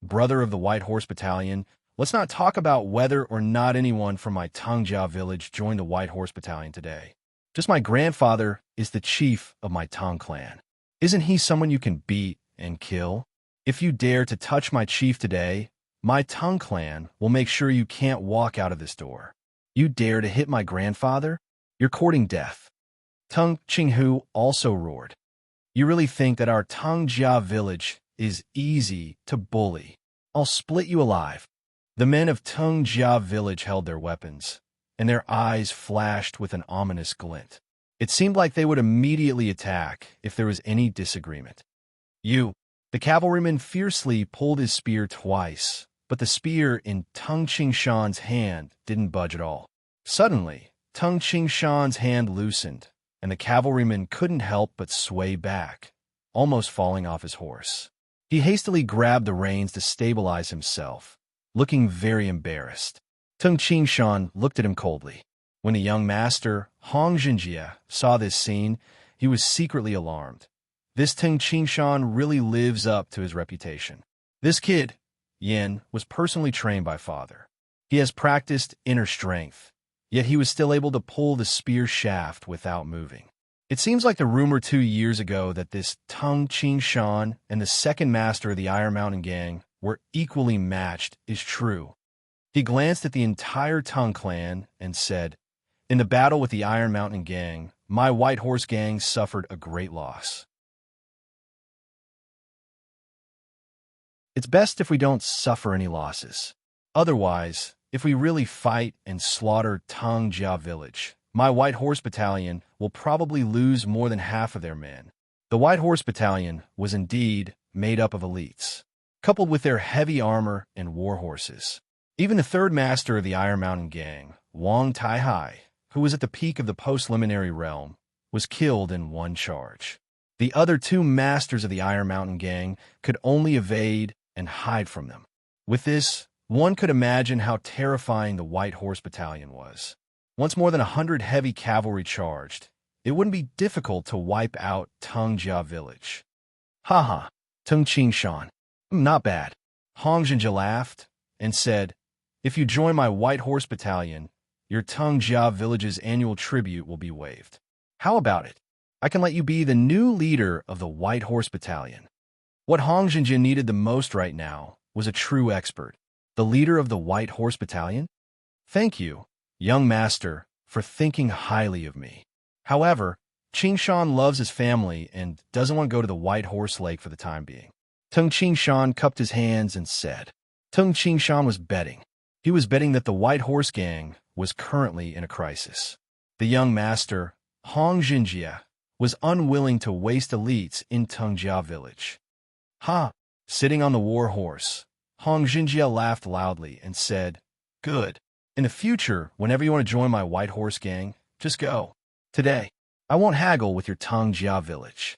Brother of the White Horse Battalion, let's not talk about whether or not anyone from my Tung Jia village joined the White Horse Battalion today. Just my grandfather is the chief of my Tang clan. Isn't he someone you can beat and kill? If you dare to touch my chief today, my Tang clan will make sure you can't walk out of this door. You dare to hit my grandfather? You're courting death. Tung Qinghu also roared. You really think that our Tung Jia village is easy to bully? I'll split you alive. The men of Tung Jia village held their weapons, and their eyes flashed with an ominous glint. It seemed like they would immediately attack if there was any disagreement. The cavalryman fiercely pulled his spear twice, but the spear in Tung Qingshan's hand didn't budge at all. Suddenly, Tung Qingshan's hand loosened, and the cavalryman couldn't help but sway back, almost falling off his horse. He hastily grabbed the reins to stabilize himself, looking very embarrassed. Tung Qingshan looked at him coldly. When the young master, Hong Jinjia, saw this scene, he was secretly alarmed. This Tung Qingshan really lives up to his reputation. This kid, Yin, was personally trained by father. He has practiced inner strength, yet he was still able to pull the spear shaft without moving. It seems like the rumor 2 years ago that this Tung Qingshan and the second master of the Iron Mountain Gang were equally matched is true. He glanced at the entire Tung clan and said, in the battle with the Iron Mountain Gang, my White Horse Gang suffered a great loss. It's best if we don't suffer any losses. Otherwise, if we really fight and slaughter Tung Jia village, my White Horse Battalion will probably lose more than half of their men. The White Horse Battalion was indeed made up of elites, coupled with their heavy armor and war horses. Even the third master of the Iron Mountain Gang, Wang Taihai, who was at the peak of the post-liminary realm, was killed in one charge. The other 2 masters of the Iron Mountain Gang could only evade and hide from them. With this, one could imagine how terrifying the White Horse Battalion was. Once more than 100 heavy cavalry charged, it wouldn't be difficult to wipe out Tung Jia village. Ha, Tung Qingshan. Not bad. Hong Jinjia laughed and said, if you join my White Horse Battalion, your Tung Jia village's annual tribute will be waived. How about it? I can let you be the new leader of the White Horse Battalion. What Hong Jinjia needed the most right now was a true expert, the leader of the White Horse Battalion. Thank you, young master, for thinking highly of me. However, Qingshan loves his family and doesn't want to go to the White Horse Lake for the time being. Tung Qingshan cupped his hands and said, Tung Qingshan was betting. He was betting that the White Horse Gang was currently in a crisis. The young master, Hong Jinjia, was unwilling to waste elites in Tengjia village. Ha! Sitting on the war horse, Hong Jinjia laughed loudly and said, "Good. In the future, whenever you want to join my white horse gang, just go. Today, I won't haggle with your Tengjia village."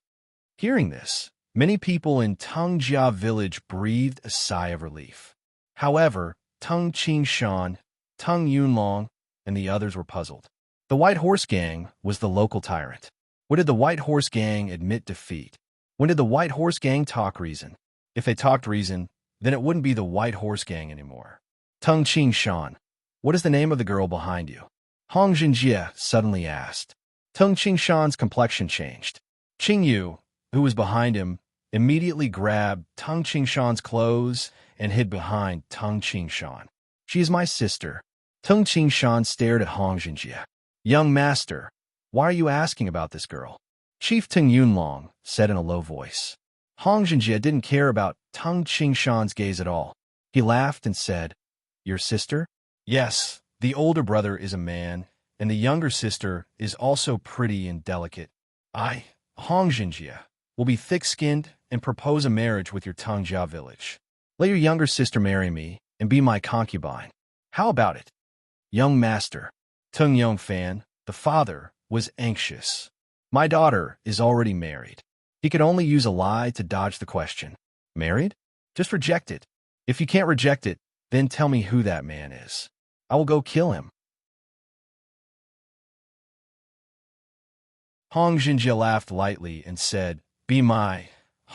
Hearing this, many people in Tengjia village breathed a sigh of relief. However, Teng Qingshan, Teng Yunlong, and the others were puzzled. The White Horse Gang was the local tyrant. When did the White Horse Gang admit defeat? When did the White Horse Gang talk reason? If they talked reason, then it wouldn't be the White Horse Gang anymore. Teng Qingshan, what is the name of the girl behind you? Hong Jinjie suddenly asked. Teng Qingshan's complexion changed. Qingyu, who was behind him, immediately grabbed Teng Qingshan's clothes and hid behind Teng Qingshan. "She is my sister." Teng Qingshan stared at Hong Jinjie. "Young master, why are you asking about this girl?" Chief Teng Yunlong said in a low voice. Hong Jinjie didn't care about Teng Qingshan's gaze at all. He laughed and said, "Your sister?" "Yes, the older brother is a man, and the younger sister is also pretty and delicate. I, Hong Jinjie, will be thick-skinned and propose a marriage with your Tengjia village. Let your younger sister marry me and be my concubine. How about it?" "Young master," Teng Yongfan, the father, was anxious. "My daughter is already married." He could only use a lie to dodge the question. "Married? Just reject it. If you can't reject it, then tell me who that man is. I will go kill him." Hong Jinjie laughed lightly and said, "Be my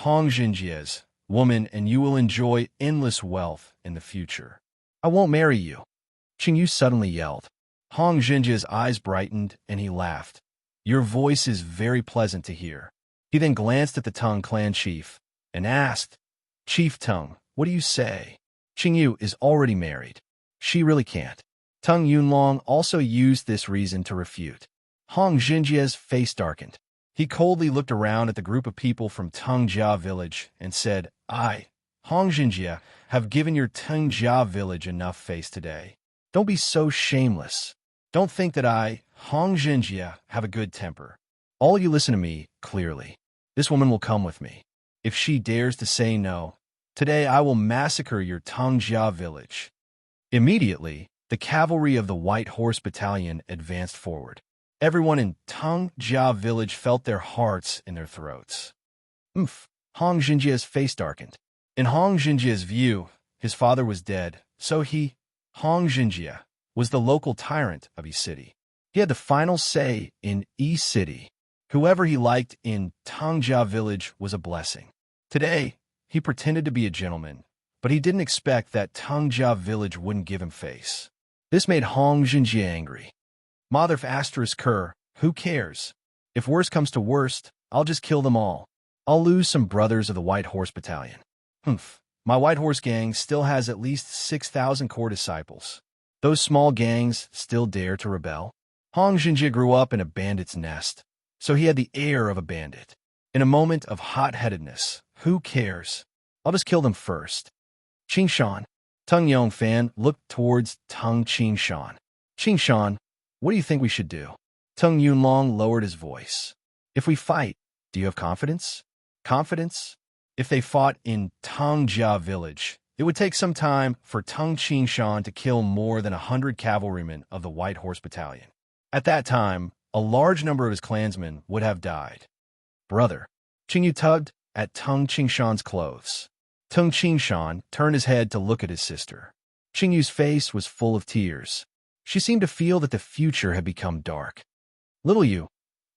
Hong Jinjie's woman and you will enjoy endless wealth in the future." "I won't marry you," Qingyu suddenly yelled. Hong Jinjie's eyes brightened and he laughed. "Your voice is very pleasant to hear." He then glanced at the Teng clan chief and asked, "Chief Teng, what do you say? Qingyu is already married. She really can't." Teng Yunlong also used this reason to refute. Hong Jinjie's face darkened. He coldly looked around at the group of people from Tengjia village and said, "I, Hong Jinjie, have given your Tengjia village enough face today. Don't be so shameless. Don't think that I, Hong Jinjie, have a good temper. All you listen to me clearly. This woman will come with me. If she dares to say no, today I will massacre your Tengjia village." Immediately, the cavalry of the White Horse Battalion advanced forward. Everyone in Tengjia village felt their hearts in their throats. "Oomph!" Hong Jinjie's face darkened. In Hong Jinjie's view, his father was dead, so he, Hong Jinjie, was the local tyrant of E-City. He had the final say in E-City. Whoever he liked in Tengjia village was a blessing. Today, he pretended to be a gentleman, but he didn't expect that Tengjia village wouldn't give him face. This made Hong Jinjie angry. "Mother asterisk cur, who cares? If worst comes to worst, I'll just kill them all. I'll lose some brothers of the White Horse Battalion. Humph, my White Horse gang still has at least 6,000 core disciples. Those small gangs still dare to rebel." Hong Jinjie grew up in a bandit's nest, so he had the air of a bandit. In a moment of hot-headedness, "Who cares? I'll just kill them first." "Qingshan." Teng Yongfan looked towards Teng Qingshan. "Qingshan, what do you think we should do?" Teng Yunlong lowered his voice. "If we fight, do you have confidence?" "Confidence?" If they fought in Tengjia village, it would take some time for Teng Qingshan to kill more than 100 cavalrymen of the White Horse Battalion. At that time, a large number of his clansmen would have died. "Brother." Qingyu tugged at Teng Qingshan's clothes. Teng Qingshan turned his head to look at his sister. Qingyu's face was full of tears. She seemed to feel that the future had become dark. "Little you,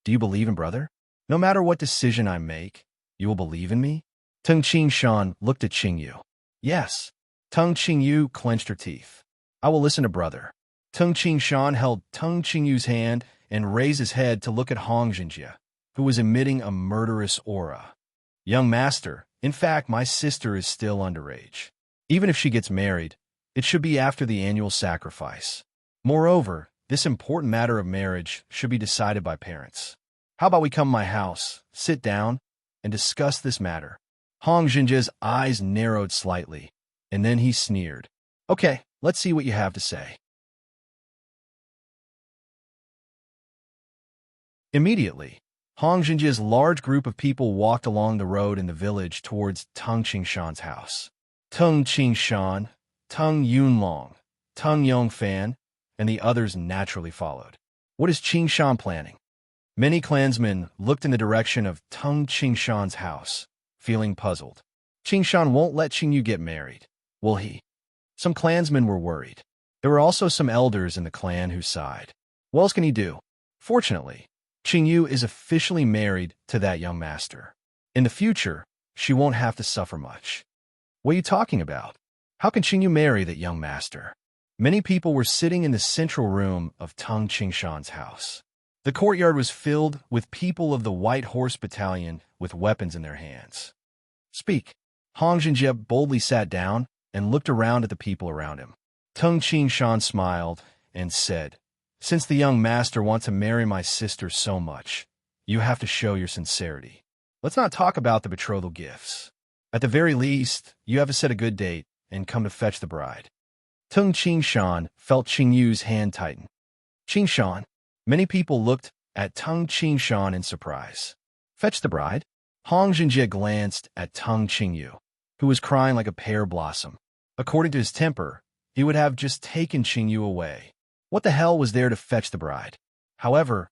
do you believe in brother? No matter what decision I make, you will believe in me?" Teng Qingshan looked at Qingyu. "Yes." Teng Qingyu clenched her teeth. "I will listen to brother." Teng Qingshan held Teng Qingyu's hand and raised his head to look at Hong Jinjie, who was emitting a murderous aura. "Young master, in fact, my sister is still underage. Even if she gets married, it should be after the annual sacrifice. Moreover, this important matter of marriage should be decided by parents. How about we come to my house, sit down, and discuss this matter?" Hong Jinjie's eyes narrowed slightly, and then he sneered. "Okay, let's see what you have to say." Immediately, Hong Jinjia's large group of people walked along the road in the village towards Tung Qingshan's house. Tung Qingshan, Tung Yunlong, Tung Yongfan, and the others naturally followed. What is Qingshan planning? Many clansmen looked in the direction of Tung Qingshan's house, feeling puzzled. Qingshan won't let Qingyu get married, will he? Some clansmen were worried. There were also some elders in the clan who sighed. What else can he do? Fortunately, Qingyu is officially married to that young master. In the future, she won't have to suffer much. What are you talking about? How can Qingyu marry that young master? Many people were sitting in the central room of Tung Qingshan's house. The courtyard was filled with people of the White Horse Battalion with weapons in their hands. Speak. Hong Jinjie boldly sat down and looked around at the people around him. Tung Qingshan smiled and said, "Since the young master wants to marry my sister so much, you have to show your sincerity. Let's not talk about the betrothal gifts. At the very least, you have to set a good date and come to fetch the bride." Tung Qingshan felt Qingyu's hand tighten. Qingshan? Many people looked at Tung Qingshan in surprise. Fetch the bride? Hong Jinjie glanced at Tung Qingyu, who was crying like a pear blossom. According to his temper, he would have just taken Qingyu away. What the hell was there to fetch the bride? However,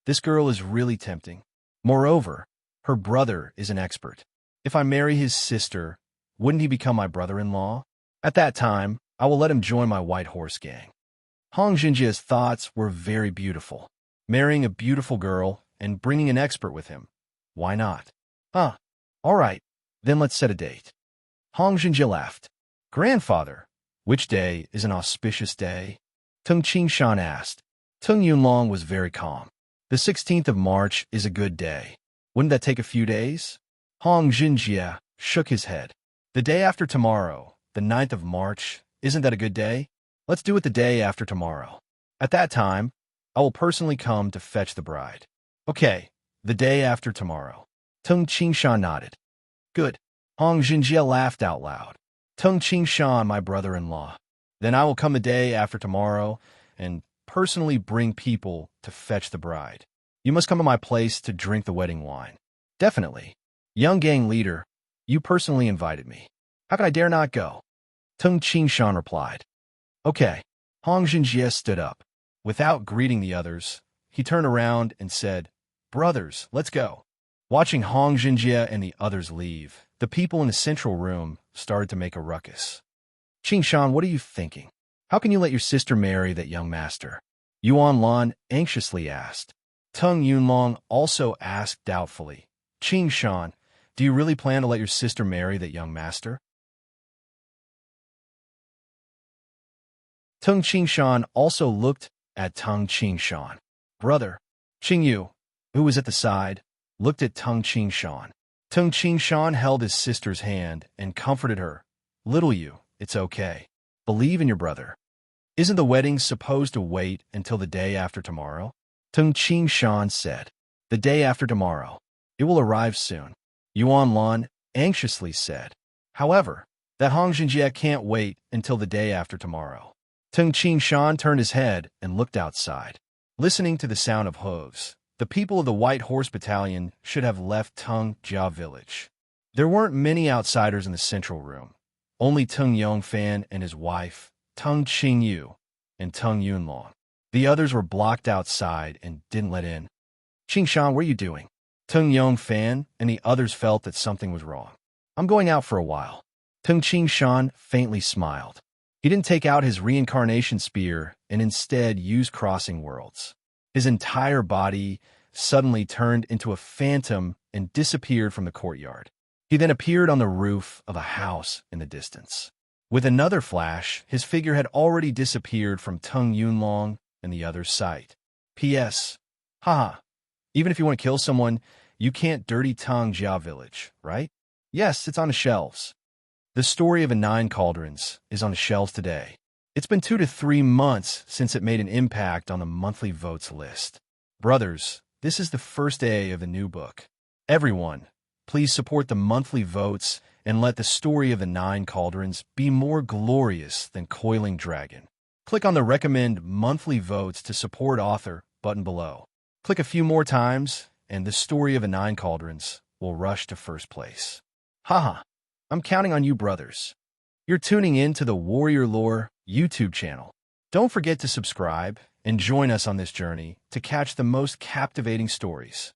this girl is really tempting. Moreover, her brother is an expert. If I marry his sister, wouldn't he become my brother-in-law? At that time, I will let him join my White Horse gang. Hong Jinjie's thoughts were very beautiful. Marrying a beautiful girl and bringing an expert with him. Why not? All right, then let's set a date. Hong Jinjie laughed. Grandfather, which day is an auspicious day? Tung Qingshan asked. Tung Yunlong was very calm. The 16th of March is a good day. Wouldn't that take a few days? Hong Jinjie shook his head. The day after tomorrow, the 9th of March, isn't that a good day? Let's do it the day after tomorrow. At that time, I will personally come to fetch the bride. Okay, the day after tomorrow. Tung Qingshan nodded. Good. Hong Jinjie laughed out loud. Tung Qingshan, my brother-in-law. Then I will come the day after tomorrow and personally bring people to fetch the bride. You must come to my place to drink the wedding wine. Definitely. Young gang leader, you personally invited me. How could I dare not go? Tung Qingshan replied. Okay. Hong Jinjie stood up. Without greeting the others, he turned around and said, Brothers, let's go. Watching Hong Jinjie and the others leave, the people in the central room started to make a ruckus. Qingshan, what are you thinking? How can you let your sister marry that young master? Yuan Lan anxiously asked. Tung Yunlong also asked doubtfully. Qingshan, do you really plan to let your sister marry that young master? Tung Qingshan also looked at Tung Qingshan. Brother, Qingyu, who was at the side, looked at Tung Qingshan. Tung Qingshan held his sister's hand and comforted her. Little you, it's okay. Believe in your brother. Isn't the wedding supposed to wait until the day after tomorrow? Tung Qingshan said. The day after tomorrow. It will arrive soon. Yuan Lan anxiously said. However, that Hong Jinjie can't wait until the day after tomorrow. Tung Qingshan turned his head and looked outside. Listening to the sound of hooves, the people of the White Horse Battalion should have left Tung Jia village. There weren't many outsiders in the central room. Only Tung Yongfan and his wife, Tung Qingyu, and Tung Yunlong. The others were blocked outside and didn't let in. Qingshan, what are you doing? Tung Yongfan and the others felt that something was wrong. I'm going out for a while. Tung Qingshan faintly smiled. He didn't take out his reincarnation spear and instead used crossing worlds. His entire body suddenly turned into a phantom and disappeared from the courtyard. He then appeared on the roof of a house in the distance. With another flash, his figure had already disappeared from Tung Yunlong and the other's sight. P.S. Haha. Even if you want to kill someone, you can't dirty Tung Jia village, right? Yes, it's on the shelves. The story of the 9 cauldrons is on the shelves today. It's been 2 to 3 months since it made an impact on the monthly votes list. Brothers, this is the first day of the new book. Everyone, please support the monthly votes and let the story of the 9 cauldrons be more glorious than Coiling Dragon. Click on the Recommend Monthly Votes to Support Author button below. Click a few more times, and The Story of the Nine Cauldrons will rush to first place. Haha, I'm counting on you, brothers. You're tuning in to the Warrior Lore YouTube channel. Don't forget to subscribe and join us on this journey to catch the most captivating stories.